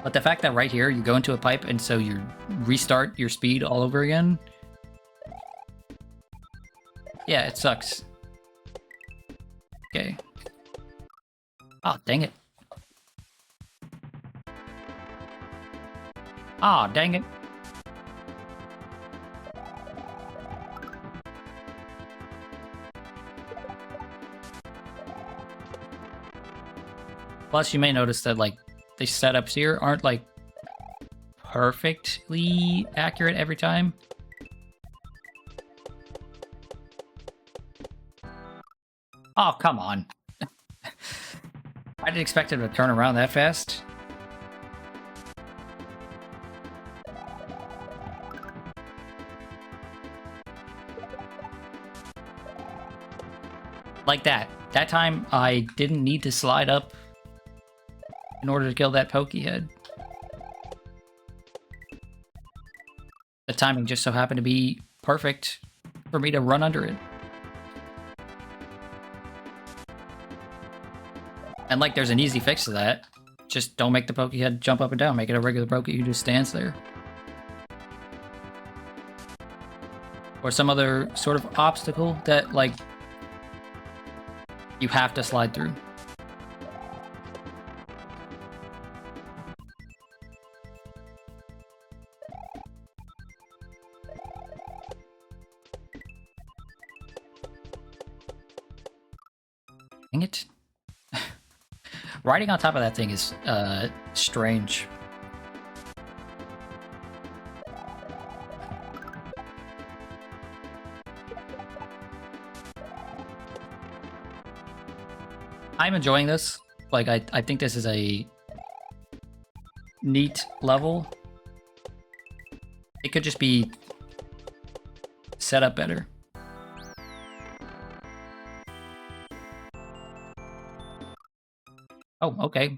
But the fact that right here, you go into a pipe, and so you restart your speed all over again. Yeah, it sucks. Okay. Oh, dang it. Ah, oh, dang it. Plus, you may notice that, like, the setups here aren't, like, perfectly accurate every time. Oh, come on. I didn't expect him to turn around that fast. Like that. That time, I didn't need to slide up in order to kill that pokey head. The timing just so happened to be perfect for me to run under it. And, like, there's an easy fix to that. Just don't make the pokey head jump up and down. Make it a regular pokey who just stands there. Or some other sort of obstacle that, like, you have to slide through. Dang it. Riding on top of that thing is strange. I'm enjoying this. Like, I think this is a neat level. It could just be set up better. Oh, okay.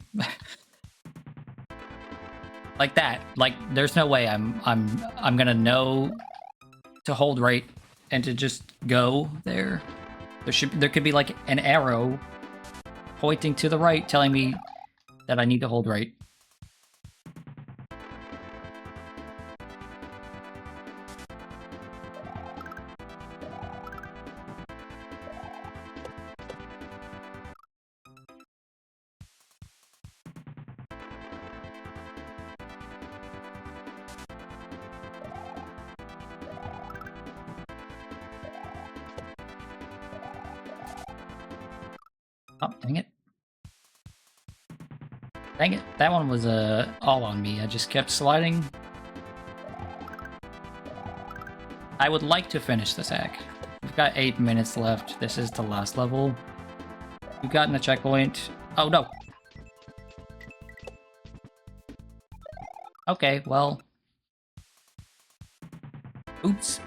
Like that. Like, there's no way I'm gonna know to hold right and to just go there. There could be like an arrow pointing to the right, telling me that I need to hold right. Oh, dang it. Dang it, that one was all on me. I just kept sliding. I would like to finish this hack. We've got 8 minutes left. This is the last level. We've gotten a checkpoint. Oh, no. Okay, well. Oops.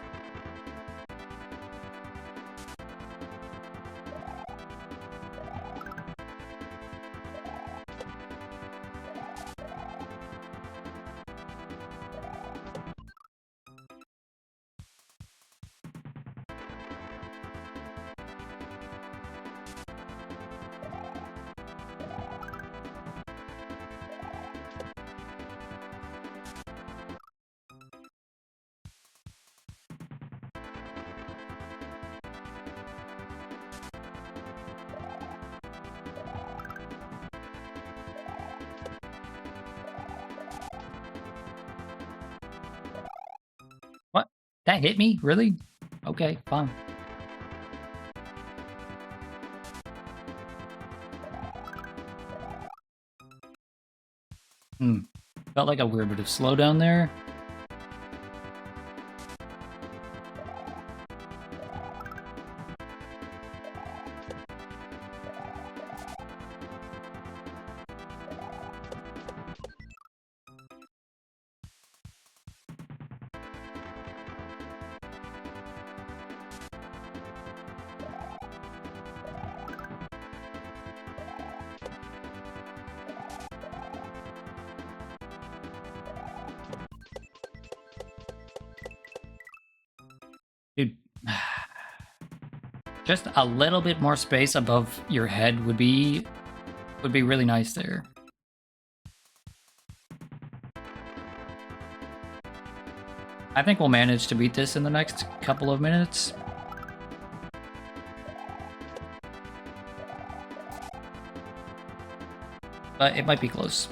That hit me? Really? Okay, fine. Felt like a weird bit of slowdown there. Dude, just a little bit more space above your head would be really nice there. I think we'll manage to beat this in the next couple of minutes. But it might be close.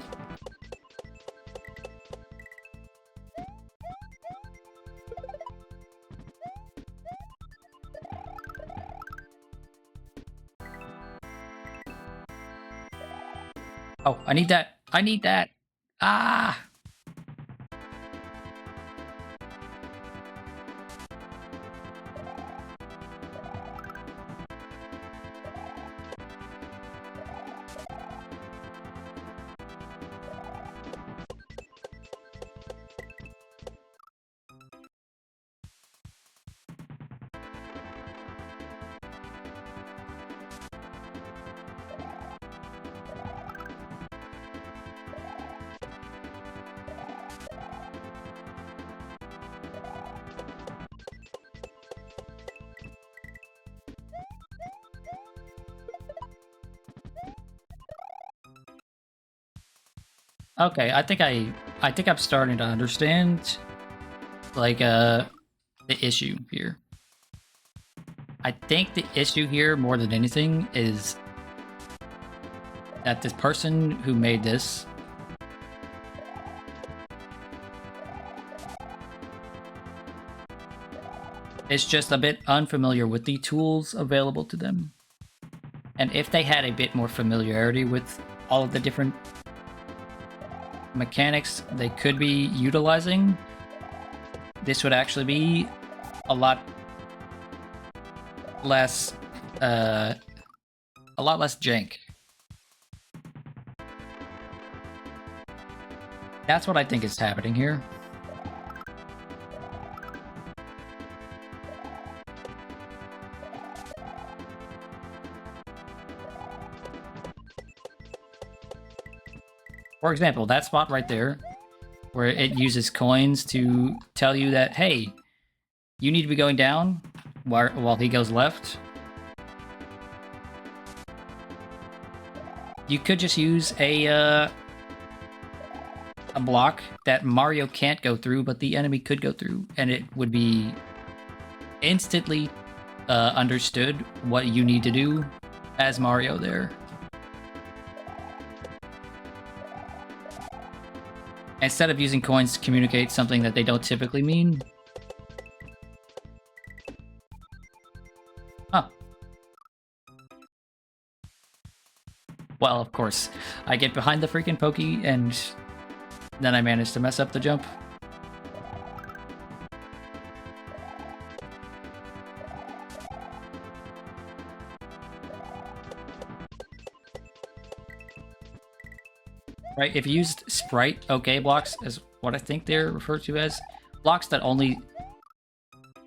Oh, I need that. I need that. Ah! Okay, I think I'm starting to understand, like, the issue here. I think the issue here, more than anything, is that this person who made this is just a bit unfamiliar with the tools available to them. And if they had a bit more familiarity with all of the different mechanics they could be utilizing, this would actually be a lot less jank. That's what I think is happening here. For example, that spot right there, where it uses coins to tell you that, hey, you need to be going down while he goes left. You could just use a block that Mario can't go through, but the enemy could go through, and it would be instantly understood what you need to do as Mario there. Instead of using coins to communicate something that they don't typically mean. Huh. Well, of course, I get behind the freaking pokey, and then I manage to mess up the jump. Right, if you used sprite OK blocks, as what I think they're referred to as, blocks that only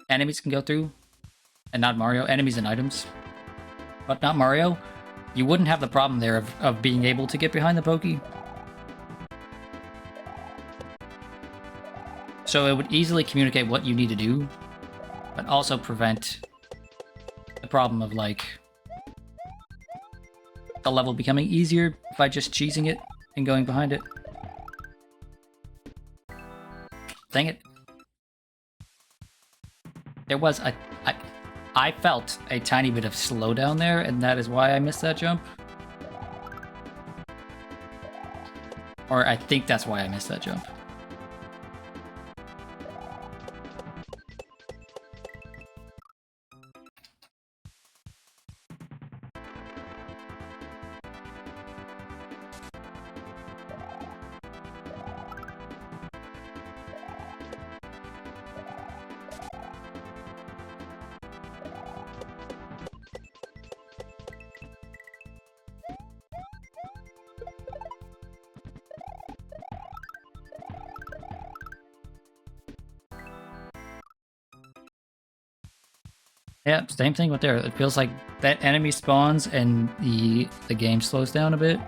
enemies can go through, and not Mario, enemies and items, but not Mario, you wouldn't have the problem there of being able to get behind the pokey. So it would easily communicate what you need to do, but also prevent the problem of, like, the level becoming easier by just cheesing it and going behind it. Dang it. There was I felt a tiny bit of slowdown there, and that is why I missed that jump. Or I think that's why I missed that jump. Yeah, same thing with there. It feels like that enemy spawns and the game slows down a bit.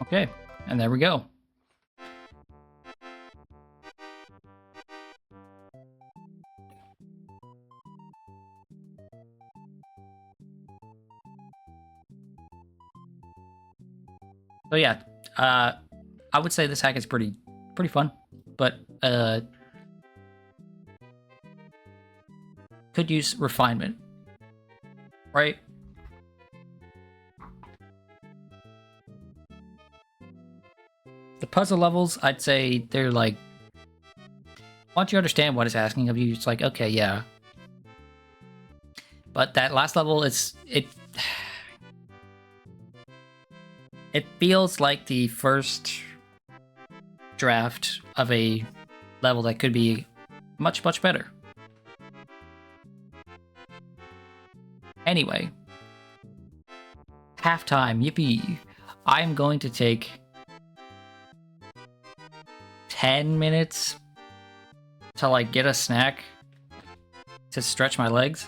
Okay, and there we go. So yeah, I would say this hack is pretty fun, but could use refinement, right? The puzzle levels, I'd say they're like, once you understand what it's asking of you, it's like, okay, yeah. But that last level, it feels like the first draft of a level that could be much better. Anyway, halftime, yippee! I'm going to take 10 minutes to like get a snack to stretch my legs.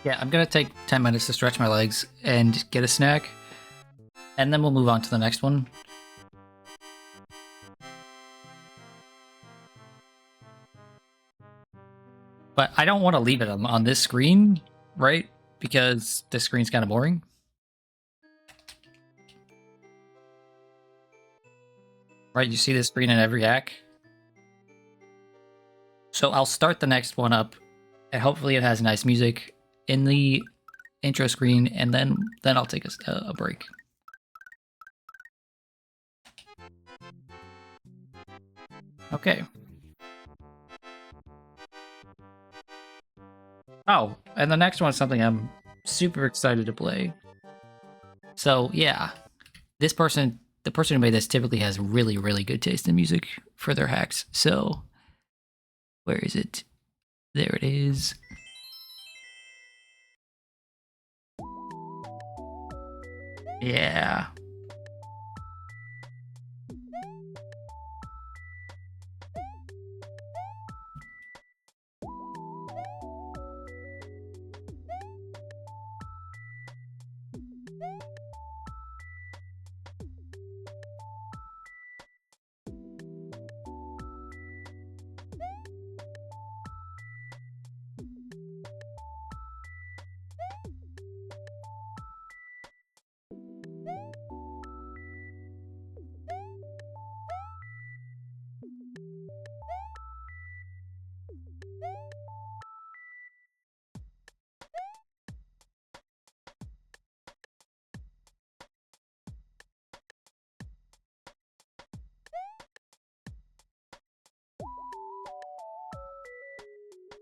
Yeah, I'm gonna take 10 minutes to stretch my legs and get a snack, and then we'll move on to the next one. But I don't want to leave it on this screen, right? Because this screen's kind of boring. Right, you see this screen in every hack. So I'll start the next one up, and hopefully it has nice music in the intro screen, and then I'll take a break. Okay. Oh, and the next one is something I'm super excited to play. So yeah, the person who made this typically has really good taste in music for their hacks. So where is it? There it is. Yeah.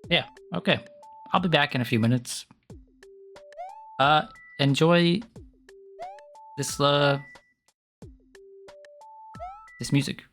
Yeah, okay. I'll be back in a few minutes. Enjoy this this music.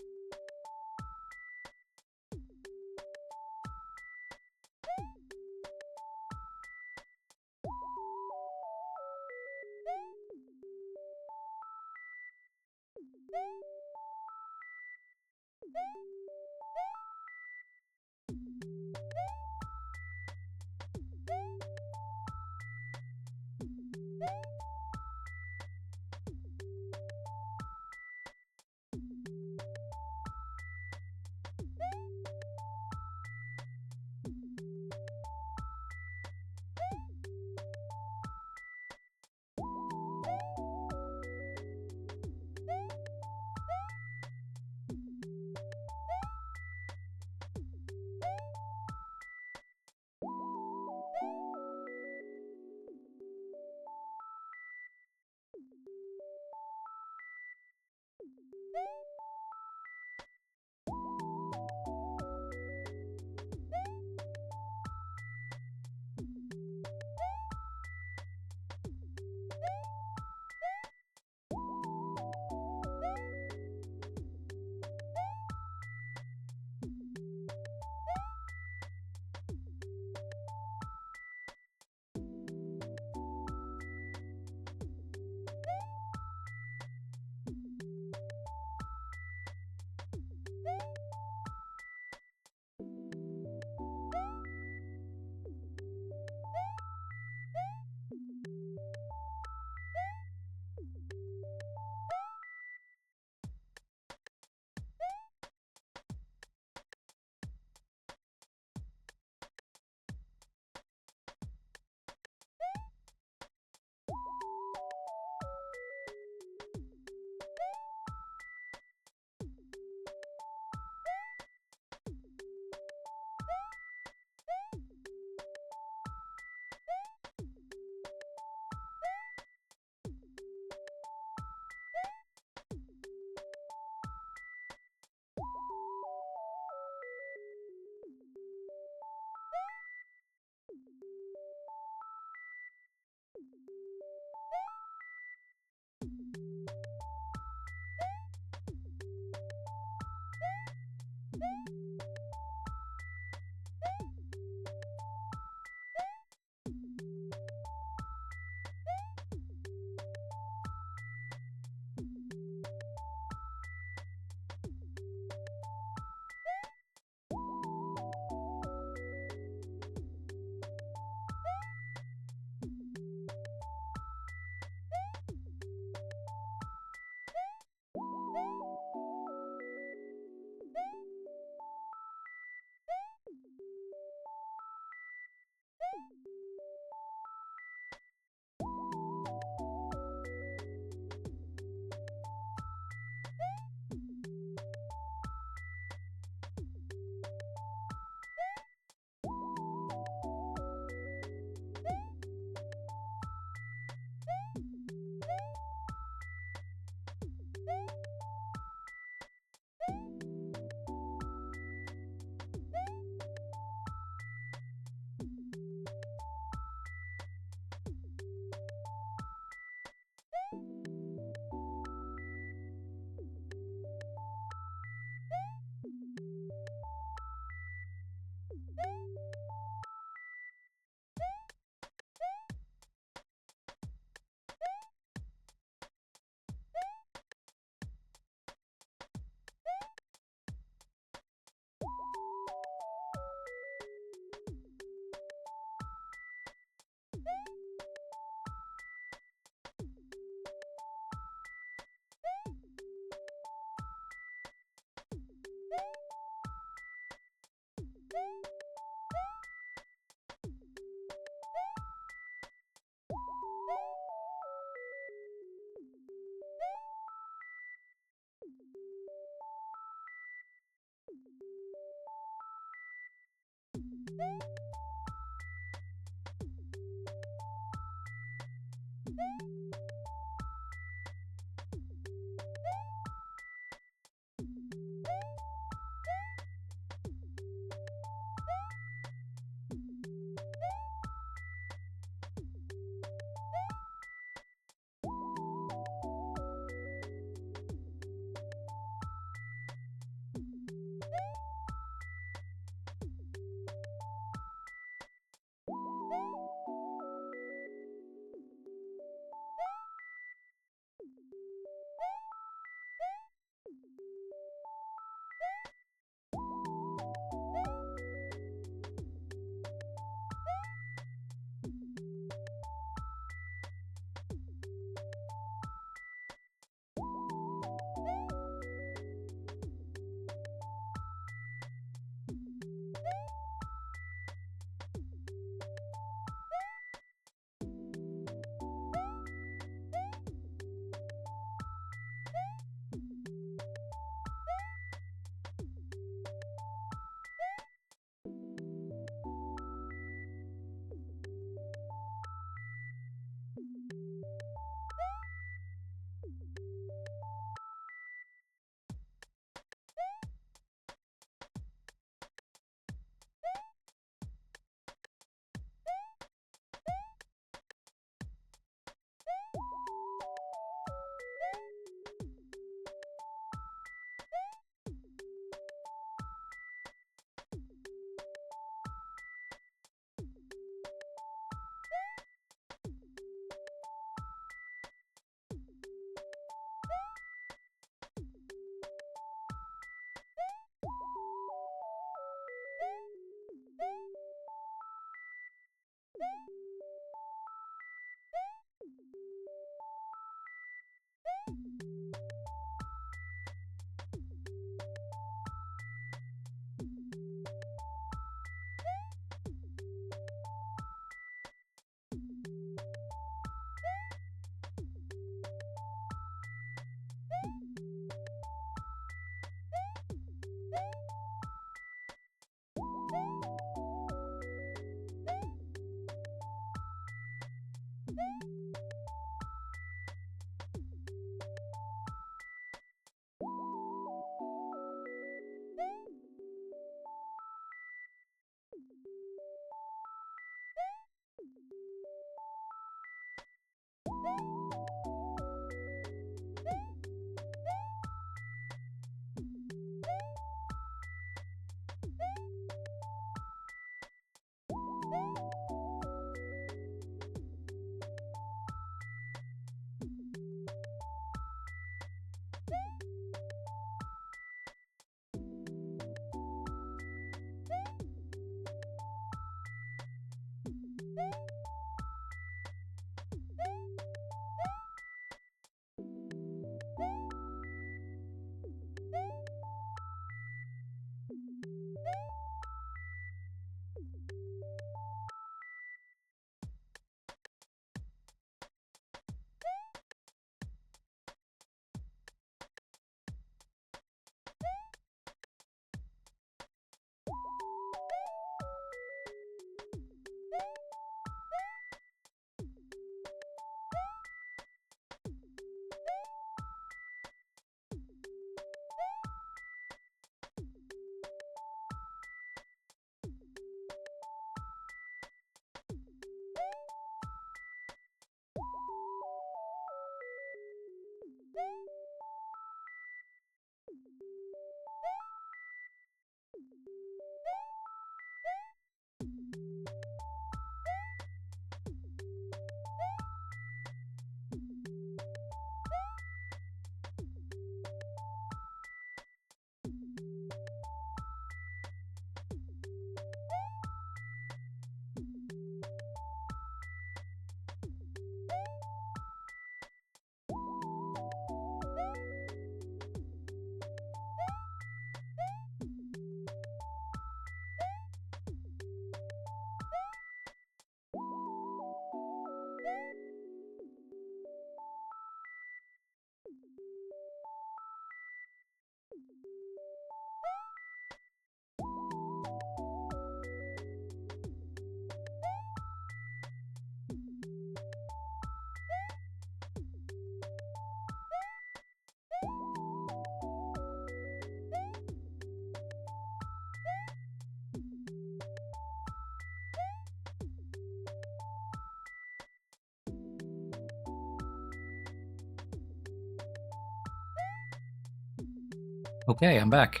Okay, I'm back.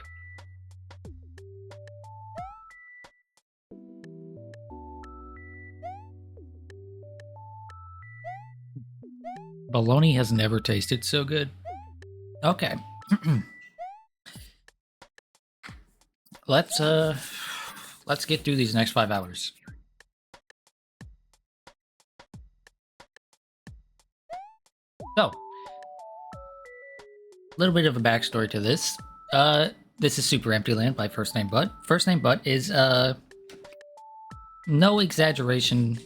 Bologna has never tasted so good. Okay. Let's get through these next 5 hours. So, a little bit of a backstory to this. This is Super Empty Land by First Name Butt. First Name Butt is, no exaggeration,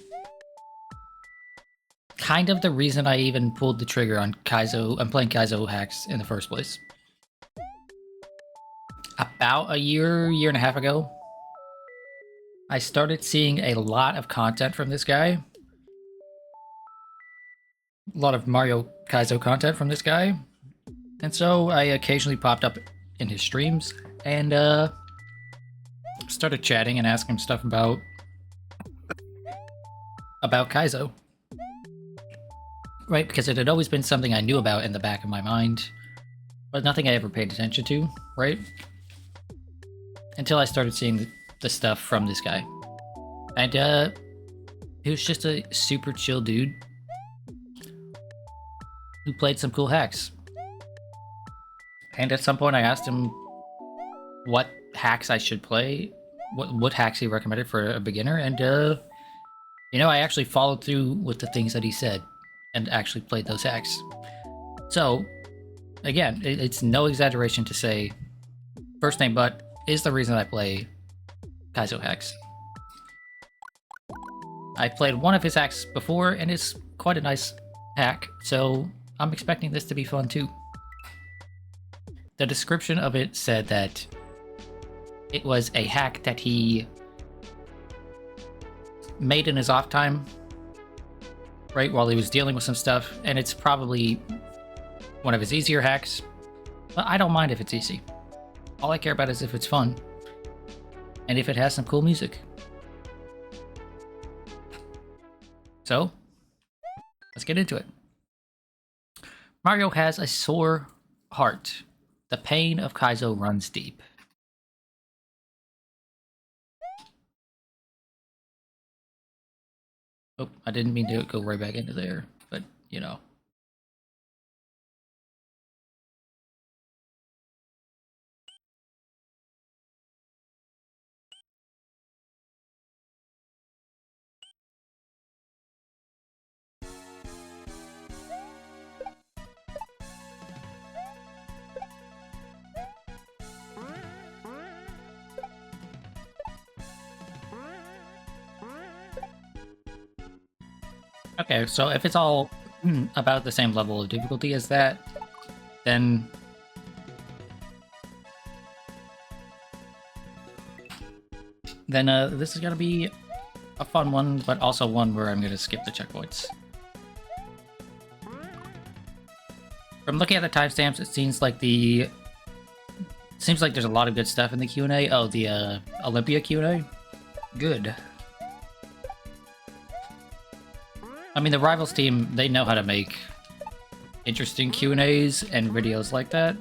kind of the reason I even pulled the trigger on Kaizo. I'm playing Kaizo hacks in the first place. About a year and a half ago, I started seeing a lot of content from this guy. A lot of Mario Kaizo content from this guy. And so I occasionally popped up in his streams and started chatting and asking him stuff about Kaizo. Right, because it had always been something I knew about in the back of my mind, but nothing I ever paid attention to, right? Until I started seeing the stuff from this guy. And he was just a super chill dude who played some cool hacks. And at some point I asked him what hacks I should play, what hacks he recommended for a beginner, and you know, I actually followed through with the things that he said and actually played those hacks. So, again, it's no exaggeration to say First Name Butt is the reason I play Kaizo hacks. I played one of his hacks before, and it's quite a nice hack, so I'm expecting this to be fun too. The description of it said that it was a hack that he made in his off time, right, while he was dealing with some stuff, and it's probably one of his easier hacks, but I don't mind if it's easy. All I care about is if it's fun, and if it has some cool music. So, let's get into it. Mario has a sore heart. The pain of Kaizo runs deep. Oh, I didn't mean to go right back into there, but, you know. Okay, so if it's all about the same level of difficulty as that, then this is gonna be a fun one, but also one where I'm gonna skip the checkpoints. From looking at the timestamps, it seems like there's a lot of good stuff in the Q&A. Oh, the Olympia Q&A? Good. I mean, the Rivals team, they know how to make interesting Q&As and videos like that.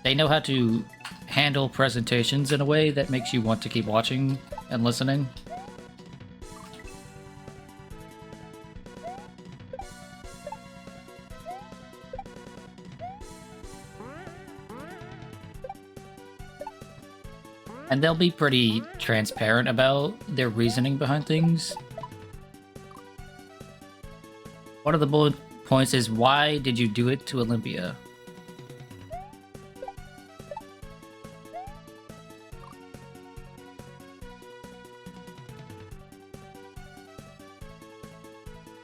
They know how to handle presentations in a way that makes you want to keep watching and listening. And they'll be pretty transparent about their reasoning behind things. One of the bullet points is, why did you do it to Olympia?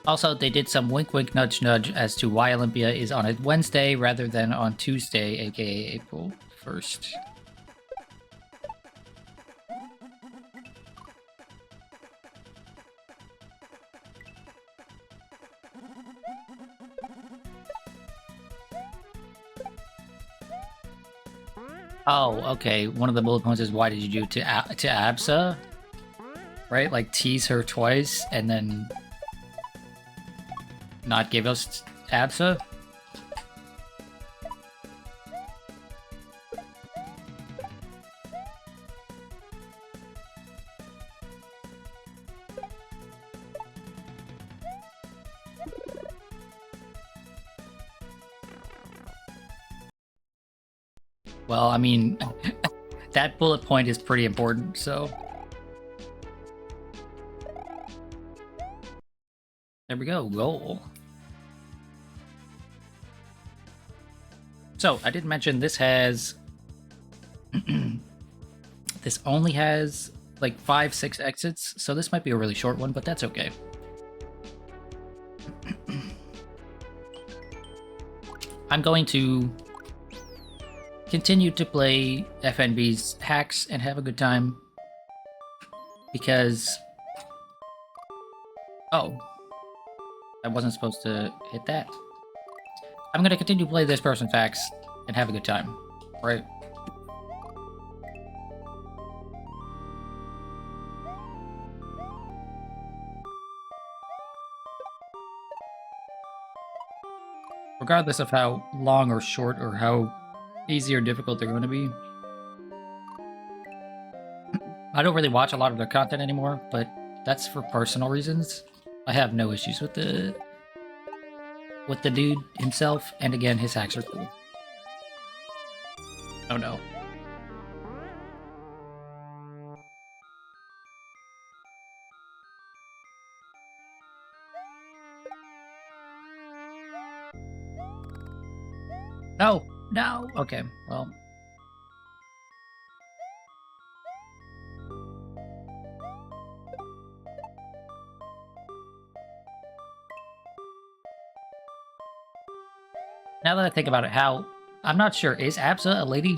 Also, they did some wink wink nudge nudge as to why Olympia is on a Wednesday rather than on Tuesday, aka April 1st. Oh, okay. One of the bullet points is, why did you do it to Absa? Right? Like, tease her twice and then not give us ABSA? Well, I mean, that bullet point is pretty important, so... There we go, goal. So, I did mention this has... this only has, like, 5-6 exits, so this might be a really short one, but that's okay. I'm going to continue to play FNB's hacks and have a good time. Because... Oh. I wasn't supposed to hit that. I'm gonna continue to play this person's hacks and have a good time. Right? Regardless of how long or short or how easy or difficult they're going to be. I don't really watch a lot of their content anymore, but that's for personal reasons. I have no issues with the dude himself, and again, his hacks are cool. Oh no. No! No! Okay, well... Now that I think about it, how... I'm not sure, is Absa a lady?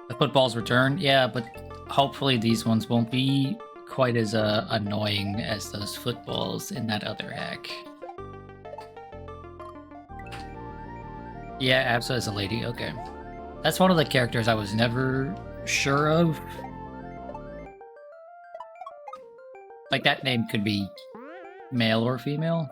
The football's return? Yeah, but hopefully these ones won't be quite as annoying as those footballs in that other hack. Yeah, Absa is a lady, okay. That's one of the characters I was never sure of. Like, that name could be male or female.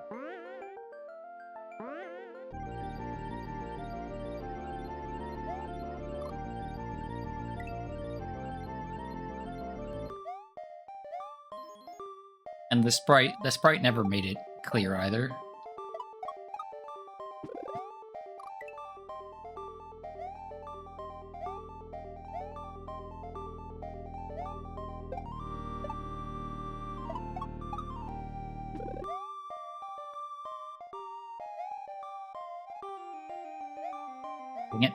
And the sprite never made it clear either. Dang it.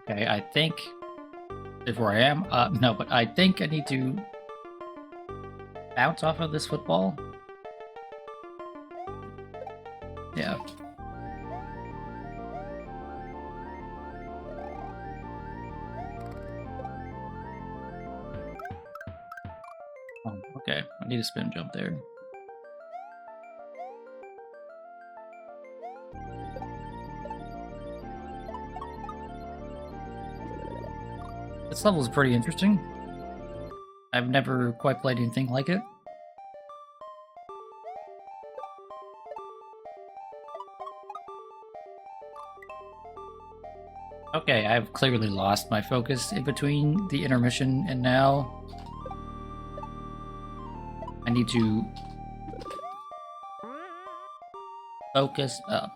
Okay, I think is where I am. No, but I think I need to bounce off of this football. Yeah. Oh, okay. I need a spin jump there. This level is pretty interesting. I've never quite played anything like it. Okay, I've clearly lost my focus in between the intermission and now. I need to focus up.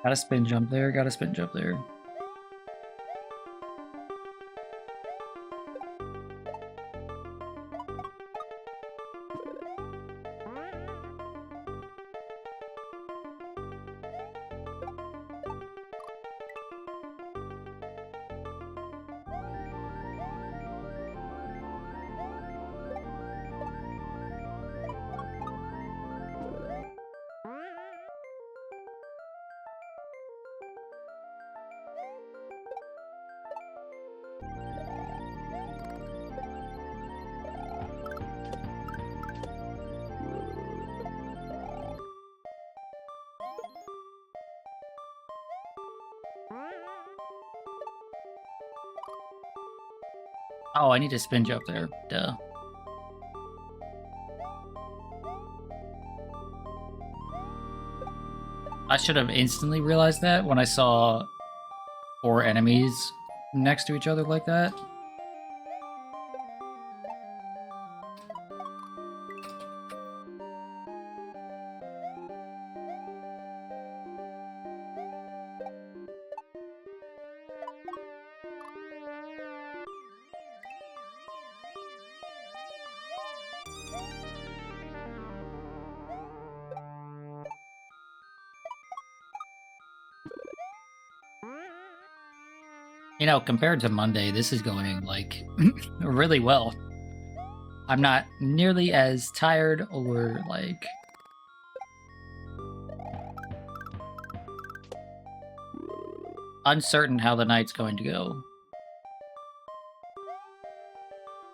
Gotta spin jump there, gotta spin jump there. Oh, I need to spin jump there. Duh. I should have instantly realized that when I saw 4 enemies next to each other like that. You know, compared to Monday, this is going, like, really well. I'm not nearly as tired or, like... uncertain how the night's going to go.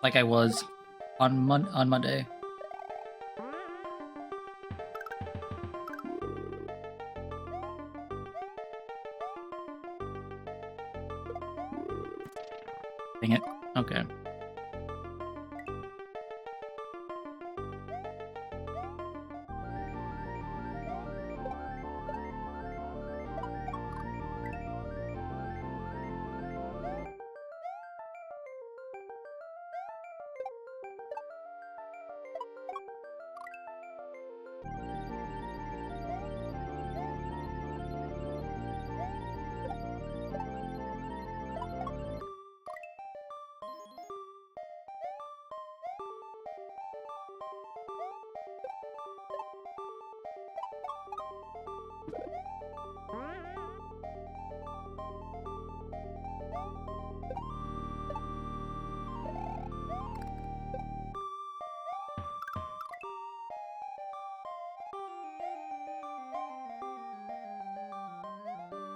Like I was on Monday. Dang it. Okay.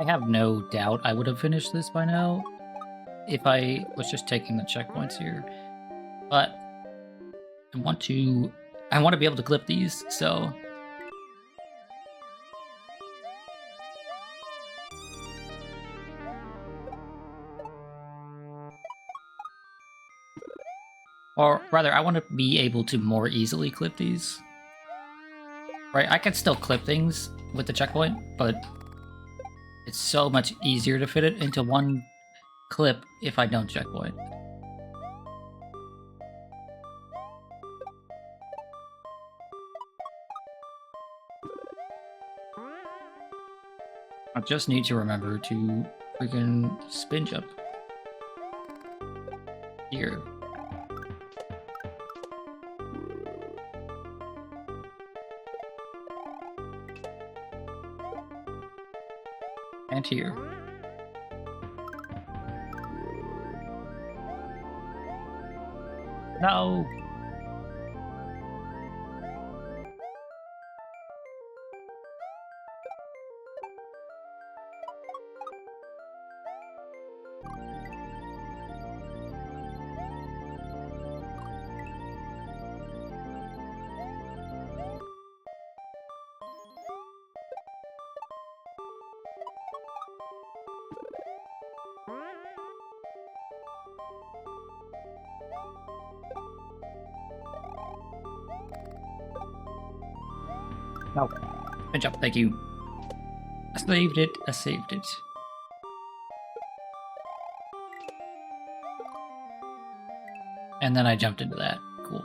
I have no doubt I would have finished this by now if I was just taking the checkpoints here. But I want to be able to clip these, so or rather I want to be able to more easily clip these. Right, I can still clip things with the checkpoint, but it's so much easier to fit it into one clip if I don't checkpoint. I just need to remember to freaking spin jump. Here. And here. No! No. Good job, thank you. I saved it, I saved it. And then I jumped into that. Cool.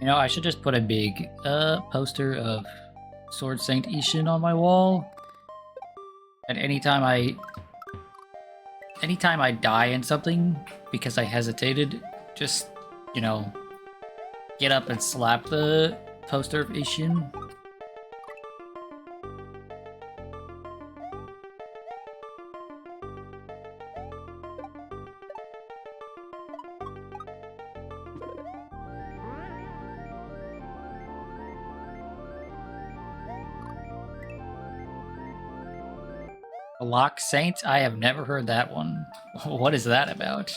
You know, I should just put a big poster of Sword Saint Ishin on my wall. And anytime I die in something because I hesitated, just, you know, get up and slap the poster of Ishin. Lock Saint? I have never heard that one. What is that about?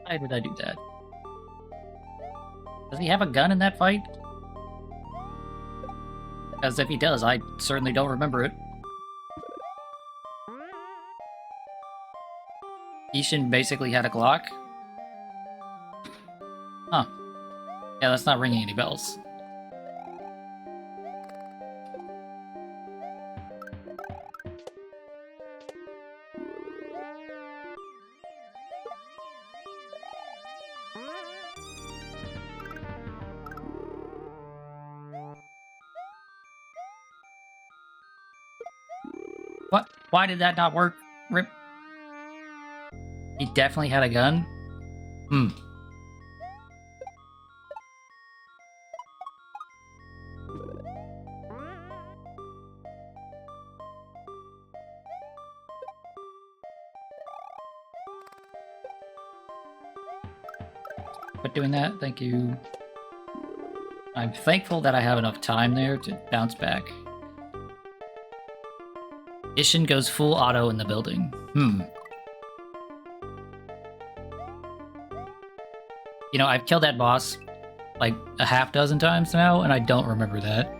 Why did I do that? Does he have a gun in that fight? Because if he does, I certainly don't remember it. Ishin basically had a Glock? Huh. Yeah, that's not ringing any bells. What? Why did that not work? Rip. He definitely had a gun? Hmm. Quit doing that, thank you. I'm thankful that I have enough time there to bounce back. Ishin goes full auto in the building. You know, I've killed that boss like a half dozen times now, and I don't remember that.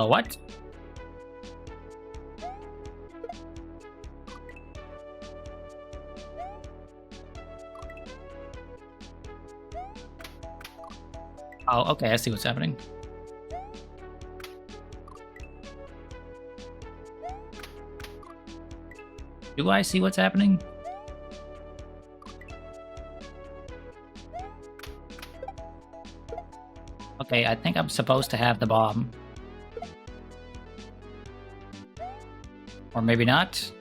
What? Oh, okay, I see what's happening. Do I see what's happening? Okay, I think I'm supposed to have the bomb. Or maybe not.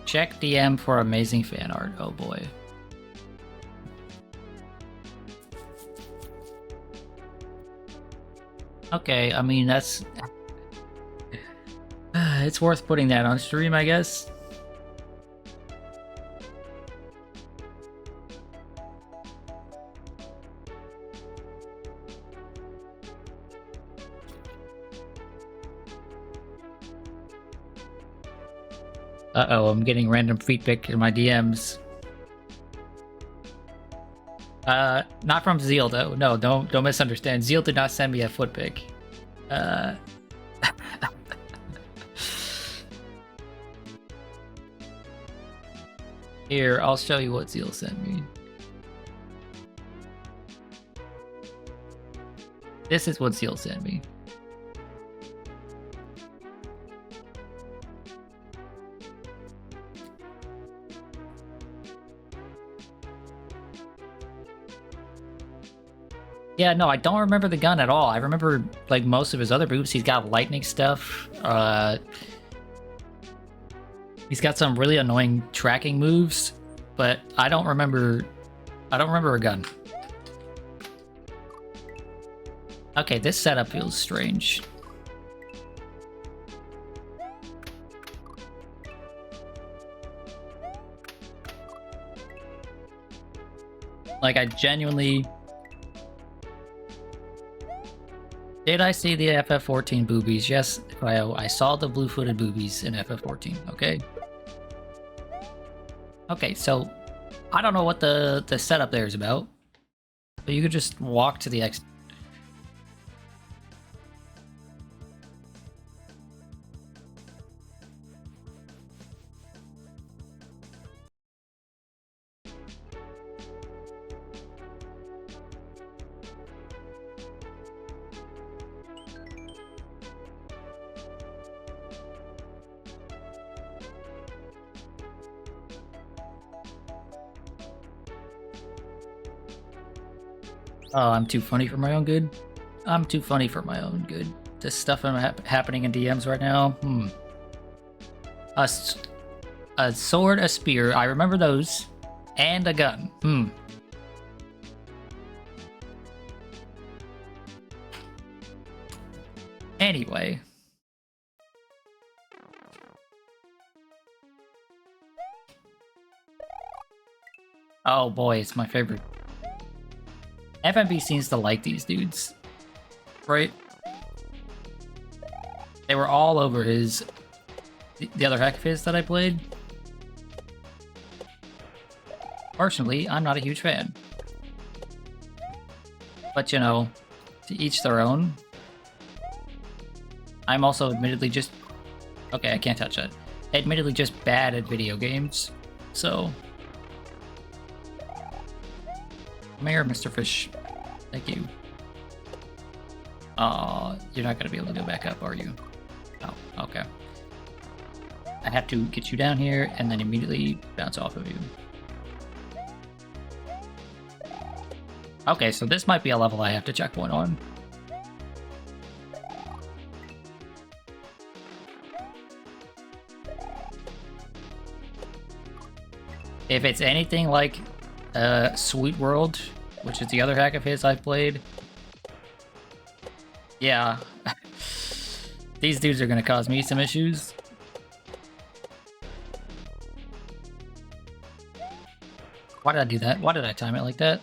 Check DM for amazing fan art. Oh boy. Okay, I mean, that's... it's worth putting that on stream, I guess. Uh-oh, I'm getting random feet pic in my DMs. Not from Zeal, though. No, don't misunderstand. Zeal did not send me a foot pic. Here, I'll show you what Zeal sent me. This is what Zeal sent me. Yeah, no, I don't remember the gun at all. I remember, like, most of his other moves. He's got lightning stuff. He's got some really annoying tracking moves, but I don't remember a gun. Okay, this setup feels strange. Like, I genuinely... Did I see the FF14 boobies? Yes, I saw the blue-footed boobies in FF14, okay? Okay, so I don't know what the setup there is about, but you could just walk to the exit. Oh, I'm too funny for my own good. I'm too funny for my own good. This stuff happening in DMs right now. A sword, a spear. I remember those, and a gun. Anyway. Oh boy, it's my favorite. FMB seems to like these dudes, right? They were all over the other hack of his that I played. Personally, I'm not a huge fan. But, you know, to each their own. I'm also admittedly just... Okay, I can't touch that. Admittedly just bad at video games, so... Come here, Mr. Fish. Thank you. You're not gonna be able to go back up, are you? Oh, okay. I have to get you down here and then immediately bounce off of you. Okay, so this might be a level I have to checkpoint on. If it's anything like Sweet World, which is the other hack of his I've played, yeah, these dudes are gonna cause me some issues. Why did I do that? Why did I time it like that?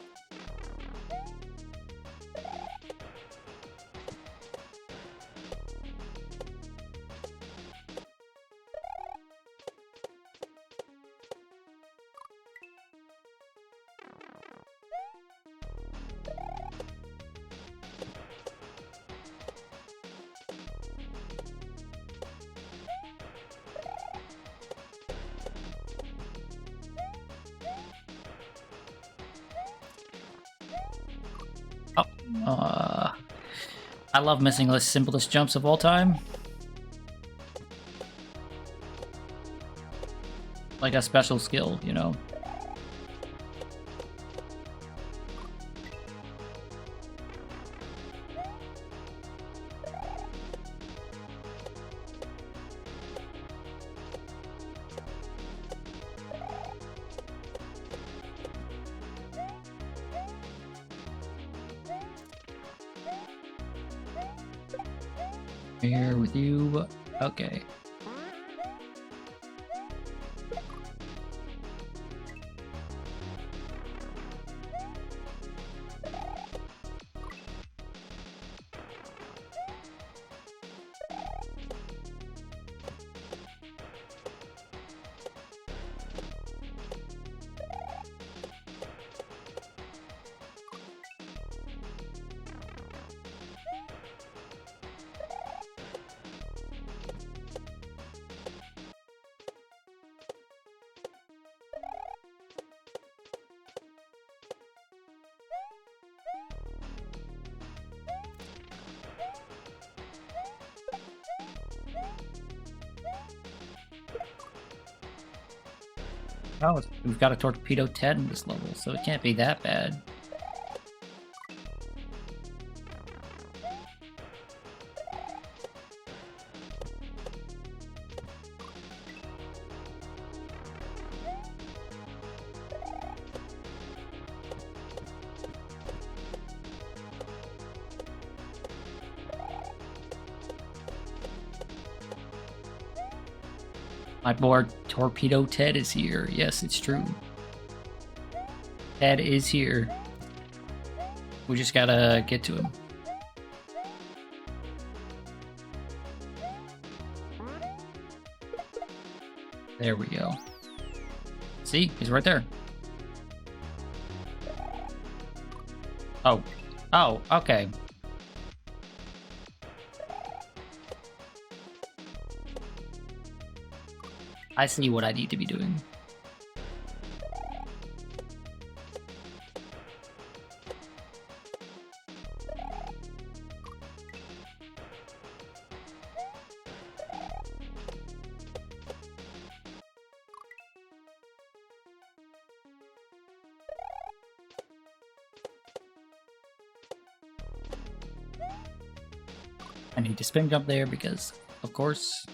I love missing the simplest jumps of all time. Like a special skill, you know? Here with you. Okay. Oh, we've got a torpedo 10 in this level, so it can't be that bad. My boy Torpedo Ted is here. Yes, it's true. Ted is here. We just gotta get to him. There we go. See? He's right there. Oh. Oh, okay. I see what I need to be doing. I need to spin jump there because, of course,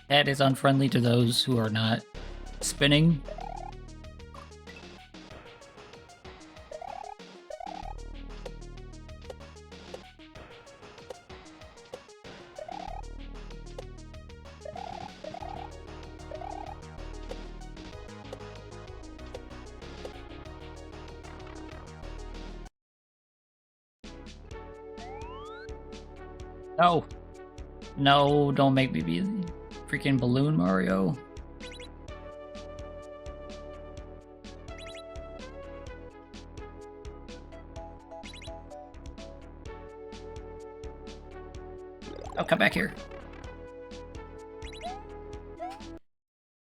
that is unfriendly to those who are not spinning. No. No, don't make me be freaking Balloon Mario. Oh, come back here.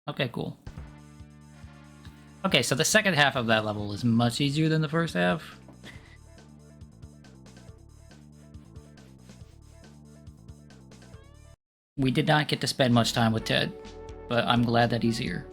Okay, cool. Okay, so the second half of that level is much easier than the first half. We did not get to spend much time with Ted, but I'm glad that he's here.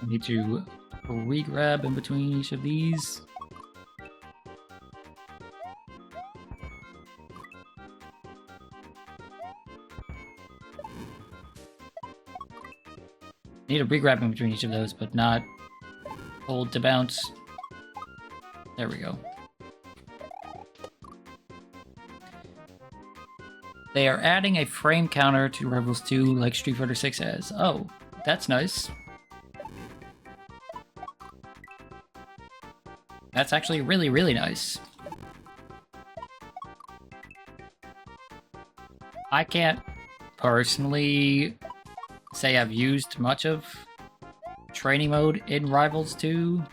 I need to re-grab in between each of these. Need to re-grab in between each of those, but not hold to bounce. There we go. They are adding a frame counter to Rebels 2 like Street Fighter 6 has. Oh, that's nice. That's actually really, really nice. I can't personally say I've used much of training mode in Rivals 2,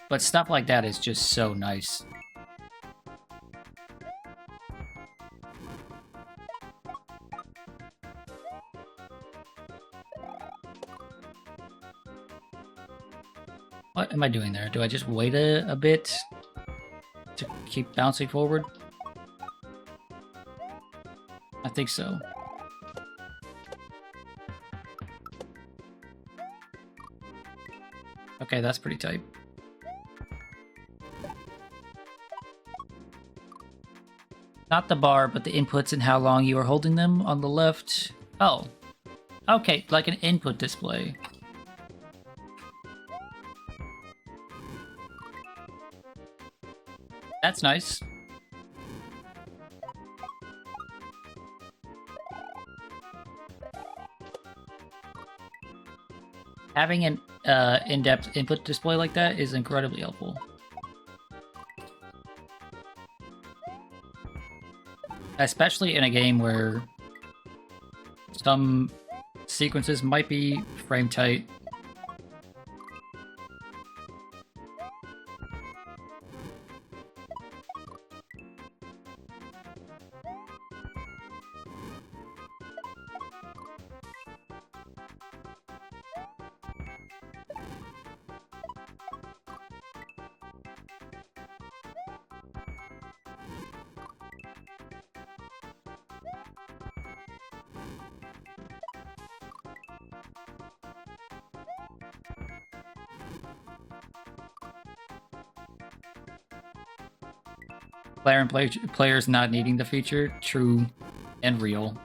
but stuff like that is just so nice. What am I doing there? Do I just wait a bit to keep bouncing forward? I think so. Okay, that's pretty tight. Not the bar, but the inputs and how long you are holding them on the left. Oh. Okay, like an input display. That's nice. Having an in-depth input display like that is incredibly helpful. Especially in a game where Some sequences might be frame tight. Players not needing the feature, true and real.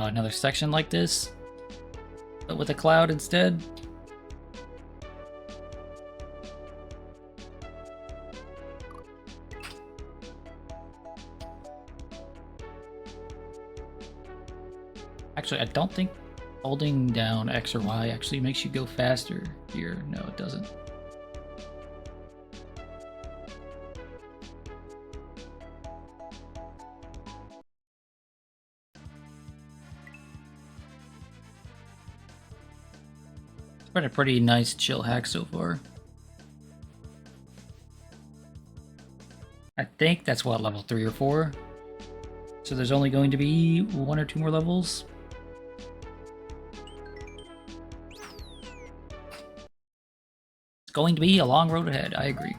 Another section like this, but with a cloud instead. Actually, I don't think holding down X or Y actually makes you go faster here. No, it doesn't. It's been a pretty nice chill hack so far. I think that's what, level 3 or 4? So there's only going to be 1 or 2 more levels. It's going to be a long road ahead, I agree.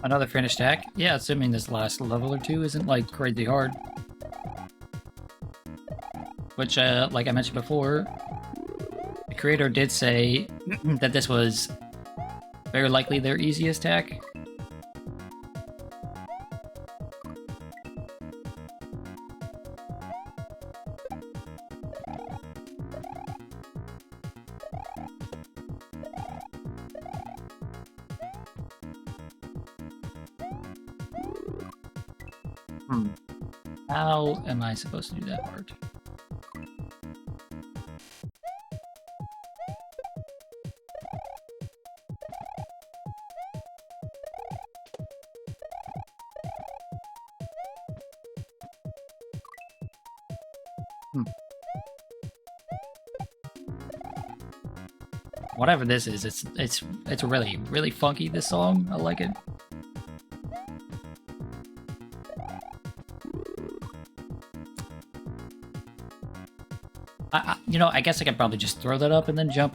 Another finished hack? Yeah, assuming this last level or 2 isn't like crazy hard. Which, like I mentioned before, the creator did say that this was very likely their easiest hack. How am I supposed to do that part? Whatever this is, it's really funky, this song. I like it. You know, I guess I could probably just throw that up and then jump.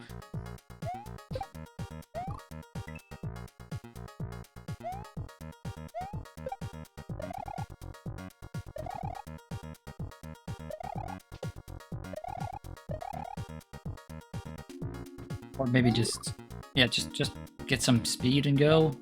Or maybe just, yeah, just get some speed and go.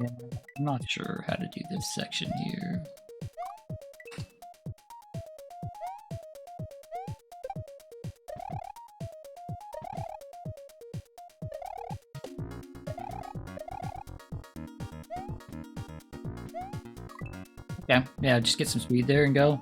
Yeah, I'm not sure how to do this section here. Okay, yeah, just get some speed there and go.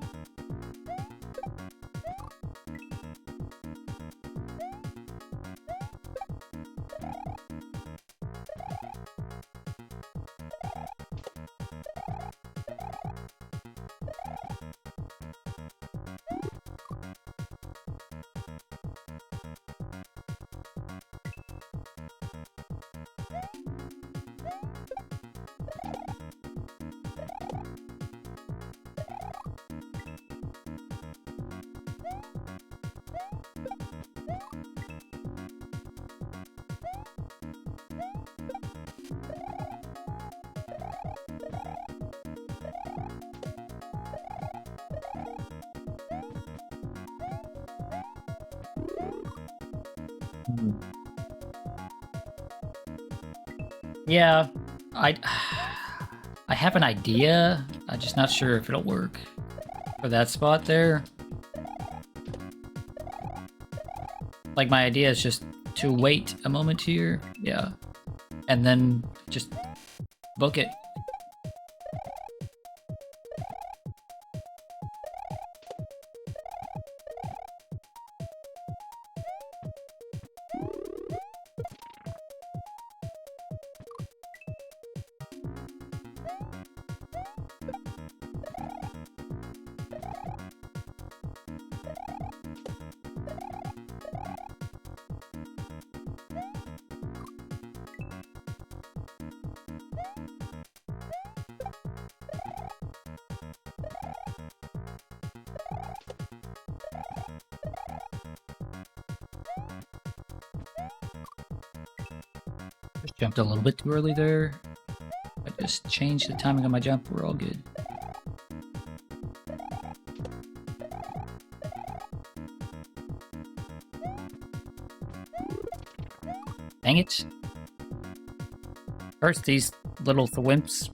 Yeah, I have an idea. I'm just not sure if it'll work for that spot there. Like, my idea is just to wait a moment here. Yeah. And then just book it. Just jumped a little bit too early there. I just changed the timing of my jump. We're all good. Dang it. First, these little thwimps.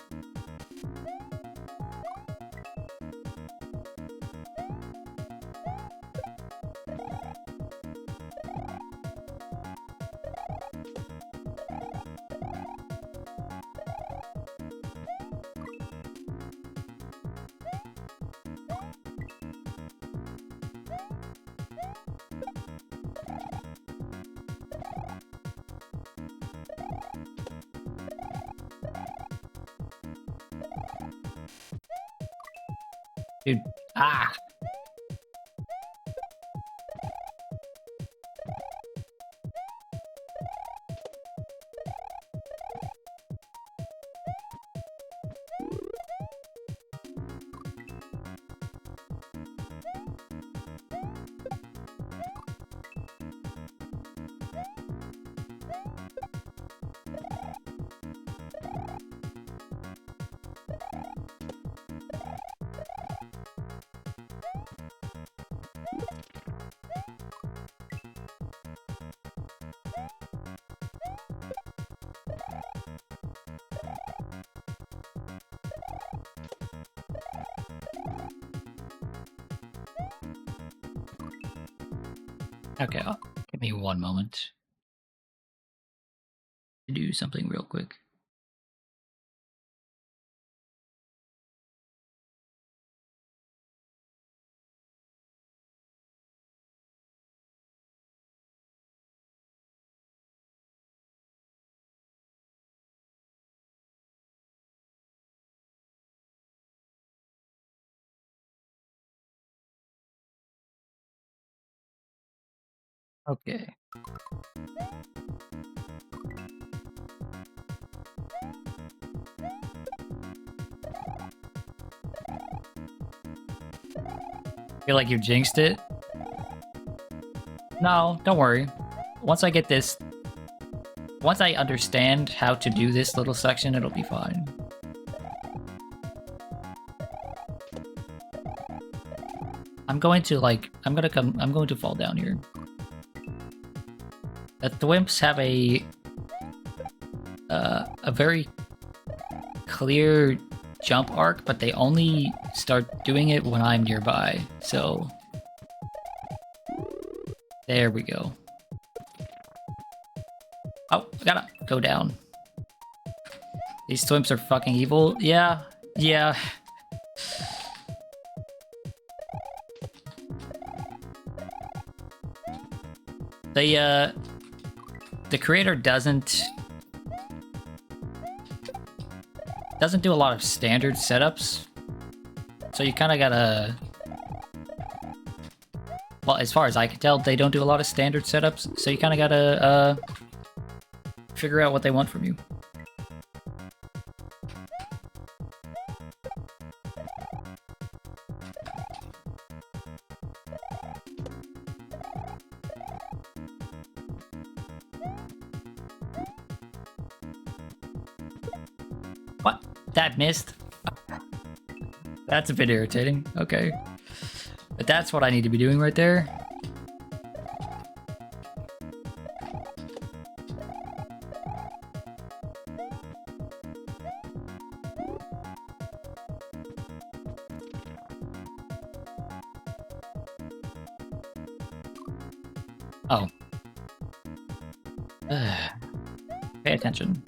Dude, ah! Okay, give me one moment to do something real quick. Okay. Feel like you jinxed it? No, don't worry. Once I get this... Once I understand how to do this little section, it'll be fine. I'm going to, like... I'm going to fall down here. The thwimps have a very clear jump arc, but they only start doing it when I'm nearby. So there we go. Oh, I gotta go down. These twimps are fucking evil. Yeah, yeah. The creator doesn't do a lot of standard setups, so you kind of gotta. Well, as far as I can tell, they don't do a lot of standard setups, so you kind of gotta figure out what they want from you. What? That missed? That's a bit irritating. Okay. But that's what I need to be doing right there. Oh. Pay attention.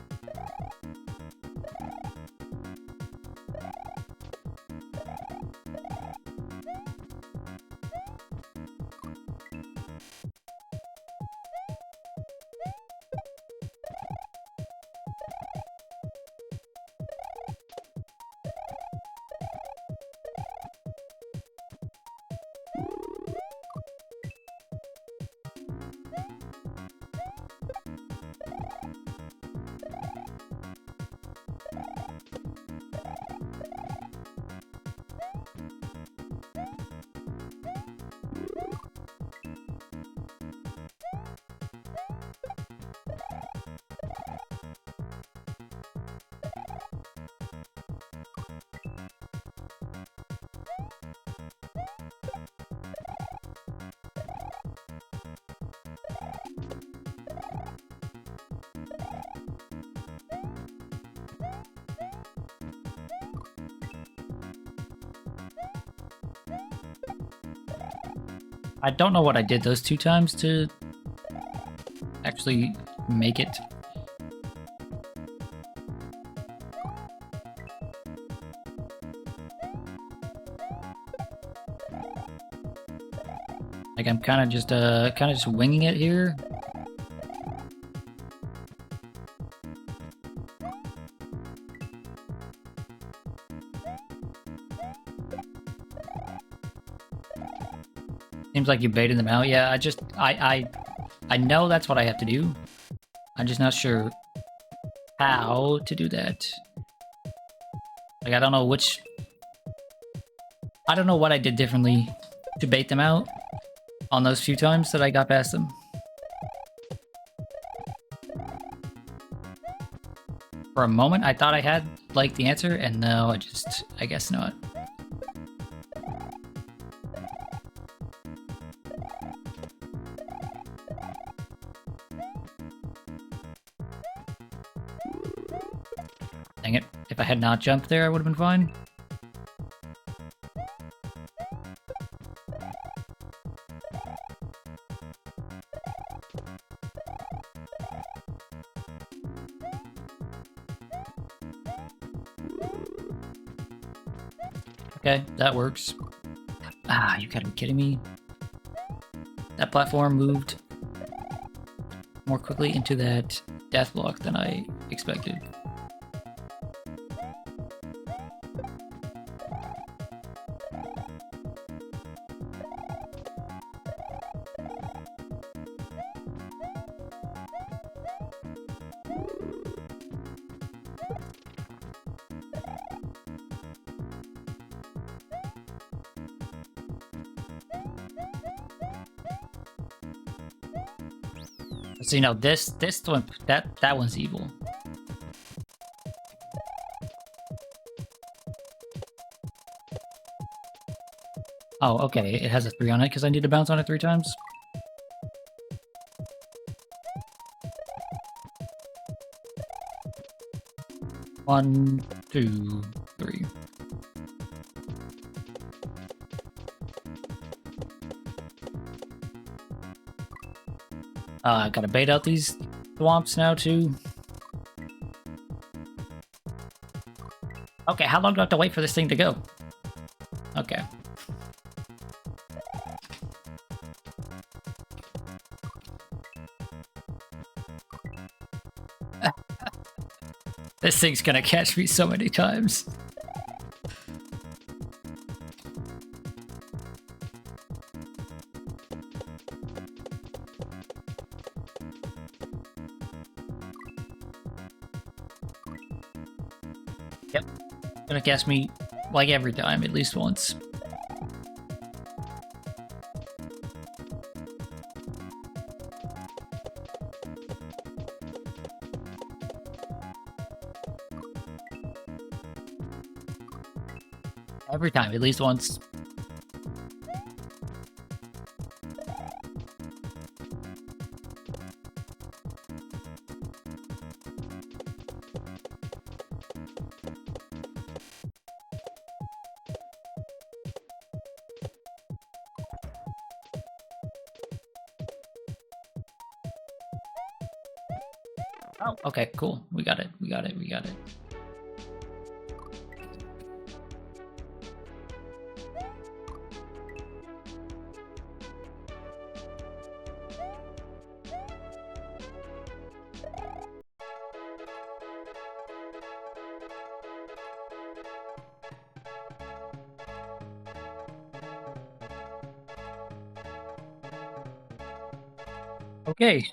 I don't know what I did those 2 times to actually make it. Like I'm kind of just winging it here. Seems like you baited them out. Yeah, I know that's what I have to do. I'm just not sure how to do that. Like, I don't know what I did differently to bait them out on those few times that I got past them. For a moment, I thought I had, like, the answer, and no, I guess not. Dang it. If I had not jumped there, I would have been fine. Okay, that works. Ah, you gotta be kidding me. That platform moved more quickly into that death block than I expected. So, you know, this one, that one's evil. Oh, okay, it has a 3 on it because I need to bounce on it 3 times. One, 2, 3. I gotta bait out these swamps now too. Okay, how long do I have to wait for this thing to go? Okay. This thing's gonna catch me so many times. Yep. Gonna catch me like every time, at least once. Every time, at least once. Oh, okay, cool. We got it. We got it. We got it. Okay.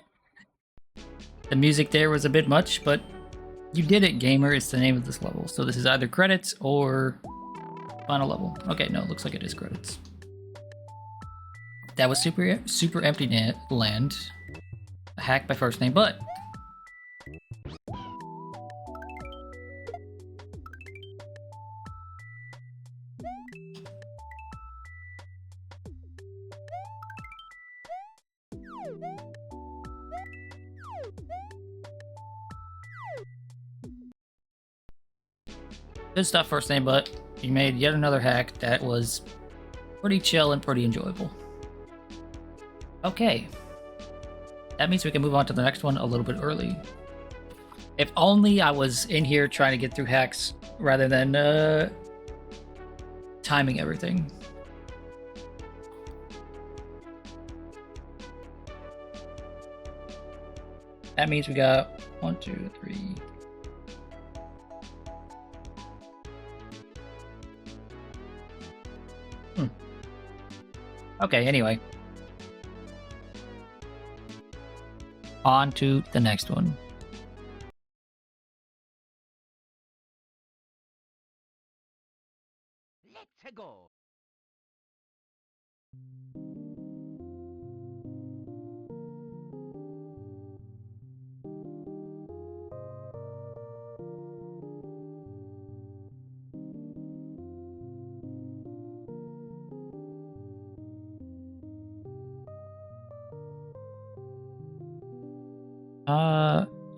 The music there was a bit much, but you did it, gamer. It's the name of this level. So this is either credits or final level. Okay, no, it looks like it is credits. That was super empty land. A hack by first name, but good stuff, first name, but you made yet another hack that was pretty chill and pretty enjoyable. Okay. That means we can move on to the next one a little bit early. If only I was in here trying to get through hacks rather than timing everything. That means we got 1, 2, 3. Okay, anyway. On to the next one. Let's go.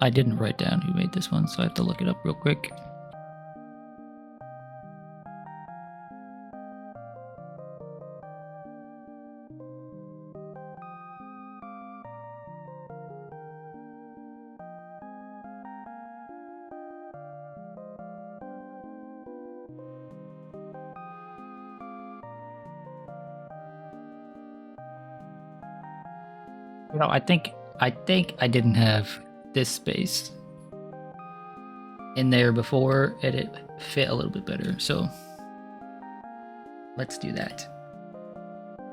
I didn't write down who made this one, so I have to look it up real quick. You know, I think I didn't have this space in there before, and it fit a little bit better. So let's do that.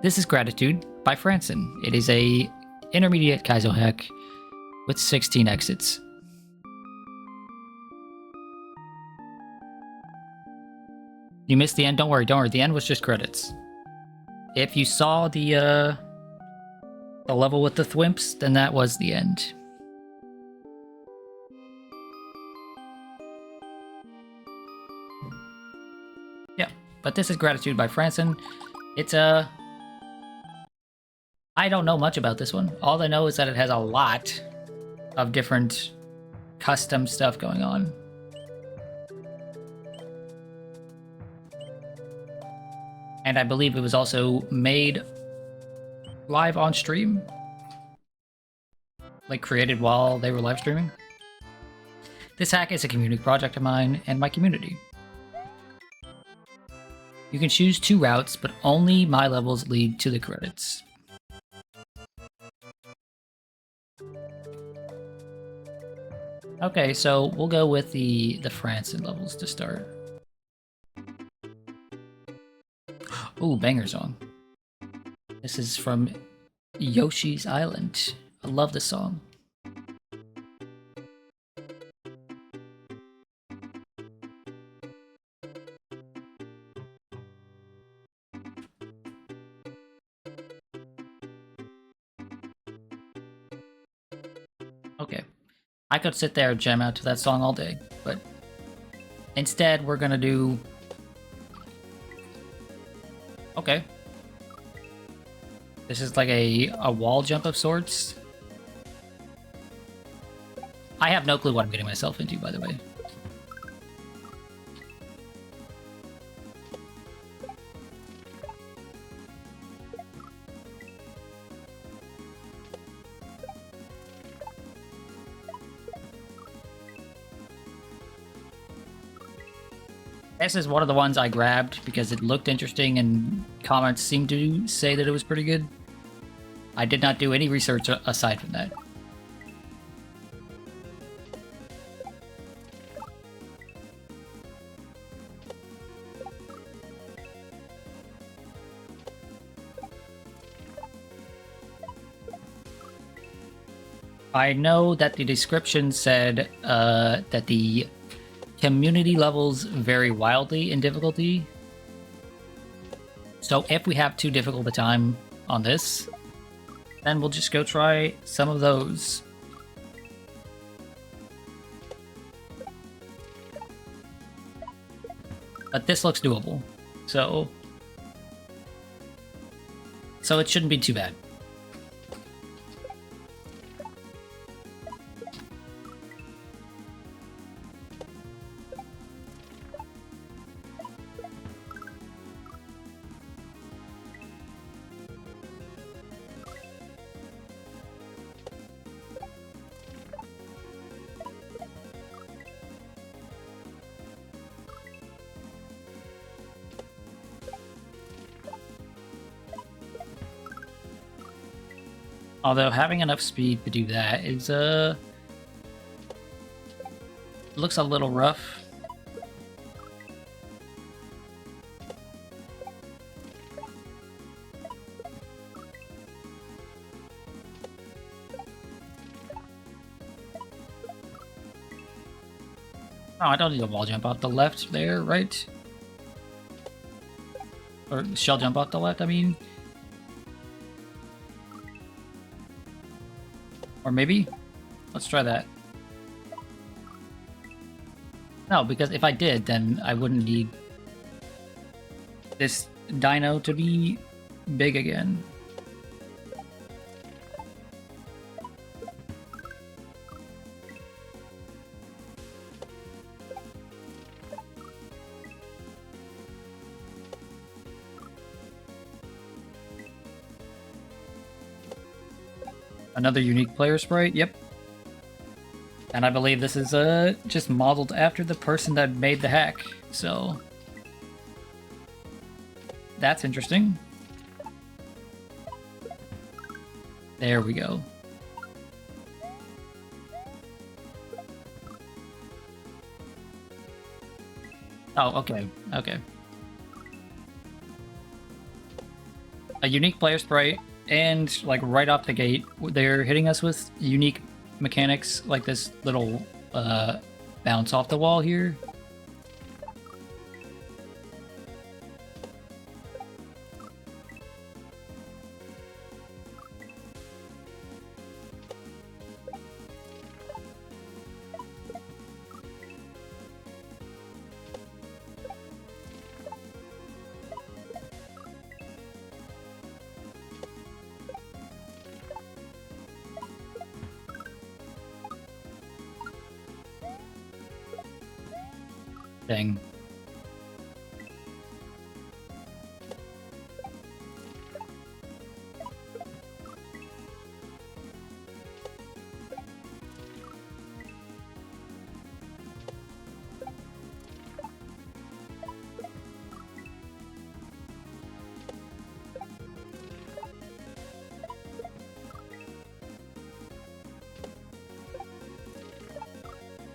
This is Gratitude by Franson. It is a intermediate Kaizo hack with 16 exits. You missed the end? Don't worry, don't worry. The end was just credits. If you saw the level with the thwimps, then that was the end. Yeah, but this is Gratitude by Franson. It's I don't know much about this one. All I know is that it has a lot of different custom stuff going on. And I believe it was also made live on stream. Like, created while they were live streaming. This hack is a community project of mine and my community. You can choose 2 routes, but only my levels lead to the credits. Okay, so we'll go with the Franson levels to start. Ooh, banger song. This is from Yoshi's Island. I love this song. Okay. I could sit there and jam out to that song all day, but instead we're gonna do... Okay. This is like a wall jump of sorts. I have no clue what I'm getting myself into, by the way. This is one of the ones I grabbed because it looked interesting and comments seemed to say that it was pretty good. I did not do any research aside from that. I know that the description said that the community levels vary wildly in difficulty. So if we have too difficult a time on this, then we'll just go try some of those. But this looks doable, so it shouldn't be too bad. Although having enough speed to do that is looks a little rough. Oh, I don't need a wall jump out the left there, right? Or shell jump out the left, I mean. Or maybe? Let's try that. No, because if I did, then I wouldn't need this dino to be big again. Another unique player sprite, yep. And I believe this is just modeled after the person that made the hack, so that's interesting. There we go. Oh, okay, okay. A unique player sprite, and like right off the gate, they're hitting us with unique mechanics like this little bounce off the wall here. Thing.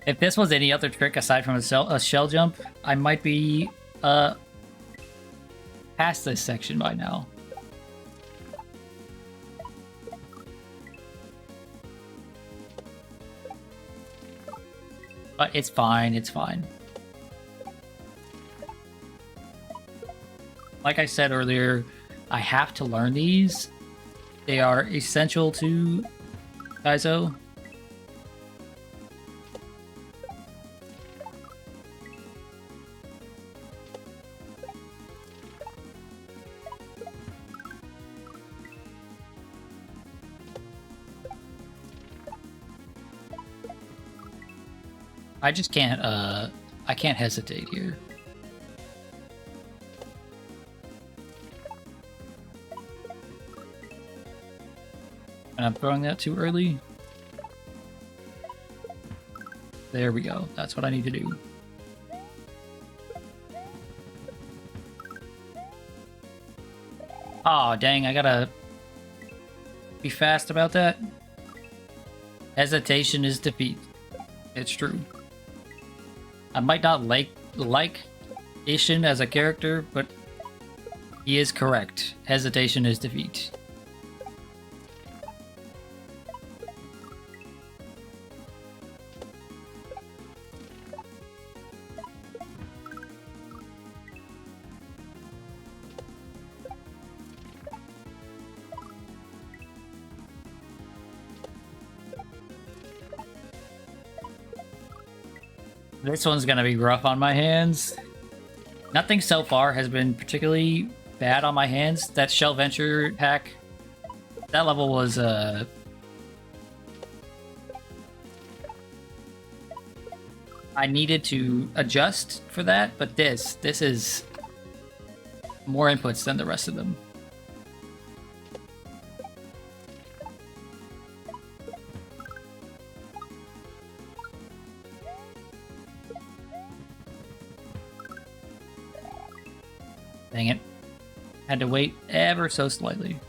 If this was any other trick aside from a shell jump, I might be past this section by now. But it's fine, it's fine. Like I said earlier, I have to learn these. They are essential to Kaizo. I just can't, I can't hesitate here. And I'm throwing that too early. There we go. That's what I need to do. Aw, dang, I gotta be fast about that. Hesitation is defeat. It's true. I might not like Ishin as a character, but he is correct. Hesitation is defeat. This one's gonna be rough on my hands. Nothing so far has been particularly bad on my hands. That Shell Venture hack, that level was, I needed to adjust for that, but this is more inputs than the rest of them. Dang it. Had to wait ever so slightly.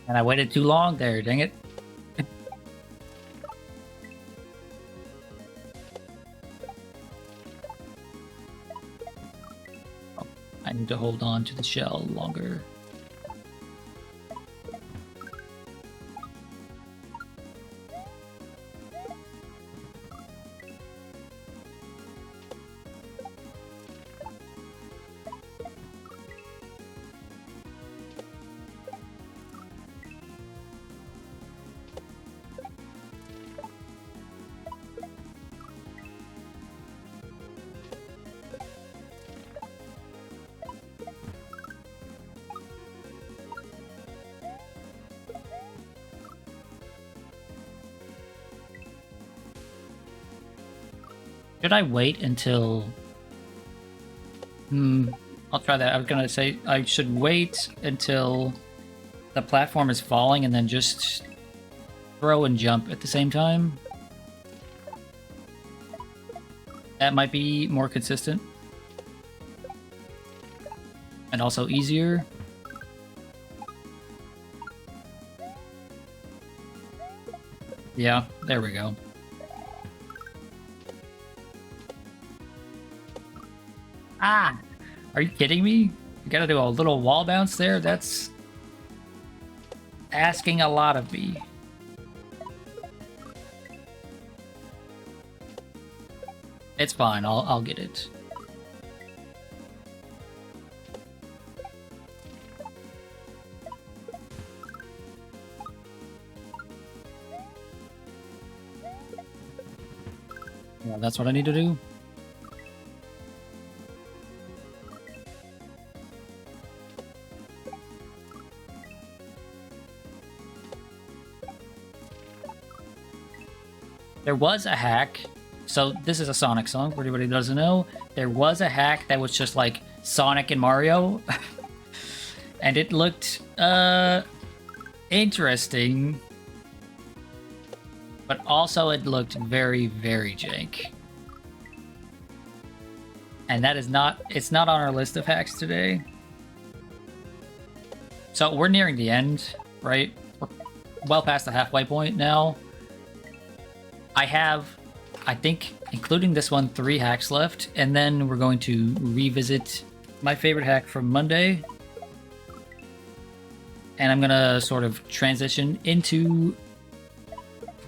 And I waited too long there, dang it. Oh, I need to hold on to the shell longer. Should I wait until... I'll try that. I was gonna say I should wait until the platform is falling and then just throw and jump at the same time. That might be more consistent. And also easier. Yeah, there we go. Ah! Are you kidding me? You gotta do a little wall bounce there? That's asking a lot of me. It's fine, I'll get it. Yeah, that's what I need to do. There was a hack So this is a Sonic song, for anybody who doesn't know. There was a hack that was just like Sonic and Mario. And it looked, interesting. But also it looked very, very jank. And that is not, it's not on our list of hacks today. So we're nearing the end, right? We're well past the halfway point now. I have, I think, including this one, 3 hacks left. And then we're going to revisit my favorite hack from Monday. And I'm gonna sort of transition into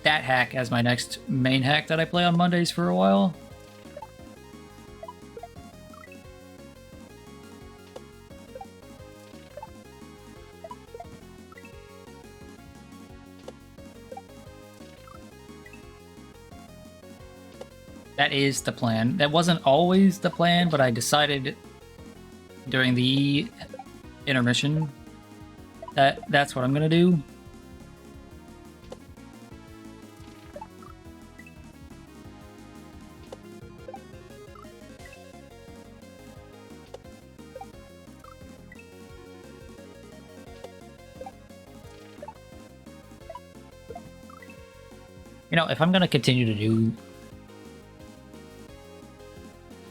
that hack as my next main hack that I play on Mondays for a while. That is the plan. That wasn't always the plan, but I decided during the intermission that that's what I'm gonna do. You know, if I'm gonna continue to do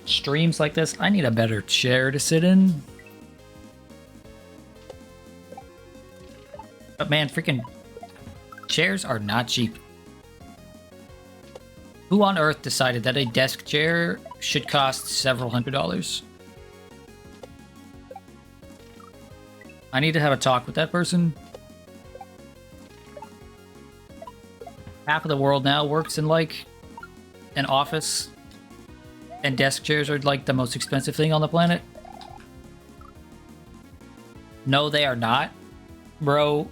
streams like this, I need a better chair to sit in. But man, freaking chairs are not cheap. Who on earth decided that a desk chair should cost several $100s? I need to have a talk with that person. Half of the world now works in like an office, and desk chairs are like the most expensive thing on the planet. No, they are not, bro.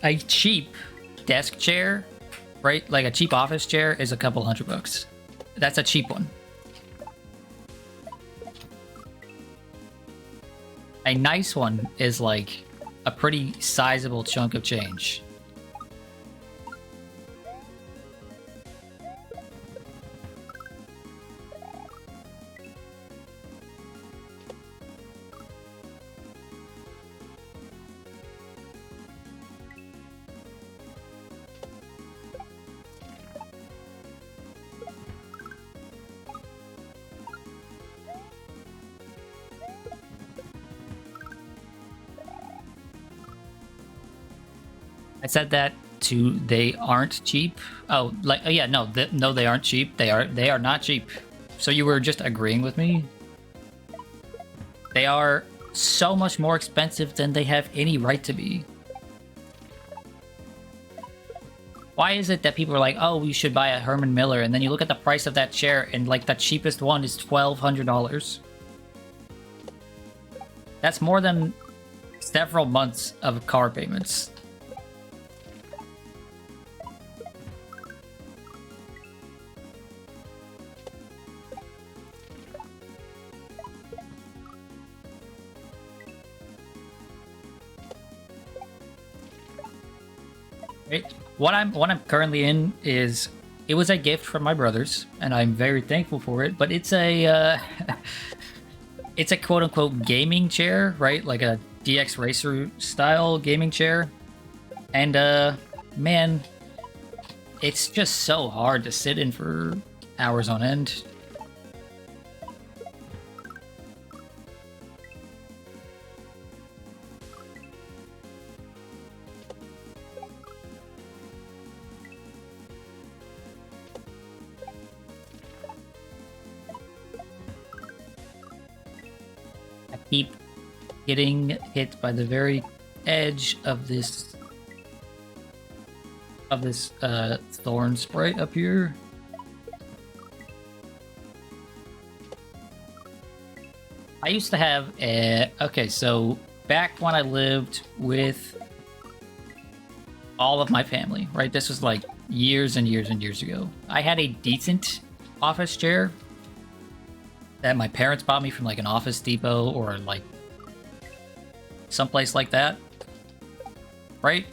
A cheap desk chair, right? Like a cheap office chair is a couple $100. That's a cheap one. A nice one is like a pretty sizable chunk of change. I said that to they aren't cheap. Oh, like oh yeah, no, no, they aren't cheap. They are not cheap. So you were just agreeing with me. They are so much more expensive than they have any right to be. Why is it that people are like, oh, we should buy a Herman Miller, and then you look at the price of that chair, and like the cheapest one is $1,200. That's more than several months of car payments. Right? What I'm currently in is, it was a gift from my brothers, and I'm very thankful for it. But it's a it's a quote unquote gaming chair, right? Like a DX Racer style gaming chair, and man, it's just so hard to sit in for hours on end. Keep getting hit by the very edge of this thorn sprite up here. I used to have a okay, so back when I lived with all of my family, right? This was like years and years and years ago. I had a decent office chair that my parents bought me from like an Office Depot or like someplace like that, right?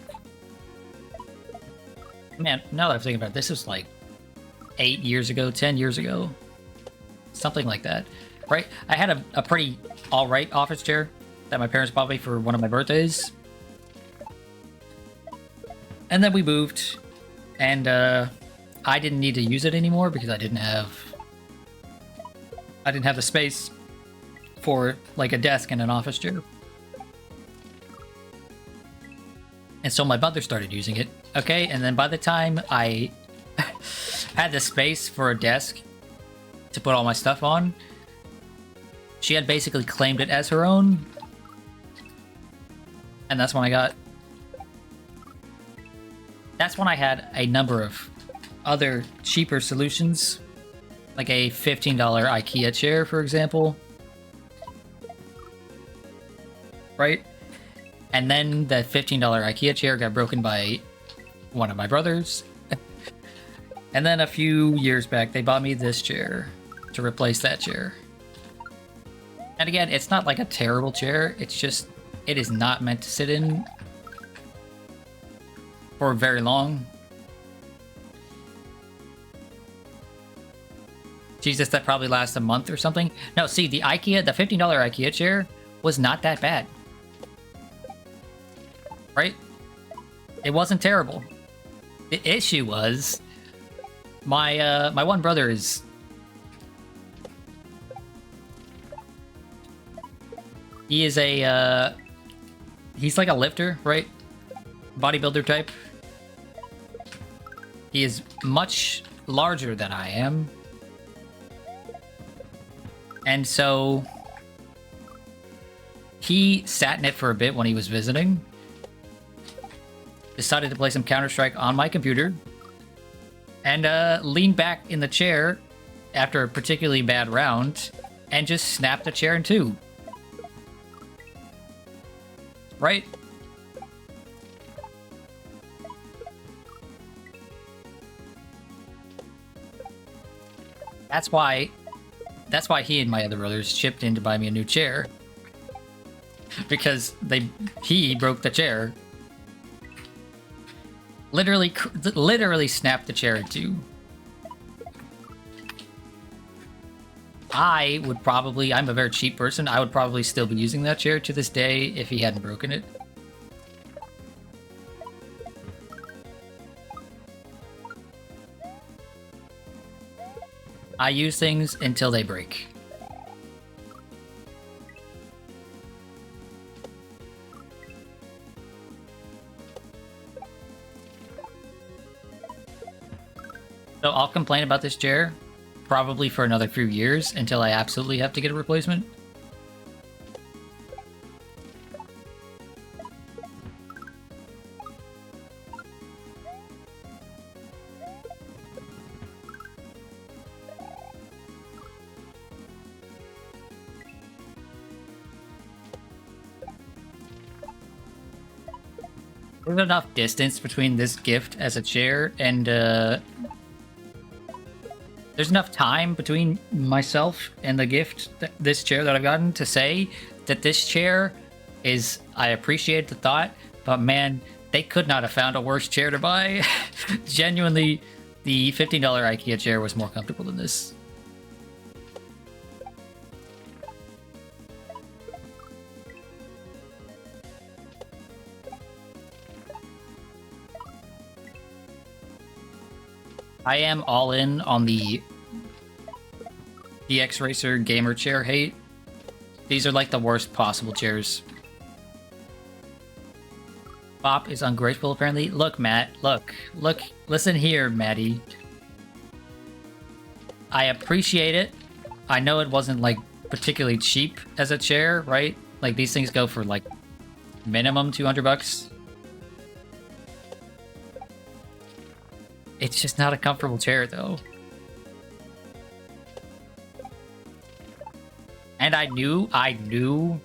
Man, now that I'm thinking about it, this was like 8 years ago, 10 years ago. Something like that. Right? I had a pretty alright office chair that my parents bought me for one of my birthdays. And then we moved, and I didn't need to use it anymore because I didn't have the space for like a desk and an office chair. And so my mother started using it. Okay, and then by the time I had the space for a desk to put all my stuff on, she had basically claimed it as her own. And that's when I had a number of other cheaper solutions, like a $15 IKEA chair, for example. Right? And then the $15 IKEA chair got broken by one of my brothers. And then a few years back, they bought me this chair to replace that chair. And again, it's not like a terrible chair. It's just, it is not meant to sit in for very long. Jesus, that probably lasts a month or something. No, see, the $15 IKEA chair was not that bad. Right? It wasn't terrible. The issue was my one brother is he's like a lifter, right? Bodybuilder type. He is much larger than I am. And so he sat in it for a bit when he was visiting. Decided to play some Counter-Strike on my computer. And leaned back in the chair after a particularly bad round and just snapped the chair in two. Right? That's why he and my other brothers chipped in to buy me a new chair. Because he broke the chair. Literally snapped the chair in two. I'm a very cheap person. I would probably still be using that chair to this day if he hadn't broken it. I use things until they break. So I'll complain about this chair probably for another few years until I absolutely have to get a replacement. There's enough distance between this gift as a chair and there's enough time between myself and the gift, this chair that I've gotten, to say that this chair is, I appreciate the thought, but man, they could not have found a worse chair to buy. Genuinely, the $15 IKEA chair was more comfortable than this. I am all in on the DX Racer gamer chair hate. These are like the worst possible chairs. Bop is ungrateful, apparently. Look, Matt, look, listen here, Matty. I appreciate it. I know it wasn't like particularly cheap as a chair, right? Like these things go for like minimum 200 bucks. It's just not a comfortable chair, though. And I knew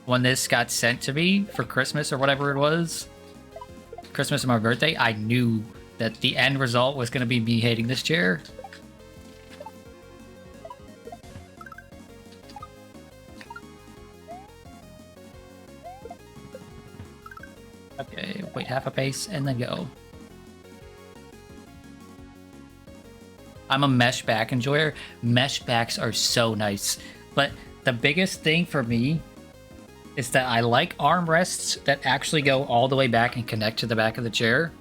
when this got sent to me for Christmas or whatever it was, Christmas or my birthday, I knew that the end result was going to be me hating this chair. Okay, wait half a pace and then go. I'm a mesh back enjoyer. Mesh backs are so nice. But the biggest thing for me is that I like armrests that actually go all the way back and connect to the back of the chair.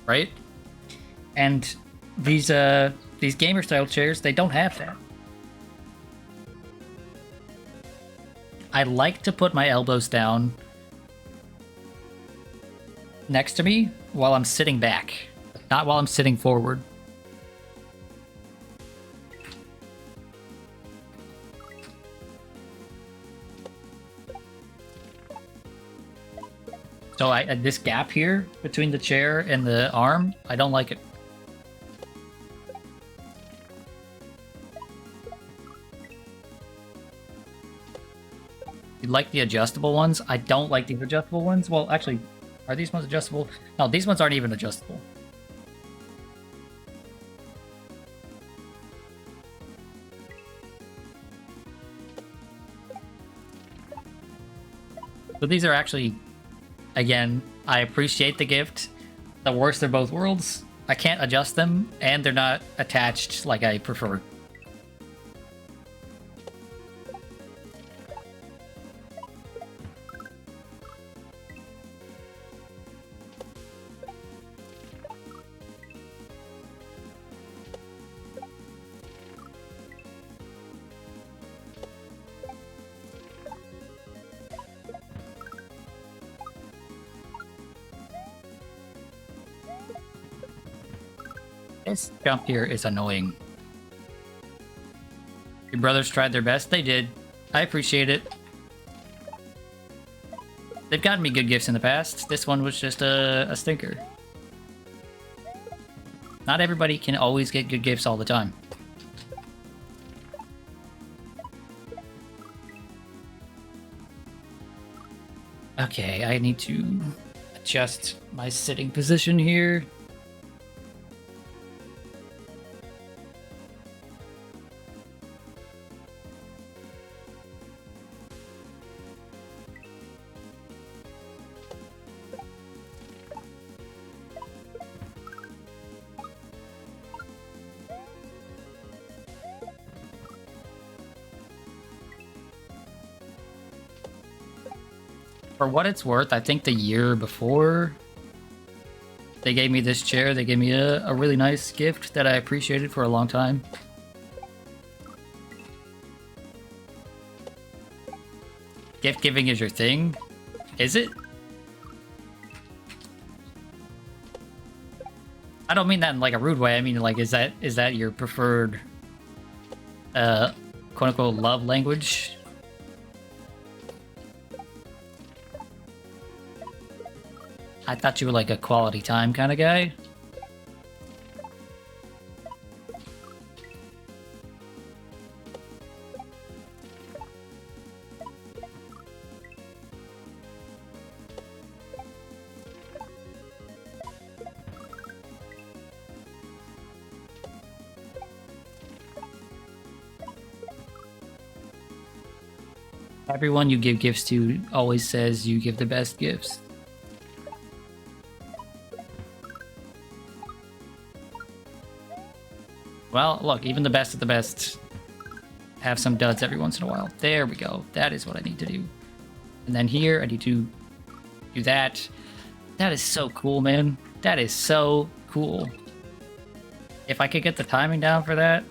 Right? And these gamer style chairs, they don't have that. I like to put my elbows down next to me while I'm sitting back, not while I'm sitting forward. So this gap here between the chair and the arm, I don't like it. You like the adjustable ones? I don't like these adjustable ones. Well, actually, are these ones adjustable? No, these ones aren't even adjustable. So these are actually, again, I appreciate the gift. The worst of both worlds. I can't adjust them, and they're not attached like I prefer. This jump here is annoying. Your brothers tried their best. They did. I appreciate it. They've gotten me good gifts in the past. This one was just a stinker. Not everybody can always get good gifts all the time. Okay, I need to adjust my sitting position here. For what it's worth, I think the year before they gave me this chair, they gave me a really nice gift that I appreciated for a long time. Gift giving is your thing? Is it? I don't mean that in like a rude way. I mean like is that your preferred quote unquote love language? I thought you were like a quality time kind of guy. Everyone you give gifts to always says you give the best gifts. Well, look, even the best of the best have some duds every once in a while. There we go. That is what I need to do. And then here, I need to do that. That is so cool, man. That is so cool. If I could get the timing down for that.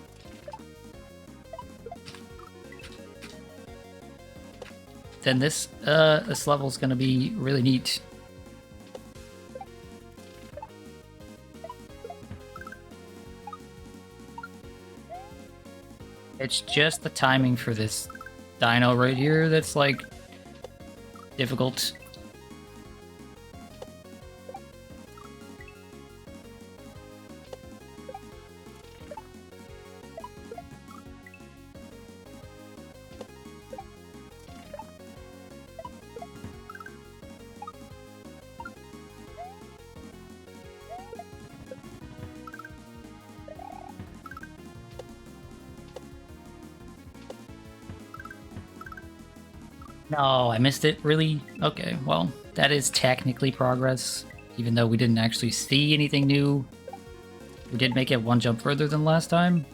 Then this level is going to be really neat. It's just the timing for this dino right here that's like difficult. No, I missed it, really? Okay, well, that is technically progress, even though we didn't actually see anything new. We did make it one jump further than last time.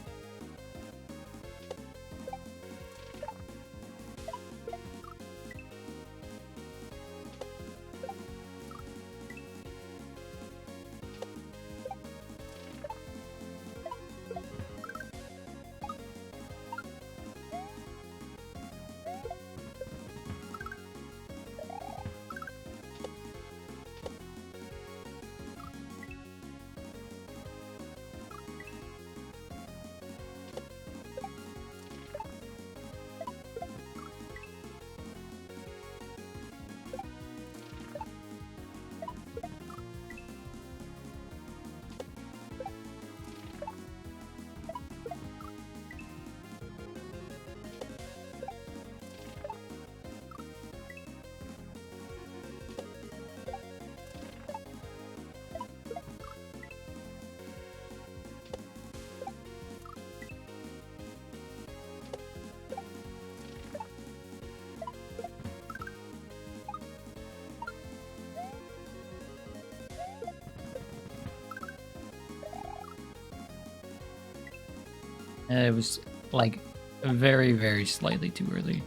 It was like very, very slightly too early.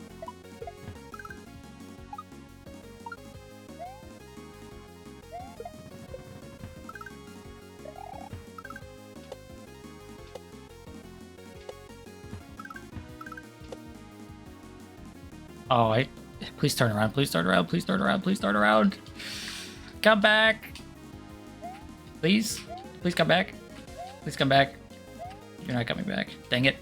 Oh, please turn around, please turn around, please turn around, please turn around. Come back. Please? Please come back. Please come back. You're not coming back. Dang it.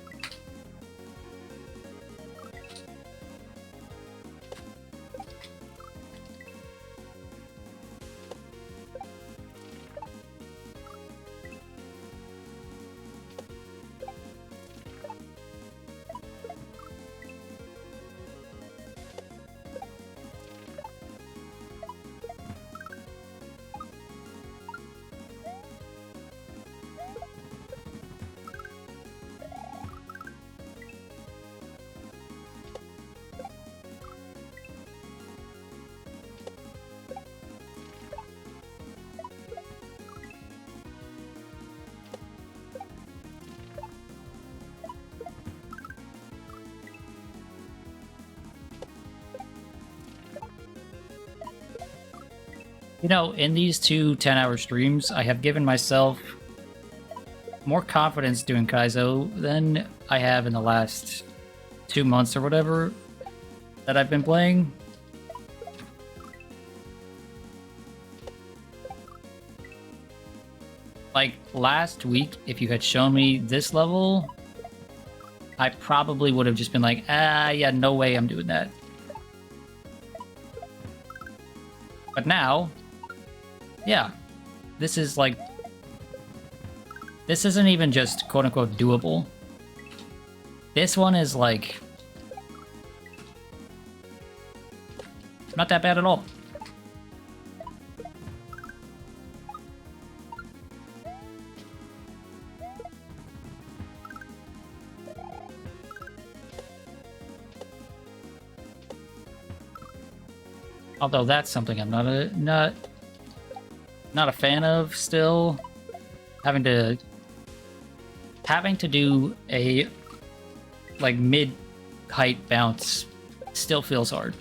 You know, in these two 10-hour streams, I have given myself more confidence doing Kaizo than I have in the last 2 months or whatever that I've been playing. Like, last week, if you had shown me this level, I probably would have just been like, yeah, no way I'm doing that. But now, yeah, this is like, this isn't even just quote-unquote doable. This one is like, not that bad at all. Although that's something I'm not a fan of still. Having to do a like mid-height bounce still feels hard.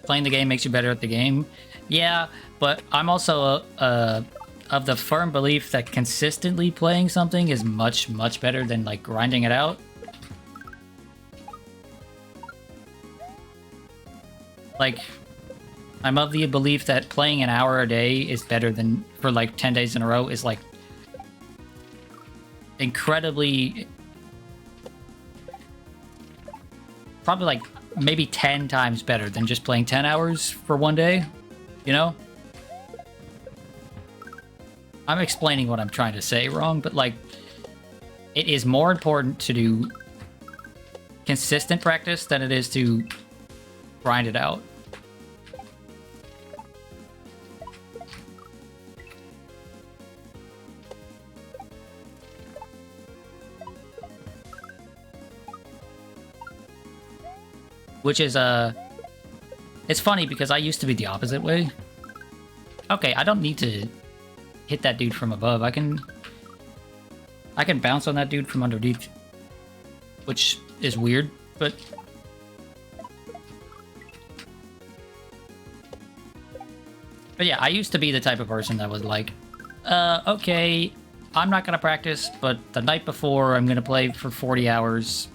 Playing the game makes you better at the game. Yeah, but I'm also of the firm belief that consistently playing something is much, much better than like grinding it out. Like, I'm of the belief that playing an hour a day is better than for like 10 days in a row is like incredibly, probably like maybe 10 times better than just playing 10 hours for one day, you know? I'm explaining what I'm trying to say wrong, but like, it is more important to do consistent practice than it is to grind it out. Which is, it's funny because I used to be the opposite way. Okay, I don't need to hit that dude from above. I can bounce on that dude from underneath, which is weird, but yeah, I used to be the type of person that was like, okay, I'm not gonna practice, but the night before I'm gonna play for 40 hours.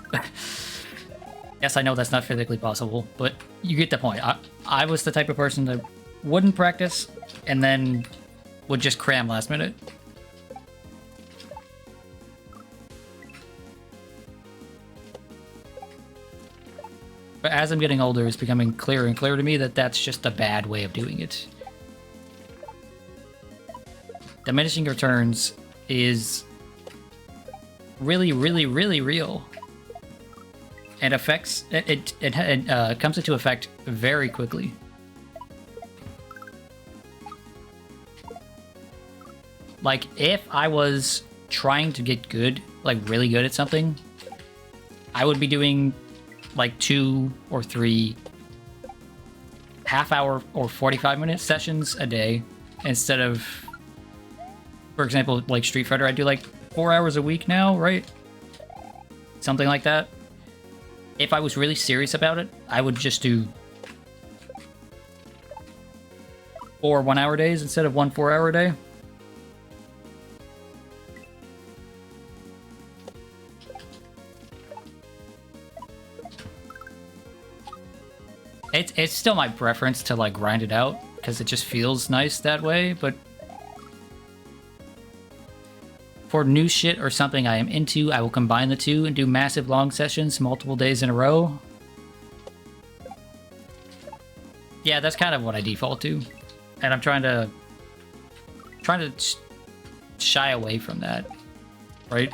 Yes, I know that's not physically possible, but you get the point. I was the type of person that wouldn't practice and then would just cram last minute. But as I'm getting older, it's becoming clearer and clearer to me that that's just a bad way of doing it. Diminishing returns is really, really, really real. And affects it comes into effect very quickly. Like, if I was trying to get good, like really good at something, I would be doing like 2 or 3 half-hour or 45-minute sessions a day instead of, for example, like Street Fighter, I do like 4 hours a week now, right? Something like that. If I was really serious about it, I would just do 4 one-hour days instead of 1 4-hour day. It's still my preference to like grind it out because it just feels nice that way, but for new shit or something I am into, I will combine the two and do massive long sessions multiple days in a row. Yeah, that's kind of what I default to. And I'm trying to shy away from that, right?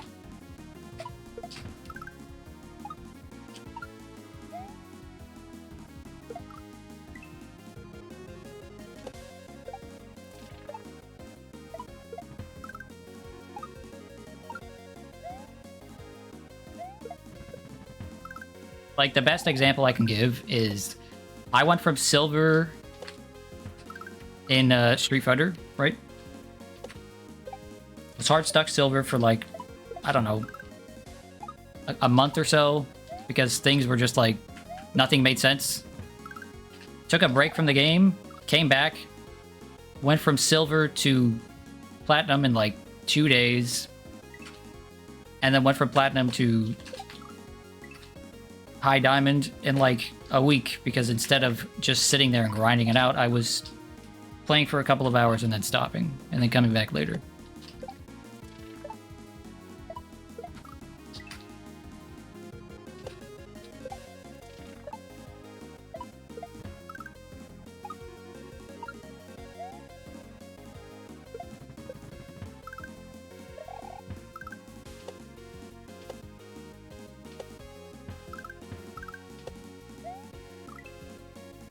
Like, the best example I can give is I went from silver in Street Fighter, right? I was hard stuck silver for like, I don't know, a month or so because things were just like, nothing made sense. Took a break from the game, came back, went from silver to platinum in like 2 days, and then went from platinum to high diamond in like a week because instead of just sitting there and grinding it out, I was playing for a couple of hours and then stopping and then coming back later.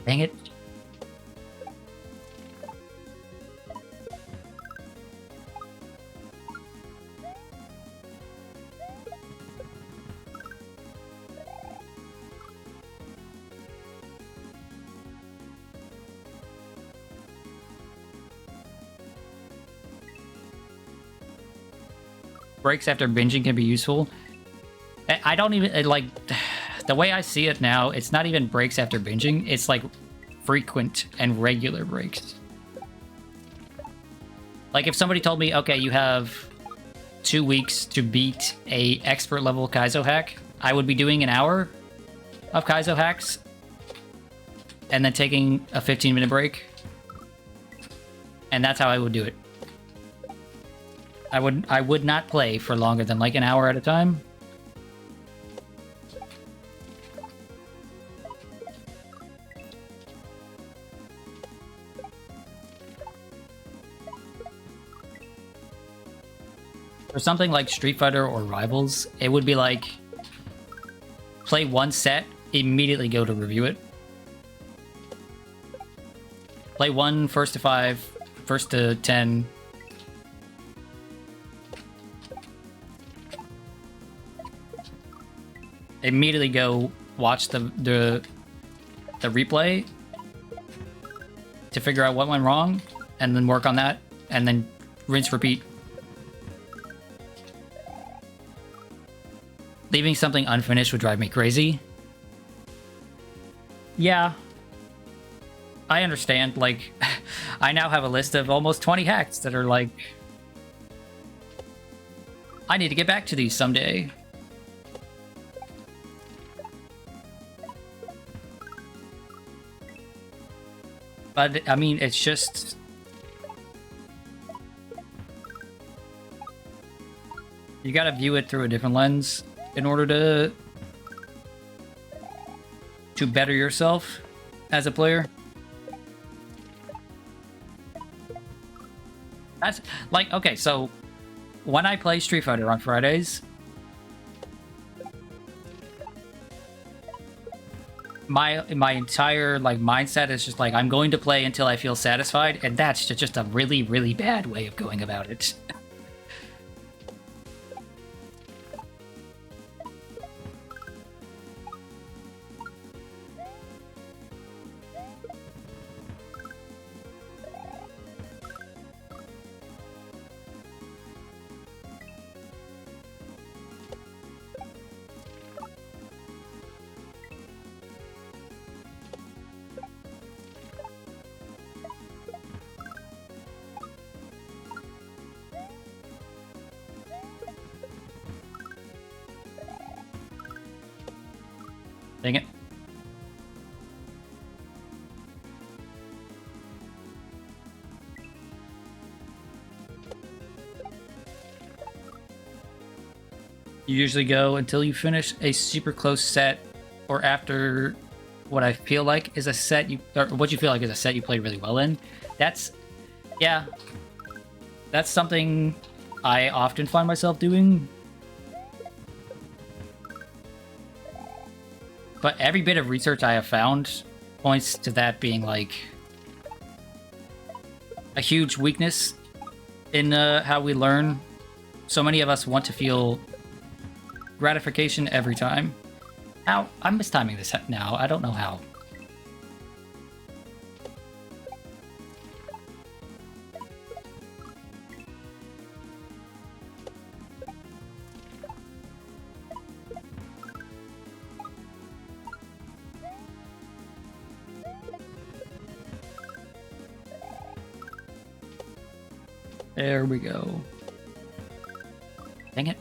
Dang it. Breaks after binging can be useful. I don't even, like, the way I see it now, it's not even breaks after binging, it's like frequent and regular breaks. Like, if somebody told me, okay, you have 2 weeks to beat a expert level Kaizo hack, I would be doing an hour of Kaizo hacks and then taking a 15-minute break. And that's how I would do it. I would not play for longer than like an hour at a time. For something like Street Fighter or Rivals, it would be like, play 1 set, immediately go to review it. Play 1 first to 5, first to 10. Immediately go watch the replay to figure out what went wrong, and then work on that, and then rinse, repeat. Leaving something unfinished would drive me crazy. Yeah. I understand, like, I now have a list of almost 20 hacks that are like, I need to get back to these someday. But, I mean, it's just... You gotta view it through a different lens in order to better yourself as a player. That's like, okay, so when I play Street Fighter on Fridays, my entire like mindset is just like, I'm going to play until I feel satisfied, and that's just a really, really bad way of going about it. Dang it. You usually go until you finish a super close set, or after what I feel like is a set you, or what you feel like is a set you played really well in. That's, yeah, that's something I often find myself doing. But every bit of research I have found points to that being like a huge weakness in how we learn. So many of us want to feel gratification every time. Ow, I'm mistiming this now. I don't know how. There we go. Dang it.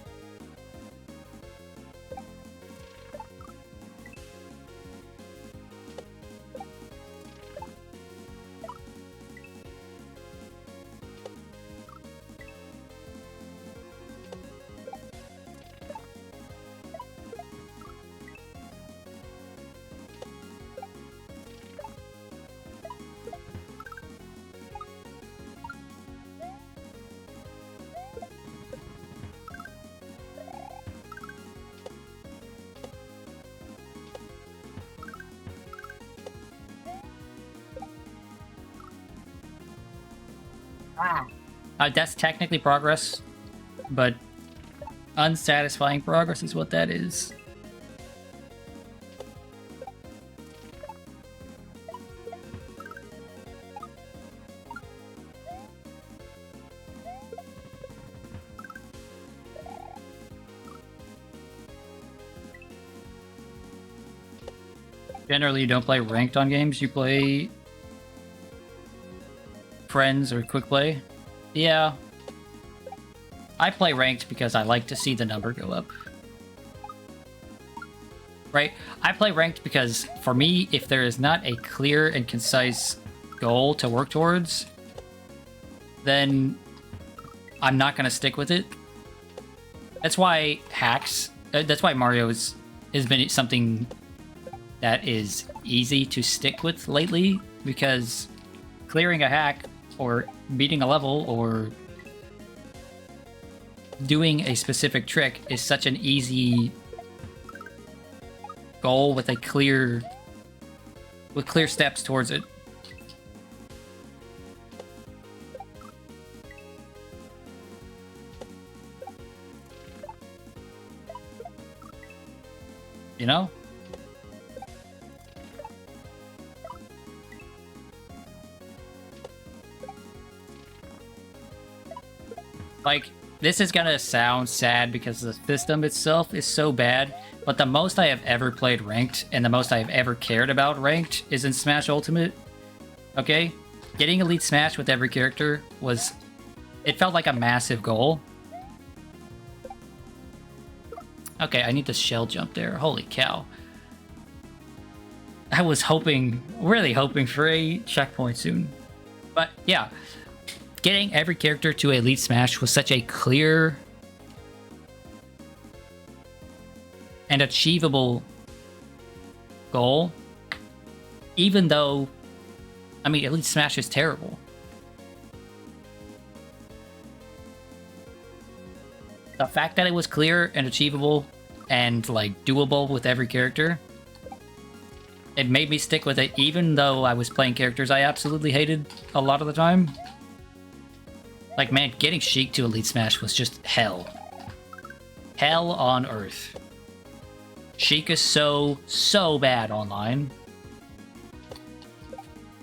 That's technically progress, but unsatisfying progress is what that is. Generally, you don't play ranked on games, you play friends or quick play. Yeah. I play ranked because I like to see the number go up. Right? I play ranked because, for me, if there is not a clear and concise goal to work towards, then I'm not going to stick with it. That's why hacks, that's why Mario has been something that is easy to stick with lately, because clearing a hack or beating a level or doing a specific trick is such an easy goal with clear steps towards it. You know? Like, this is gonna sound sad because the system itself is so bad, but the most I have ever played ranked and the most I have ever cared about ranked is in Smash Ultimate. Okay? Getting Elite Smash with every character was... It felt like a massive goal. Okay, I need to shell jump there. Holy cow. I was hoping, really hoping for a checkpoint soon. But yeah, getting every character to Elite Smash was such a clear and achievable goal, even though, I mean, Elite Smash is terrible. The fact that it was clear and achievable and, like, doable with every character, it made me stick with it, even though I was playing characters I absolutely hated a lot of the time. Like, man, getting Sheik to Elite Smash was just hell. Hell on Earth. Sheik is so bad online.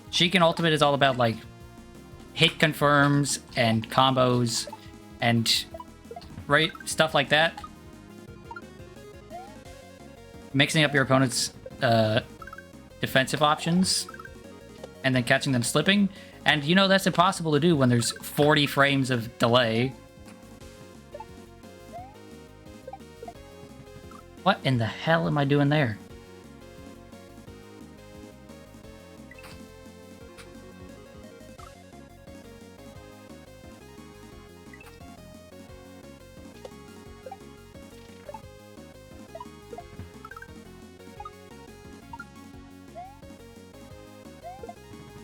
Sheik in Ultimate is all about, like, hit confirms and combos and, right, stuff like that. Mixing up your opponent's defensive options and then catching them slipping. And, you know, that's impossible to do when there's 40 frames of delay. What in the hell am I doing there?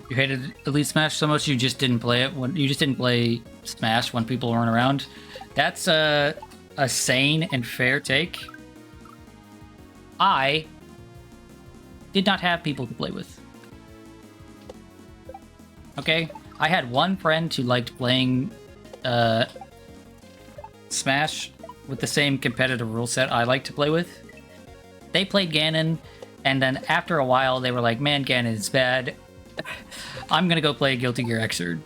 You hated Elite Smash so much you just didn't play it when you just didn't play Smash when people weren't around. That's a sane and fair take. I did not have people to play with. Okay? I had one friend who liked playing Smash with the same competitive rule set I like to play with. They played Ganon, and then after a while they were like, man, Ganon is bad. I'm gonna go play Guilty Gear Xrd.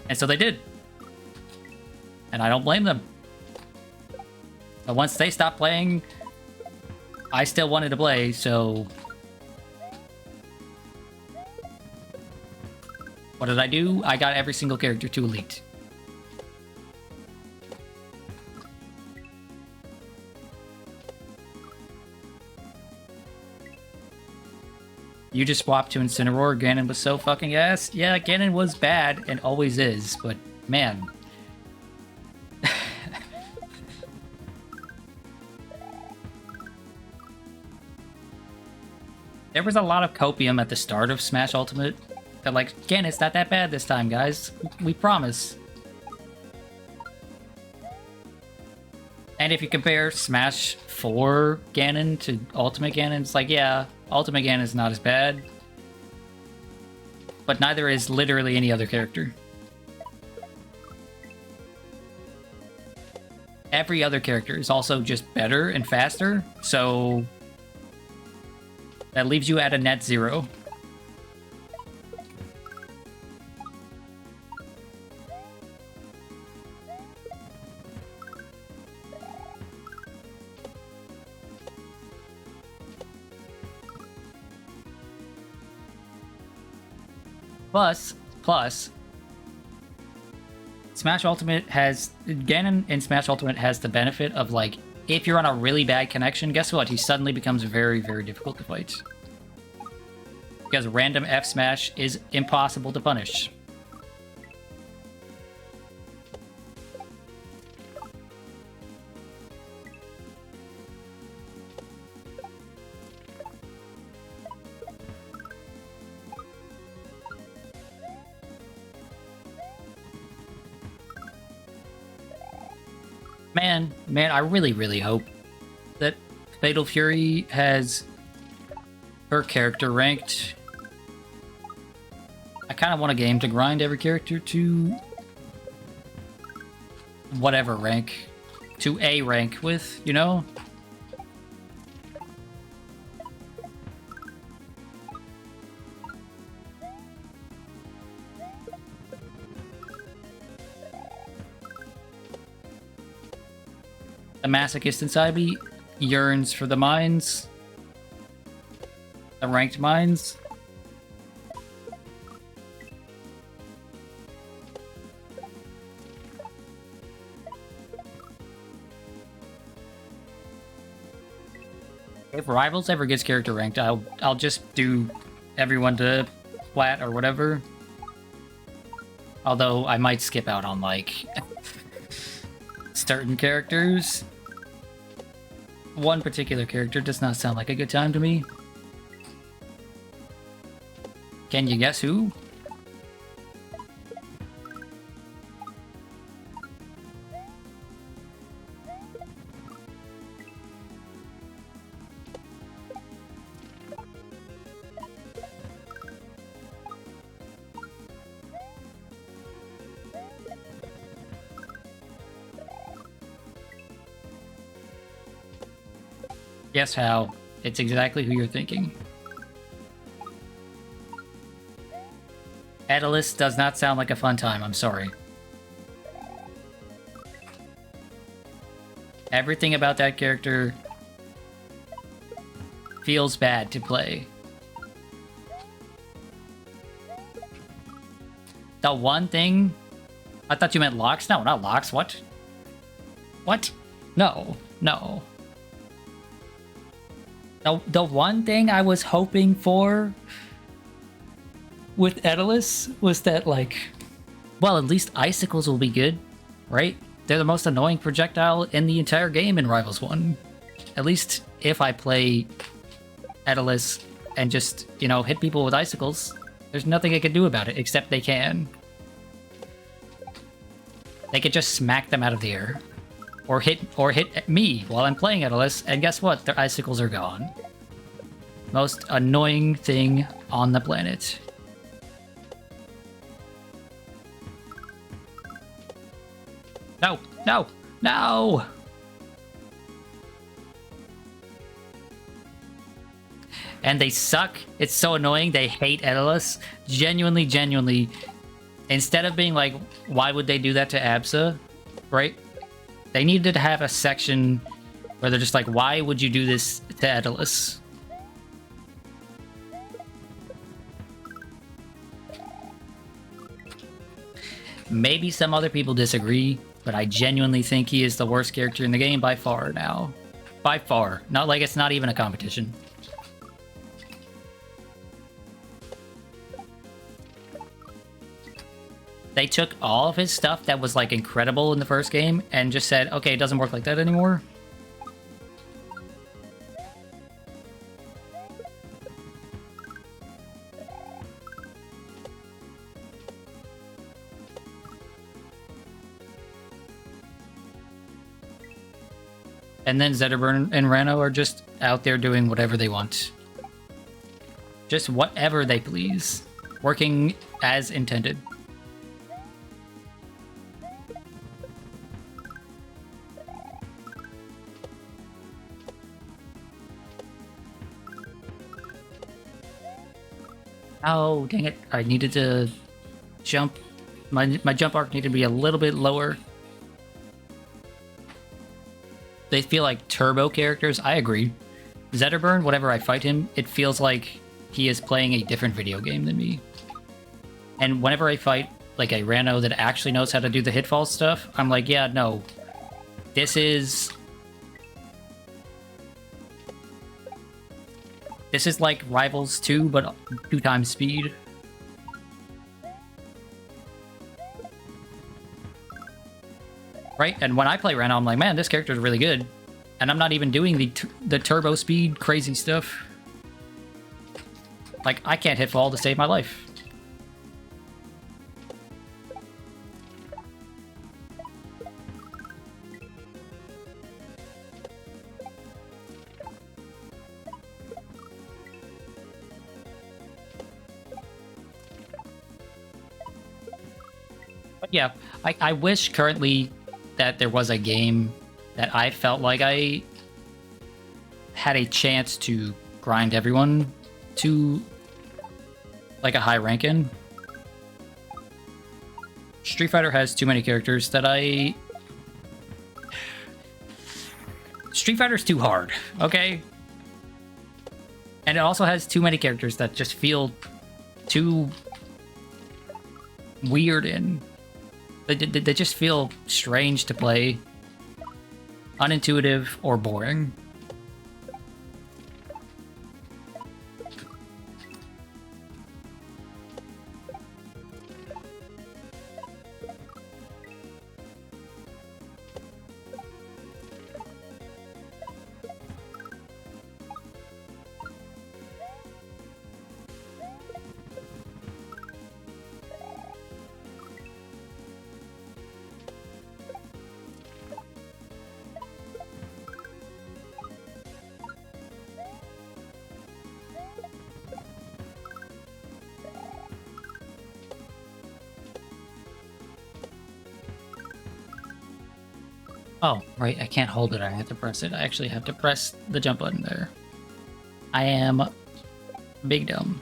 And so they did. And I don't blame them. But once they stopped playing, I still wanted to play, so... What did I do? I got every single character to Elite. You just swapped to Incineroar. Ganon was so fucking ass. Yeah, Ganon was bad and always is, but man. There was a lot of copium at the start of Smash Ultimate. That like, Ganon's not that bad this time, guys. We promise. And if you compare Smash 4 Ganon to Ultimate Ganon, it's like, yeah, Ultimate Ganon is not as bad. But neither is literally any other character. Every other character is also just better and faster, so... that leaves you at a net 0. Plus, Smash Ultimate has... Ganon in Smash Ultimate has the benefit of, like, if you're on a really bad connection, guess what? He suddenly becomes very, very difficult to fight. Because random F smash is impossible to punish. Man, I really, really hope that Fatal Fury has her character ranked. I kind of want a game to grind every character to whatever rank, to A rank with, you know? The masochist inside me yearns for the mines. The ranked mines. If Rivals ever gets character ranked, I'll just do everyone to flat or whatever. Although I might skip out on like certain characters. One particular character does not sound like a good time to me. Can you guess who? Guess how? It's exactly who you're thinking. Daedalus does not sound like a fun time, I'm sorry. Everything about that character feels bad to play. The one thing... I thought you meant locks? No, not locks. What? What? No. No. The one thing I was hoping for with Daedalus was that, like... Well, at least icicles will be good, right? They're the most annoying projectile in the entire game in Rivals 1. At least if I play Daedalus and just, you know, hit people with icicles, there's nothing I can do about it, except they can. They could just smack them out of the air. Or hit me while I'm playing Daedalus, and guess what? Their icicles are gone. Most annoying thing on the planet. No! No! No! And they suck. It's so annoying. They hate Daedalus. Genuinely, genuinely. Instead of being like, why would they do that to Absa? Right? They needed to have a section where they're just like, why would you do this to Daedalus? Maybe some other people disagree, but I genuinely think he is the worst character in the game by far now. By far. Not like it's not even a competition. They took all of his stuff that was, like, incredible in the first game and just said, okay, it doesn't work like that anymore. And then Zetterburn and Rano are just out there doing whatever they want. Just whatever they please. Working as intended. Oh, dang it. I needed to jump. My jump arc needed to be a little bit lower. They feel like turbo characters. I agree. Zetterburn, whenever I fight him, it feels like he is playing a different video game than me. And whenever I fight like a Rano that actually knows how to do the hitfall stuff, I'm like, yeah, no. This is like Rivals 2, but 2 times speed. Right? And when I play Rano, I'm like, man, this character is really good. And I'm not even doing the turbo speed crazy stuff. Like, I can't hitfall to save my life. But yeah, I wish currently that there was a game that I felt like I had a chance to grind everyone to like a high rank in. Street Fighter has too many characters that Street Fighter's too hard, okay? And it also has too many characters that just feel too weird and they just feel strange to play, unintuitive, or boring. Oh, right, I can't hold it, I have to press it. I actually have to press the jump button there. I am big dumb.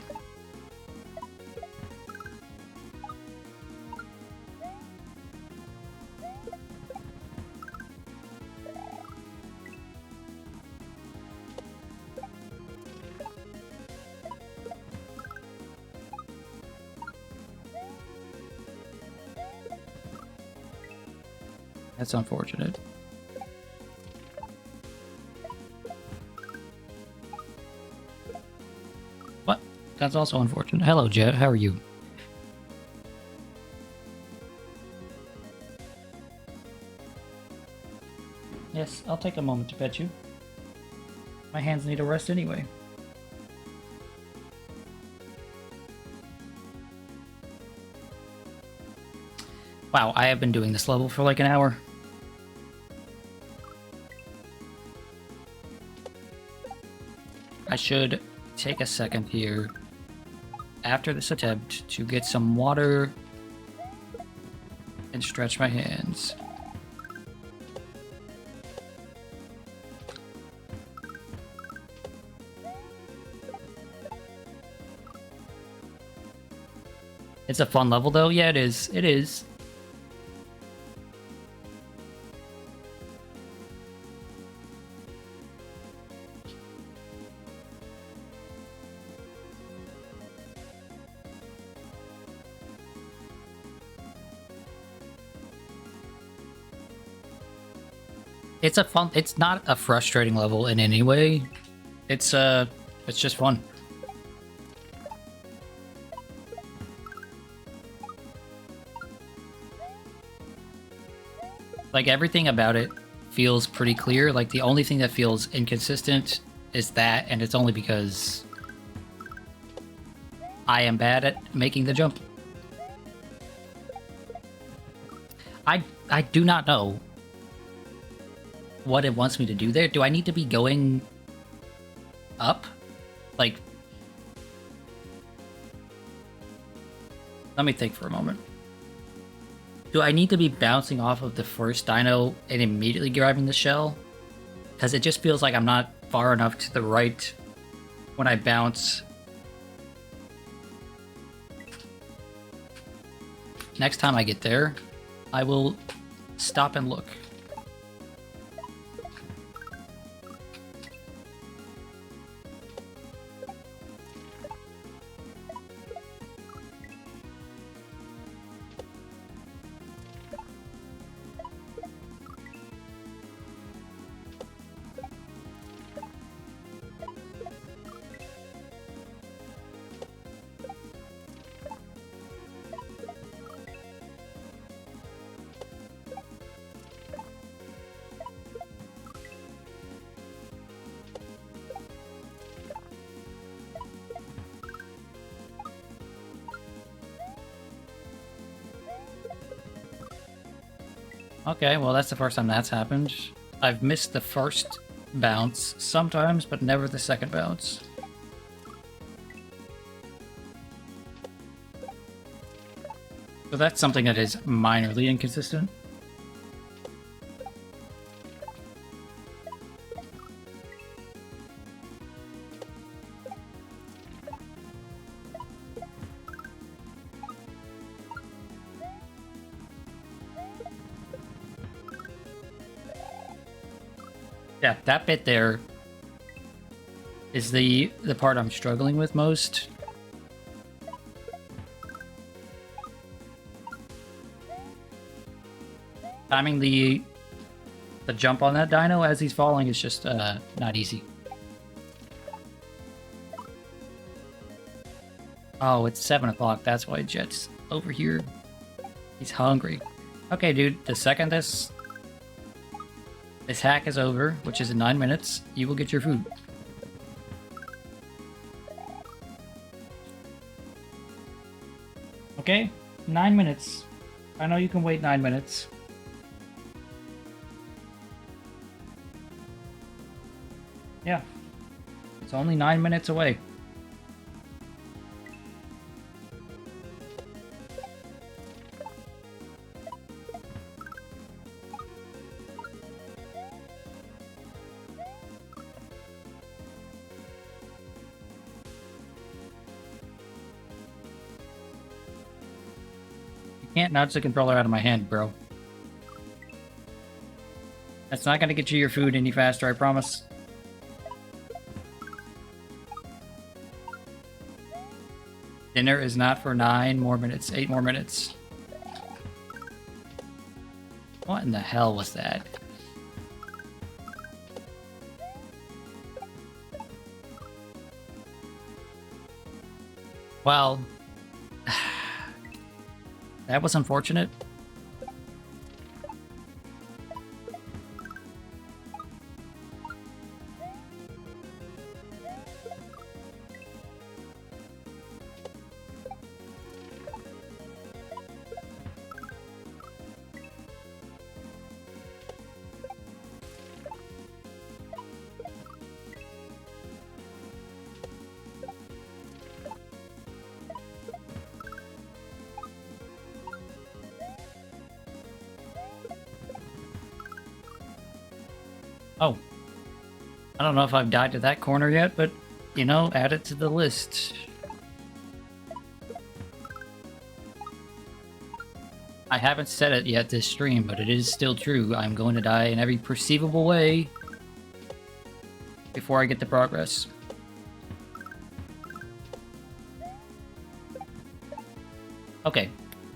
That's unfortunate. What? That's also unfortunate. Hello, Jet. How are you? Yes, I'll take a moment to pet you. My hands need a rest anyway. Wow, I have been doing this level for like an hour. I should take a second here after this attempt to get some water and stretch my hands. It's a fun level though. Yeah, it is. It is. It's a fun. It's not a frustrating level in any way. It's just fun. Like everything about it feels pretty clear. Like the only thing that feels inconsistent is that, and it's only because I am bad at making the jump. I do not know what it wants me to do there. Do I need to be going up? Like, let me think for a moment. Do I need to be bouncing off of the first dino and immediately grabbing the shell? Because it just feels like I'm not far enough to the right when I bounce. Next time I get there, I will stop and look. Okay, well that's the first time that's happened. I've missed the first bounce sometimes, but never the second bounce. So that's something that is minorly inconsistent. Yeah, that bit there is the part I'm struggling with most. Timing the jump on that dino as he's falling is just not easy. Oh, it's 7 o'clock. That's why Jet's over here. He's hungry. Okay, dude. The second this hack is over, which is in 9 minutes, you will get your food. Okay? 9 minutes. I know you can wait 9 minutes. Yeah. It's only 9 minutes away. You can't nudge the controller out of my hand, bro. That's not gonna get you your food any faster, I promise. Dinner is not for 9 more minutes, 8 more minutes. What in the hell was that? Well, that was unfortunate. Oh. I don't know if I've died to that corner yet, but, you know, add it to the list. I haven't said it yet this stream, but it is still true. I'm going to die in every perceivable way before I get to progress. Okay.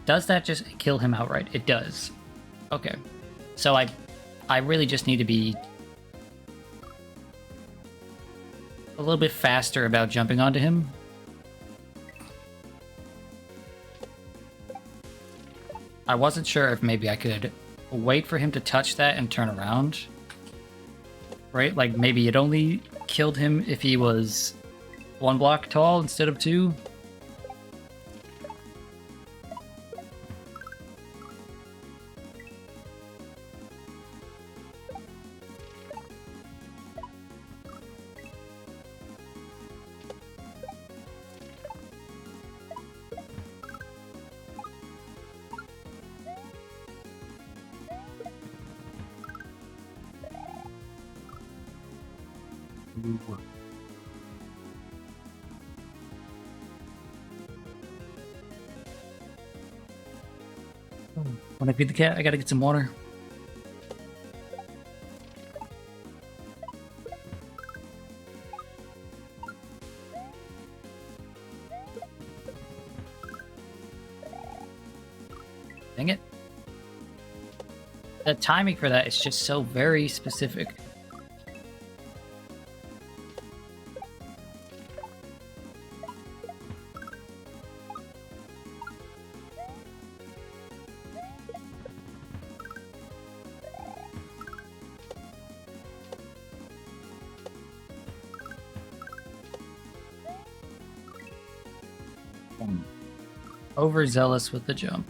Does that just kill him outright? It does. Okay. So I really just need to be a little bit faster about jumping onto him. I wasn't sure if maybe I could wait for him to touch that and turn around. Right? Like maybe it only killed him if he was 1 block tall instead of 2. When I feed the cat, I gotta get some water. Dang it. The timing for that is just so very specific. Overzealous with the jump.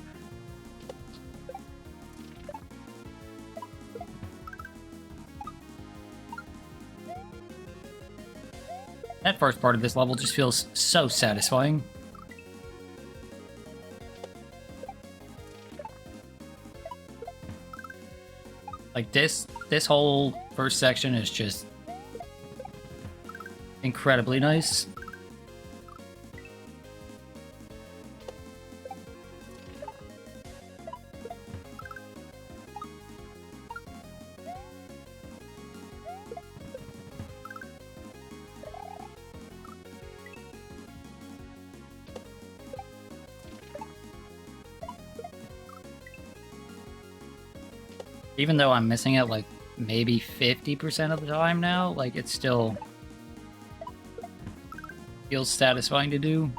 That first part of this level just feels so satisfying. Like this whole first section is just incredibly nice. Even though I'm missing it like maybe 50% of the time now, like it still feels satisfying to do.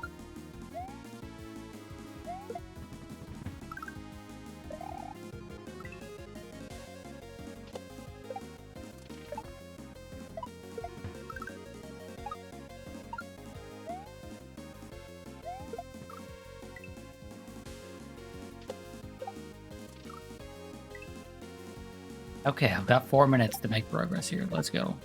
Okay, I've got 4 minutes to make progress here. Let's go.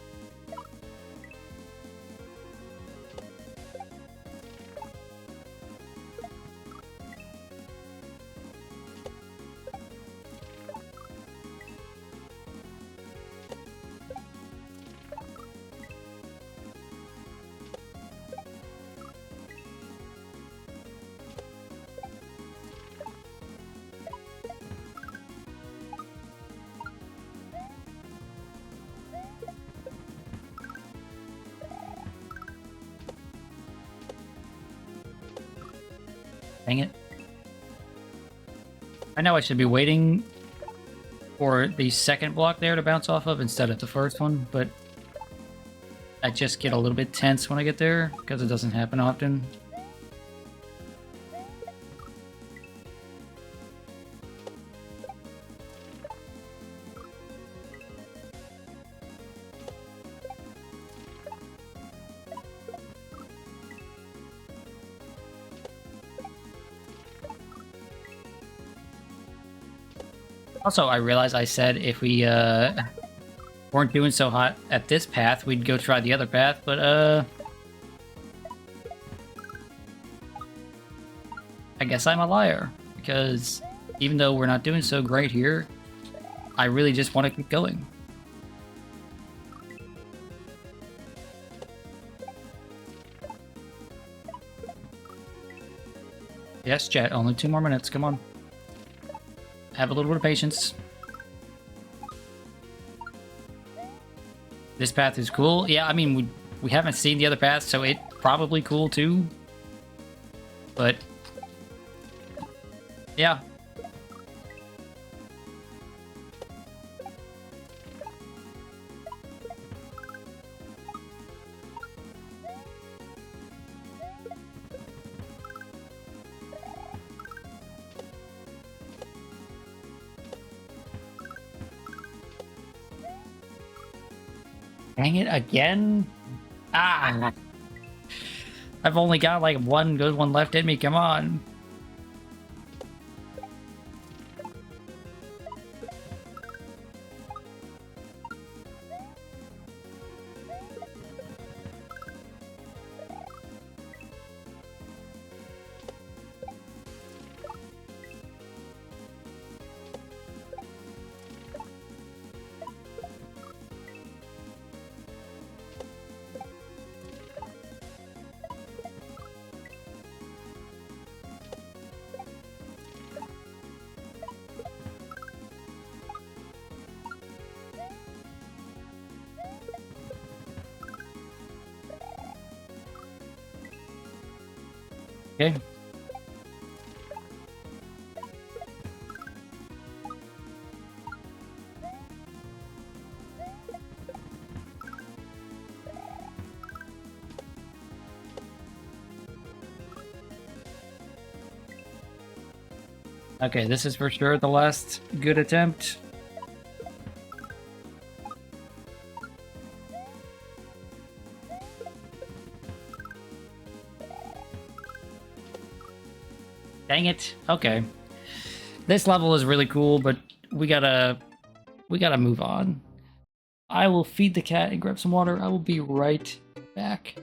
Dang it. I know I should be waiting for the second block there to bounce off of instead of the first one, but I just get a little bit tense when I get there because it doesn't happen often. Also, I realized I said if we weren't doing so hot at this path, we'd go try the other path, but I guess I'm a liar, because even though we're not doing so great here, I really just want to keep going. Yes, chat, only 2 more minutes, come on. Have a little bit of patience. This path is cool. Yeah, I mean, we haven't seen the other path, so it's probably cool too. But yeah. Dang it, again? Ah! I've only got like one good one left in me, come on. Okay. Okay, this is for sure the last good attempt. Dang it. Okay. This level is really cool, but we gotta move on. I will feed the cat and grab some water. I will be right back.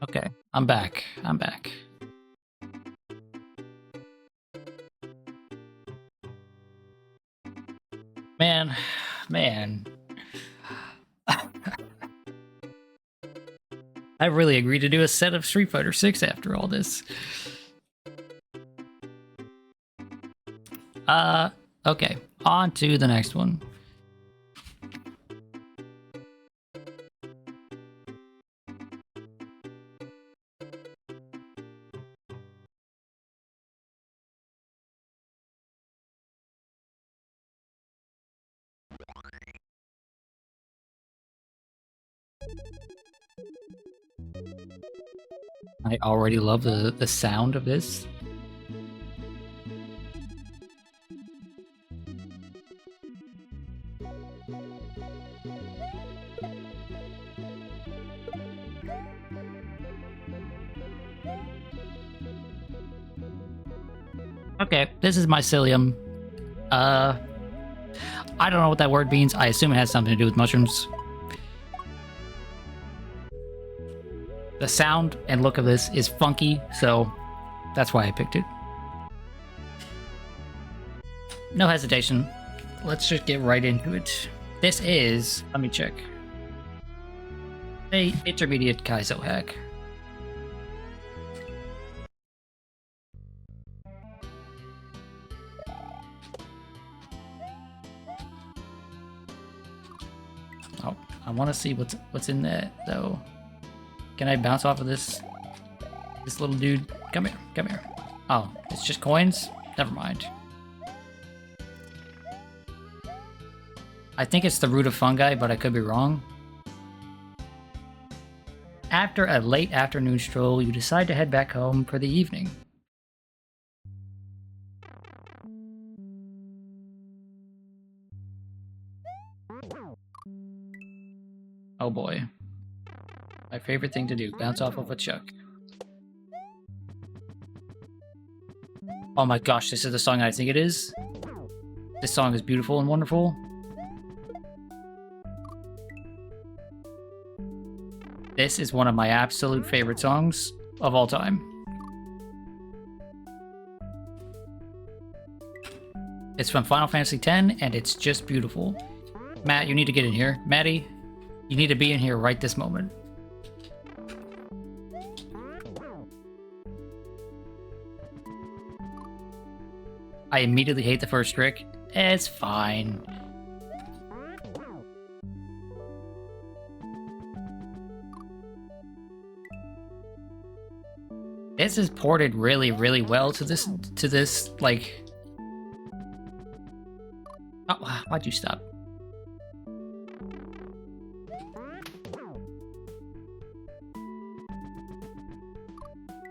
Okay, I'm back. I'm back. Man. I really agreed to do a set of Street Fighter 6 after all this. Okay. On to the next one. I already love the sound of this. Okay, this is mycelium. I don't know what that word means. I assume it has something to do with mushrooms. The sound and look of this is funky, so that's why I picked it. No hesitation. Let's just get right into it. This is, let me check, a intermediate Kaizo hack. Oh, I want to see what's in there though. Can I bounce off of this little dude? Come here, come here. Oh, it's just coins? Never mind. I think it's the root of fungi, but I could be wrong. After a late afternoon stroll, you decide to head back home for the evening. Oh boy. My favorite thing to do, bounce off of a chuck. Oh my gosh, this is the song I think it is. This song is beautiful and wonderful. This is one of my absolute favorite songs of all time. It's from Final Fantasy X, and it's just beautiful. Matt, you need to get in here. Maddie, you need to be in here right this moment. I immediately hate the first trick. It's fine. This is ported really, really well to this, like... Oh, why'd you stop?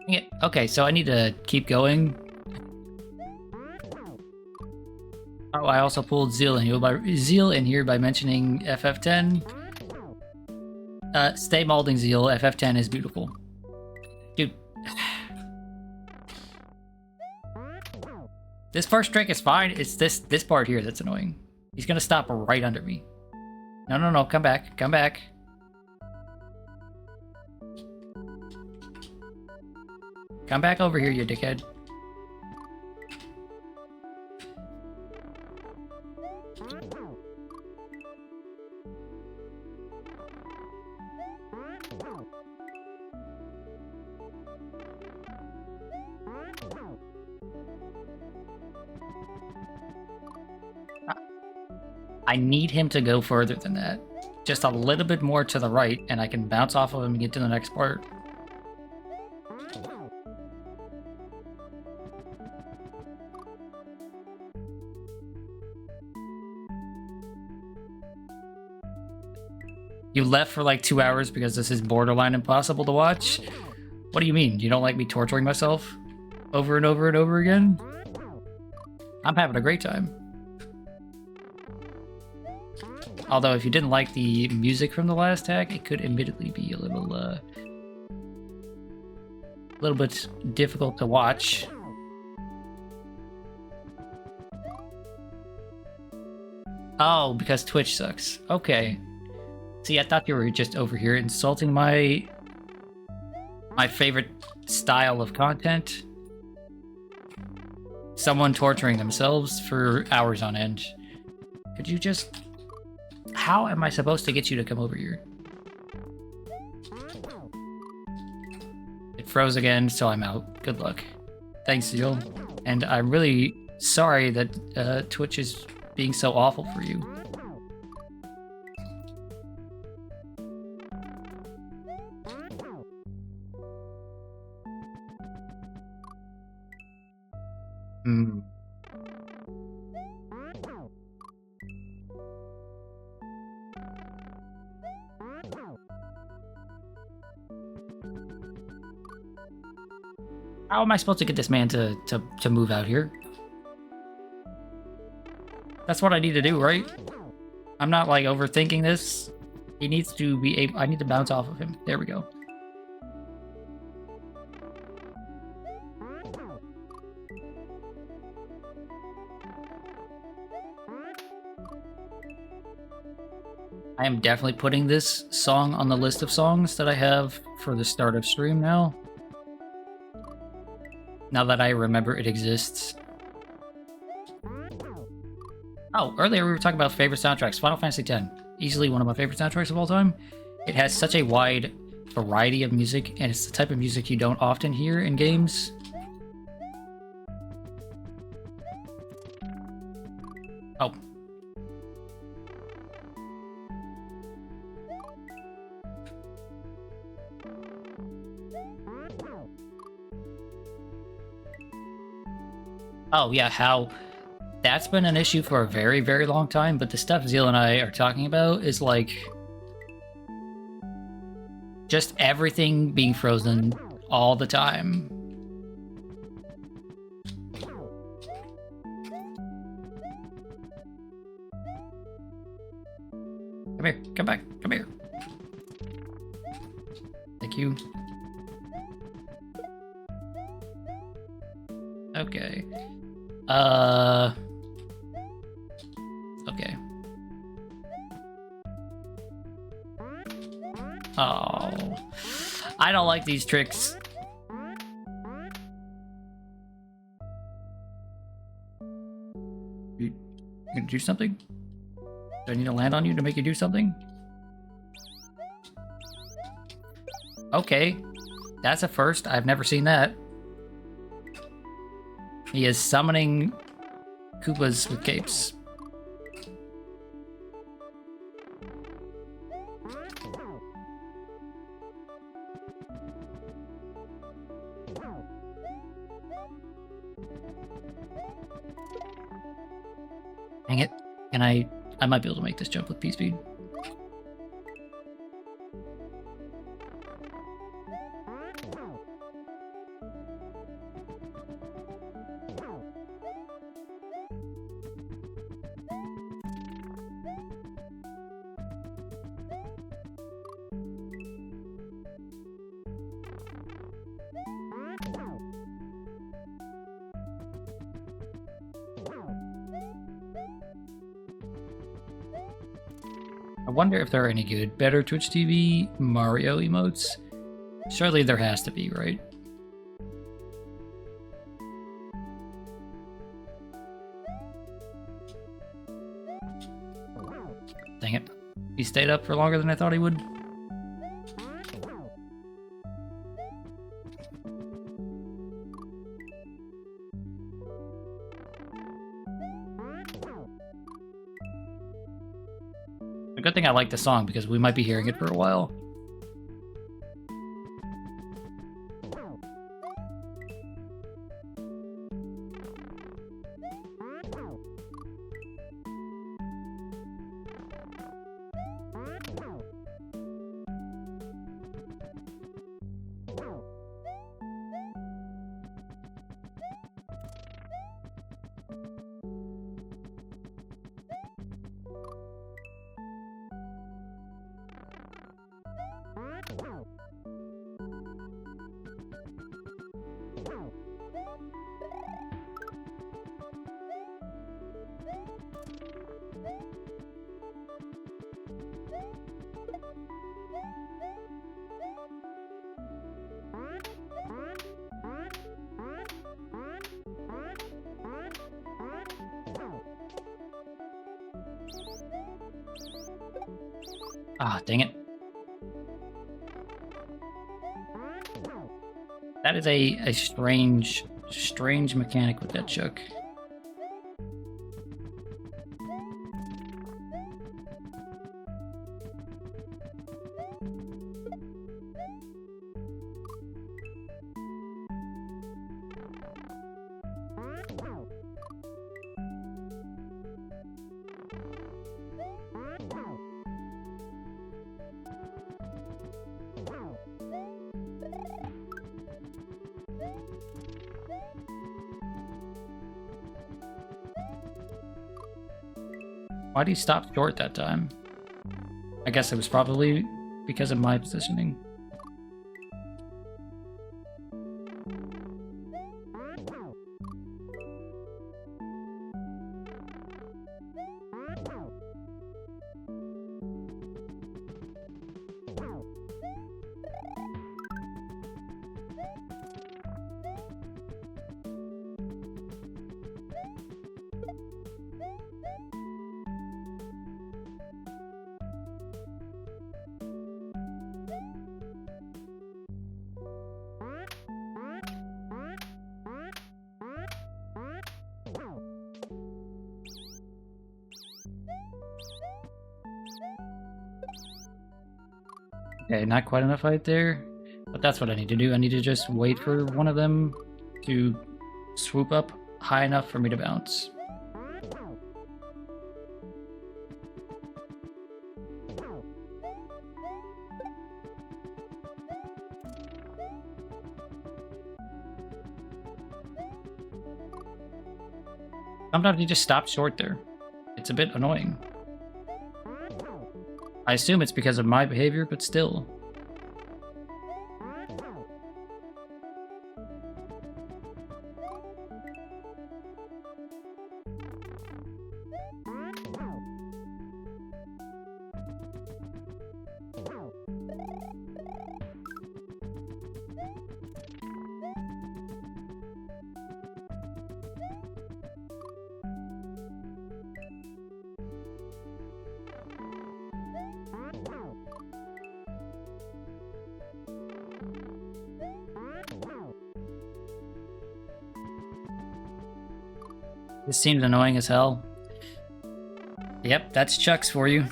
Yeah, okay, so I need to keep going. Oh, I also pulled Zeal in here by mentioning FF10. Stay molding Zeal. FF10 is beautiful. Dude. This first trick is fine. It's this part here that's annoying. He's gonna stop right under me. No, come back. Come back. Come back over here, you dickhead. I need him to go further than that. Just a little bit more to the right, and I can bounce off of him and get to the next part. You left for like 2 hours because this is borderline impossible to watch? What do you mean? You don't like me torturing myself over and over and over again? I'm having a great time. Although if you didn't like the music from the last hack, it could admittedly be a little bit difficult to watch. Oh, because Twitch sucks. Okay. See, I thought you were just over here insulting my my favorite style of content. Someone torturing themselves for hours on end. Could you just... How am I supposed to get you to come over here? It froze again, so I'm out. Good luck. Thanks, Zeal. And I'm really sorry that Twitch is being so awful for you. Hmm. How am I supposed to get this man to move out here? That's what I need to do, right? I'm not, like, overthinking this. He needs to be able... I need to bounce off of him. There we go. I am definitely putting this song on the list of songs that I have for the start of stream now. Now that I remember it exists. Oh, earlier we were talking about favorite soundtracks. Final Fantasy X. Easily one of my favorite soundtracks of all time. It has such a wide variety of music, and it's the type of music you don't often hear in games. Oh. Oh, yeah, how that's been an issue for a very, very long time, but the stuff Zeal and I are talking about is like just everything being frozen all the time. Come here, come back, come here. Thank you. Okay. Okay. Oh. I don't like these tricks. You gonna do something? Do I need to land on you to make you do something? Okay. That's a first. I've never seen that. He is summoning Koopas with capes. Dang it. Can I might be able to make this jump with P-Speed. I wonder if there are any good, better Twitch TV Mario emotes. Surely there has to be, right? Dang it. He stayed up for longer than I thought he would. A good thing I like the song because we might be hearing it for a while. Ah, dang it. That is a strange mechanic with that chuck. Why did he stop short that time? I guess it was probably because of my positioning. Okay, not quite enough height there, but that's what I need to do. I need to just wait for one of them to swoop up high enough for me to bounce. Sometimes you just stop short there. It's a bit annoying. I assume it's because of my behavior, but still. This seems annoying as hell. Yep, that's Chuck's for you.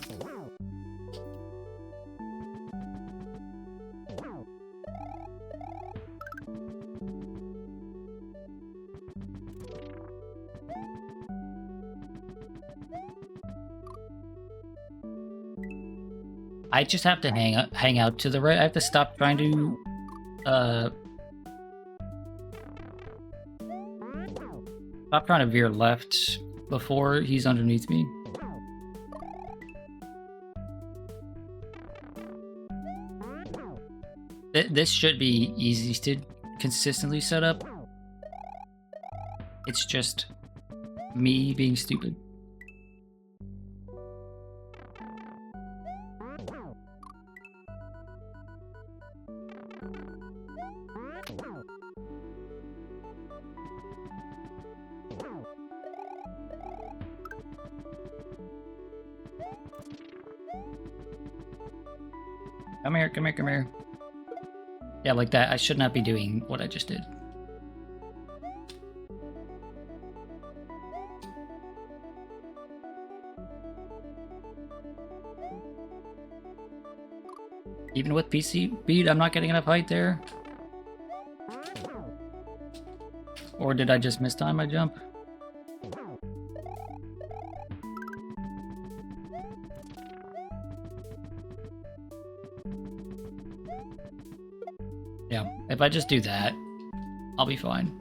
I just have to hang out to the right. I have to stop trying to stop trying to veer left before he's underneath me. This should be easy to consistently set up. It's just me being stupid. Come here, come here, come here. Yeah, like that. I should not be doing what I just did. Even with PC speed, I'm not getting enough height there. Or did I just mistime my jump? Yeah, if I just do that, I'll be fine.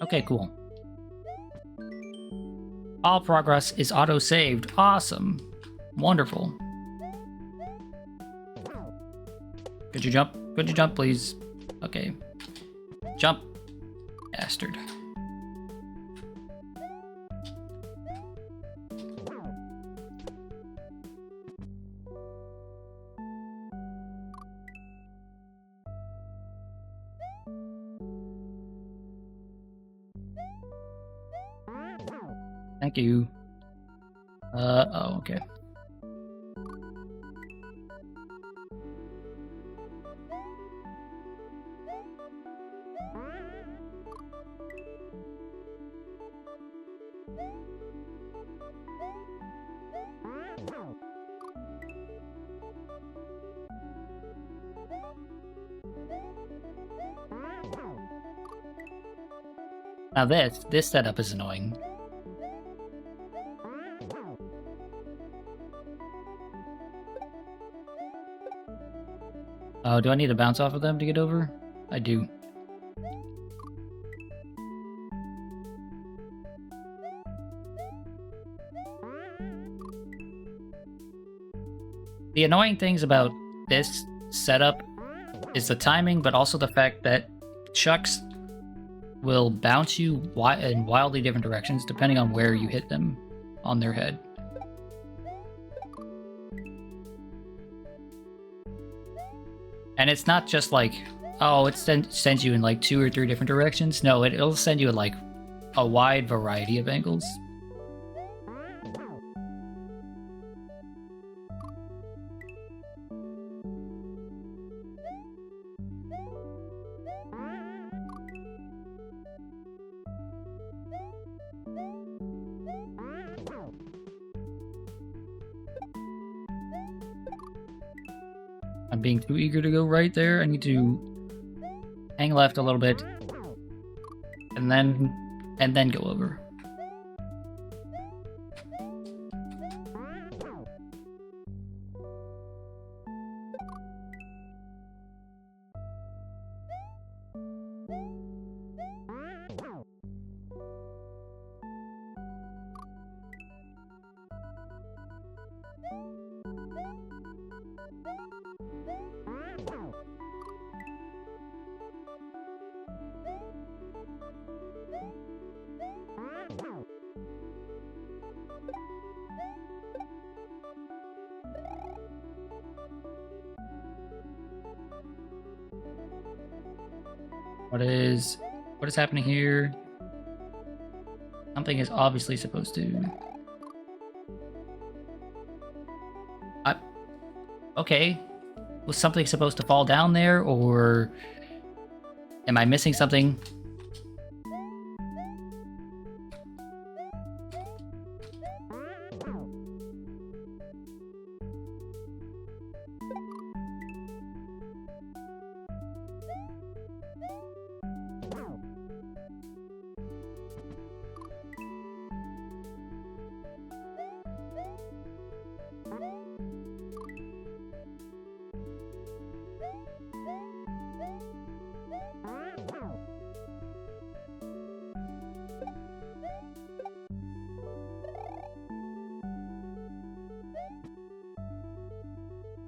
Okay, cool. All progress is auto-saved. Awesome. Wonderful. Could you jump? Could you jump, please? Okay. Jump. Bastard. Thank you. Oh, okay. Now this setup is annoying. Oh, do I need to bounce off of them to get over? I do. The annoying things about this setup is the timing, but also the fact that chucks will bounce you in wildly different directions depending on where you hit them on their head. And it's not just like, oh, it sends you in like 2 or 3 different directions. No, it'll send you in like a wide variety of angles. I'm being too eager to go right there. I need to hang left a little bit and then go over. What is happening here? Something is obviously supposed to... Okay. Was something supposed to fall down there, or am I missing something?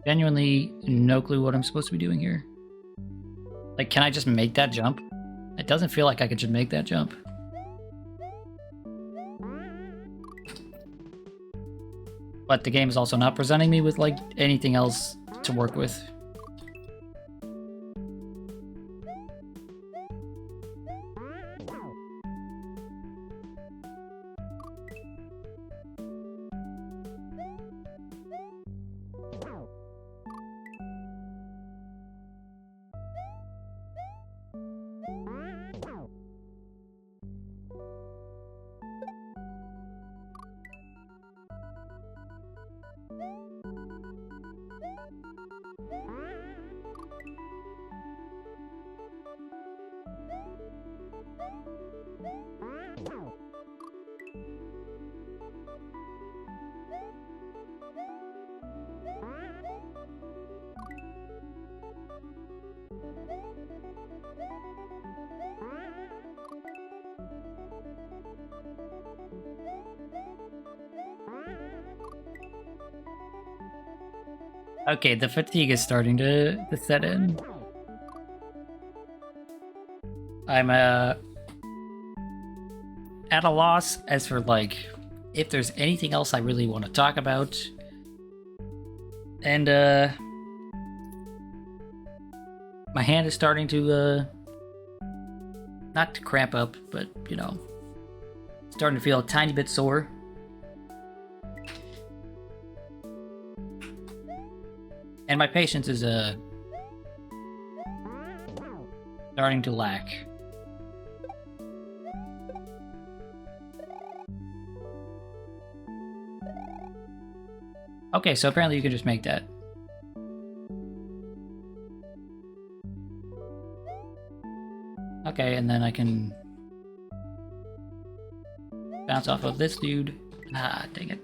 Genuinely no clue what I'm supposed to be doing here. Like, can I just make that jump? It doesn't feel like I could just make that jump. But the game is also not presenting me with, like, anything else to work with. Okay, the fatigue is starting to set in. I'm at a loss as for like if there's anything else I really want to talk about. And my hand is starting to not to cramp up, but you know, starting to feel a tiny bit sore. And my patience is starting to lack. Okay, so apparently you can just make that. Okay, and then I can bounce off of this dude. Ah, dang it.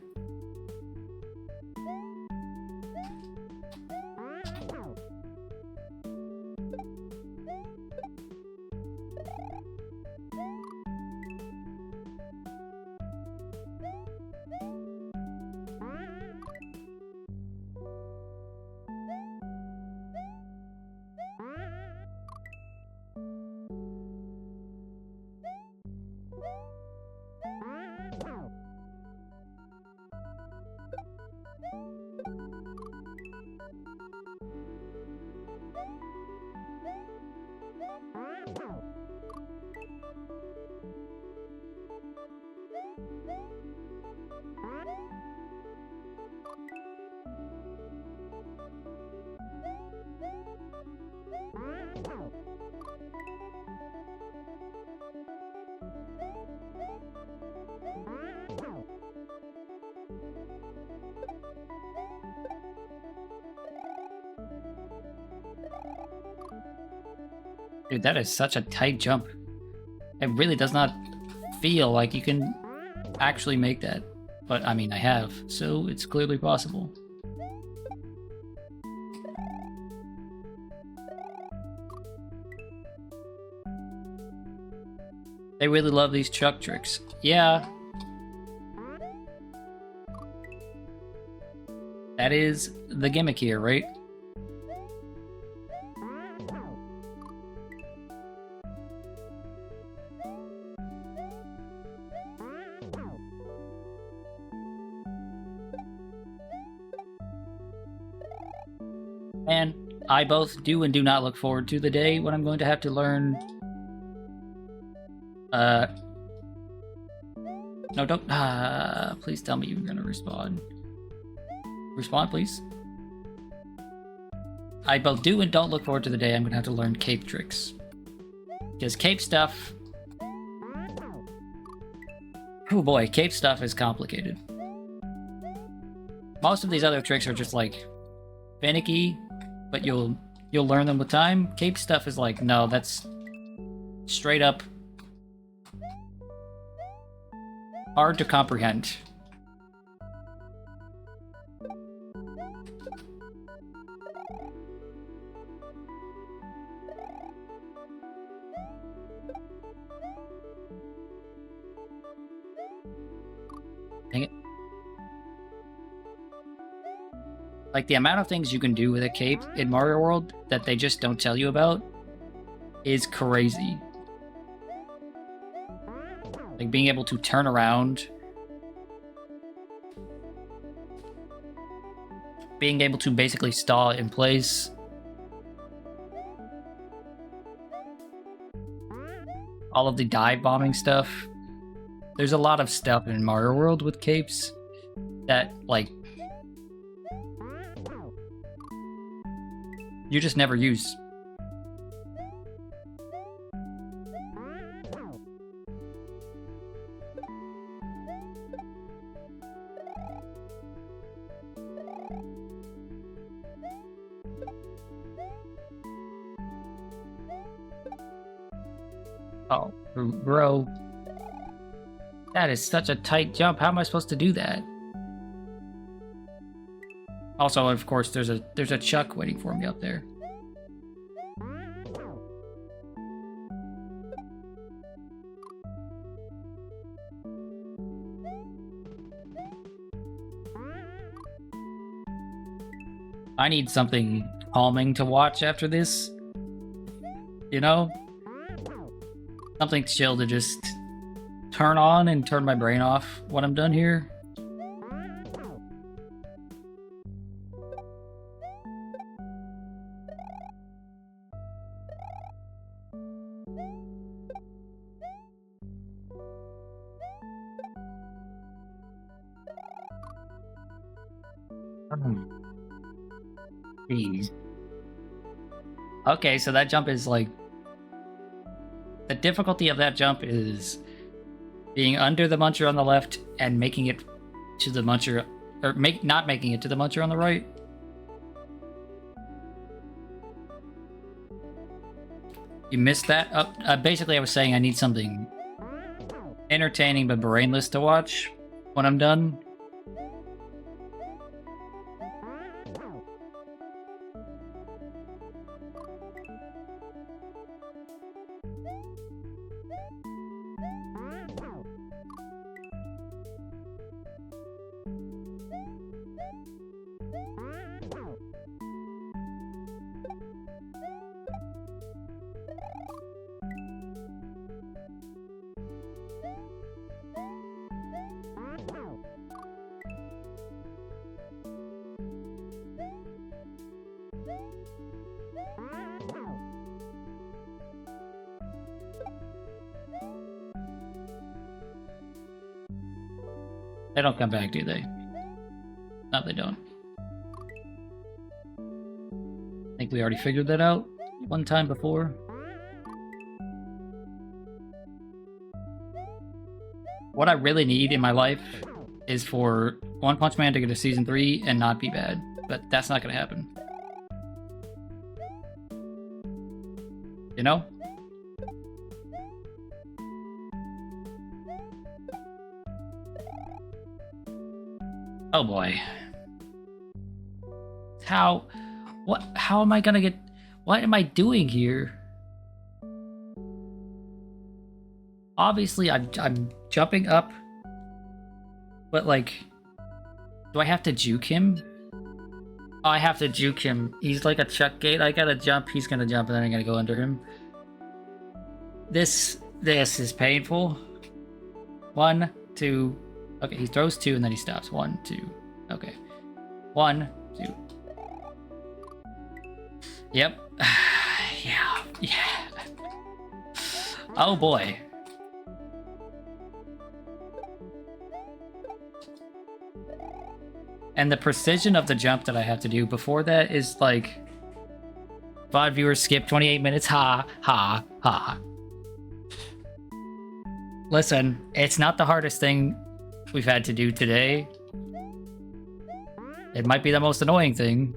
Dude, that is such a tight jump. It really does not feel like you can actually make that. But I mean, I have, so it's clearly possible. They really love these chuck tricks. Yeah. That is the gimmick here, right? And I both do and do not look forward to the day when I'm going to have to learn... No, don't... please tell me you're gonna respond. Respond, please. I both do and don't look forward to the day I'm gonna have to learn cape tricks. Because cape stuff... Oh boy, cape stuff is complicated. Most of these other tricks are just like finicky, but you'll learn them with time. Cape stuff is like, no, that's straight up hard to comprehend. Dang it. Like, the amount of things you can do with a cape in Mario World that they just don't tell you about is crazy. Like, being able to turn around. Being able to basically stall in place. All of the dive bombing stuff. There's a lot of stuff in Mario World with capes that, like, you just never use. Oh, bro. That is such a tight jump. How am I supposed to do that? Also, of course, there's a chuck waiting for me up there. I need something calming to watch after this. You know? Something chill to just turn on and turn my brain off when I'm done here. Jeez. Okay, so that jump is like... The difficulty of that jump is being under the muncher on the left and making it to the muncher... Or not making it to the muncher on the right. You missed that? Basically, I was saying I need something entertaining but brainless to watch when I'm done. They don't come back, do they? No, they don't. I think we already figured that out one time before. What I really need in my life is for One Punch Man to get to Season 3 and not be bad. But that's not gonna happen. You know? Oh boy. How am I gonna get... What am I doing here? Obviously, I'm jumping up. But like... Do I have to juke him? Oh, I have to juke him. He's like a chuck gate. I gotta jump, he's gonna jump, and then I gotta go under him. This is painful. 1, 2... Okay, he throws 2 and then he stops. 1, 2. Okay. 1, 2. Yep. Yeah. Oh boy. And the precision of the jump that I have to do before that is like... 5 viewers skip 28 minutes. Ha, ha, ha. Listen, it's not the hardest thing we've had to do today. It might be the most annoying thing.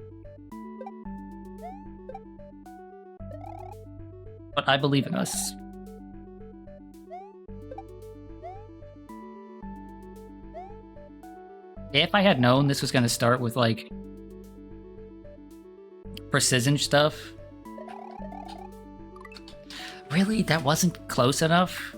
But I believe in us. If I had known this was going to start with, like, precision stuff... Really? That wasn't close enough?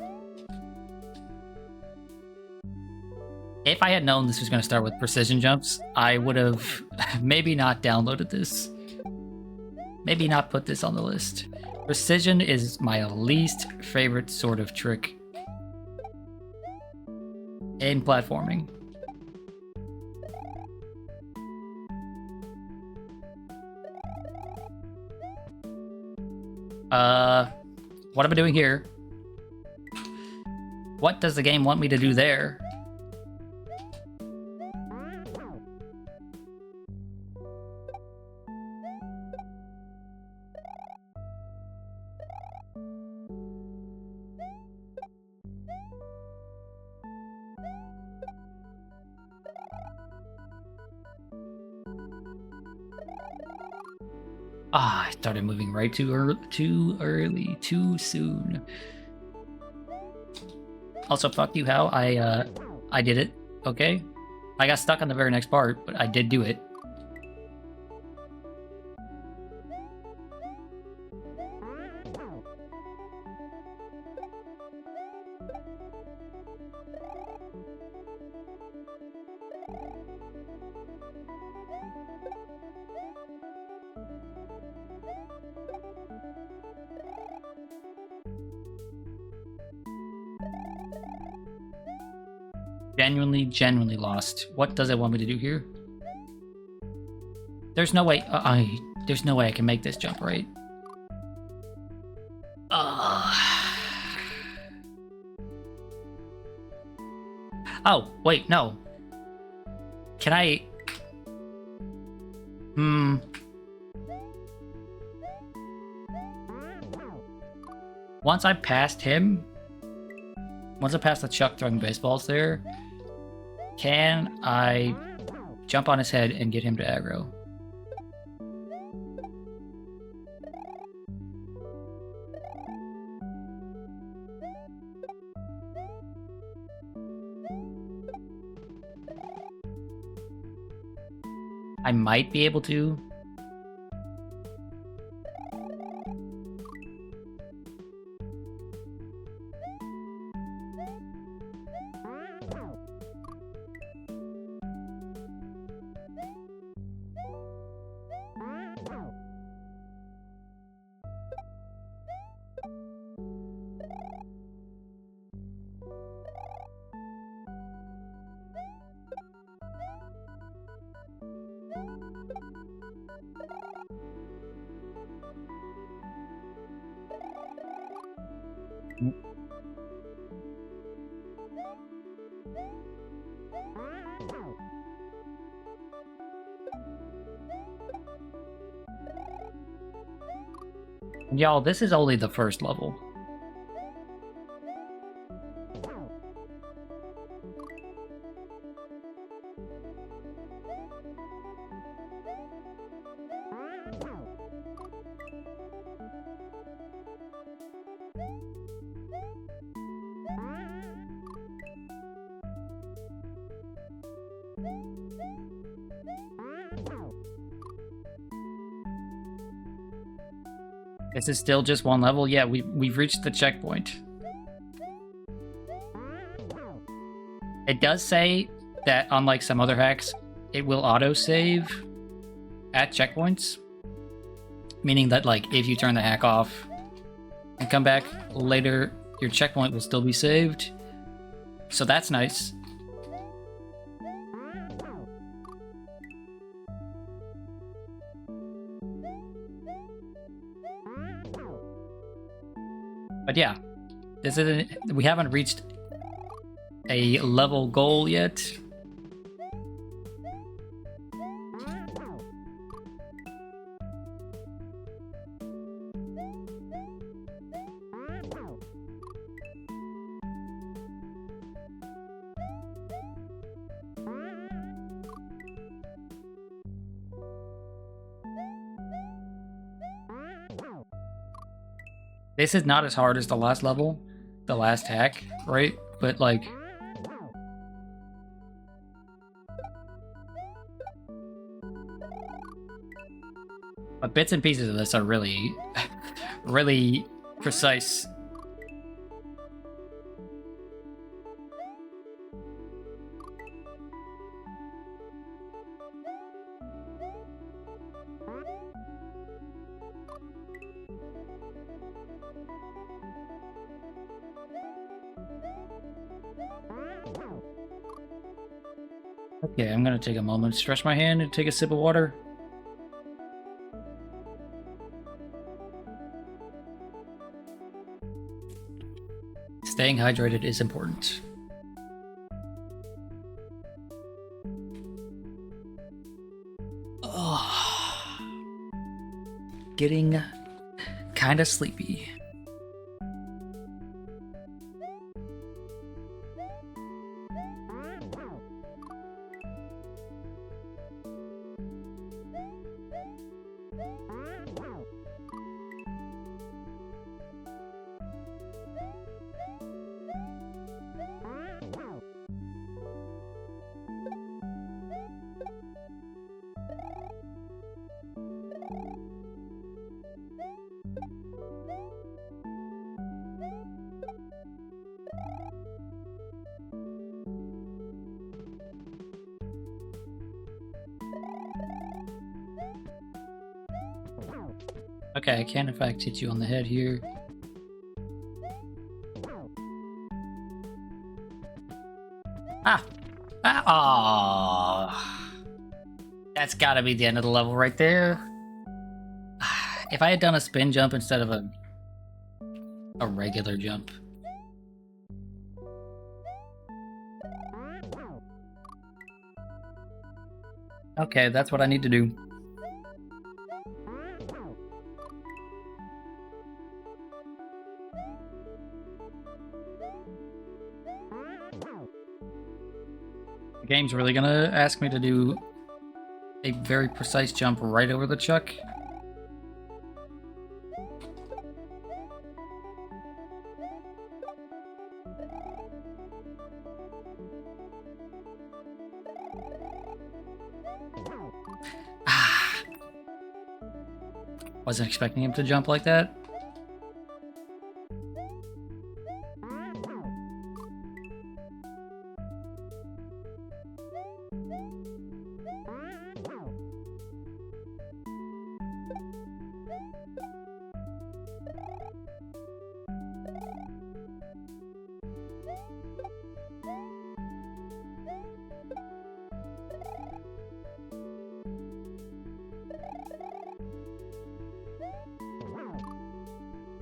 If I had known this was going to start with precision jumps, I would have maybe not downloaded this. Maybe not put this on the list. Precision is my least favorite sort of trick in platforming. What am I doing here? What does the game want me to do there? Ah, I started moving right too early, too soon. Also, fuck you, how I did it. Okay, I got stuck on the very next part, but I did do it. Genuinely lost. What does it want me to do here? There's no way. There's no way I can make this jump, right? Oh, wait, no. Can I... Once I passed him... Once I passed the Chuck throwing baseballs there, can I jump on his head and get him to aggro? I might be able to. Y'all, this is only the first level. This is still just one level? Yeah, we've reached the checkpoint. It does say that, unlike some other hacks, it will auto-save at checkpoints. Meaning that, like, if you turn the hack off and come back later, your checkpoint will still be saved. So that's nice. But yeah, this isn't. We haven't reached a level goal yet. This is not as hard as the last level, the last hack, right? But like... But bits and pieces of this are really, really precise. Okay, I'm gonna take a moment to stretch my hand and take a sip of water. Staying hydrated is important. Oh, getting kind of sleepy. Okay, I can in fact hit you on the head here. Ah! That's gotta be the end of the level right there. If I had done a spin jump instead of a regular jump. Okay, that's what I need to do. The game's really gonna ask me to do a very precise jump right over the chuck. Wasn't expecting him to jump like that.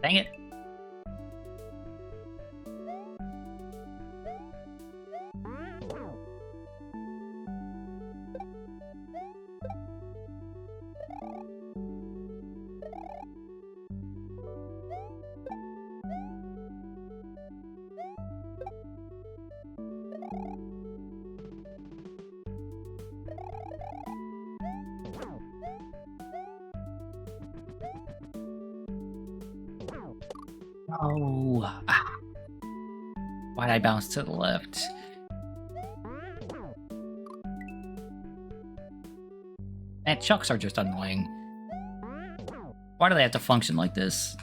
Dang it. Oh. Why'd I bounce to the left? Man, chucks are just annoying. Why do they have to function like this?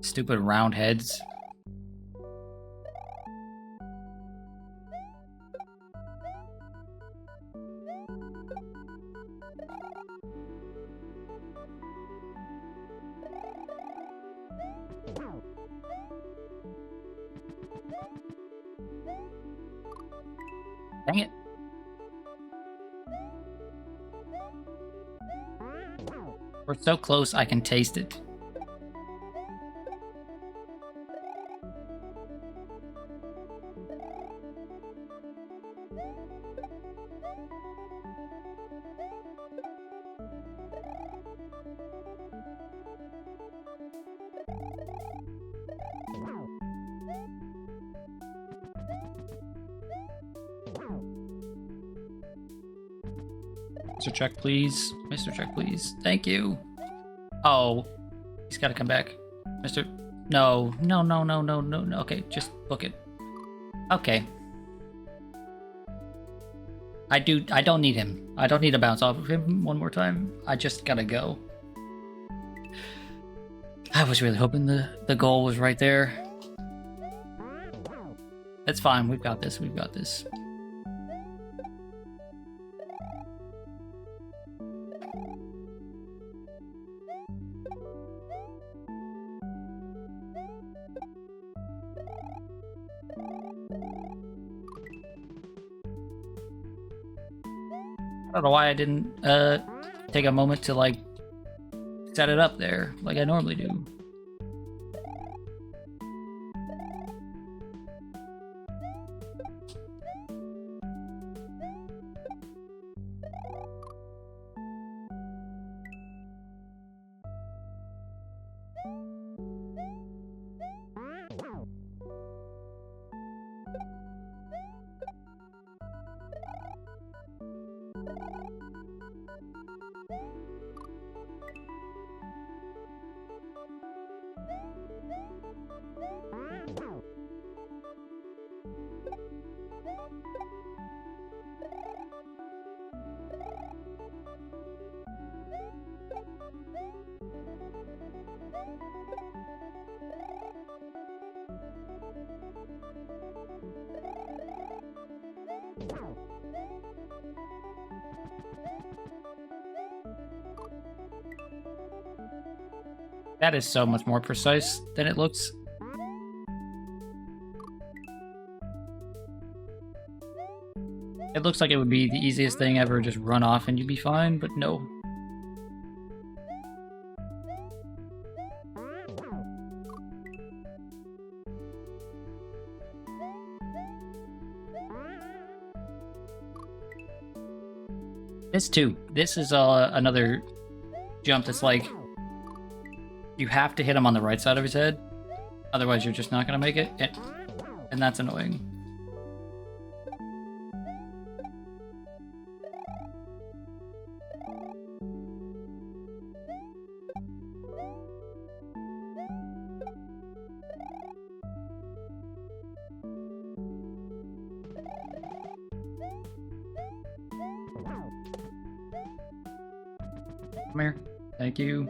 Stupid round heads. Dang it. We're so close, I can taste it. Mr. Check, please. Mr. Check, please. Thank you. Oh. He's gotta come back. Mr. No. No, no, no, no, no, no. Okay, just book it. Okay. I don't need him. I don't need to bounce off of him one more time. I just gotta go. I was really hoping the goal was right there. It's fine. We've got this. We've got this. I don't know why I didn't take a moment to like set it up there like I normally do. That is so much more precise than it looks. looks like it would be the easiest thing ever, just run off and you'd be fine, but no. This too. This is another jump that's like, you have to hit him on the right side of his head, otherwise you're just not gonna make it, and that's annoying. Come here. Thank you.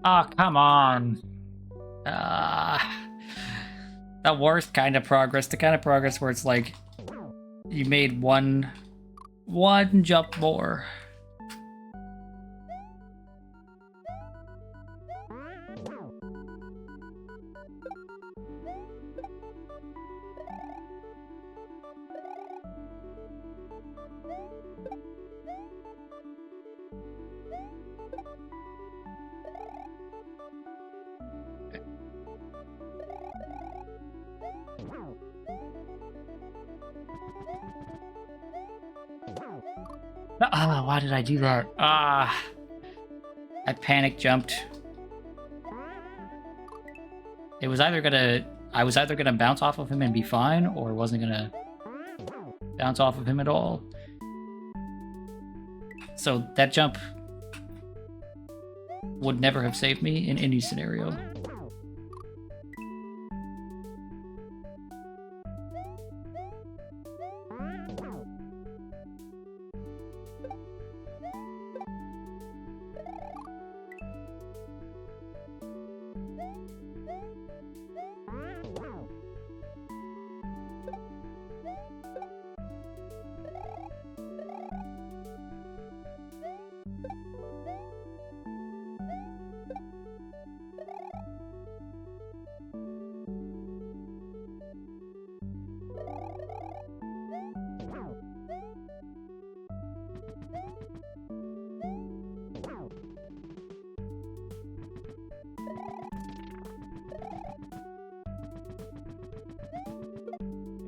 Oh, come on. The worst kind of progress. The kind of progress where it's like you made one jump more. Why did I do that? I panic jumped. I was either gonna bounce off of him and be fine, or wasn't gonna bounce off of him at all. So that jump would never have saved me in any scenario.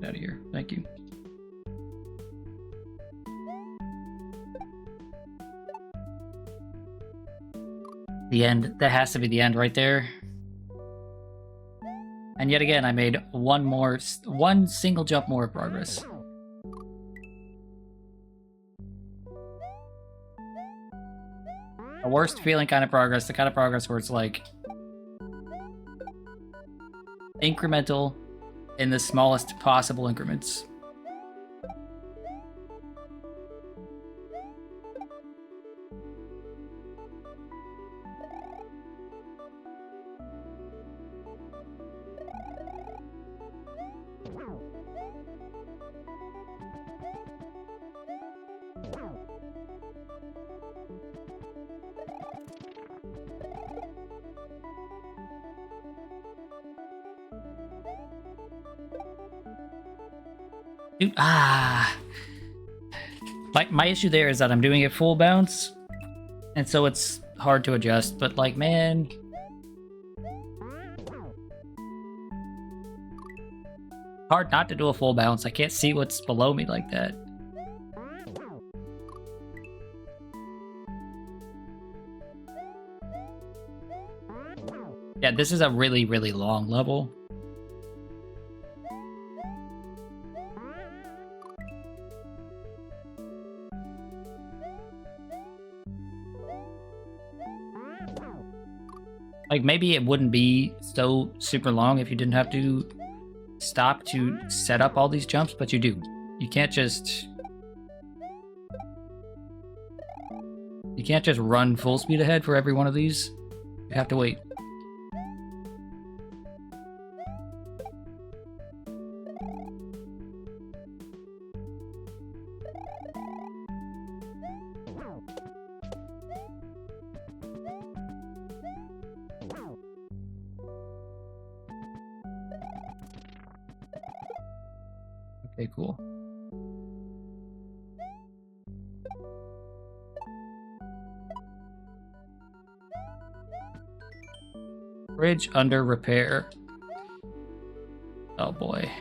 Out of here. Thank you. The end. That has to be the end right there. And yet again, I made one single jump more of progress. The worst feeling kind of progress, the kind of progress where it's like incremental in the smallest possible increments. Dude, my issue there is that I'm doing it full bounce, and so it's hard to adjust, but like, man, hard not to do a full bounce. I can't see what's below me like that. Yeah, this is a really, really long level. Like, maybe it wouldn't be so super long if you didn't have to stop to set up all these jumps, but you do. You can't just run full speed ahead for every one of these. You have to wait. Okay, cool. Bridge under repair. Oh boy.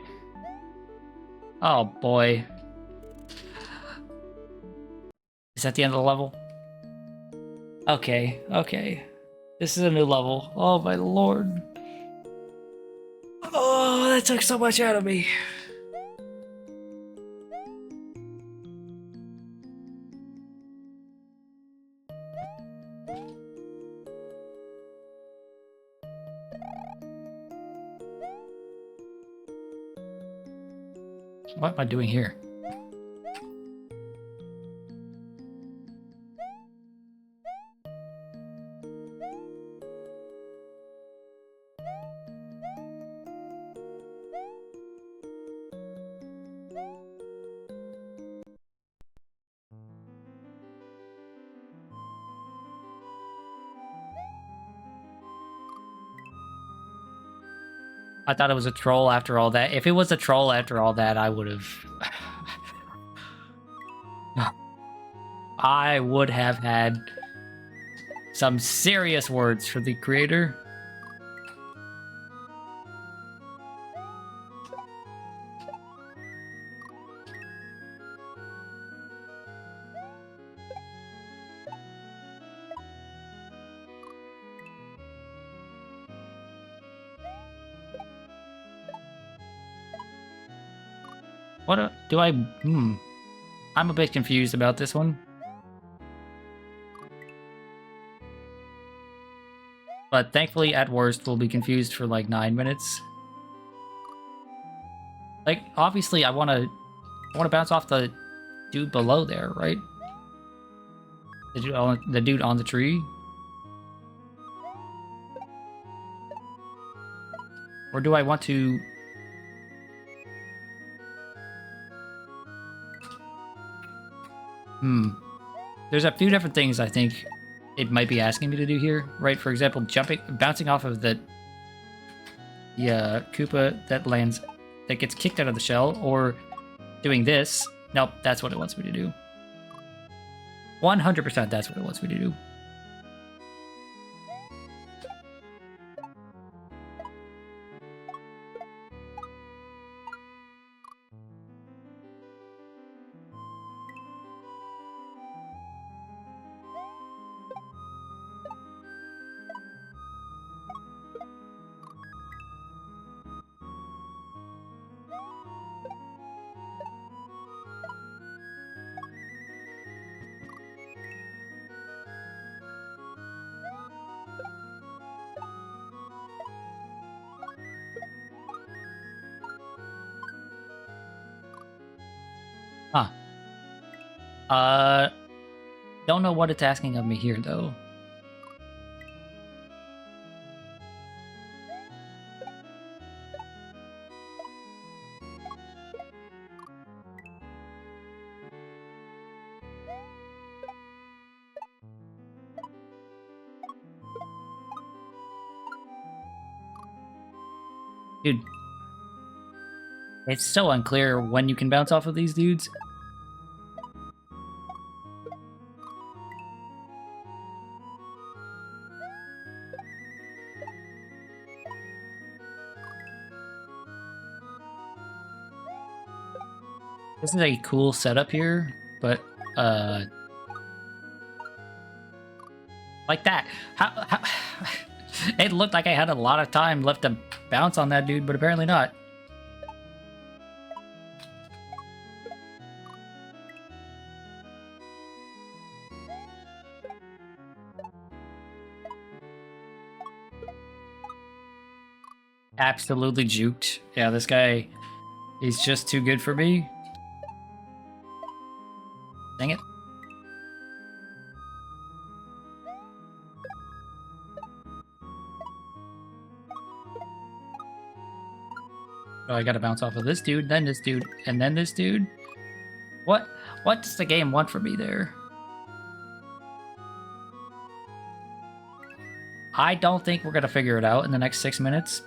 Oh boy. Is that the end of the level? Okay, okay. This is a new level. Oh my lord. Oh, that took so much out of me. What am I doing here? I thought it was a troll after all that. If it was a troll after all that, I would have... I would have had some serious words for the creator. What do I... I'm a bit confused about this one. But thankfully, at worst, we'll be confused for like 9 minutes. Like, obviously, I want to bounce off the dude below there, right? The dude on the tree? Or do I want to... There's a few different things I think it might be asking me to do here, right? For example, bouncing off of the Koopa that gets kicked out of the shell, or doing this. Nope, that's what it wants me to do. 100% that's what it wants me to do. Huh. Don't know what it's asking of me here, though. Dude. It's so unclear when you can bounce off of these dudes. This is a cool setup here, but, like that. How it looked like I had a lot of time left to bounce on that dude, but apparently not. Absolutely juked. Yeah, this guy, he's just too good for me. Dang it. Oh, I gotta bounce off of this dude, then this dude, and then this dude. What does the game want from me there? I don't think we're gonna figure it out in the next 6 minutes.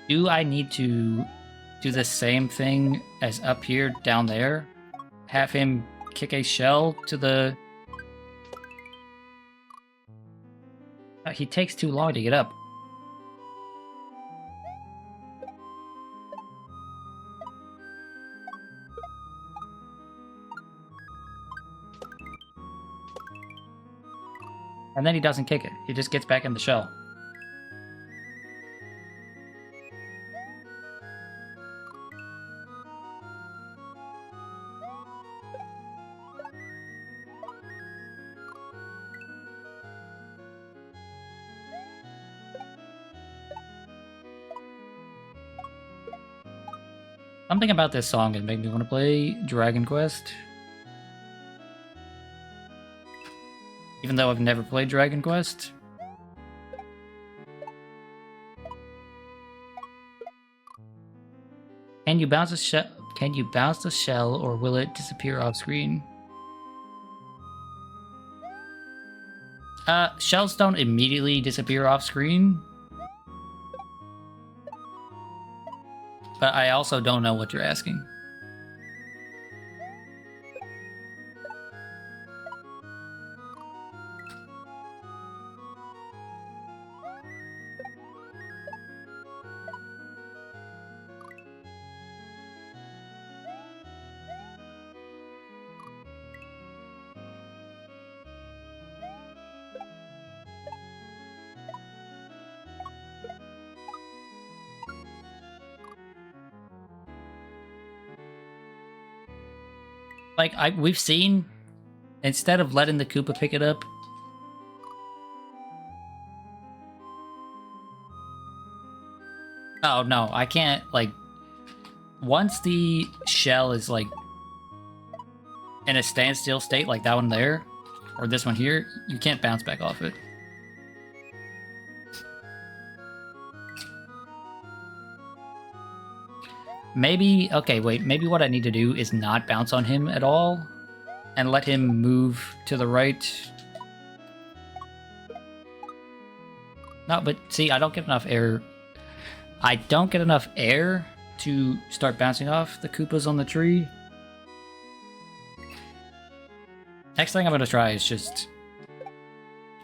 Do I need to do the same thing as up here down there? Have him kick a shell to the... he takes too long to get up. And then he doesn't kick it. He just gets back in the shell. Something about this song is making me want to play Dragon Quest. Even though I've never played Dragon Quest. Can you bounce a shell? Can you bounce the shell, or will it disappear off screen? Shells don't immediately disappear off screen. But I also don't know what you're asking. Like, we've seen, instead of letting the Koopa pick it up, oh no, I can't, like, once the shell is, like, in a standstill state, like that one there, or this one here, you can't bounce back off it. Maybe, okay, wait, maybe what I need to do is not bounce on him at all, and let him move to the right. No, but see, I don't get enough air. I don't get enough air to start bouncing off the Koopas on the tree. Next thing I'm going to try is just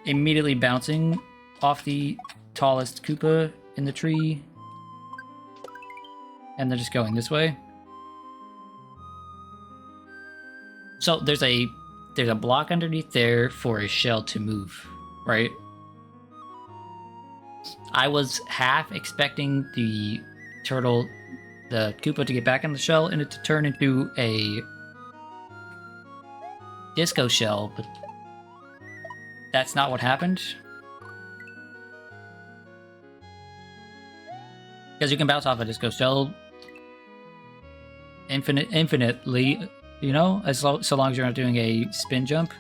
immediately bouncing off the tallest Koopa in the tree. And then just going this way. So there's a block underneath there for a shell to move, right? I was half expecting the turtle, the Koopa, to get back in the shell and it to turn into a disco shell, but that's not what happened. Because you can bounce off a disco shell infinitely, you know, so long as you're not doing a spin jump.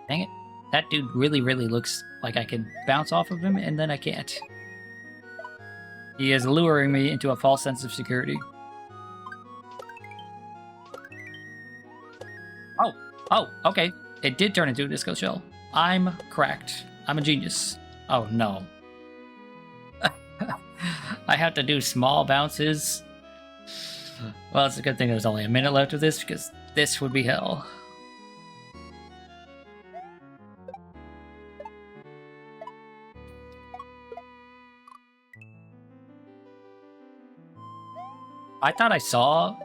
Dang it. That dude really, really looks like I could bounce off of him, and then I can't. He is luring me into a false sense of security. Oh, okay. It did turn into a disco shell. I'm cracked. I'm a genius. Oh, no. I have to do small bounces. Well, it's a good thing there's only a minute left of this, because this would be hell. I thought I saw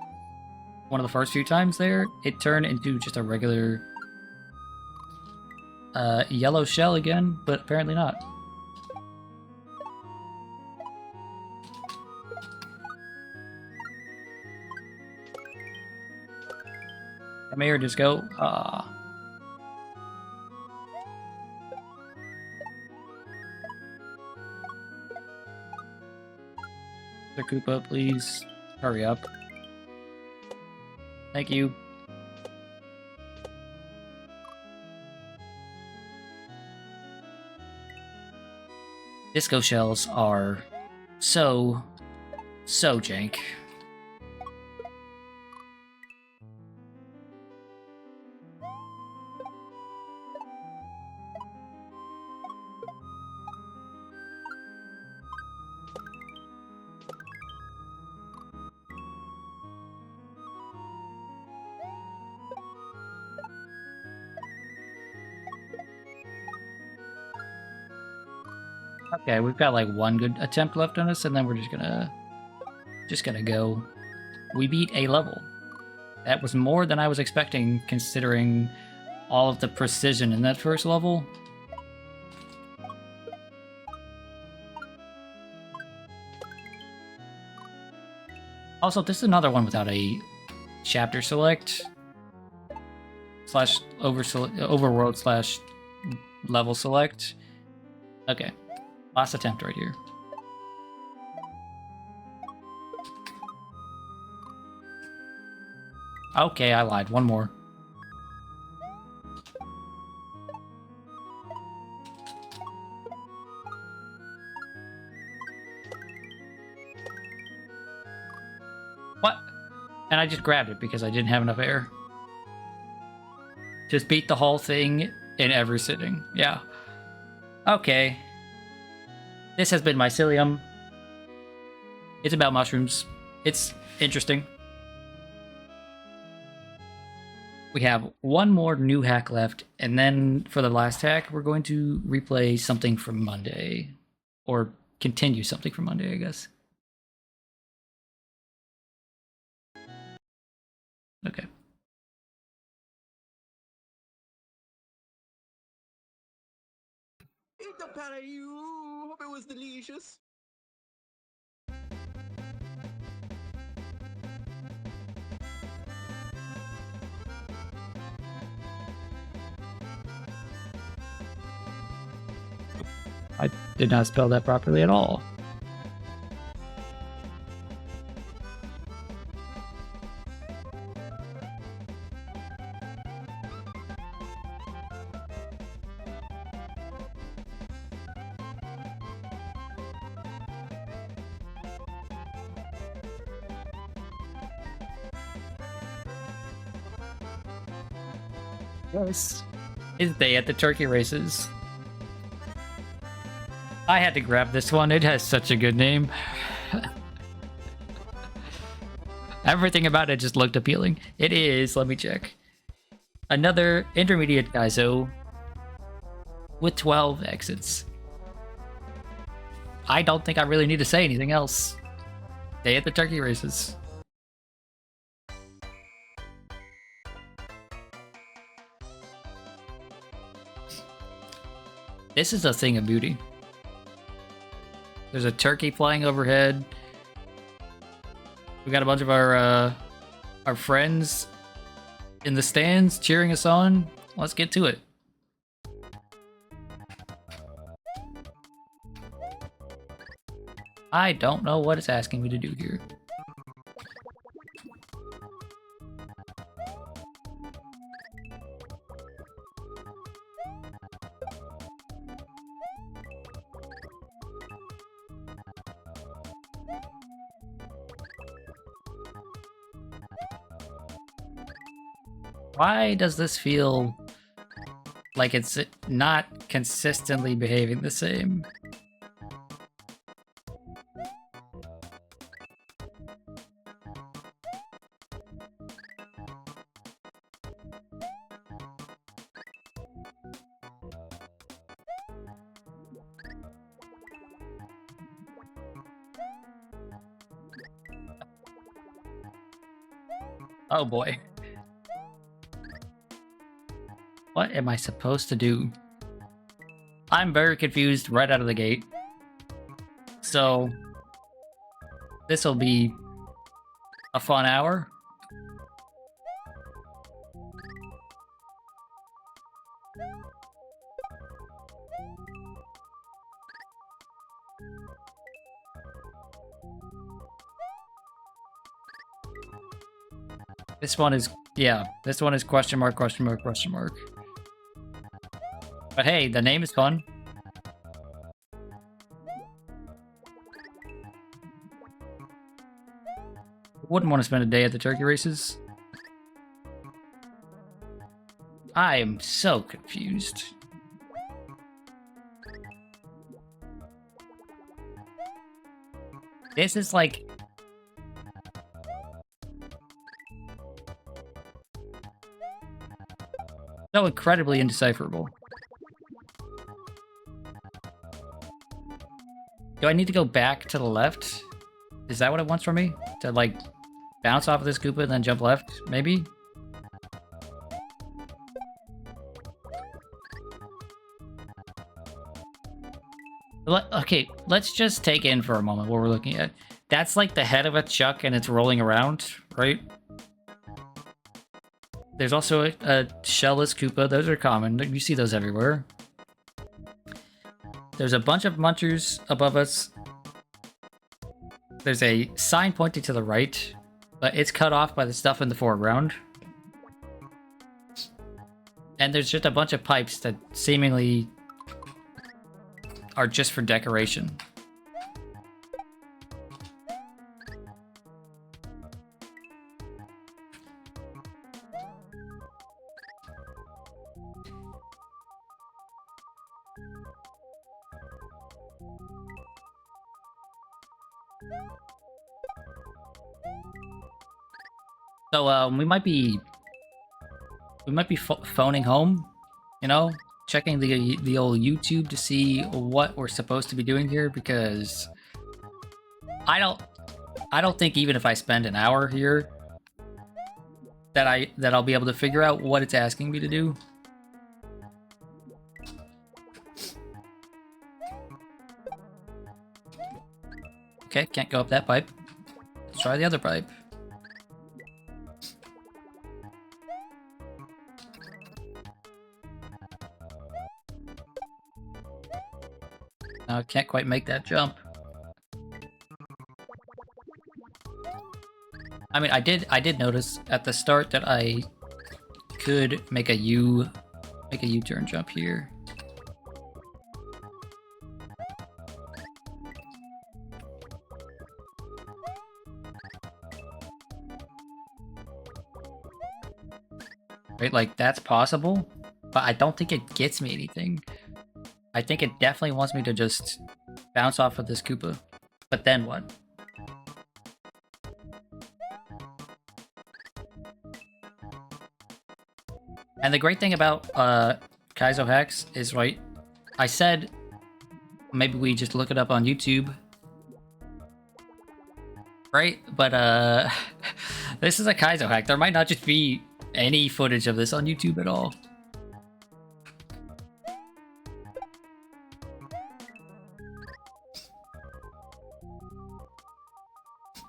one of the first few times there, it turned into just a regular yellow shell again, but apparently not. Come here, Disco. The Koopa, please. Hurry up. Thank you. Disco shells are so jank. Okay, we've got like one good attempt left on us, and then we're just gonna go. We beat a level. That was more than I was expecting, considering all of the precision in that first level. Also, this is another one without a chapter select slash overworld slash level select. Okay, last attempt right here. Okay, I lied. One more. What? And I just grabbed it because I didn't have enough air. Just beat the whole thing in every sitting. Yeah. Okay. This has been Mycelium. It's about mushrooms. It's interesting. We have one more new hack left, and then for the last hack, we're going to replay something from Monday. Or continue something from Monday, I guess. Okay. Eat the pat you. Hope it was delicious. I did not spell that properly at all. Yes. Is they at the turkey races? I had to grab this one. It has such a good name. Everything about it just looked appealing. It is, let me check. Another intermediate Gaizo with 12 exits. I don't think I really need to say anything else. They at the turkey races. This is a thing of beauty. There's a turkey flying overhead. We got a bunch of our friends in the stands cheering us on. Let's get to it. I don't know what it's asking me to do here. Why does this feel like it's not consistently behaving the same? Oh boy. What am I supposed to do? I'm very confused right out of the gate. So, this will be a fun hour. This one is, yeah, this one is question mark, question mark, question mark. But hey, the name is fun. Wouldn't want to spend a day at the turkey races. I am so confused. This is like... so incredibly indecipherable. Do I need to go back to the left? Is that what it wants from me? To, like, bounce off of this Koopa and then jump left, maybe? Okay, let's just take in for a moment what we're looking at. That's like the head of a chuck and it's rolling around, right? There's also a shellless Koopa. Those are common. You see those everywhere. There's a bunch of munchers above us. There's a sign pointing to the right, but it's cut off by the stuff in the foreground. And there's just a bunch of pipes that seemingly are just for decoration. So we might be phoning home, you know, checking the old YouTube to see what we're supposed to be doing here, because I don't think even if I spend an hour here that I'll be able to figure out what it's asking me to do. Okay, can't go up that pipe. Let's try the other pipe. I can't quite make that jump. I mean, I did notice at the start that I could make a U-turn jump here. Right, like that's possible, but I don't think it gets me anything. I think it definitely wants me to just bounce off of this Koopa. But then what? And the great thing about Kaizo hacks is, right, I said maybe we just look it up on YouTube. Right? But this is a Kaizo hack. There might not just be any footage of this on YouTube at all.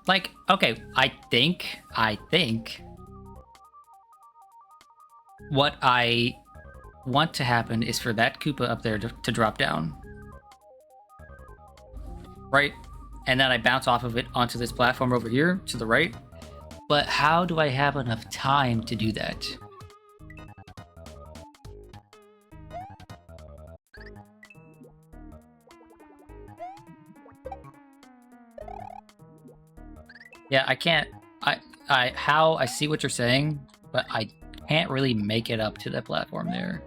Like, okay, I think what I want to happen is for that Koopa up there to drop down. Right? And then I bounce off of it onto this platform over here to the right. But how do I have enough time to do that? Yeah, I can't. I see what you're saying, but I can't really make it up to that platform there.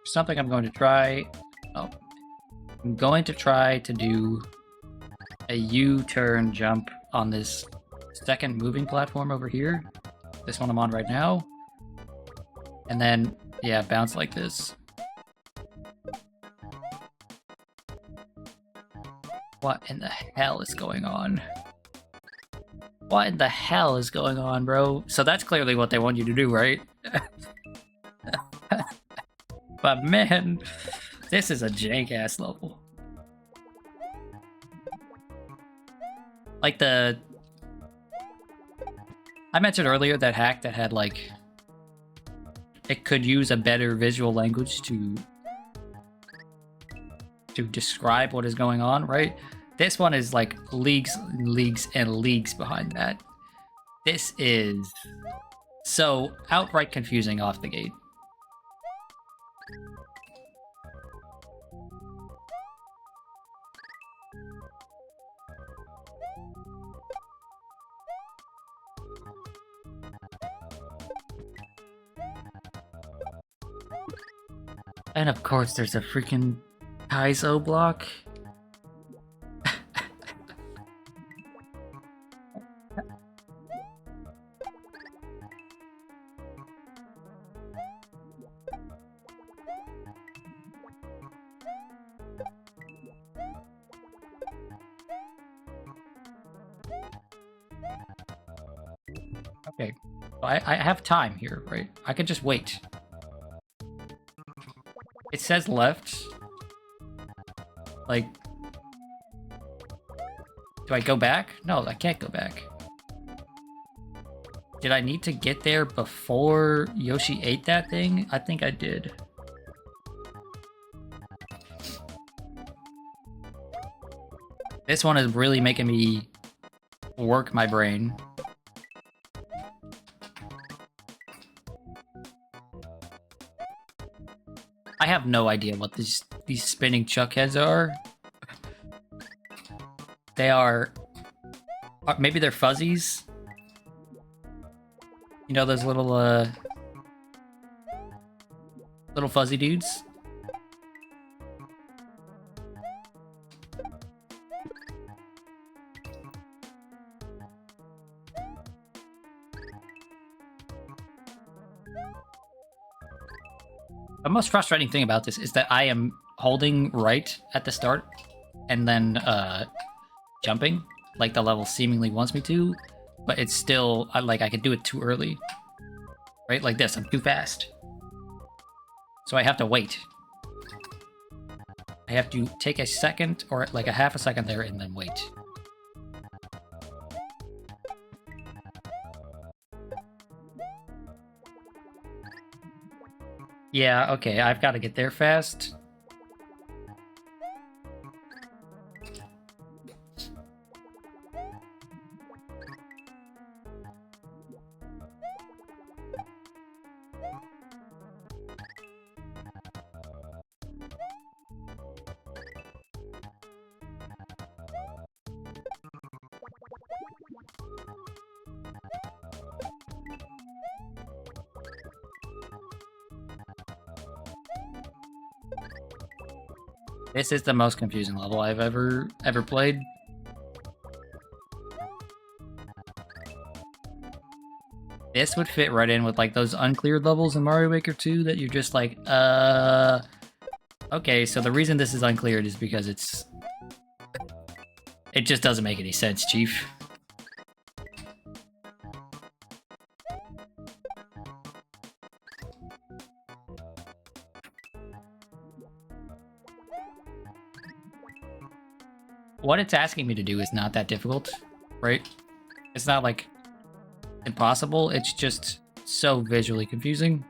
Something I'm going to try. Oh. I'm going to try to do a U-turn jump on this second moving platform over here. This one I'm on right now. And then, yeah, bounce like this. What in the hell is going on? What in the hell is going on, bro? So that's clearly what they want you to do, right? But man, this is a jank-ass level. Like I mentioned earlier that hack that had like... it could use a better visual language to to describe what is going on, right? This one is like leagues and leagues and leagues behind that. This is so outright confusing off the gate. And of course, there's a freaking Kaizo block. Okay, I have time here, right? I could just wait. It says left. Like, do I go back? No, I can't go back. Did I need to get there before Yoshi ate that thing? I think I did. This one is really making me work my brain. I have no idea what these spinning chuck heads are. They are maybe they're fuzzies. You know those little little fuzzy dudes? The most frustrating thing about this is that I am holding right at the start and then jumping like the level seemingly wants me to, but it's still like I could do it too early. Right? Like this, I'm too fast. So I have to wait. I have to take a second or like a half a second there and then wait. Yeah, okay, I've got to get there fast. This is the most confusing level I've ever played. This would fit right in with like those uncleared levels in Mario Maker 2 that you're just like, okay, so the reason this is uncleared is because it just doesn't make any sense, Chief. What it's asking me to do is not that difficult, right? It's not like impossible, it's just so visually confusing.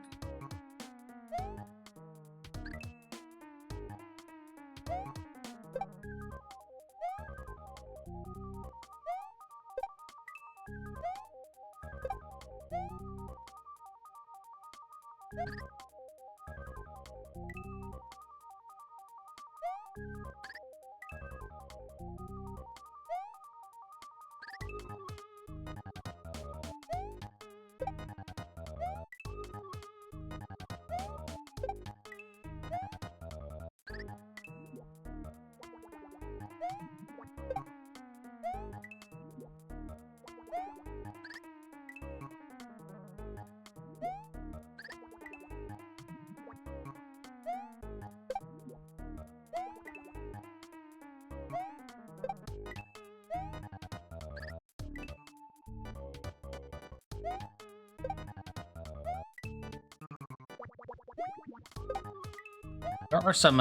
There are some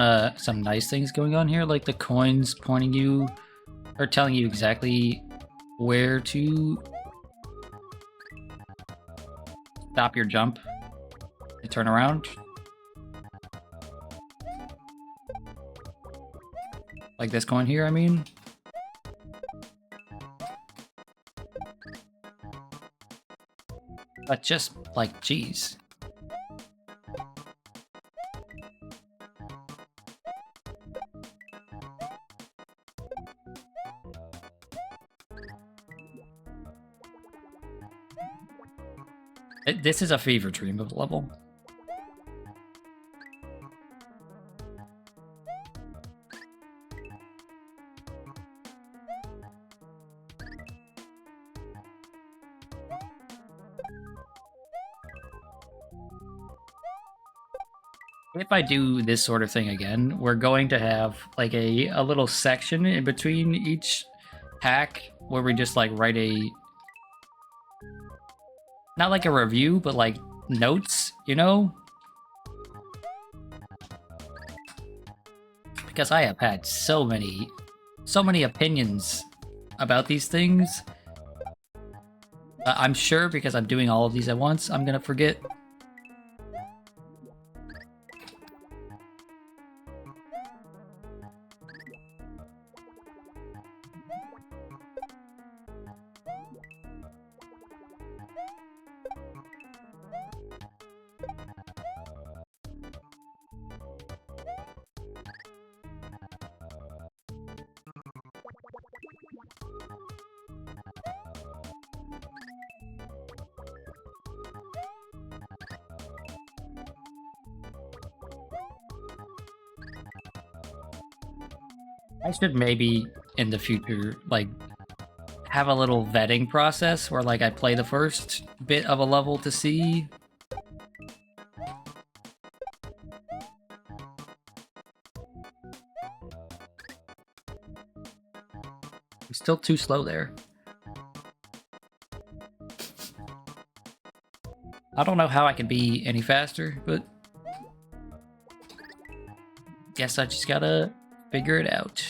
nice things going on here, like the coins pointing you or telling you exactly where to stop your jump and turn around. Like this coin here, I mean. But just, like, geez. This is a fever dream of a level. If I do this sort of thing again, we're going to have like a little section in between each hack where we just like write a, not like a review, but like notes, you know? Because I have had so many opinions about these things. I'm sure because I'm doing all of these at once, I'm gonna forget. I should maybe in the future, like, have a little vetting process where, like, I play the first bit of a level to see. I'm still too slow there. I don't know how I can be any faster, but guess I just gotta figure it out.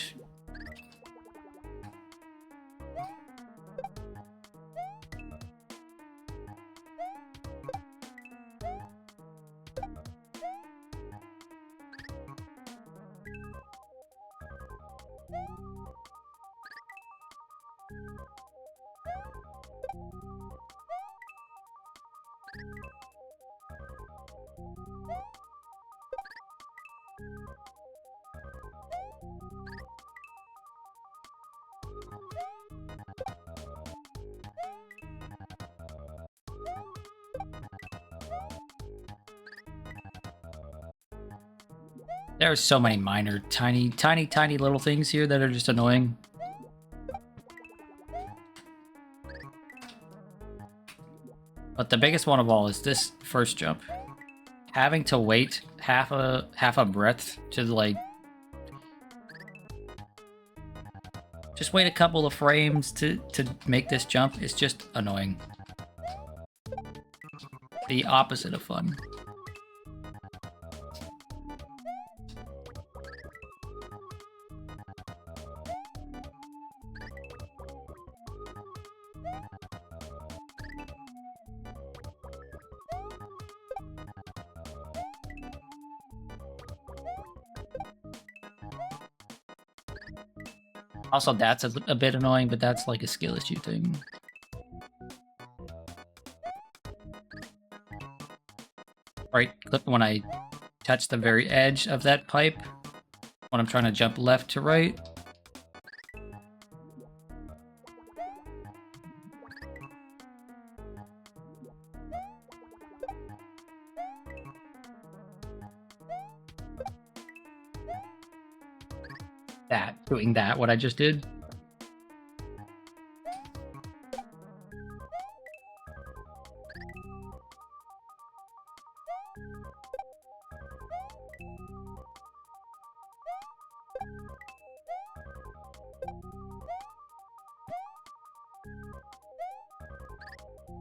There are so many minor, tiny little things here that are just annoying. But the biggest one of all is this first jump. Having to wait half a breath to, like, just wait a couple of frames to make this jump is just annoying. The opposite of fun. Also, that's a bit annoying, but that's like a skill issue thing. Right click when I touch the very edge of that pipe when I'm trying to jump left to right. Doing that, what I just did.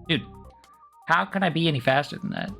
Dude, how can I be any faster than that?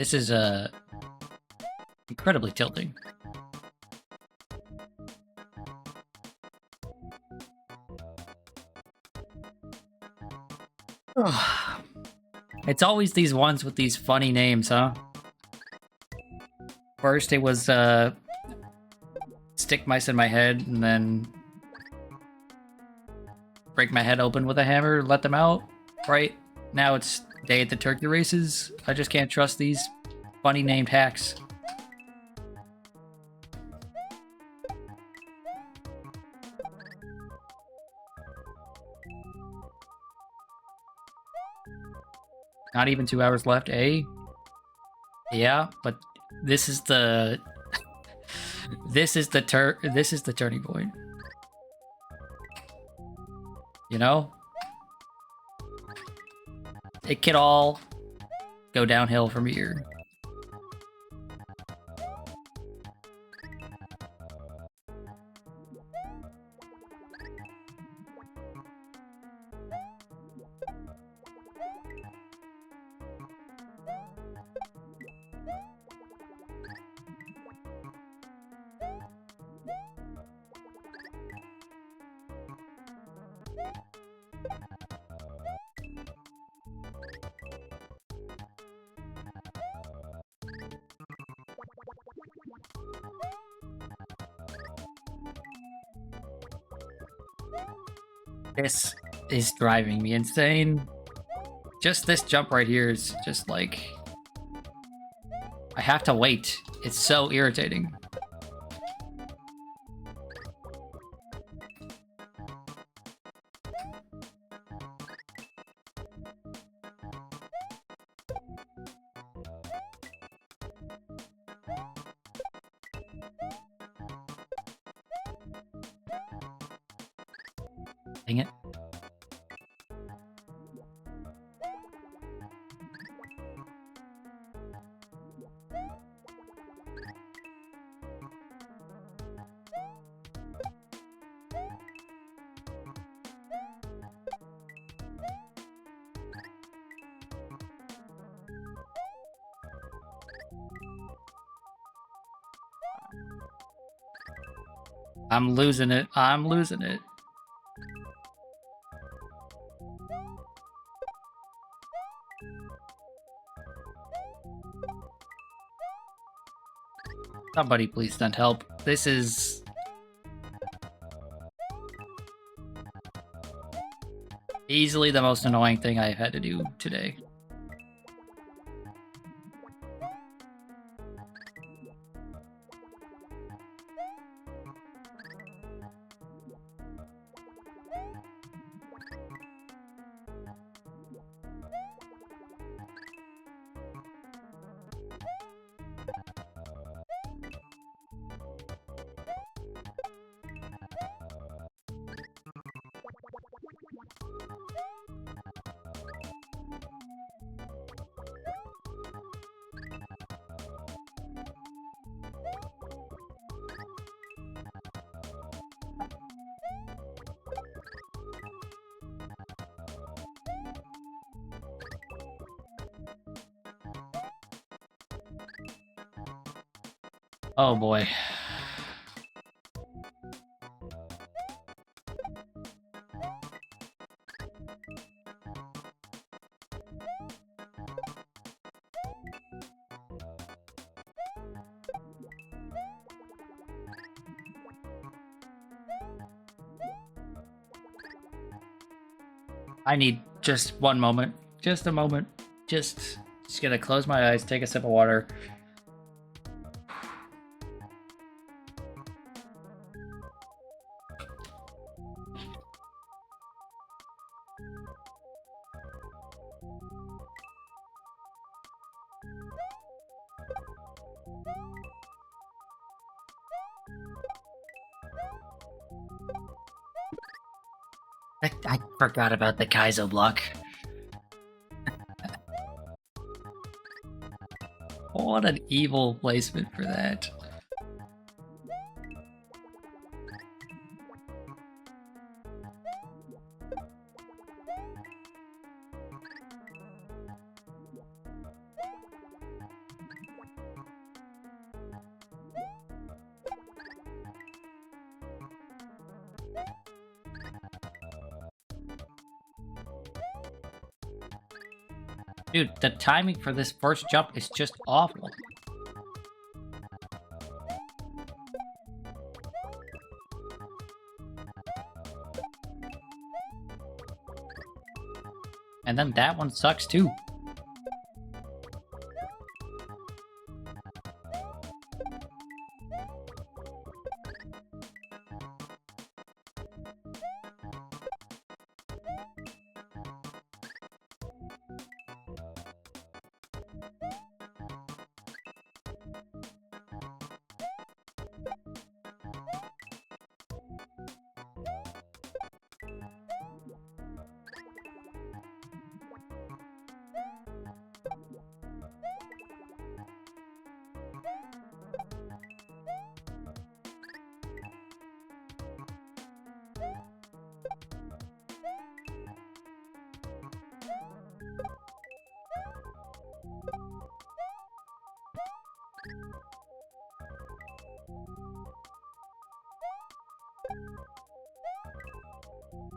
This is incredibly tilting. It's always these ones with these funny names, huh? First it was stick mice in my head, and then break my head open with a hammer, let them out. Right now it's day at the turkey races. I just can't trust these funny named hacks. Not even 2 hours left, eh? Yeah, but this is the this is the turning point. You know? It could all go downhill from here. This is driving me insane. Just this jump right here is just like... I have to wait. It's so irritating. Dang it. I'm losing it. I'm losing it. Somebody please send help. This is... easily the most annoying thing I've had to do today. Oh boy. I need just one moment. Just a moment. Just gonna close my eyes, take a sip of water. I forgot about the Kaizo block. What an evil placement for that. Dude, the timing for this first jump is just awful. And then that one sucks too.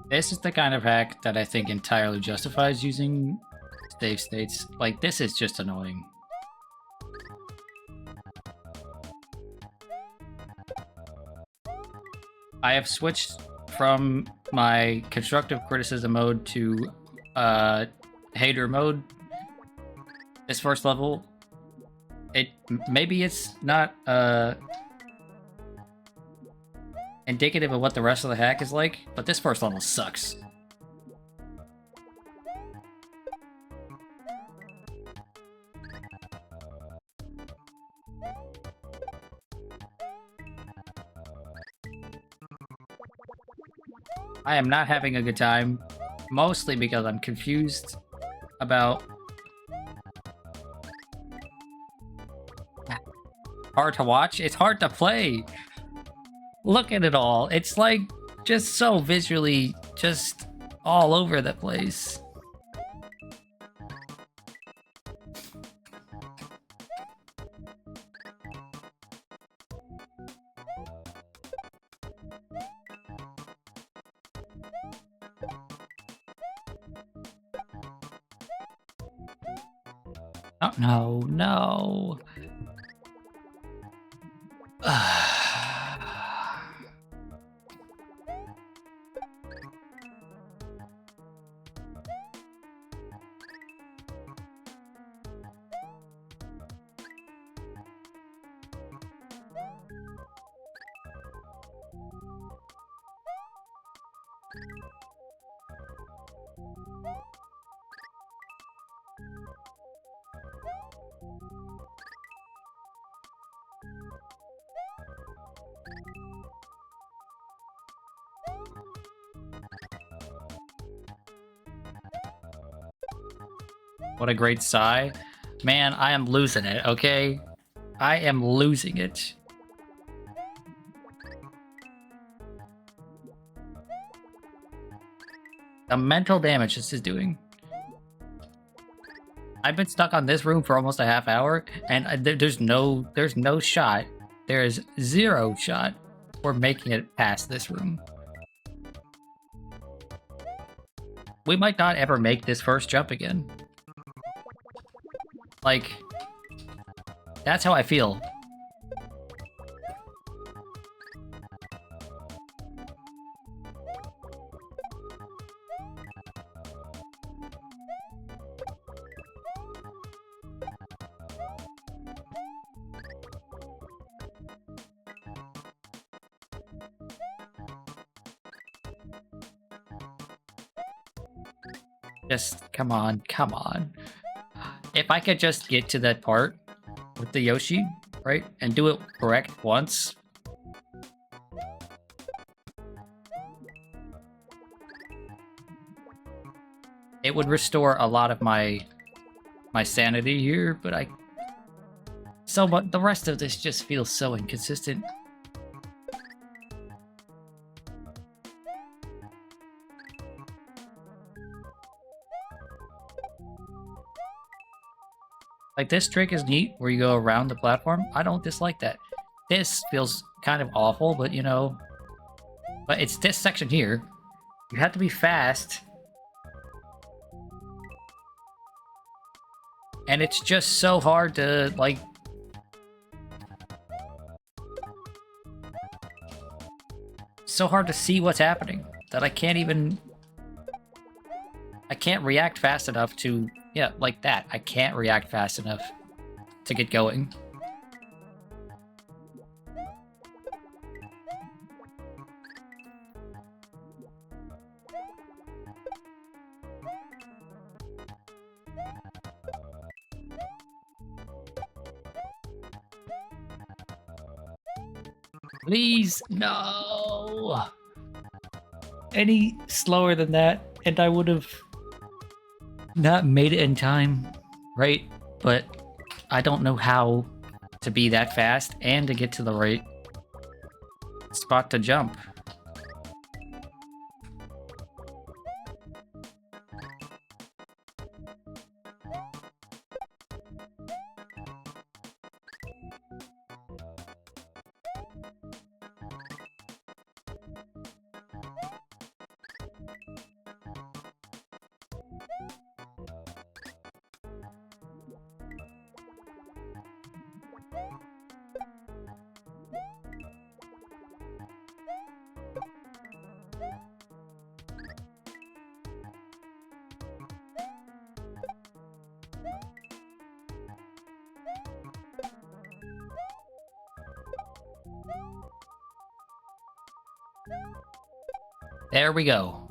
This is the kind of hack that I think entirely justifies using save states. Like, this is just annoying. I have switched from my constructive criticism mode to hater mode. This first level, maybe it's not indicative of what the rest of the hack is like, but this first level sucks. I am not having a good time, mostly because I'm confused about... Hard to watch? It's hard to play! Look at it all. It's like just so visually just all over the place. Oh, no, no. What a great sigh. Man, I am losing it, okay? I am losing it. The mental damage this is doing. I've been stuck on this room for almost a half hour, and there's no shot. There is zero shot for making it past this room. We might not ever make this first jump again. Like, that's how I feel. Just, come on, come on. If I could just get to that part with the Yoshi, right, and do it correct once. It would restore a lot of my sanity here, but but the rest of this just feels so inconsistent. Like, this trick is neat, where you go around the platform. I don't dislike that. This feels kind of awful, but, you know, But it's this section here. You have to be fast. And it's just so hard to, like... So hard to see what's happening that I can't even... I can't react fast enough to... Yeah, like that. I can't react fast enough to get going. Please, no! Any slower than that, and I would have not made it in time, right? But I don't know how to be that fast and to get to the right spot to jump. There we go.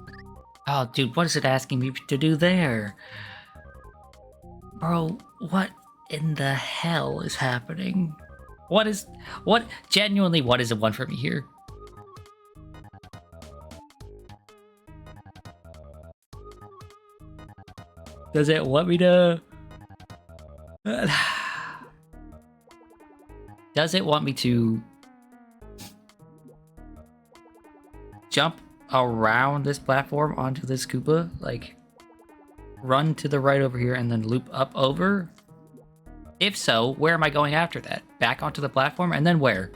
Oh, dude, what is it asking me to do there? Bro, what in the hell is happening? Genuinely, what is a one for me here? Does it want me to... Does it want me to... jump around this platform onto this Koopa? Like, run to the right over here and then loop up over? If so, where am I going after that? Back onto the platform and then where?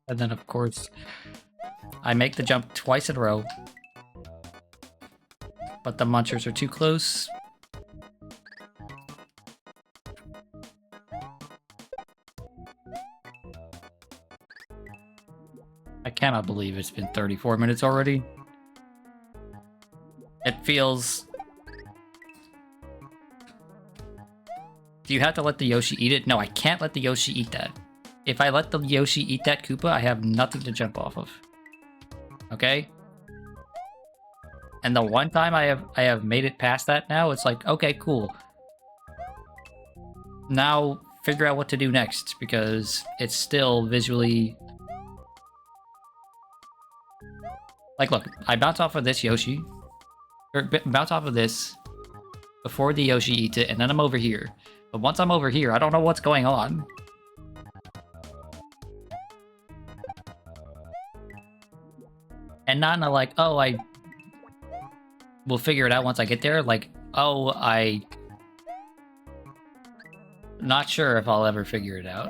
And then, of course, I make the jump twice in a row. But the munchers are too close. I cannot believe it's been 34 minutes already. It feels... Do you have to let the Yoshi eat it? No, I can't let the Yoshi eat that. If I let the Yoshi eat that Koopa, I have nothing to jump off of. Okay? And the one time I have made it past that now, it's like, okay, cool. Now figure out what to do next, because it's still visually... Like, look, I bounce off of this Yoshi, or bounce off of this before the Yoshi eats it, and then I'm over here. But once I'm over here, I don't know what's going on. And not in a like, oh, I will figure it out once I get there. Like, oh, not sure if I'll ever figure it out.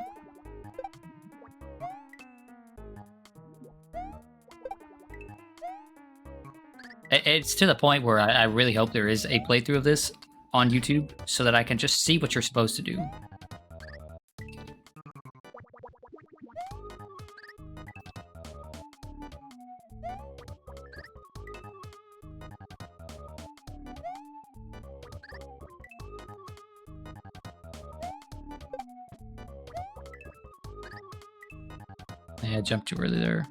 It's to the point where I really hope there is a playthrough of this on YouTube so that I can just see what you're supposed to do. Yeah, I jumped too early there.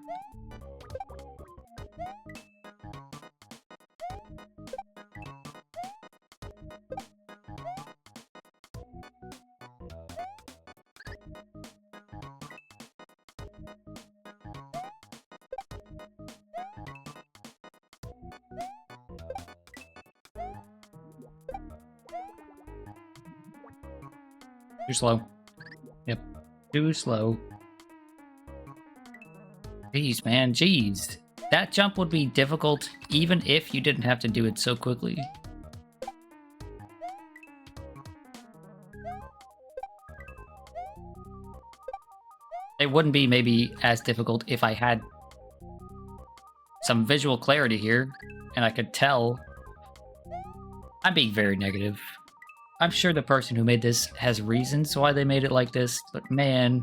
Too slow. Yep. Too slow. Jeez, man. Jeez. That jump would be difficult even if you didn't have to do it so quickly. It wouldn't be maybe as difficult if I had some visual clarity here and I could tell. I'm being very negative. I'm sure the person who made this has reasons why they made it like this, but man.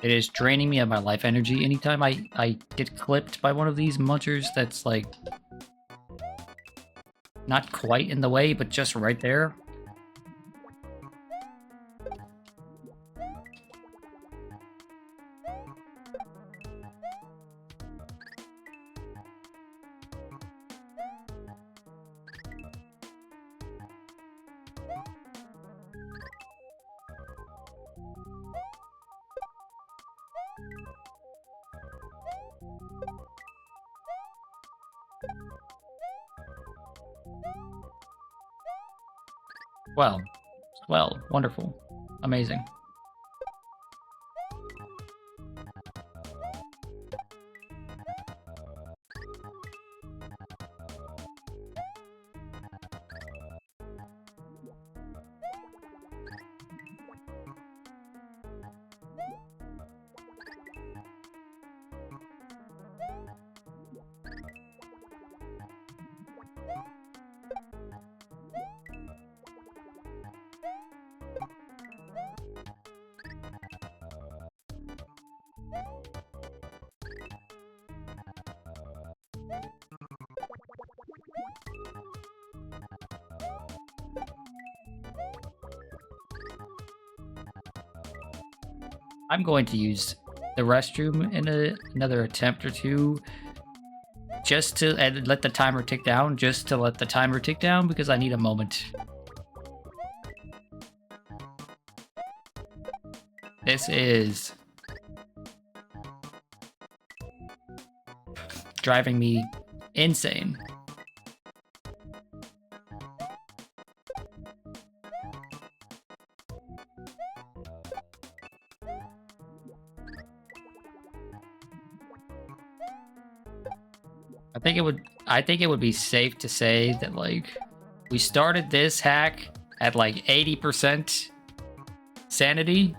It is draining me of my life energy anytime I get clipped by one of these munchers that's like not quite in the way, but just right there. Well, wonderful. Amazing. I'm going to use the restroom in another attempt or two, just to let the timer tick down, because I need a moment. This is driving me insane. I think it would be safe to say that, like, we started this hack at like 80% sanity.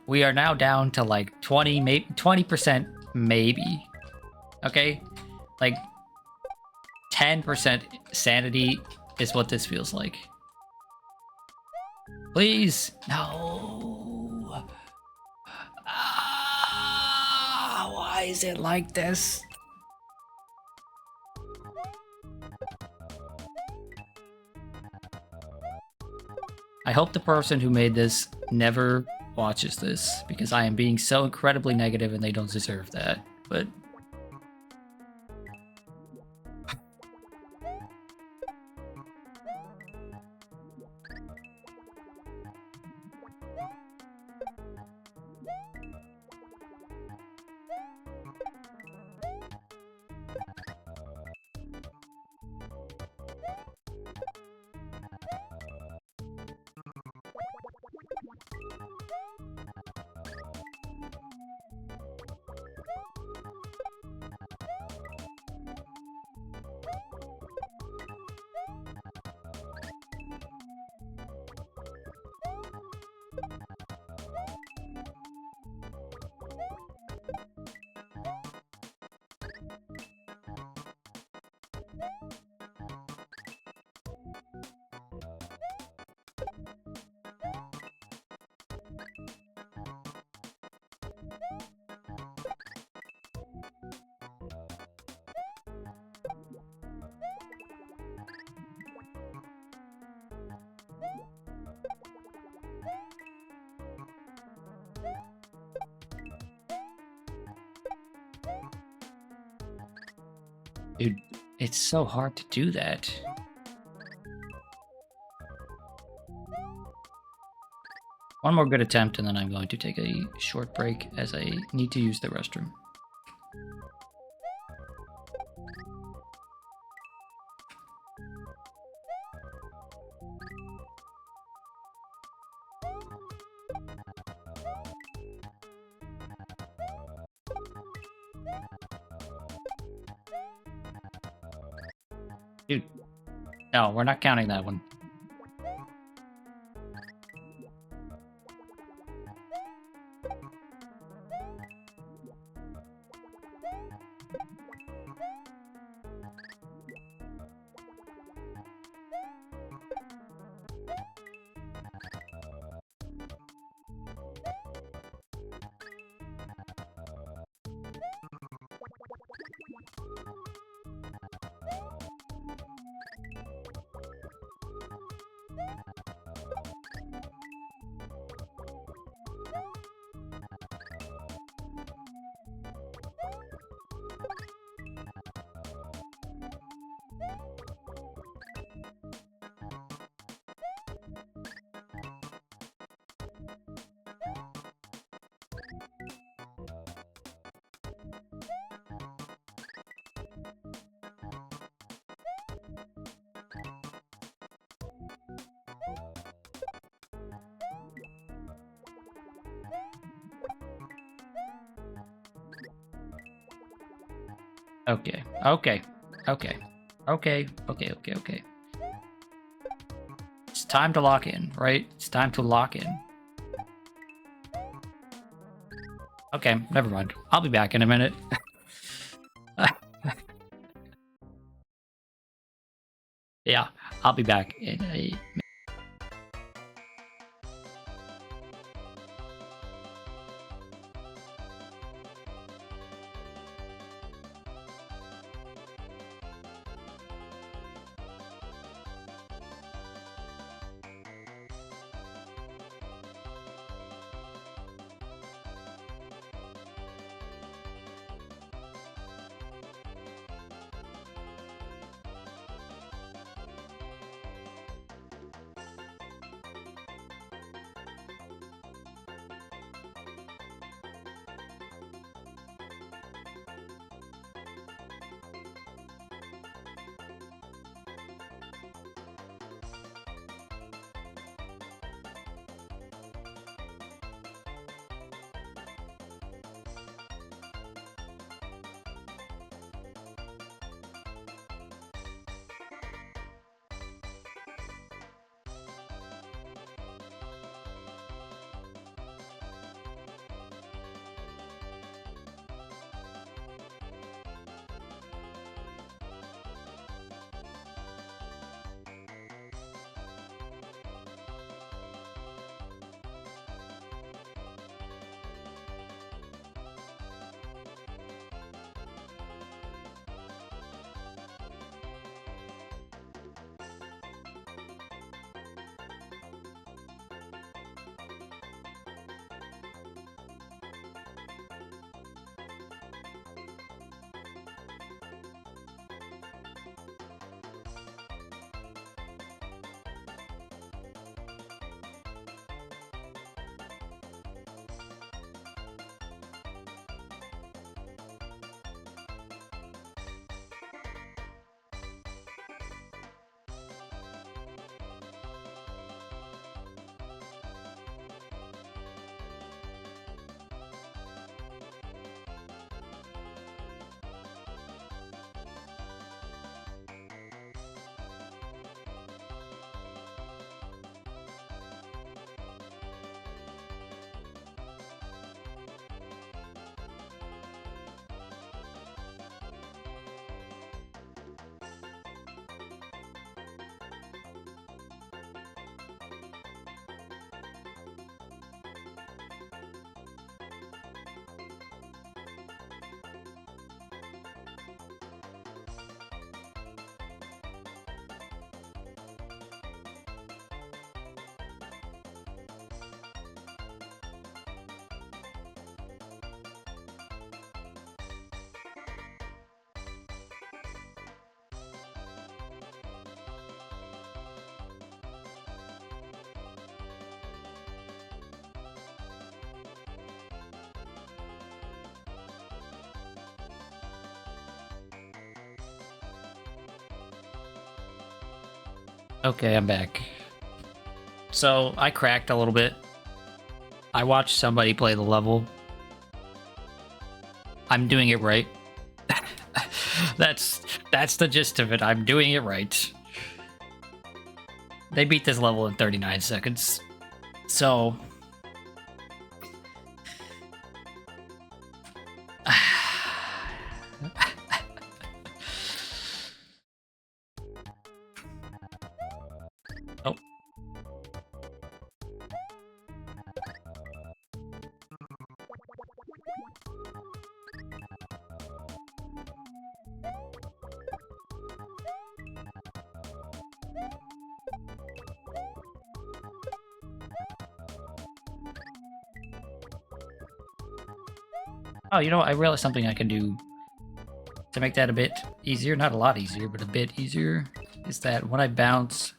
We are now down to like 20% maybe. Okay? Like 10% sanity is what this feels like. Please. No. Why is it like this? I hope the person who made this never watches this, because I am being so incredibly negative and they don't deserve that. But Dude, it's so hard to do that. One more good attempt, and then I'm going to take a short break as I need to use the restroom. Dude, no, we're not counting that one. Okay. It's time to lock in, right? It's time to lock in. Okay, never mind. I'll be back in a minute. Yeah, I'll be back in a minute. Okay, I'm back. So, I cracked a little bit. I watched somebody play the level. I'm doing it right. That's the gist of it. I'm doing it right. They beat this level in 39 seconds. So... oh. Oh, you know what? I realized something I can do to make that a bit easier. Not a lot easier, but a bit easier. Is that when I bounce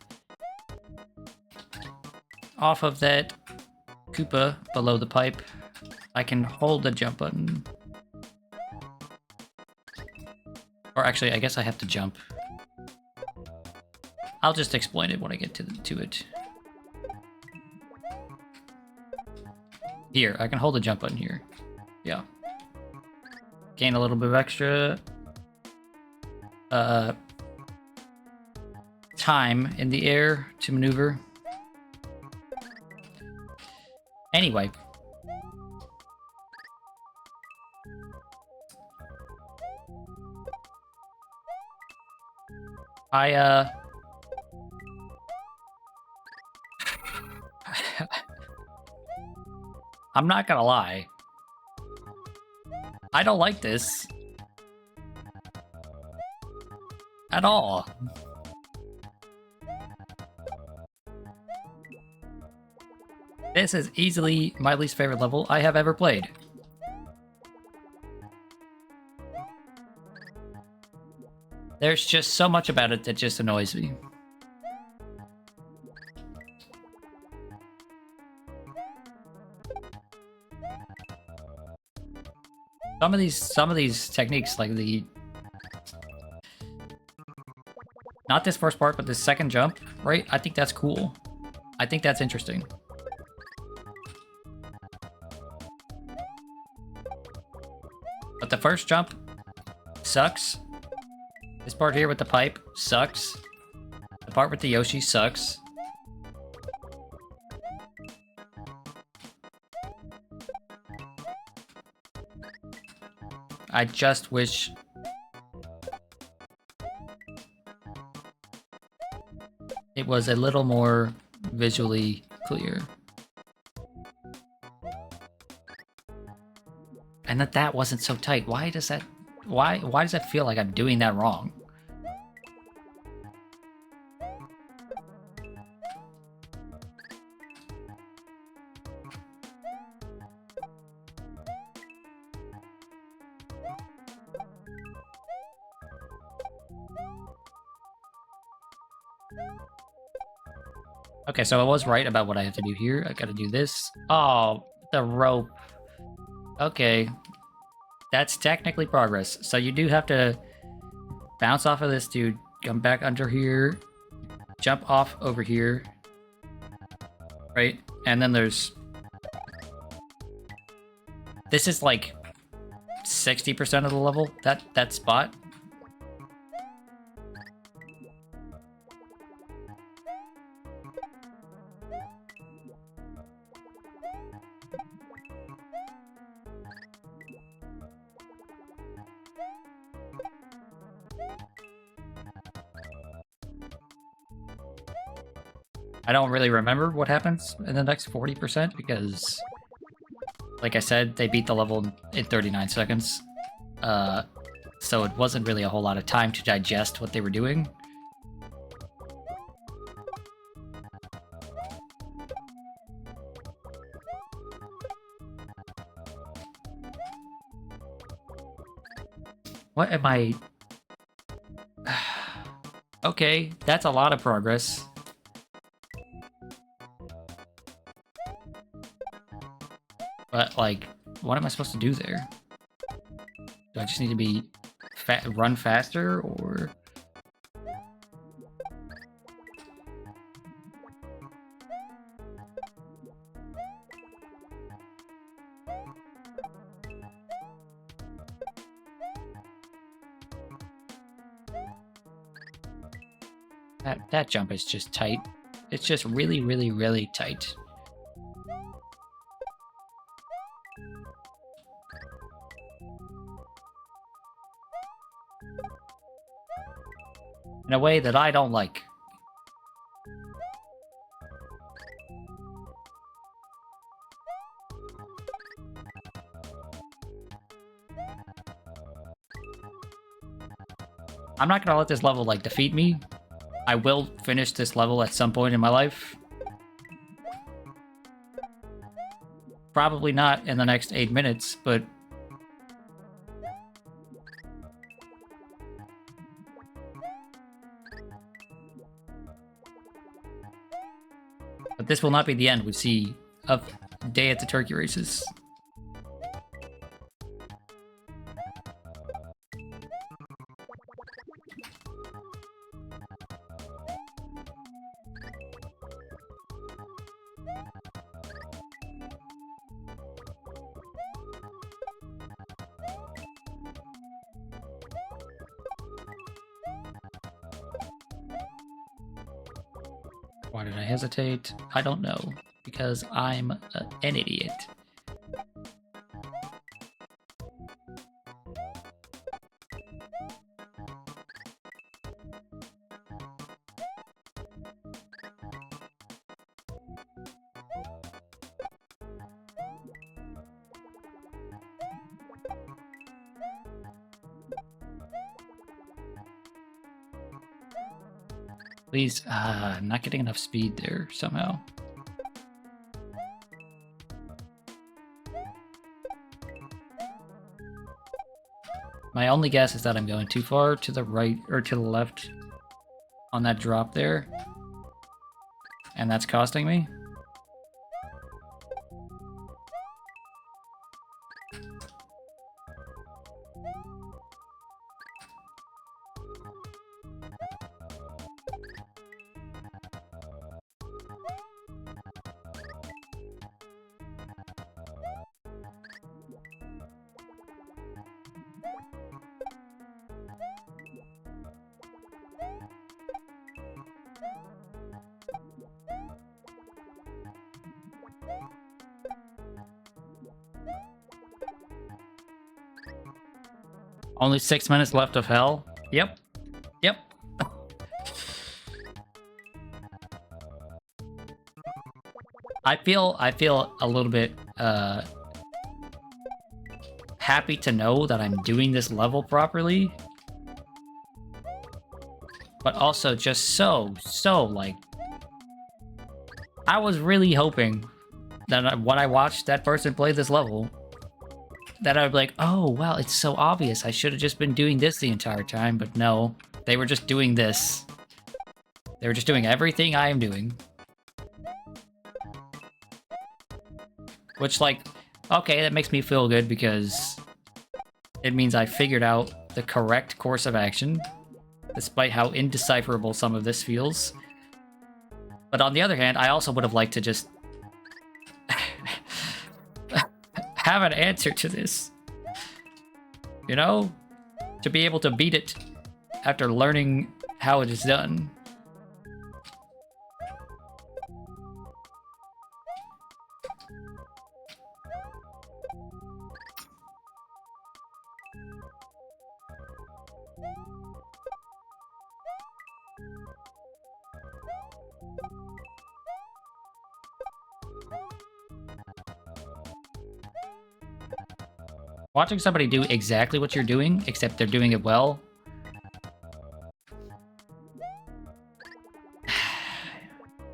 off of that Koopa below the pipe, I can hold the jump button. Or actually, I guess I have to jump. I'll just explain it when I get to it. Here, I can hold the jump button here. Yeah. Gain a little bit of extra time in the air to maneuver. Anyway. I'm not gonna lie. I don't like this. At all. This is easily my least favorite level I have ever played. There's just so much about it that just annoys me. Some of these techniques, like the... Not this first part, but the second jump, right? I think that's cool. I think that's interesting. But the first jump sucks. This part here with the pipe sucks. The part with the Yoshi sucks. I just wish... it was a little more visually clear. And that wasn't so tight. Why does that... Why does that feel like I'm doing that wrong? Okay, so I was right about what I have to do here. I gotta do this. Oh, the rope. Okay. That's technically progress. So you do have to bounce off of this dude, come back under here, jump off over here, right? And then there's... This is like 60% of the level, that spot. I don't really remember what happens in the next 40% because, like I said, they beat the level in 39 seconds. So it wasn't really a whole lot of time to digest what they were doing. What am I... Okay, that's a lot of progress. But, like, what am I supposed to do there? Do I just need to be run faster, or... That jump is just tight. It's just really, really, really tight. In a way that I don't like. I'm not gonna let this level, like, defeat me. I will finish this level at some point in my life. Probably not in the next 8 minutes, but... But this will not be the end, we see, of Day at the Turkey Races. Why did I hesitate? I don't know. Because I'm an idiot. Please, I'm not getting enough speed there somehow. My only guess is that I'm going too far to the right or to the left on that drop there. And that's costing me. Only 6 minutes left of hell. Yep. Yep. I feel a little bit happy to know that I'm doing this level properly. But also just so like, I was really hoping that when I watched that person play this level, that I'd be like, oh, well, it's so obvious. I should have just been doing this the entire time. But no, they were just doing this. They were just doing everything I am doing. Which, like, okay, that makes me feel good because it means I figured out the correct course of action, despite how indecipherable some of this feels. But on the other hand, I also would have liked to just have an answer to this. You know? To be able to beat it after learning how it is done. Watching somebody do exactly what you're doing, except they're doing it well.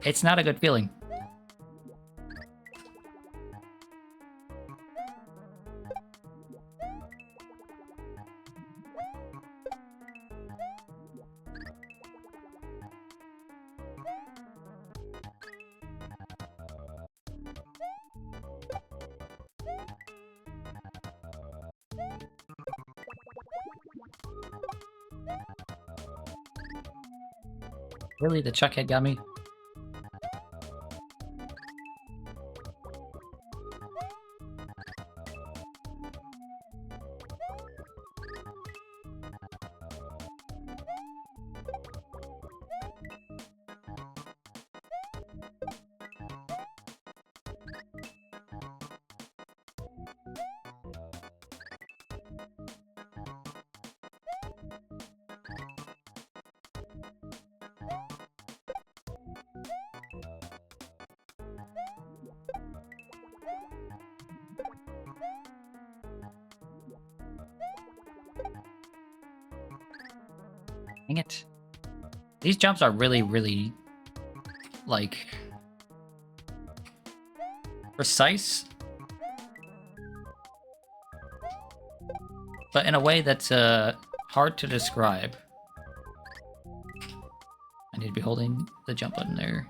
It's not a good feeling. Really? The chuckhead got me? Dang it. These jumps are really, really, like, precise. But in a way that's hard to describe. I need to be holding the jump button there.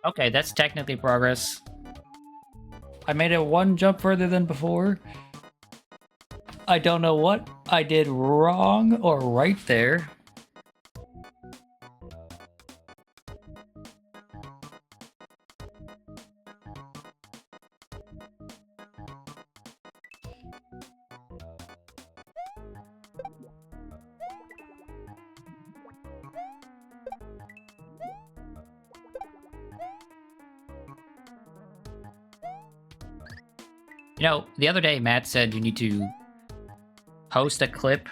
Okay, that's technically progress. I made it one jump further than before. I don't know what I did wrong or right there. You know, the other day Matt said you need to post a clip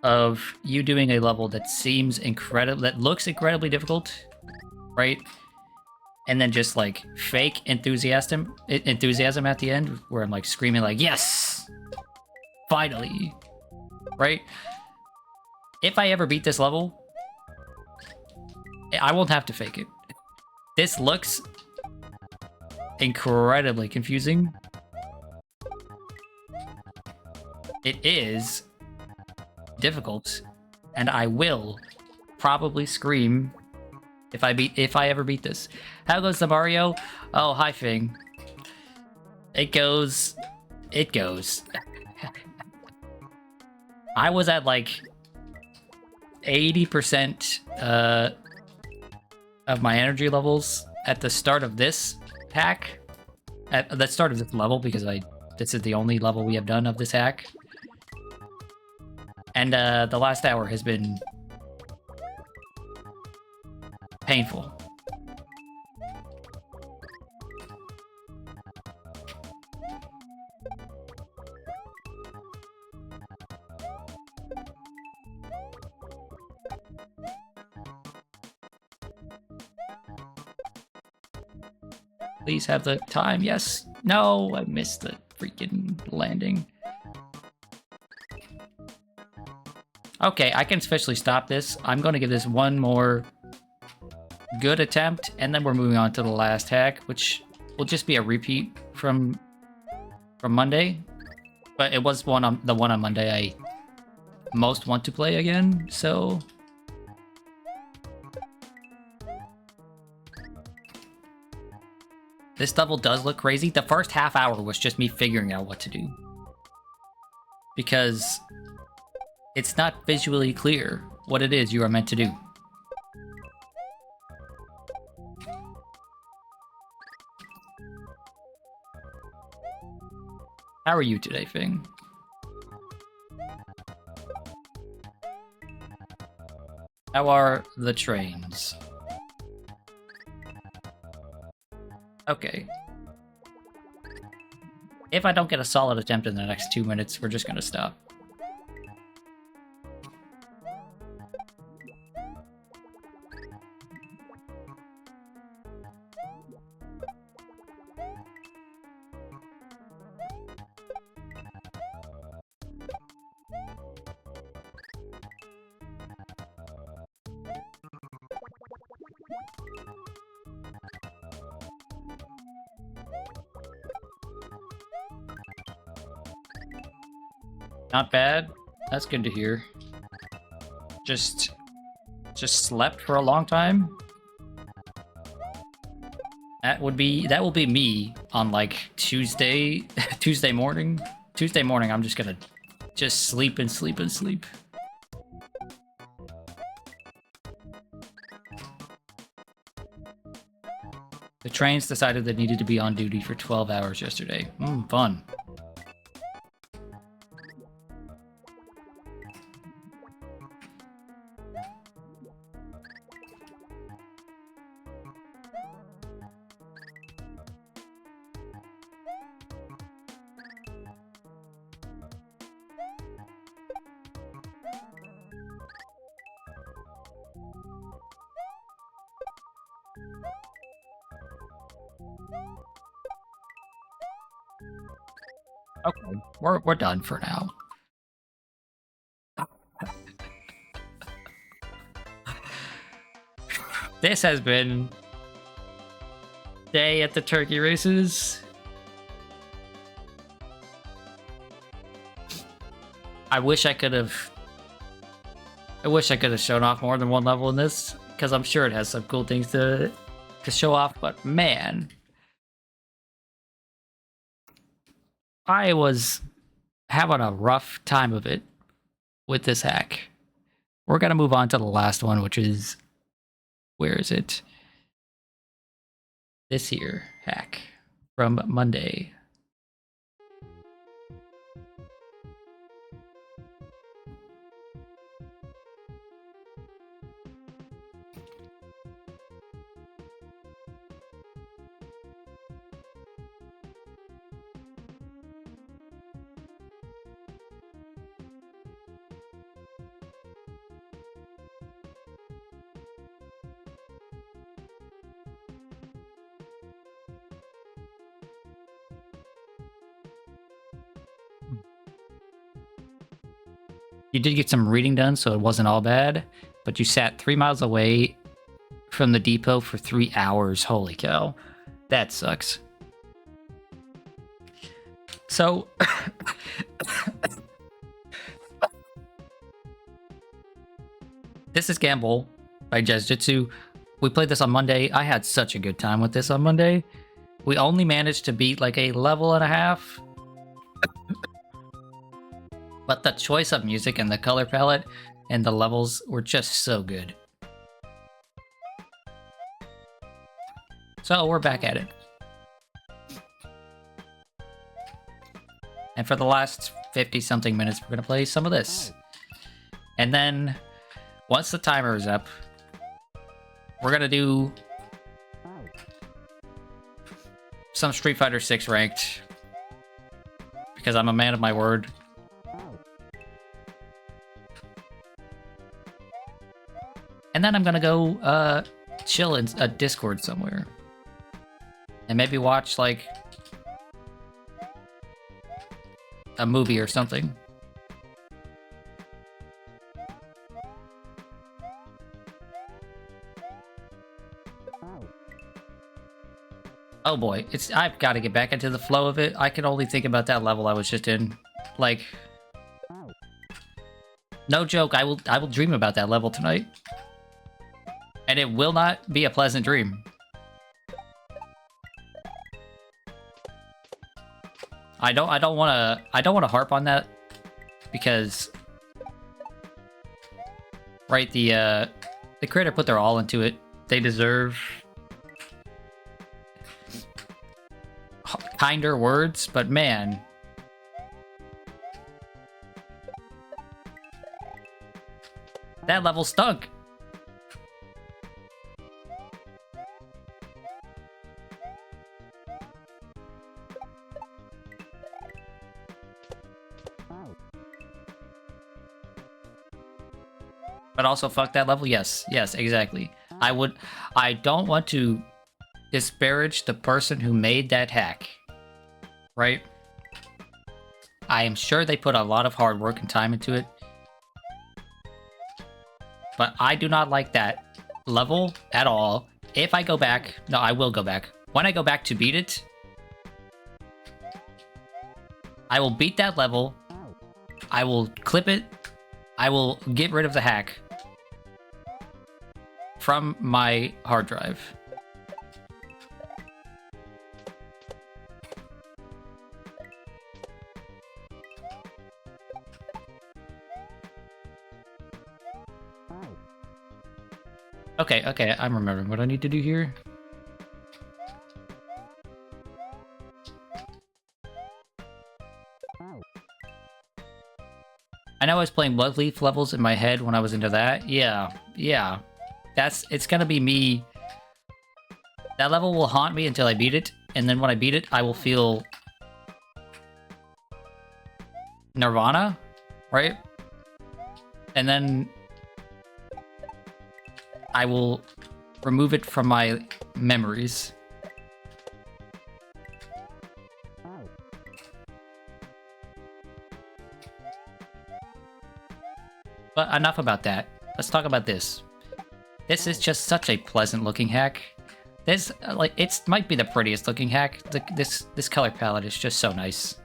of you doing a level that seems incredible, that looks incredibly difficult, right? And then just like fake enthusiasm at the end, where I'm like screaming like, yes, finally, right? If I ever beat this level, I won't have to fake it. This looks incredibly confusing. It is difficult, and I will probably scream if I ever beat this. How goes the Mario? Oh, hi Fing. It goes. I was at like 80% of my energy levels at the start of this hack. At the start of this level, because this is the only level we have done of this hack. And the last hour has been painful. Please have the time. Yes. No, I missed the freaking landing. Okay, I can officially stop this. I'm going to give this one more good attempt, and then we're moving on to the last hack, which will just be a repeat from Monday. But it was the one on Monday I most want to play again, so... This level does look crazy. The first half hour was just me figuring out what to do. Because it's not visually clear what it is you are meant to do. How are you today, Fing? How are the trains? Okay. If I don't get a solid attempt in the next 2 minutes, we're just gonna stop. Not bad. That's good to hear. Just just slept for a long time. That will be me on like Tuesday morning. Tuesday morning, I'm just gonna sleep and sleep and sleep. The trains decided they needed to be on duty for 12 hours yesterday. Fun. Okay, we're done for now. This has been day at the turkey races. I wish I could have shown off more than one level in this, because I'm sure it has some cool things to show off, but man, I was having a rough time of it with this hack. We're gonna move on to the last one, which is, where is it? This here hack from Monday. You did get some reading done, so it wasn't all bad, but you sat 3 miles away from the depot for 3 hours. Holy cow. That sucks. So, this is Gamble by Jujutsu. We played this on Monday. I had such a good time with this on Monday. We only managed to beat like a level and a half. But the choice of music and the color palette and the levels were just so good. So we're back at it. And for the last 50-something minutes, we're going to play some of this. And then, once the timer is up, we're going to do some Street Fighter 6 ranked. Because I'm a man of my word. And then I'm gonna go chill in a Discord somewhere. And maybe watch, like, a movie or something. Oh boy, I've got to get back into the flow of it. I can only think about that level I was just in. Like, no joke, I will dream about that level tonight. And it will not be a pleasant dream. I don't want to harp on that, because right, the creator put their all into it. They deserve kinder words, but man, that level stunk. But also fuck that level? Yes, exactly. I don't want to disparage the person who made that hack, right? I am sure they put a lot of hard work and time into it. But I do not like that level at all. If I go back, no, I will go back. When I go back to beat it, I will beat that level. I will clip it. I will get rid of the hack. from my hard drive. Okay, okay, I'm remembering what I need to do here. I know I was playing Bloodleaf levels in my head when I was into that. Yeah. It's gonna be me. That level will haunt me until I beat it, and then when I beat it, I will feel Nirvana, right? And then I will remove it from my memories. But enough about that. Let's talk about this. This is just such a pleasant looking hack. This, like, it might be the prettiest looking hack. This color palette is just so nice.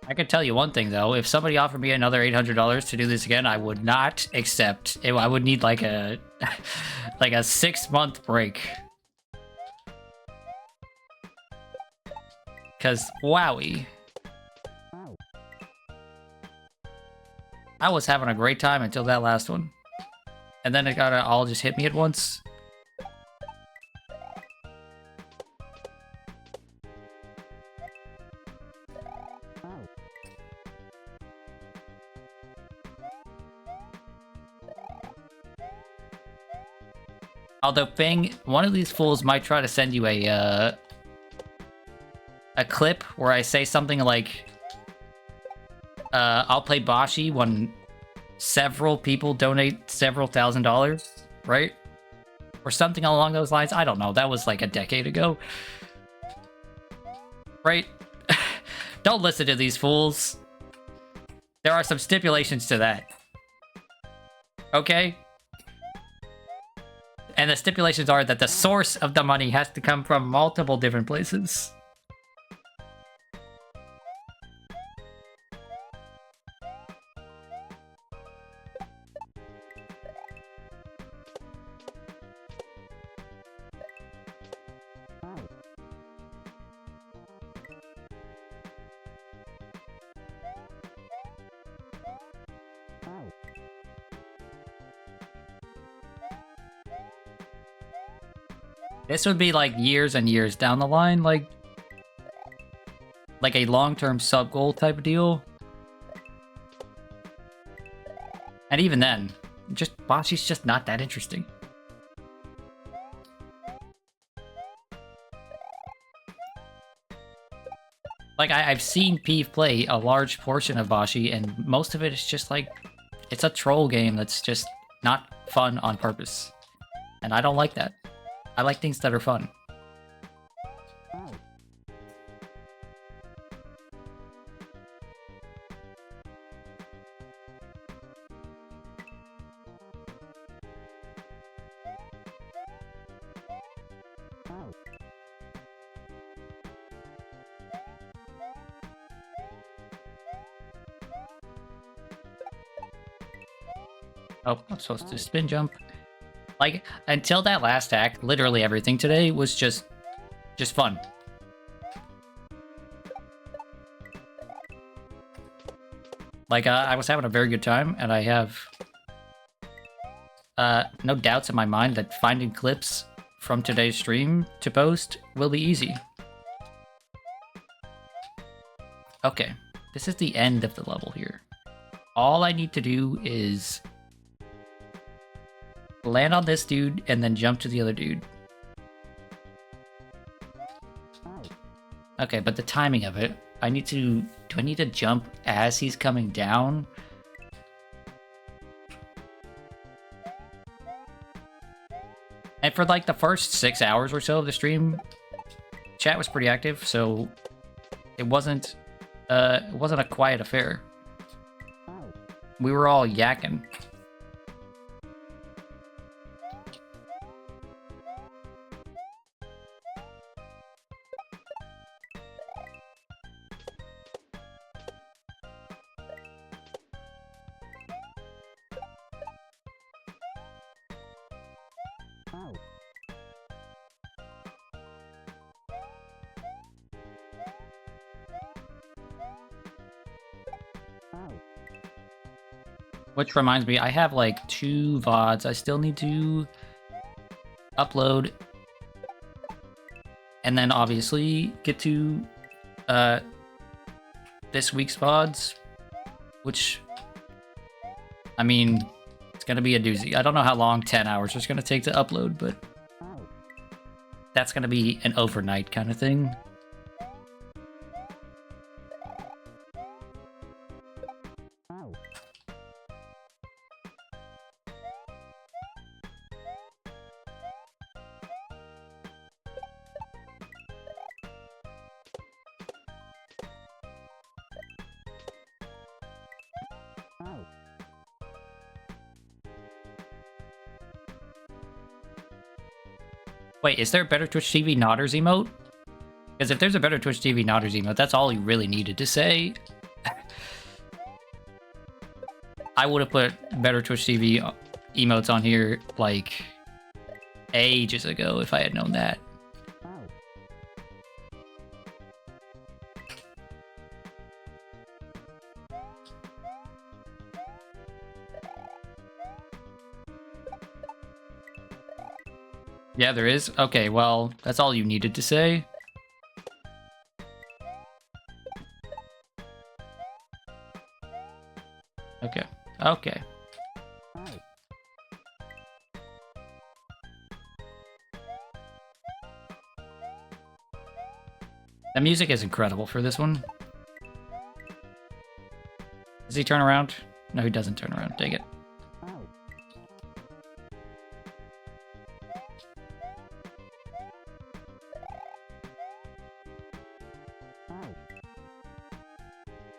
I can tell you one thing though, if somebody offered me another $800 to do this again, I would not accept. I would need like a like a 6-month break. Cause wowie. I was having a great time until that last one. And then it got all just hit me at once. Although Fing, one of these fools might try to send you a clip where I say something like, I'll play Bashi when several people donate several $1,000s, right? Or something along those lines. I don't know. That was like a decade ago. Right? Don't listen to these fools. There are some stipulations to that. Okay? And the stipulations are that the source of the money has to come from multiple different places. This would be like years and years down the line, like a long-term sub-goal type of deal. And even then, Bashi's just not that interesting. Like, I've seen Peeve play a large portion of Bashi, and most of it is just like, it's a troll game that's just not fun on purpose. And I don't like that. I like things that are fun. Oh, I'm supposed to spin jump. Like, until that last act, literally everything today was just fun. Like, I was having a very good time, and I have no doubts in my mind that finding clips from today's stream to post will be easy. Okay, this is the end of the level here. All I need to do is land on this dude and then jump to the other dude. Okay, but the timing of it, I need to... Do I need to jump as he's coming down? And for like the first 6 hours or so of the stream, chat was pretty active, so it wasn't a quiet affair. We were all yakking. Which reminds me, I have like 2 VODs I still need to upload. And then obviously get to this week's VODs, which, I mean, it's going to be a doozy. I don't know how long 10 hours is going to take to upload, but that's going to be an overnight kind of thing. Wait, is there a better Twitch TV Nodders emote? Because if there's a better Twitch TV Nodders emote, that's all you really needed to say. I would have put better Twitch TV emotes on here, like, ages ago if I had known that. Yeah, there is? Okay, well, that's all you needed to say. Okay, okay. The music is incredible for this one. Does he turn around? No, he doesn't turn around. Dang it.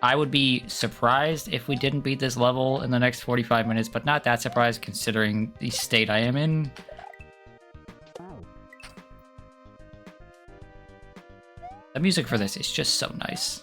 I would be surprised if we didn't beat this level in the next 45 minutes, but not that surprised considering the state I am in. The music for this is just so nice.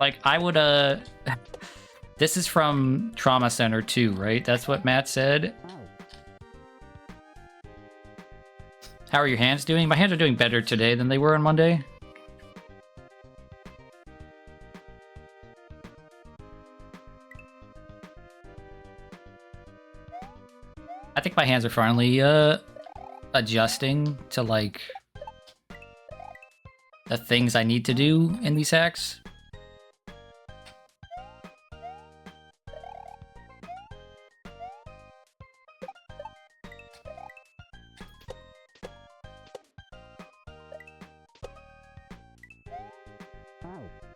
Like, I would, this is from Trauma Center 2, right? That's what Matt said. How are your hands doing? My hands are doing better today than they were on Monday. I think my hands are finally, adjusting to, like, the things I need to do in these hacks.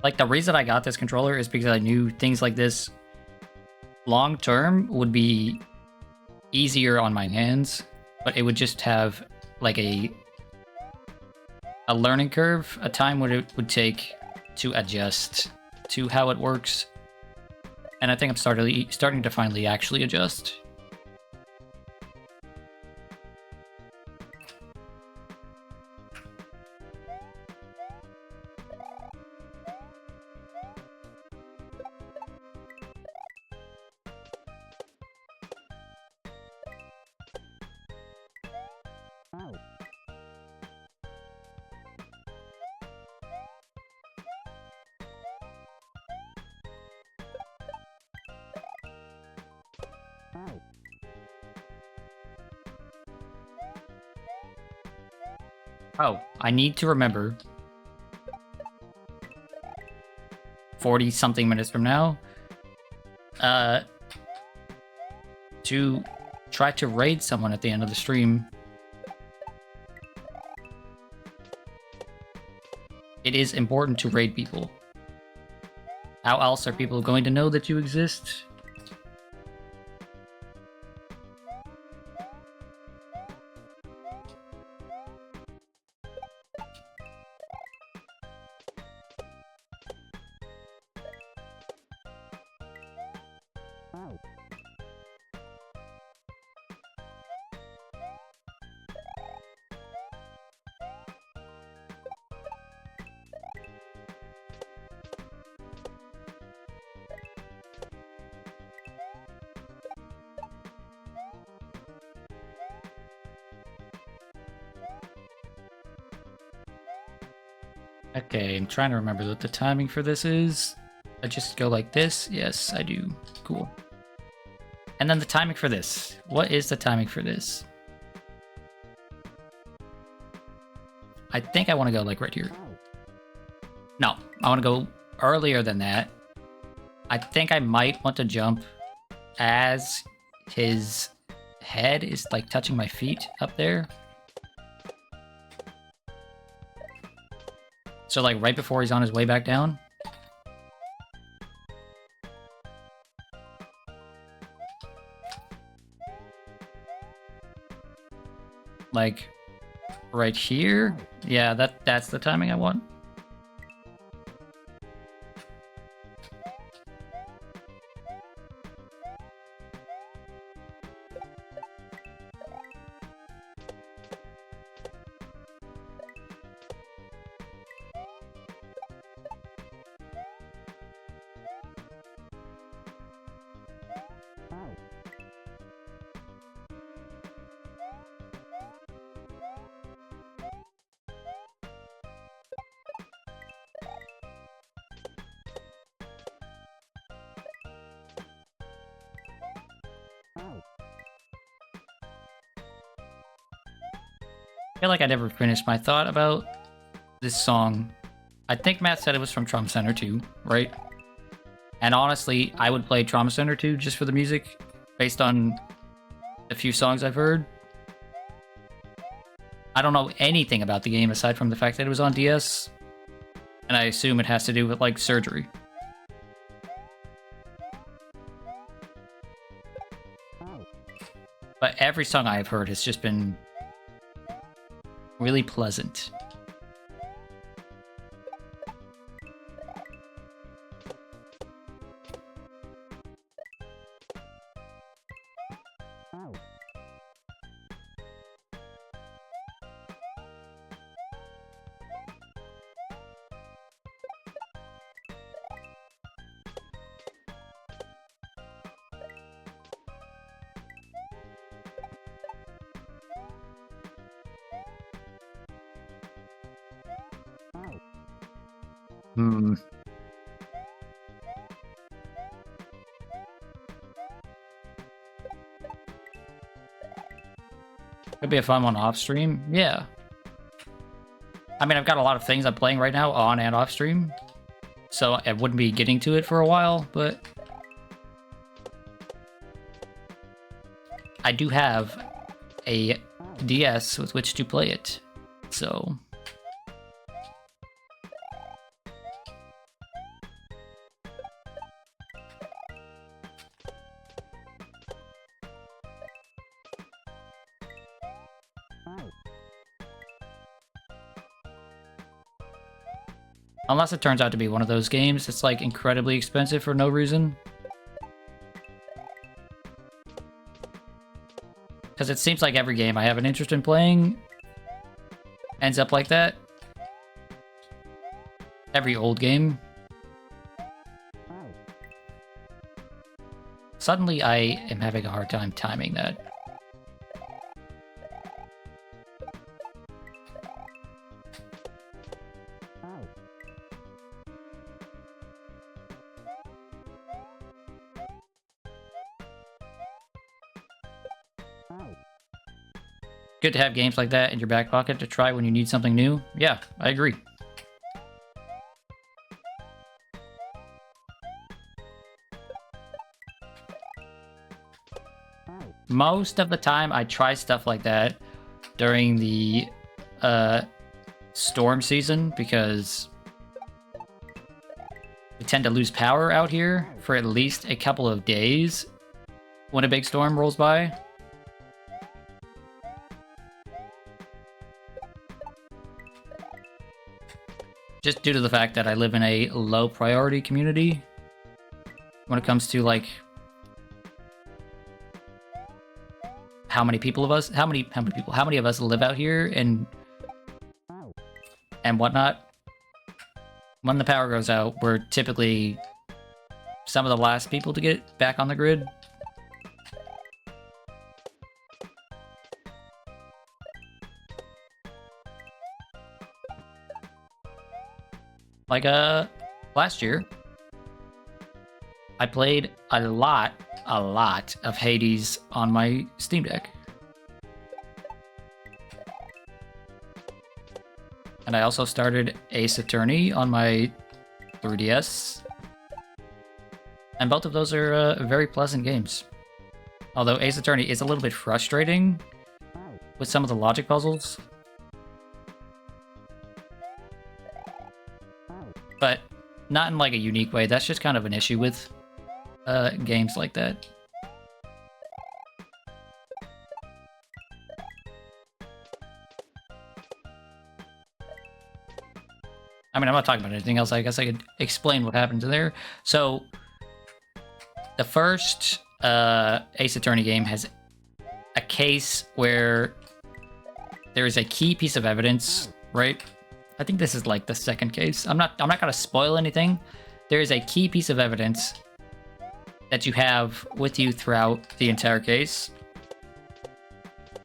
Like, the reason I got this controller is because I knew things like this long term would be easier on my hands, but it would just have like a learning curve, a time what it would take to adjust to how it works. And I think I'm starting to finally actually adjust. Oh, I need to remember 40 something minutes from now to try to raid someone at the end of the stream. It is important to raid people. How else are people going to know that you exist? Ow. Okay, I'm trying to remember what the timing for this is. I just go like this? Yes, I do. Cool. And then the timing for this. What is the timing for this? I think I want to go like right here. No, I want to go earlier than that. I think I might want to jump as his head is like touching my feet up there. So like right before he's on his way back down. Like right here. Yeah, that's the timing I want. I feel like I never finished my thought about this song. I think Matt said it was from Trauma Center 2, right? And honestly, I would play Trauma Center 2 just for the music, based on the few songs I've heard. I don't know anything about the game aside from the fact that it was on DS, and I assume it has to do with, like, surgery. But every song I've heard has just been really pleasant. Hmm. Could be a fun one off stream. Yeah. I mean, I've got a lot of things I'm playing right now on and off stream, so I wouldn't be getting to it for a while, but I do have a DS with which to play it, so... Unless it turns out to be one of those games that's like incredibly expensive for no reason. Because it seems like every game I have an interest in playing ends up like that. Every old game. Suddenly I am having a hard time timing that. good to have games like that in your back pocket to try when you need something new. Yeah, I agree. Most of the time, I try stuff like that during the storm season because we tend to lose power out here for at least a couple of days when a big storm rolls by. Just due to the fact that I live in a low priority community when it comes to like how many of us live out here and whatnot. When the power goes out, we're typically some of the last people to get back on the grid. Like, last year, I played a lot of Hades on my Steam Deck. And I also started Ace Attorney on my 3DS. And both of those are very pleasant games. Although Ace Attorney is a little bit frustrating with some of the logic puzzles. But not in like a unique way. That's just kind of an issue with games like that. I mean, I'm not talking about anything else. I guess I could explain what happened to there. So, the first Ace Attorney game has a case where there is a key piece of evidence, right? I think this is like the second case. I'm not gonna spoil anything. There is a key piece of evidence that you have with you throughout the entire case.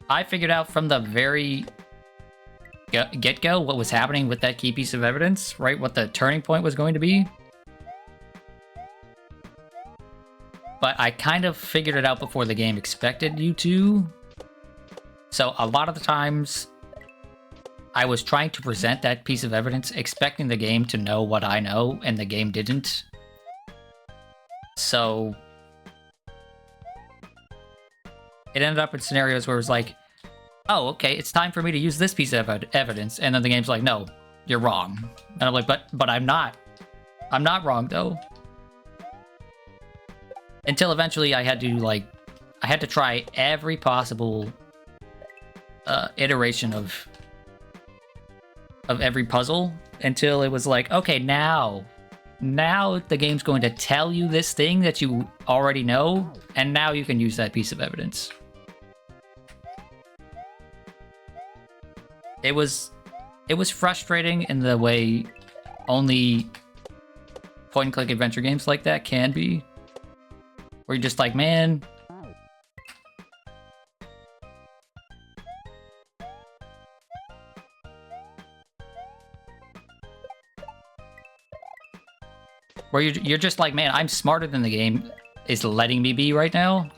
I figured out from the very get-go what was happening with that key piece of evidence, right? What the turning point was going to be. But I kind of figured it out before the game expected you to. So a lot of the times, I was trying to present that piece of evidence, expecting the game to know what I know, and the game didn't. So it ended up in scenarios where it was like, oh, okay, it's time for me to use this piece of evidence. And then the game's like, no, you're wrong. And I'm like, but I'm not. I'm not wrong, though. Until eventually I had to try every possible iteration of every puzzle until it was like, okay, now the game's going to tell you this thing that you already know, and now you can use that piece of evidence. It was frustrating in the way only point-and-click adventure games like that can be. Where you're just like, man, where you're just like, man, I'm smarter than the game is letting me be right now.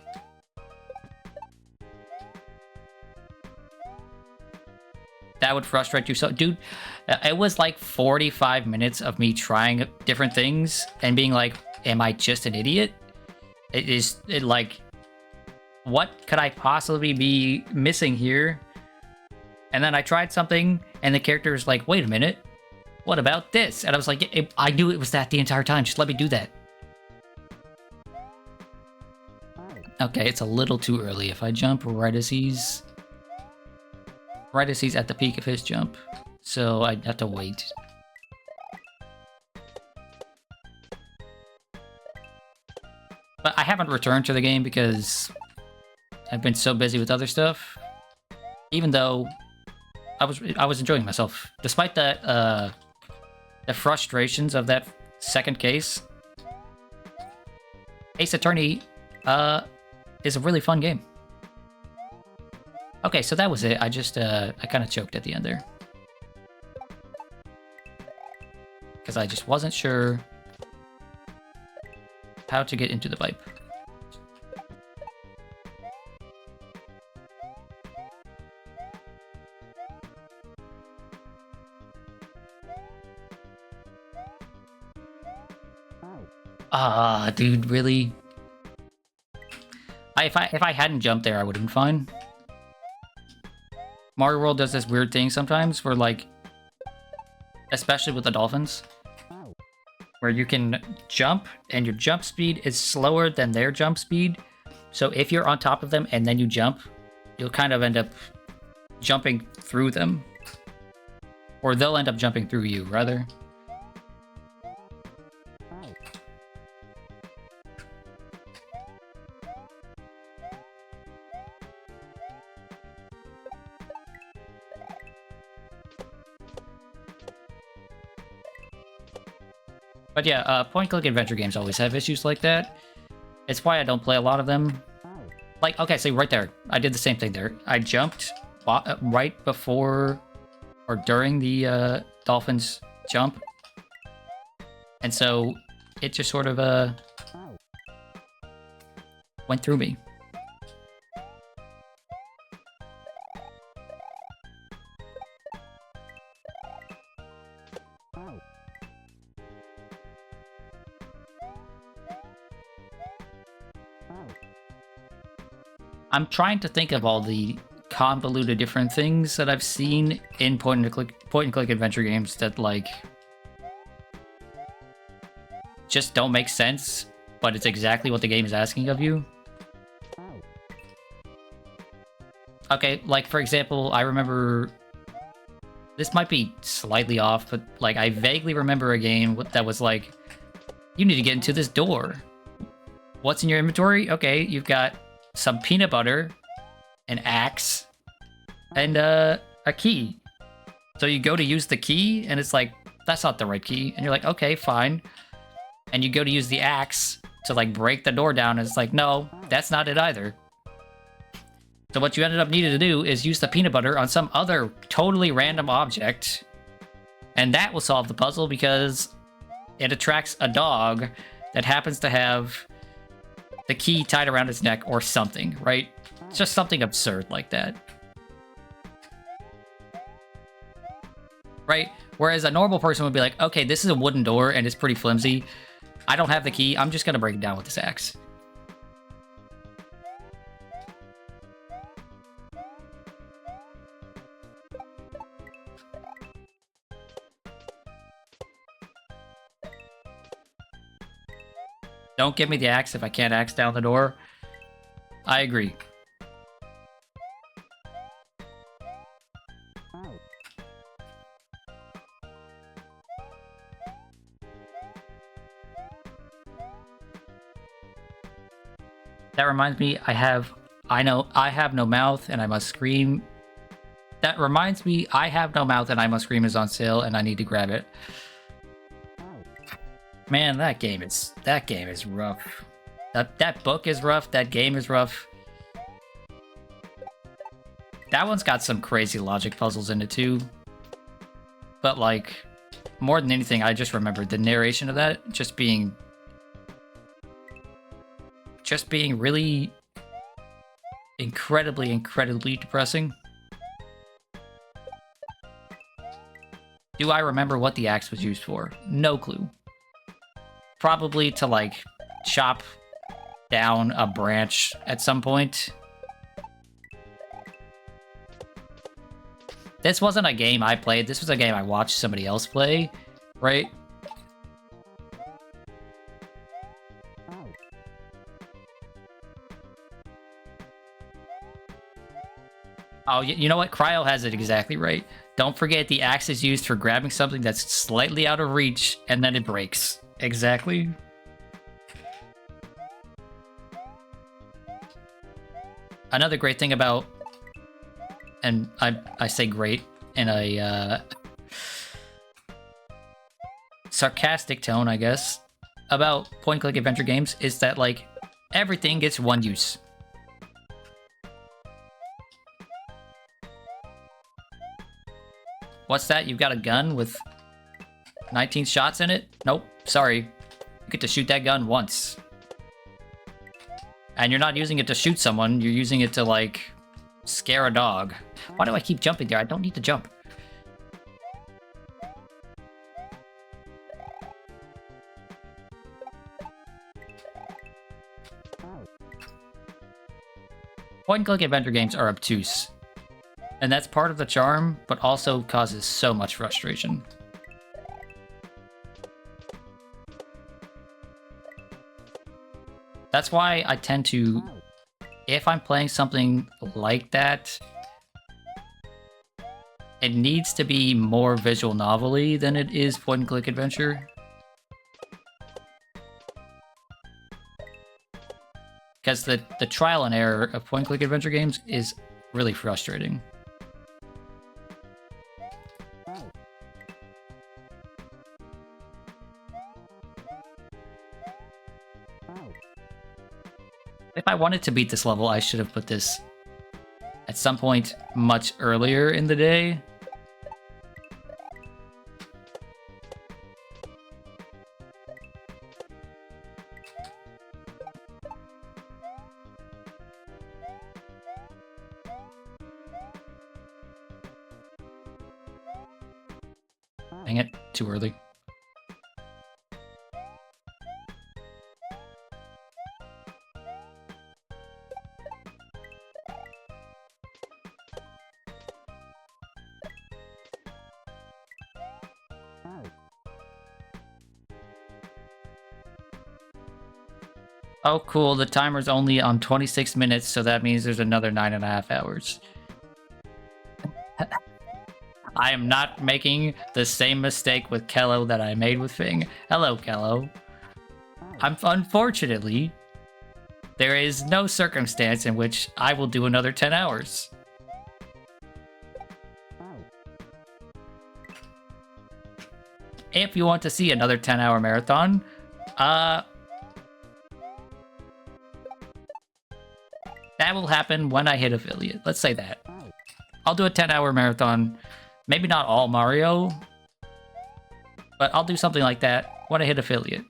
That would frustrate you. So, dude, it was like 45 minutes of me trying different things and being like, am I just an idiot? Like, what could I possibly be missing here? And then I tried something, and the character was like, wait a minute, what about this? And I was like, I knew it was that the entire time, just let me do that. Okay, it's a little too early. If I jump right as he's at the peak of his jump, so I'd have to wait. But I haven't returned to the game because I've been so busy with other stuff. Even though I was enjoying myself, despite the frustrations of that second case. Ace Attorney is a really fun game. Okay, so that was it. I just I kind of choked at the end there because I just wasn't sure how to get into the pipe. Ah, dude, really? If I hadn't jumped there, I would have been fine. Mario World does this weird thing sometimes where, like, especially with the dolphins, where you can jump and your jump speed is slower than their jump speed. So if you're on top of them and then you jump, you'll kind of end up jumping through them. Or they'll end up jumping through you, rather. But yeah, point-click adventure games always have issues like that. It's why I don't play a lot of them. Like, okay, so right there, I did the same thing there. I jumped right before or during the dolphins jump. And so it just sort of went through me. I'm trying to think of all the convoluted different things that I've seen in point-and-click adventure games that, like, just don't make sense, but it's exactly what the game is asking of you. Okay, like, for example, I remember... This might be slightly off, but, like, I vaguely remember a game that was like, you need to get into this door. What's in your inventory? Okay, you've got some peanut butter, an axe, and a key. So you go to use the key, and it's like, that's not the right key. And you're like, okay, fine. And you go to use the axe to, like, break the door down, and it's like, no, that's not it either. So what you ended up needing to do is use the peanut butter on some other totally random object, and that will solve the puzzle because it attracts a dog that happens to have the key tied around its neck or something, right? It's just something absurd like that. Right? Whereas a normal person would be like, okay, this is a wooden door and it's pretty flimsy. I don't have the key. I'm just going to break it down with this axe. Don't give me the axe if I can't axe down the door. I agree. That reminds me, I have no mouth and I must scream. That reminds me, I have no mouth and I must scream is on sale and I need to grab it. Man, that game is rough. That book is rough. That game is rough. That one's got some crazy logic puzzles in it too. But, like, more than anything, I just remembered the narration of that just being really incredibly depressing. Do I remember what the axe was used for? No clue. Probably to, like, chop down a branch at some point. This wasn't a game I played. This was a game I watched somebody else play, right? Oh, you know what? Cryo has it exactly right. Don't forget the axe is used for grabbing something that's slightly out of reach, and then it breaks. Exactly. Another great thing about, and I say great in a sarcastic tone, I guess, about point-click adventure games is that, like, everything gets one use. What's that? You've got a gun with 19 shots in it? Nope, sorry. You get to shoot that gun once. And you're not using it to shoot someone, you're using it to, like, scare a dog. Why do I keep jumping there? I don't need to jump. Point-and-click adventure games are obtuse. And that's part of the charm, but also causes so much frustration. That's why I tend to, if I'm playing something like that, it needs to be more visual novel-y than it is point-and-click adventure. Because the trial and error of point-and-click adventure games is really frustrating. If I wanted to beat this level, I should have put this at some point much earlier in the day. Dang it, too early. Oh, cool. The timer's only on 26 minutes, so that means there's another 9.5 hours. I am not making the same mistake with Kello that I made with Fing. Hello, Kello. Unfortunately, there is no circumstance in which I will do another 10 hours. If you want to see another 10-hour marathon, that will happen when I hit affiliate. Let's say that. I'll do a 10-hour marathon. Maybe not all Mario, but I'll do something like that when I hit affiliate.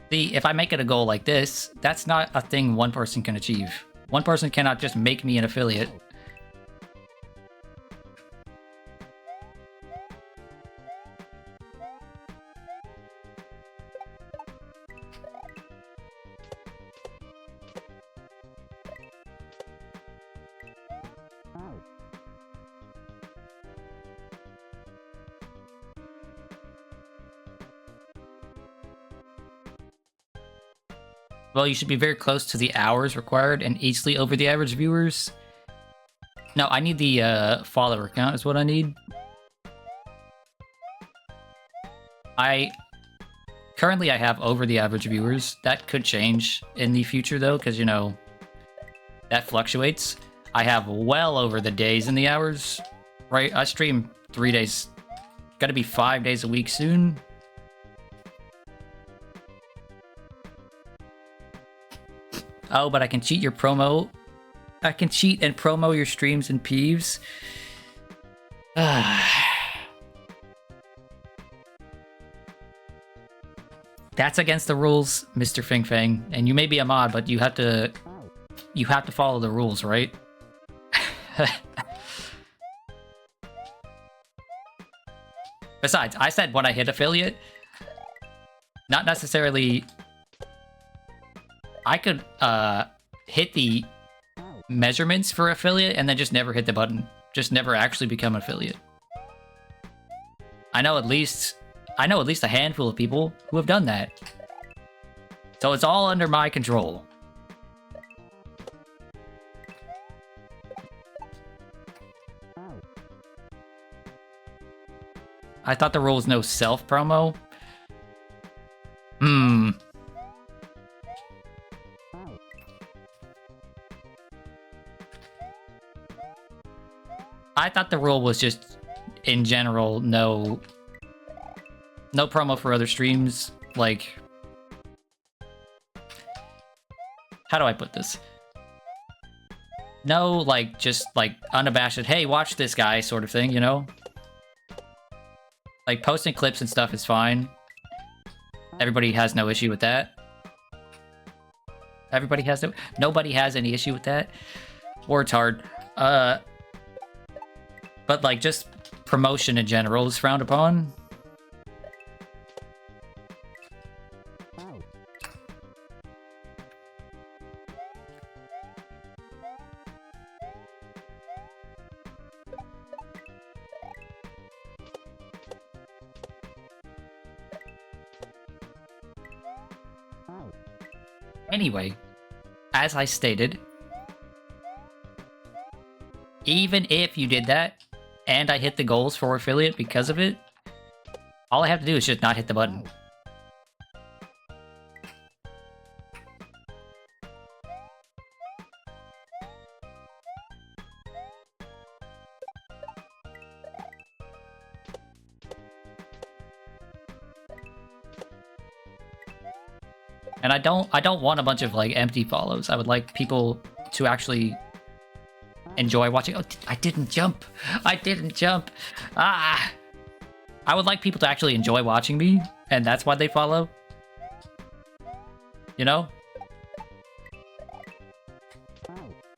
See, if I make it a goal like this, that's not a thing one person can achieve. One person cannot just make me an affiliate. Well, you should be very close to the hours required and easily over the average viewers. No, I need the follower count is what I need. Currently I have over the average viewers. That could change in the future though, because you know, that fluctuates. I have well over the days and the hours, right? I stream 3 days. Gotta be 5 days a week soon. Oh, but I can cheat your promo. I can cheat and promo your streams and peeves. That's against the rules, Mr. FingFang. And you may be a mod, but you have to follow the rules, right? Besides, I said when I hit affiliate, not necessarily. I could hit the measurements for affiliate and then just never hit the button. Just never actually become affiliate. I know at least a handful of people who have done that. So it's all under my control. I thought the rule was no self-promo. I thought the rule was just, in general, no promo for other streams. Like, how do I put this? No, like, just, like, unabashed, hey, watch this guy sort of thing, you know? Like, posting clips and stuff is fine. Everybody has no issue with that. Nobody has any issue with that. Word's hard. But, like, just promotion in general is frowned upon. Anyway, as I stated, even if you did that, and I hit the goals for affiliate because of it, all I have to do is just not hit the button. And I don't want a bunch of like empty follows. I would like people to actually enjoy watching. Oh, I didn't jump. I didn't jump. Ah! I would like people to actually enjoy watching me, and that's why they follow. You know?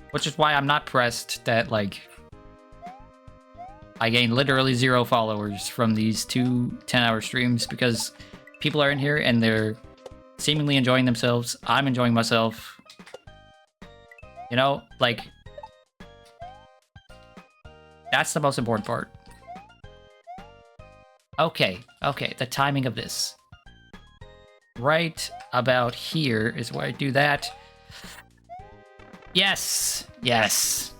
Which is why I'm not pressed that, like, I gain literally 0 followers from these 2 10-hour streams, because people are in here and they're seemingly enjoying themselves. I'm enjoying myself. You know, like, that's the most important part. Okay, the timing of this. Right about here is where I do that. Yes, yes.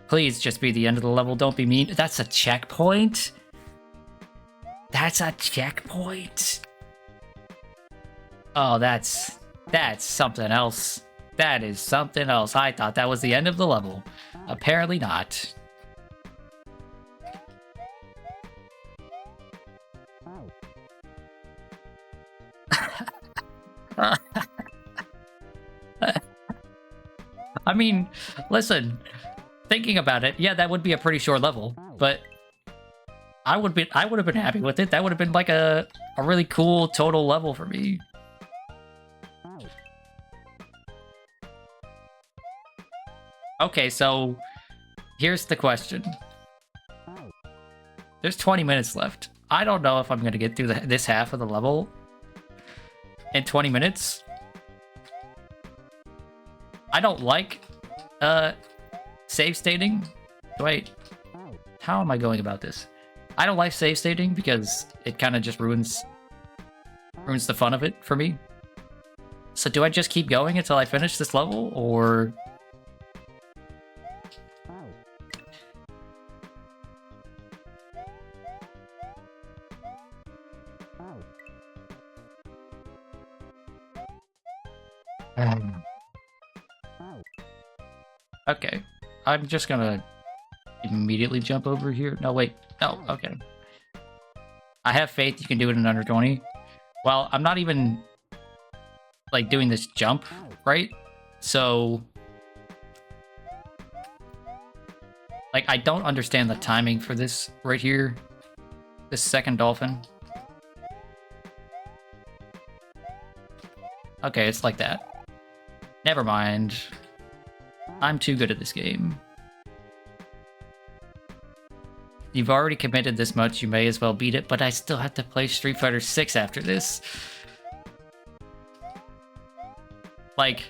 Please just be the end of the level, don't be mean. That's a checkpoint? That's a checkpoint? Oh, that's something else. That is something else. I thought that was the end of the level. Apparently not. I mean, listen, thinking about it, yeah, that would be a pretty short level, but I would have been happy with it. That would have been like a really cool total level for me. Okay, so here's the question. There's 20 minutes left. I don't know if I'm gonna get through this half of the level in 20 minutes. I don't like save stating. Wait, how am I going about this? I don't like save stating because it kind of just ruins the fun of it for me. So do I just keep going until I finish this level, or... Okay, I'm just gonna immediately jump over here. No, wait. No, okay. I have faith you can do it in under 20. Well, I'm not even, like, doing this jump, right? So... like, I don't understand the timing for this right here. This second dolphin. Okay, it's like that. Never mind. I'm too good at this game. You've already committed this much, you may as well beat it, but I still have to play Street Fighter 6 after this. Like,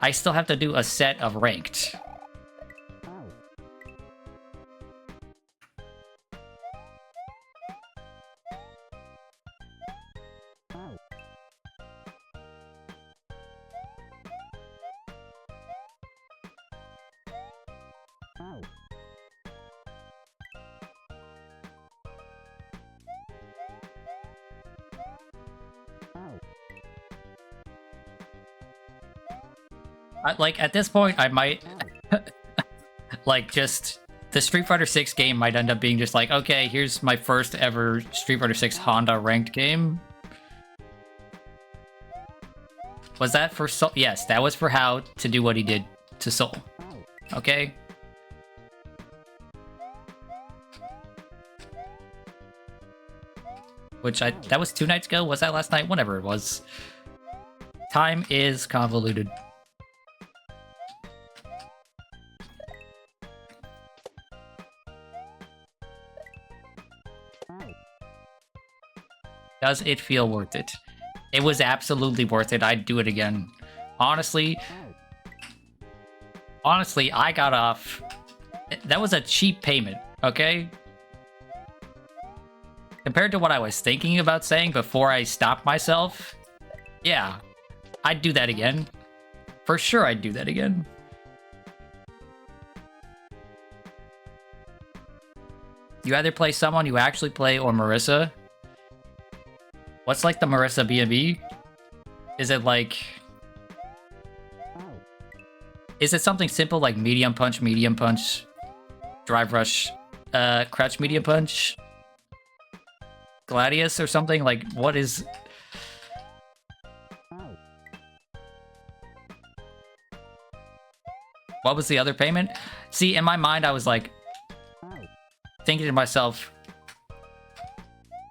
I still have to do a set of ranked. Like, at this point, I might... like, just... the Street Fighter 6 game might end up being just like, okay, here's my first ever Street Fighter 6 Honda ranked game. Was that for Soul? Yes, that was for How to do what he did to Soul. Okay? Which that was 2 nights ago? Was that last night? Whatever it was. Time is convoluted. Does it feel worth it? It was absolutely worth it. I'd do it again. Honestly, I got off. That was a cheap payment, okay? Compared to what I was thinking about saying before I stopped myself, yeah, I'd do that again. For sure, I'd do that again. You either play someone you actually play or Marissa. What's like the Marissa B&B? Is it like... Is it something simple like medium punch, drive rush, crouch medium punch, Gladius or something? Like, what is... What was the other payment? See, in my mind, I was like, thinking to myself,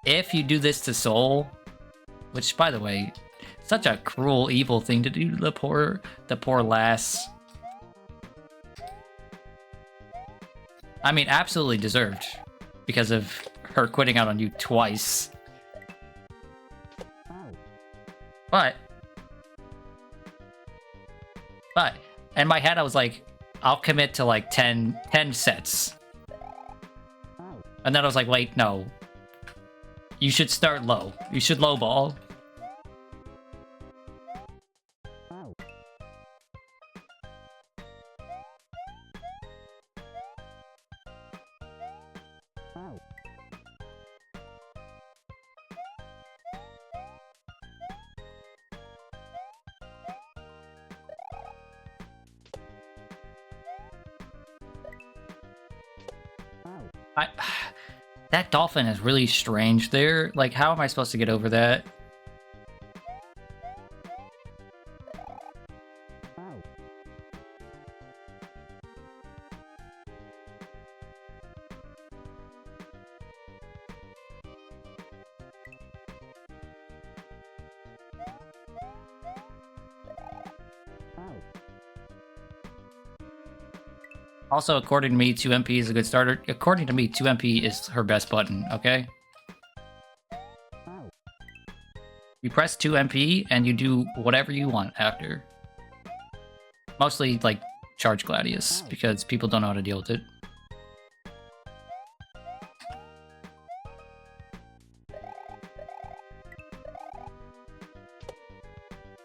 if you do this to Soul, which, by the way, such a cruel, evil thing to do to the poor lass. I mean, absolutely deserved, because of her quitting out on you twice. But, in my head, I was like, I'll commit to like 10 sets. And then I was like, wait, no. You should start low. You should lowball. That dolphin is really strange there. Like, how am I supposed to get over that? Also, according to me, 2MP is a good starter. According to me, 2MP is her best button, okay? You press 2MP and you do whatever you want after. Mostly, like, charge Gladius, because people don't know how to deal with it.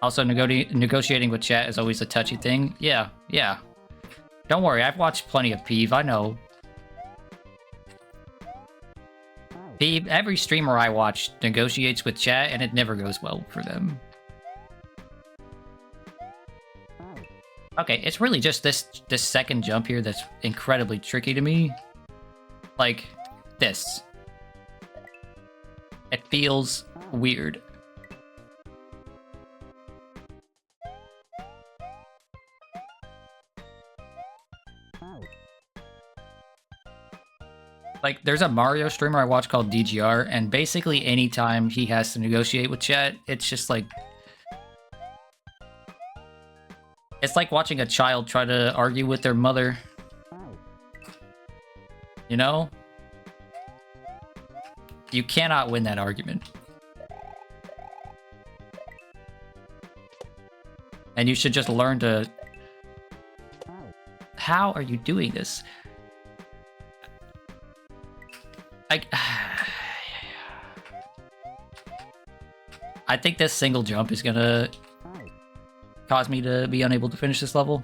Also, negotiating with chat is always a touchy thing. Yeah. Don't worry, I've watched plenty of Peeve, I know. Peeve, every streamer I watch negotiates with chat, and it never goes well for them. Okay, it's really just this second jump here that's incredibly tricky to me. Like, this. It feels weird. Like, there's a Mario streamer I watch called DGR, and basically anytime he has to negotiate with chat, it's just like... It's like watching a child try to argue with their mother. You know? You cannot win that argument. And you should just learn to... How are you doing this? I think this single jump is gonna cause me to be unable to finish this level.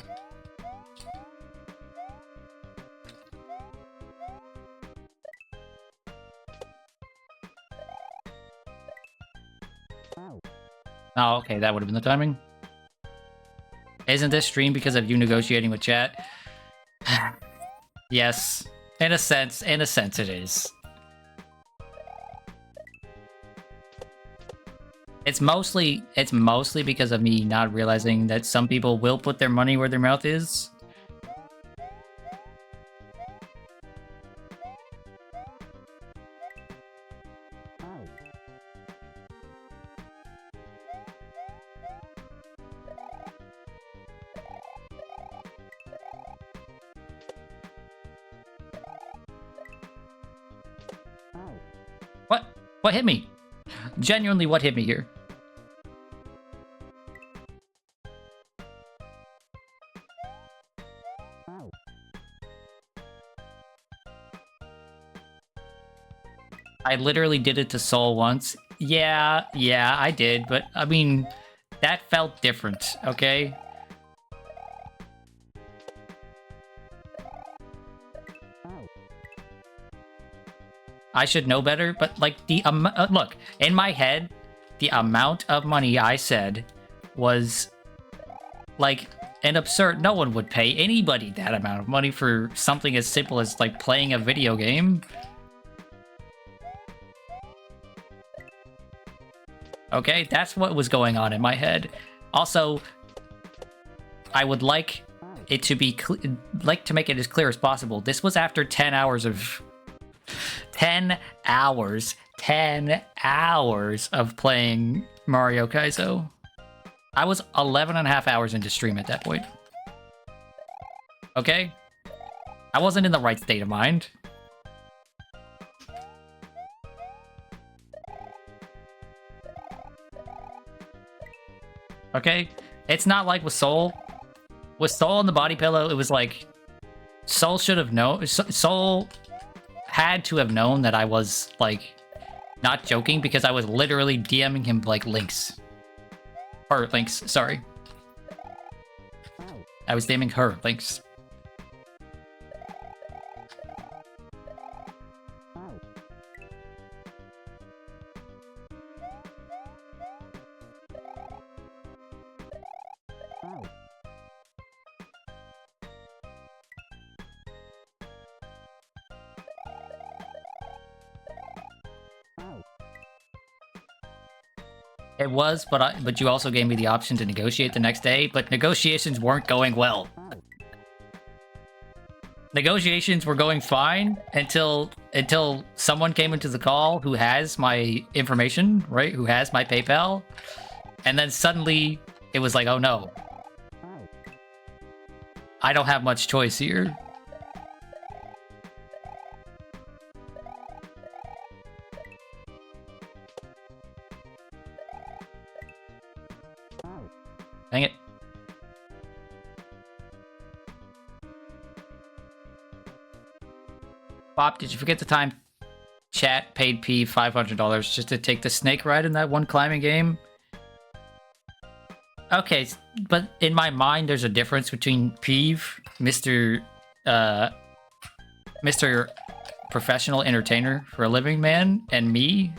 Oh, okay, that would have been the timing. Isn't this stream because of you negotiating with chat? Yes, in a sense it is. It's mostly because of me not realizing that some people will put their money where their mouth is. What hit me? genuinely what hit me here. I literally did it to Soul once. Yeah, I did, but I mean, that felt different, okay? I should know better, but like look, in my head, the amount of money I said was like an absurd. No one would pay anybody that amount of money for something as simple as like playing a video game. Okay, that's what was going on in my head. Also, I would like it to be to make it as clear as possible. This was after 10 hours of 10 hours of playing Mario Kaizo. I was 11 and a half hours into stream at that point. Okay? I wasn't in the right state of mind. Okay? It's not like with Soul. With Soul and the body pillow, it was like Soul should have known. Soul had to have known that I was like not joking because I was literally DMing him like links. Or links, sorry. I was DMing her links. It was, but you also gave me the option to negotiate the next day, but negotiations weren't going well. Negotiations were going fine until someone came into the call who has my information, right? Who has my PayPal. And then suddenly it was like, oh no. I don't have much choice here. Dang it. Bob, did you forget the time chat paid P $500 just to take the snake ride in that one climbing game? Okay, but in my mind, there's a difference between Peeve, Mr. Professional Entertainer for a Living Man, and me,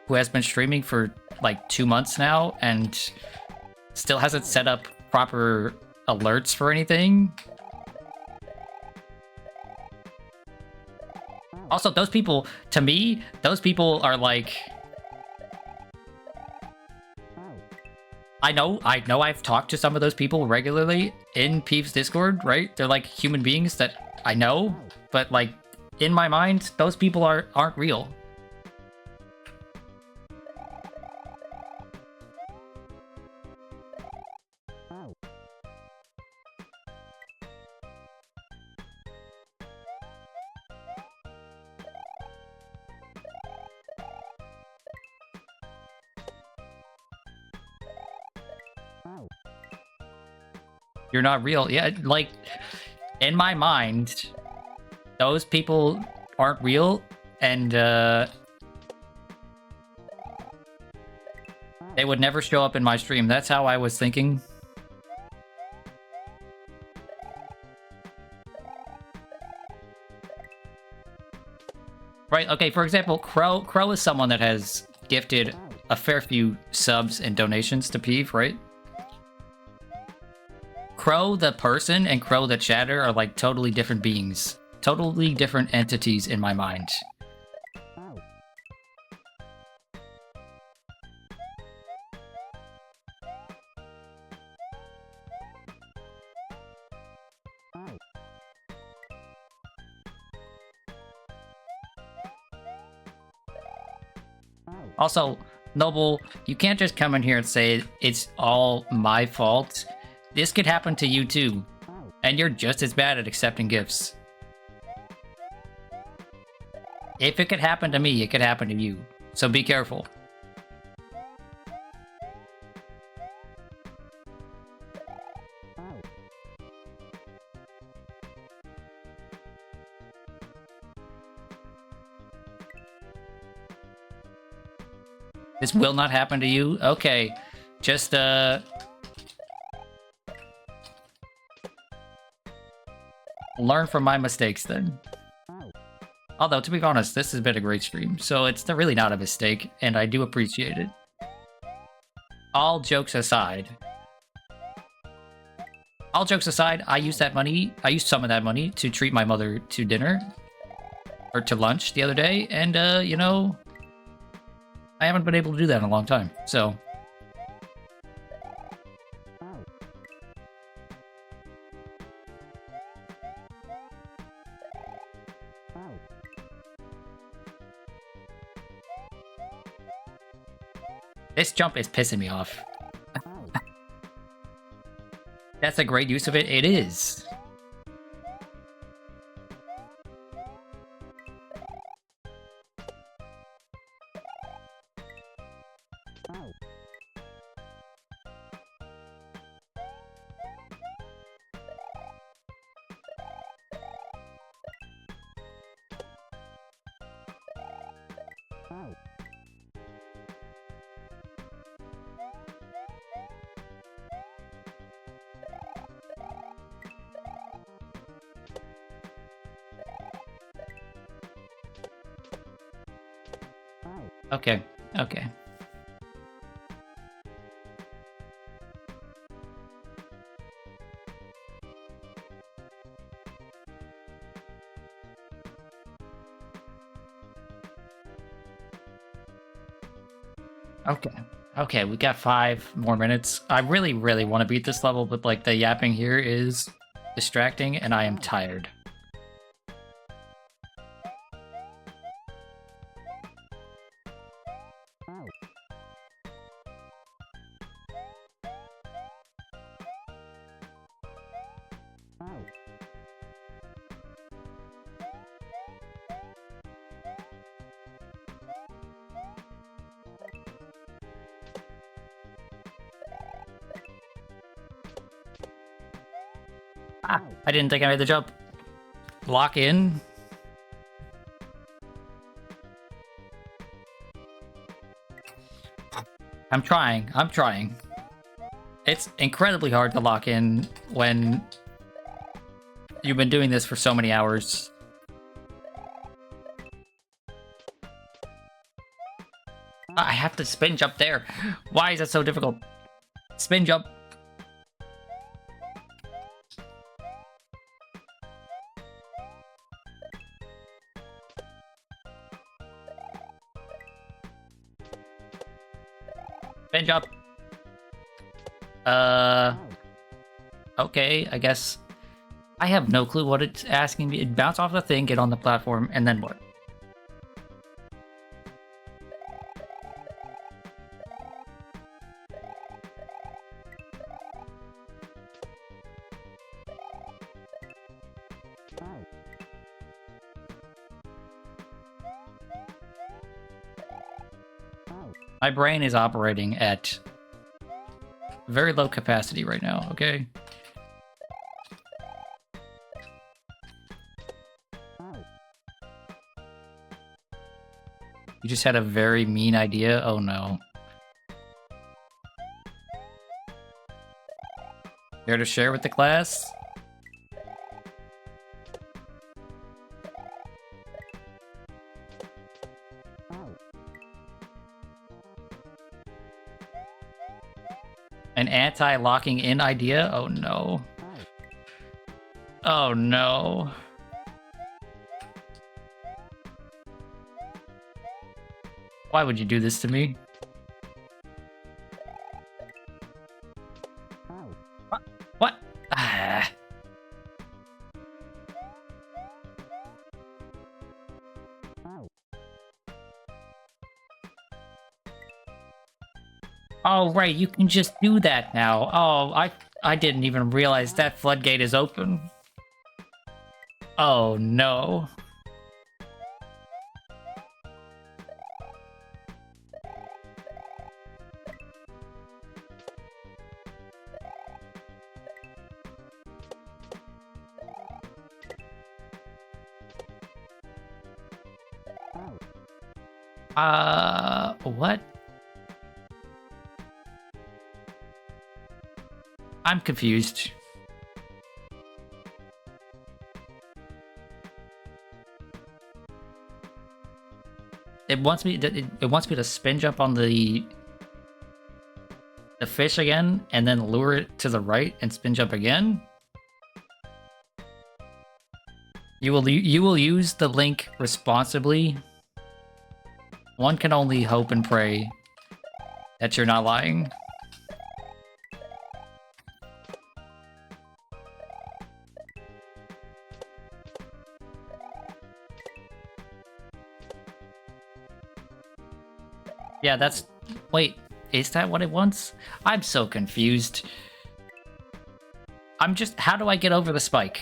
who has been streaming for like 2 months now and still hasn't set up proper alerts for anything. Also, those people, to me, those people are like... I know I've talked to some of those people regularly in Peeve's Discord, right? They're like human beings that I know, but like, in my mind, those people aren't real. You're not real. Yeah, like, in my mind, those people aren't real, and they would never show up in my stream. That's how I was thinking. Right, okay, for example, Crow is someone that has gifted a fair few subs and donations to Peeve, right? Crow the person and Crow the chatter are like totally different beings. Totally different entities in my mind. Also, Noble, you can't just come in here and say it's all my fault. This could happen to you too, and you're just as bad at accepting gifts. If it could happen to me, it could happen to you. So be careful. This will not happen to you? Okay. Just, learn from my mistakes, then. Although, to be honest, this has been a great stream, so it's really not a mistake, and I do appreciate it. All jokes aside, I used some of that money to treat my mother to dinner, or to lunch the other day, and, you know, I haven't been able to do that in a long time, so... This jump is pissing me off. That's a great use of it. It is. Okay, okay. Okay, we got 5 more minutes. I really, really want to beat this level, but like the yapping here is distracting and I am tired. I didn't think I made the jump. Lock in. I'm trying. It's incredibly hard to lock in when you've been doing this for so many hours. I have to spin jump there. Why is that so difficult? Spin jump. Spin jump. Okay, I guess. I have no clue what it's asking me. It bounce off the thing, get on the platform, and then what? My brain is operating at very low capacity right now, okay? You just had a very mean idea? Oh no. Care to share with the class? An anti-locking in idea? Oh no. Oh no. Why would you do this to me? What? Ah. Oh, right, you can just do that now. Oh, I didn't even realize that floodgate is open. Oh, no. What? I'm confused. It wants me to spin jump on the fish again, and then lure it to the right and spin jump again. You will use the link responsibly. One can only hope and pray that you're not lying. Yeah, that's... Wait, is that what it wants? I'm so confused. I'm just... How do I get over the spike?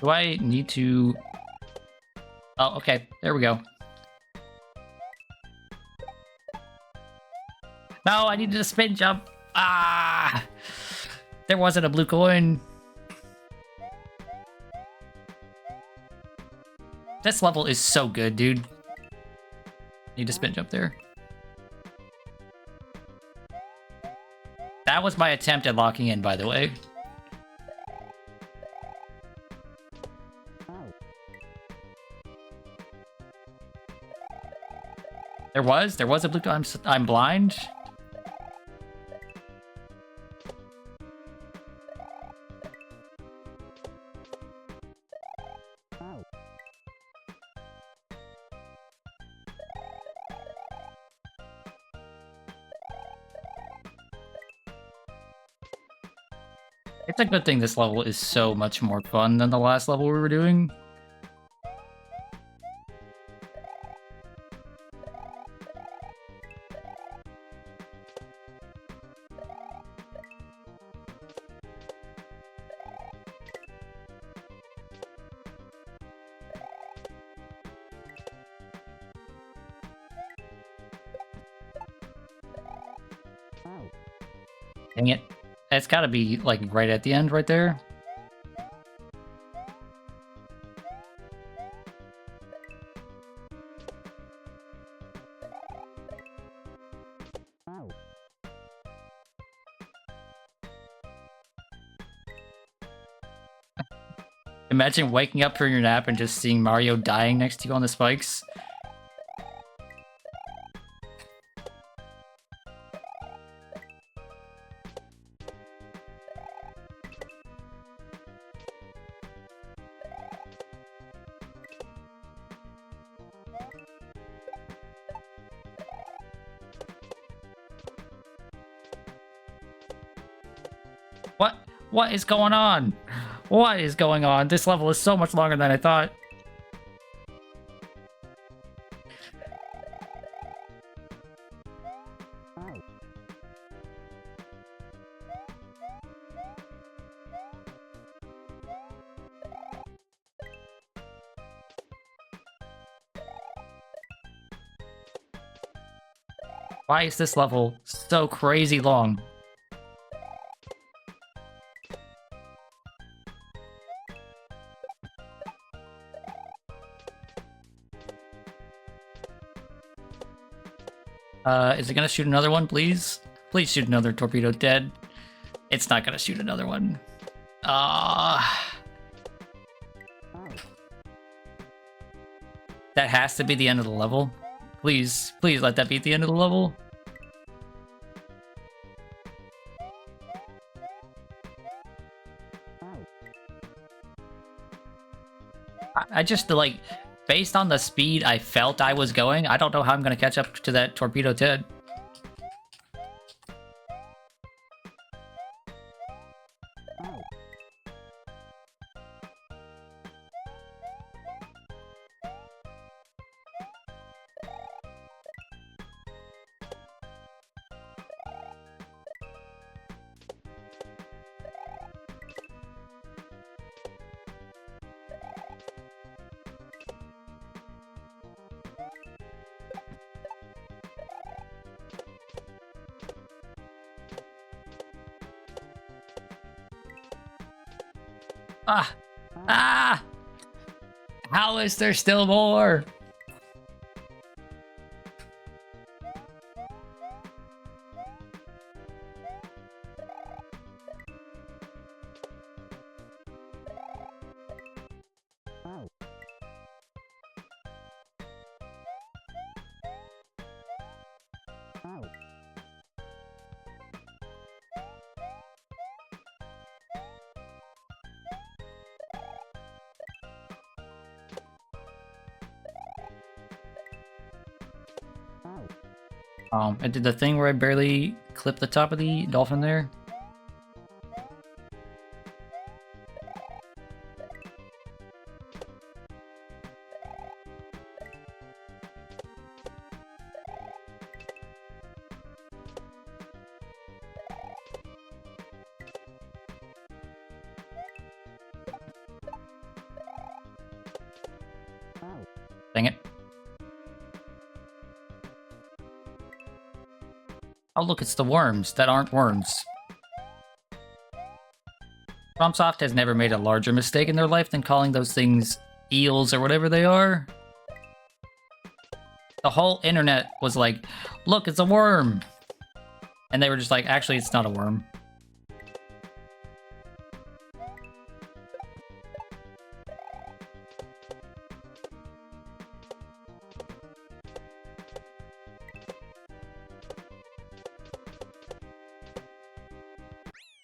Do I need to... Oh, okay. There we go. No, I needed a spin jump. Ah! There wasn't a blue coin. This level is so good, dude. Need to spin jump there. That was my attempt at locking in, by the way. There was a blue coin. I'm blind. It's a good thing this level is so much more fun than the last level we were doing. Dang it. It's gotta be, like, right at the end right there. Imagine waking up from your nap and just seeing Mario dying next to you on the spikes. What is going on? What is going on? This level is so much longer than I thought. Why is this level so crazy long? Is it gonna shoot another one, please? Please shoot another torpedo dead. It's not gonna shoot another one. That has to be the end of the level. Please, please let that be the end of the level. I just, like, based on the speed I felt I was going, I don't know how I'm gonna catch up to that torpedo Ted. Ah! Ah! How is there still more? I did the thing where I barely clipped the top of the dolphin there. Dang it. Oh look, it's the worms that aren't worms. FromSoft has never made a larger mistake in their life than calling those things eels or whatever they are. The whole internet was like, look, it's a worm! And they were just like, actually, it's not a worm.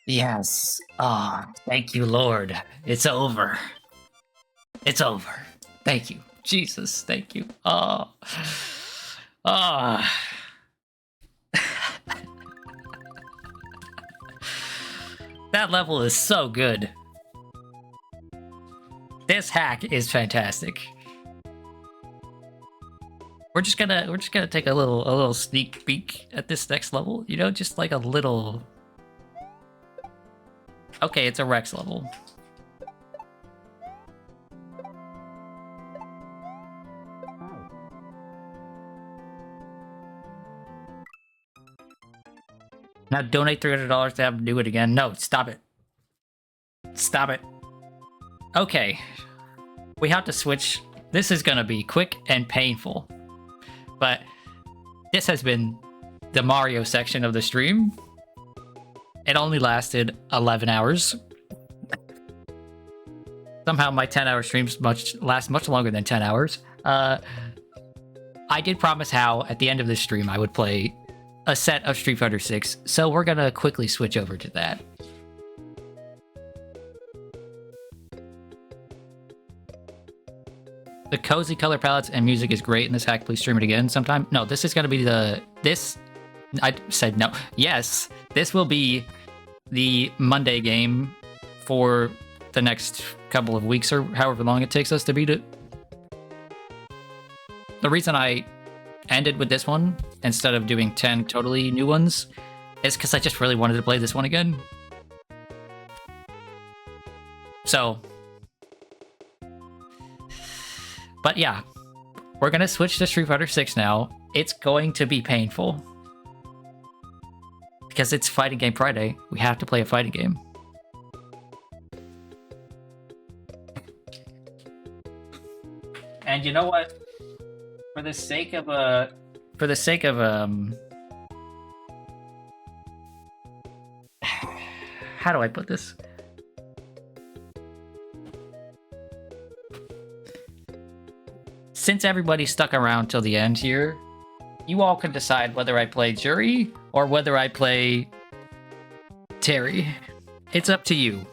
Yes. Ah, thank you, Lord. It's over. It's over. Thank you. Jesus, thank you. Oh. Ah. That level is so good. This hack is fantastic. We're just gonna take a little sneak peek at this next level, you know, just like a little. Okay, it's a Rex level. Now donate $300 to have him do it again. No, stop it. Stop it. Okay. We have to switch. This is gonna be quick and painful. But this has been the Mario section of the stream. It only lasted 11 hours. Somehow my 10-hour streams last much longer than 10 hours. I did promise Hal at the end of this stream I would play a set of Street Fighter 6, so we're gonna quickly switch over to that. The cozy color palettes and music is great in this hack. Please stream it again sometime. No, this is gonna be I said no. Yes, this will be the Monday game for the next couple of weeks or however long it takes us to beat it. The reason I ended with this one instead of doing 10 totally new ones is because I just really wanted to play this one again. So, but yeah, we're gonna switch to Street Fighter 6 now. It's going to be painful. Because it's Fighting Game Friday, we have to play a fighting game. And you know what? For the sake of how do I put this? Since everybody stuck around till the end here, you all can decide whether I play Jury or whether I play Terry. It's up to you.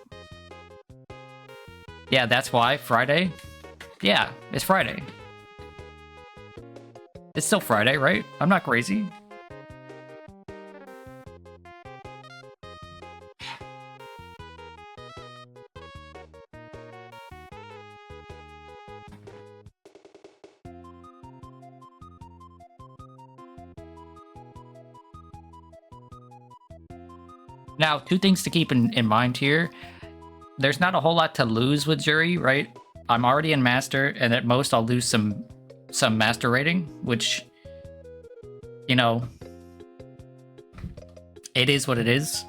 Yeah, that's why. Friday? Yeah, it's Friday. It's still Friday, right? I'm not crazy. Now, two things to keep in mind here. There's not a whole lot to lose with Jury, right? I'm already in Master, and at most I'll lose some Master rating, which, you know, it is what it is.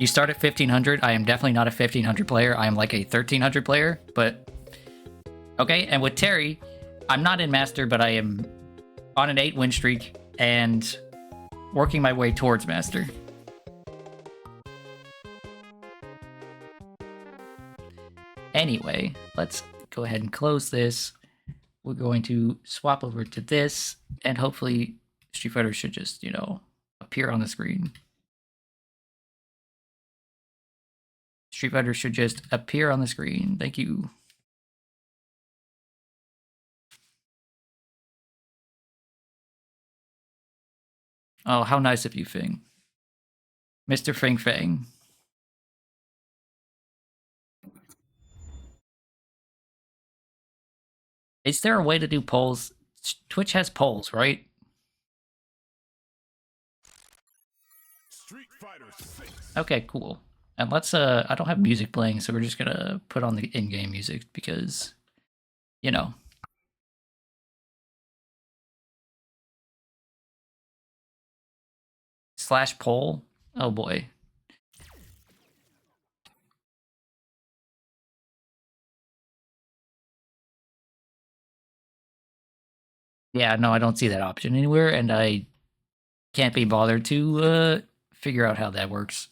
You start at 1500. I am definitely not a 1500 player. I am like a 1300 player, but okay. And with Terry, I'm not in Master, but I am on an 8 win streak and working my way towards Master. Anyway, let's go ahead and close this. We're going to swap over to this, and hopefully Street Fighter should just, you know, appear on the screen. Street Fighter should just appear on the screen. Thank you. Oh, how nice of you, Fing. Mr. FingFang. Is there a way to do polls? Twitch has polls, right? Street Fighter 6. Okay, cool. And let's, I don't have music playing, so we're just gonna put on the in-game music because, you know. Slash poll? Oh boy. Yeah, no, I don't see that option anywhere, and I can't be bothered to figure out how that works.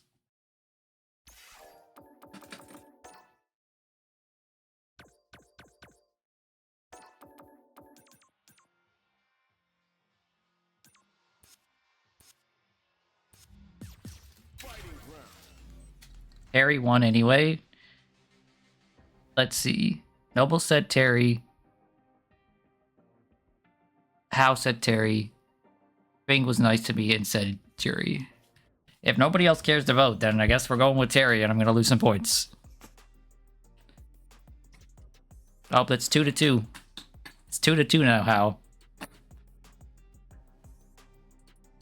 Terry won anyway. Let's see. Noble said Terry. Howe said Terry. Fing was nice to me and said Jury. If nobody else cares to vote, then I guess we're going with Terry, and I'm going to lose some points. Oh, that's 2-2. It's 2-2 now, Howe.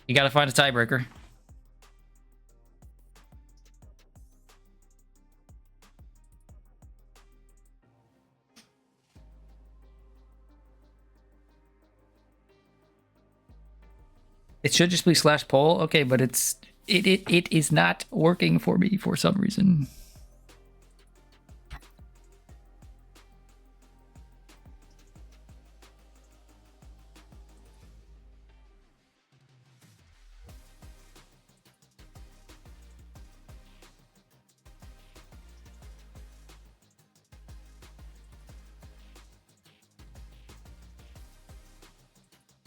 You got to find a tiebreaker. It should just be slash poll. Okay, but it is not working for me for some reason.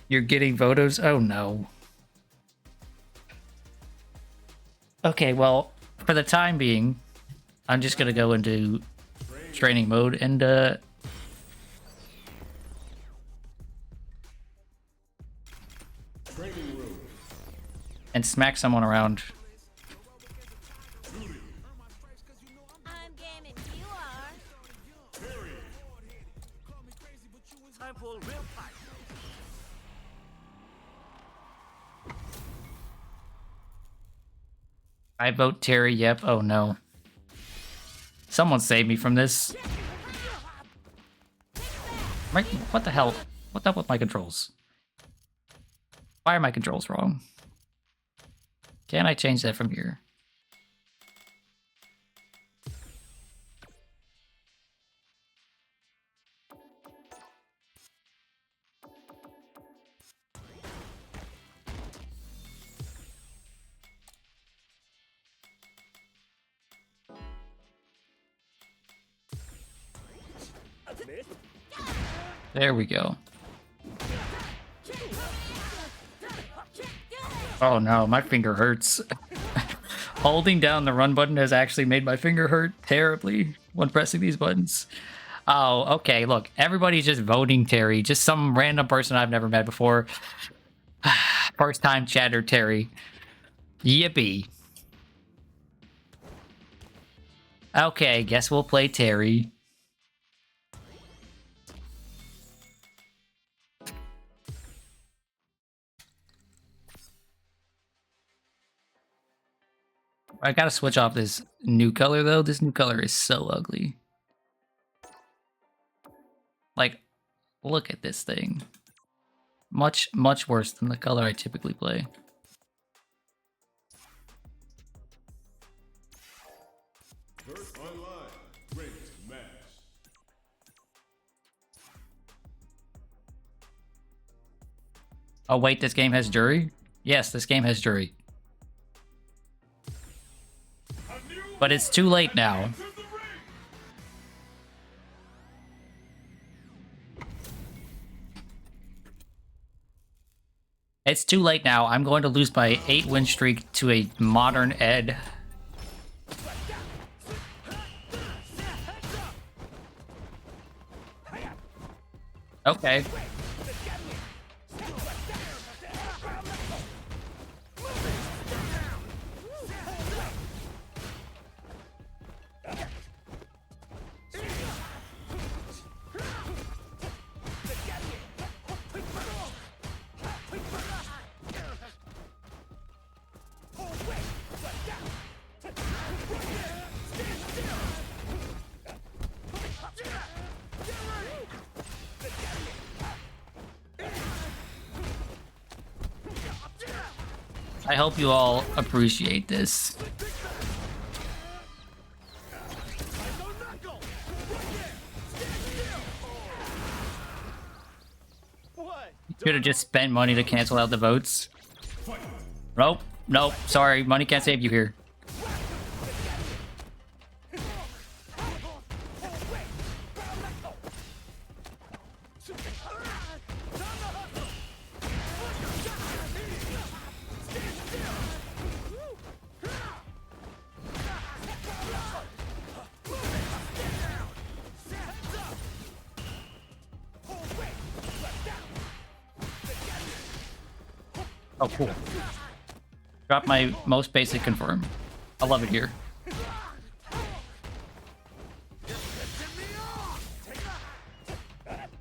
You're getting votos? Oh no. Okay, well, for the time being, I'm just gonna go into training mode and smack someone around. I'm game if you are. Time for a real fight. I vote Terry, yep. Oh no. Someone save me from this. What the hell? What's up with my controls? Why are my controls wrong? Can I change that from here? There we go. Oh no, my finger hurts. Holding down the run button has actually made my finger hurt terribly when pressing these buttons. Oh, okay, look, everybody's just voting Terry. Just some random person I've never met before. First time chatter Terry. Yippee. Okay, guess we'll play Terry. I gotta switch off this new color, though. This new color is so ugly. Like, look at this thing. Much, much worse than the color I typically play. Oh wait, this game has jury? Yes, this game has jury. But it's too late now. It's too late now. I'm going to lose my 8-win streak to a modern Ed. Okay. I hope you all appreciate this. Could have just spent money to cancel out the votes. Nope, nope, sorry, money can't save you here. Oh, cool. Drop my most basic confirm. I love it here.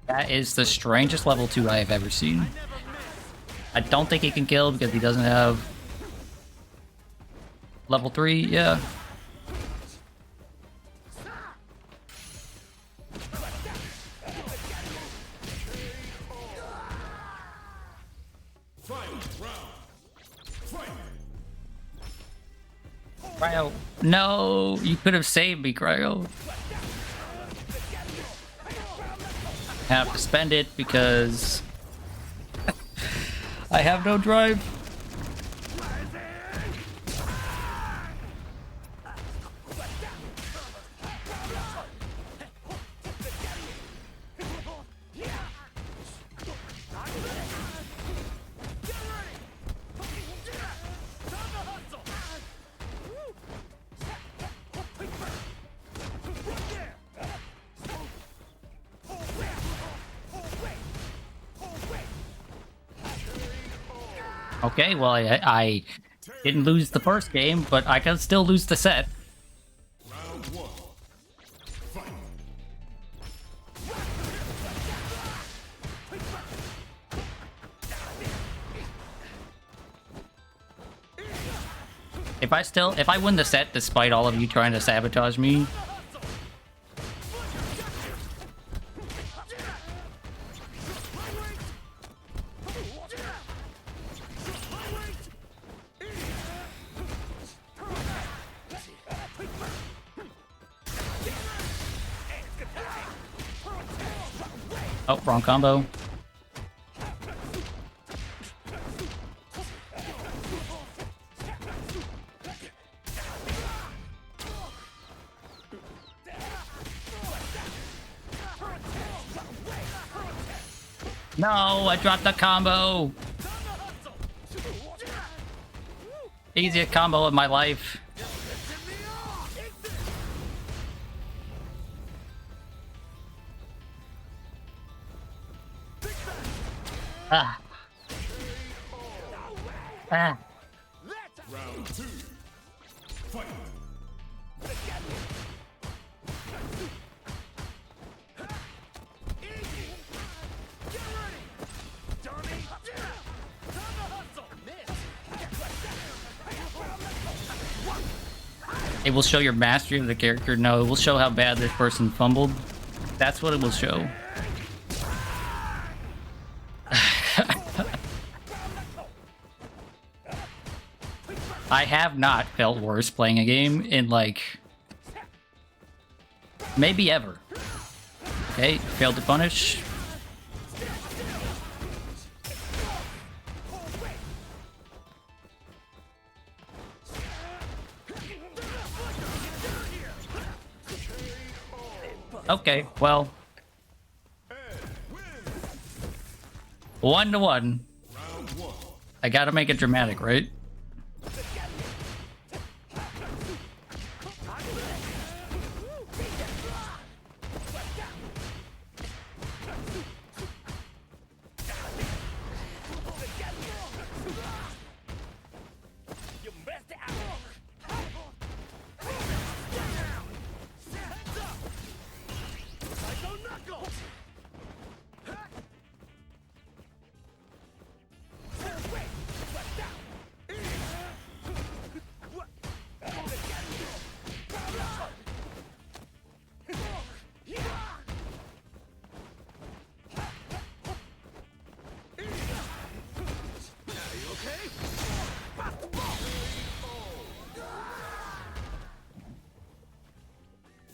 That is the strangest level 2 I have ever seen. I don't think he can kill because he doesn't have level 3, yeah. Cryo, no, you could have saved me, Cryo. Have to spend it because I have no drive. Okay, well, I didn't lose the first game, but I can still lose the set. Round 1. Fight. If I win the set despite all of you trying to sabotage me, oh, wrong combo. No, I dropped the combo. Easiest combo of my life. Ah. Ah. Round 2. Fight. It will show your mastery of the character. No, it will show how bad this person fumbled. That's what it will show. I have not felt worse playing a game in, like, maybe ever. Okay, failed to punish. Okay, well. 1-1. Round 1. I gotta make it dramatic, right?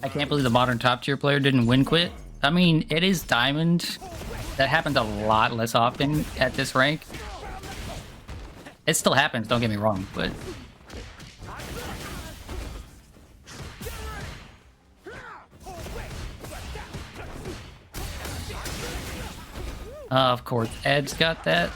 I can't believe the modern top tier player didn't win quit. I mean, it is Diamond. That happens a lot less often at this rank. It still happens, don't get me wrong, but... of course, Ed's got that.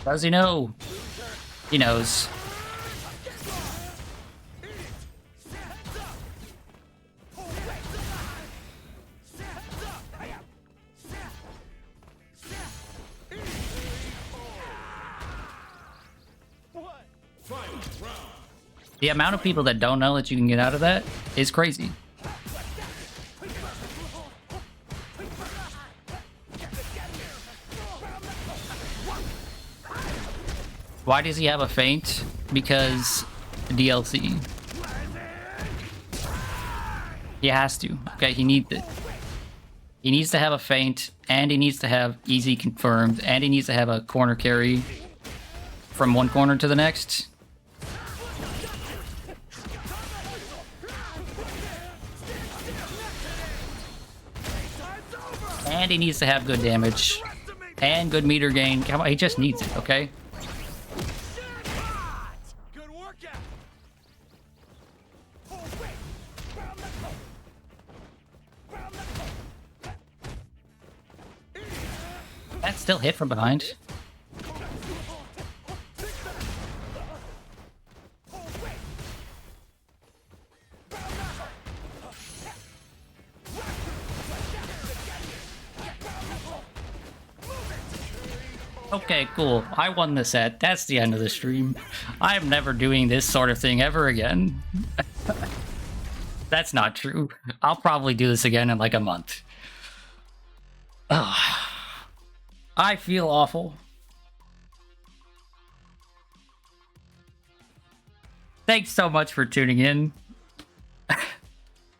Does he know? He knows. The amount of people that don't know that you can get out of that is crazy. Why does he have a feint? Because DLC. He has to. Okay, he needs it. He needs to have a feint, and he needs to have easy confirmed, and he needs to have a corner carry from one corner to the next. And he needs to have good damage. And good meter gain. Come on, he just needs it, okay? That still hit from behind. Okay, cool. I won the set. That's the end of the stream. I'm never doing this sort of thing ever again. That's not true. I'll probably do this again in like a month. Ugh. I feel awful. Thanks so much for tuning in.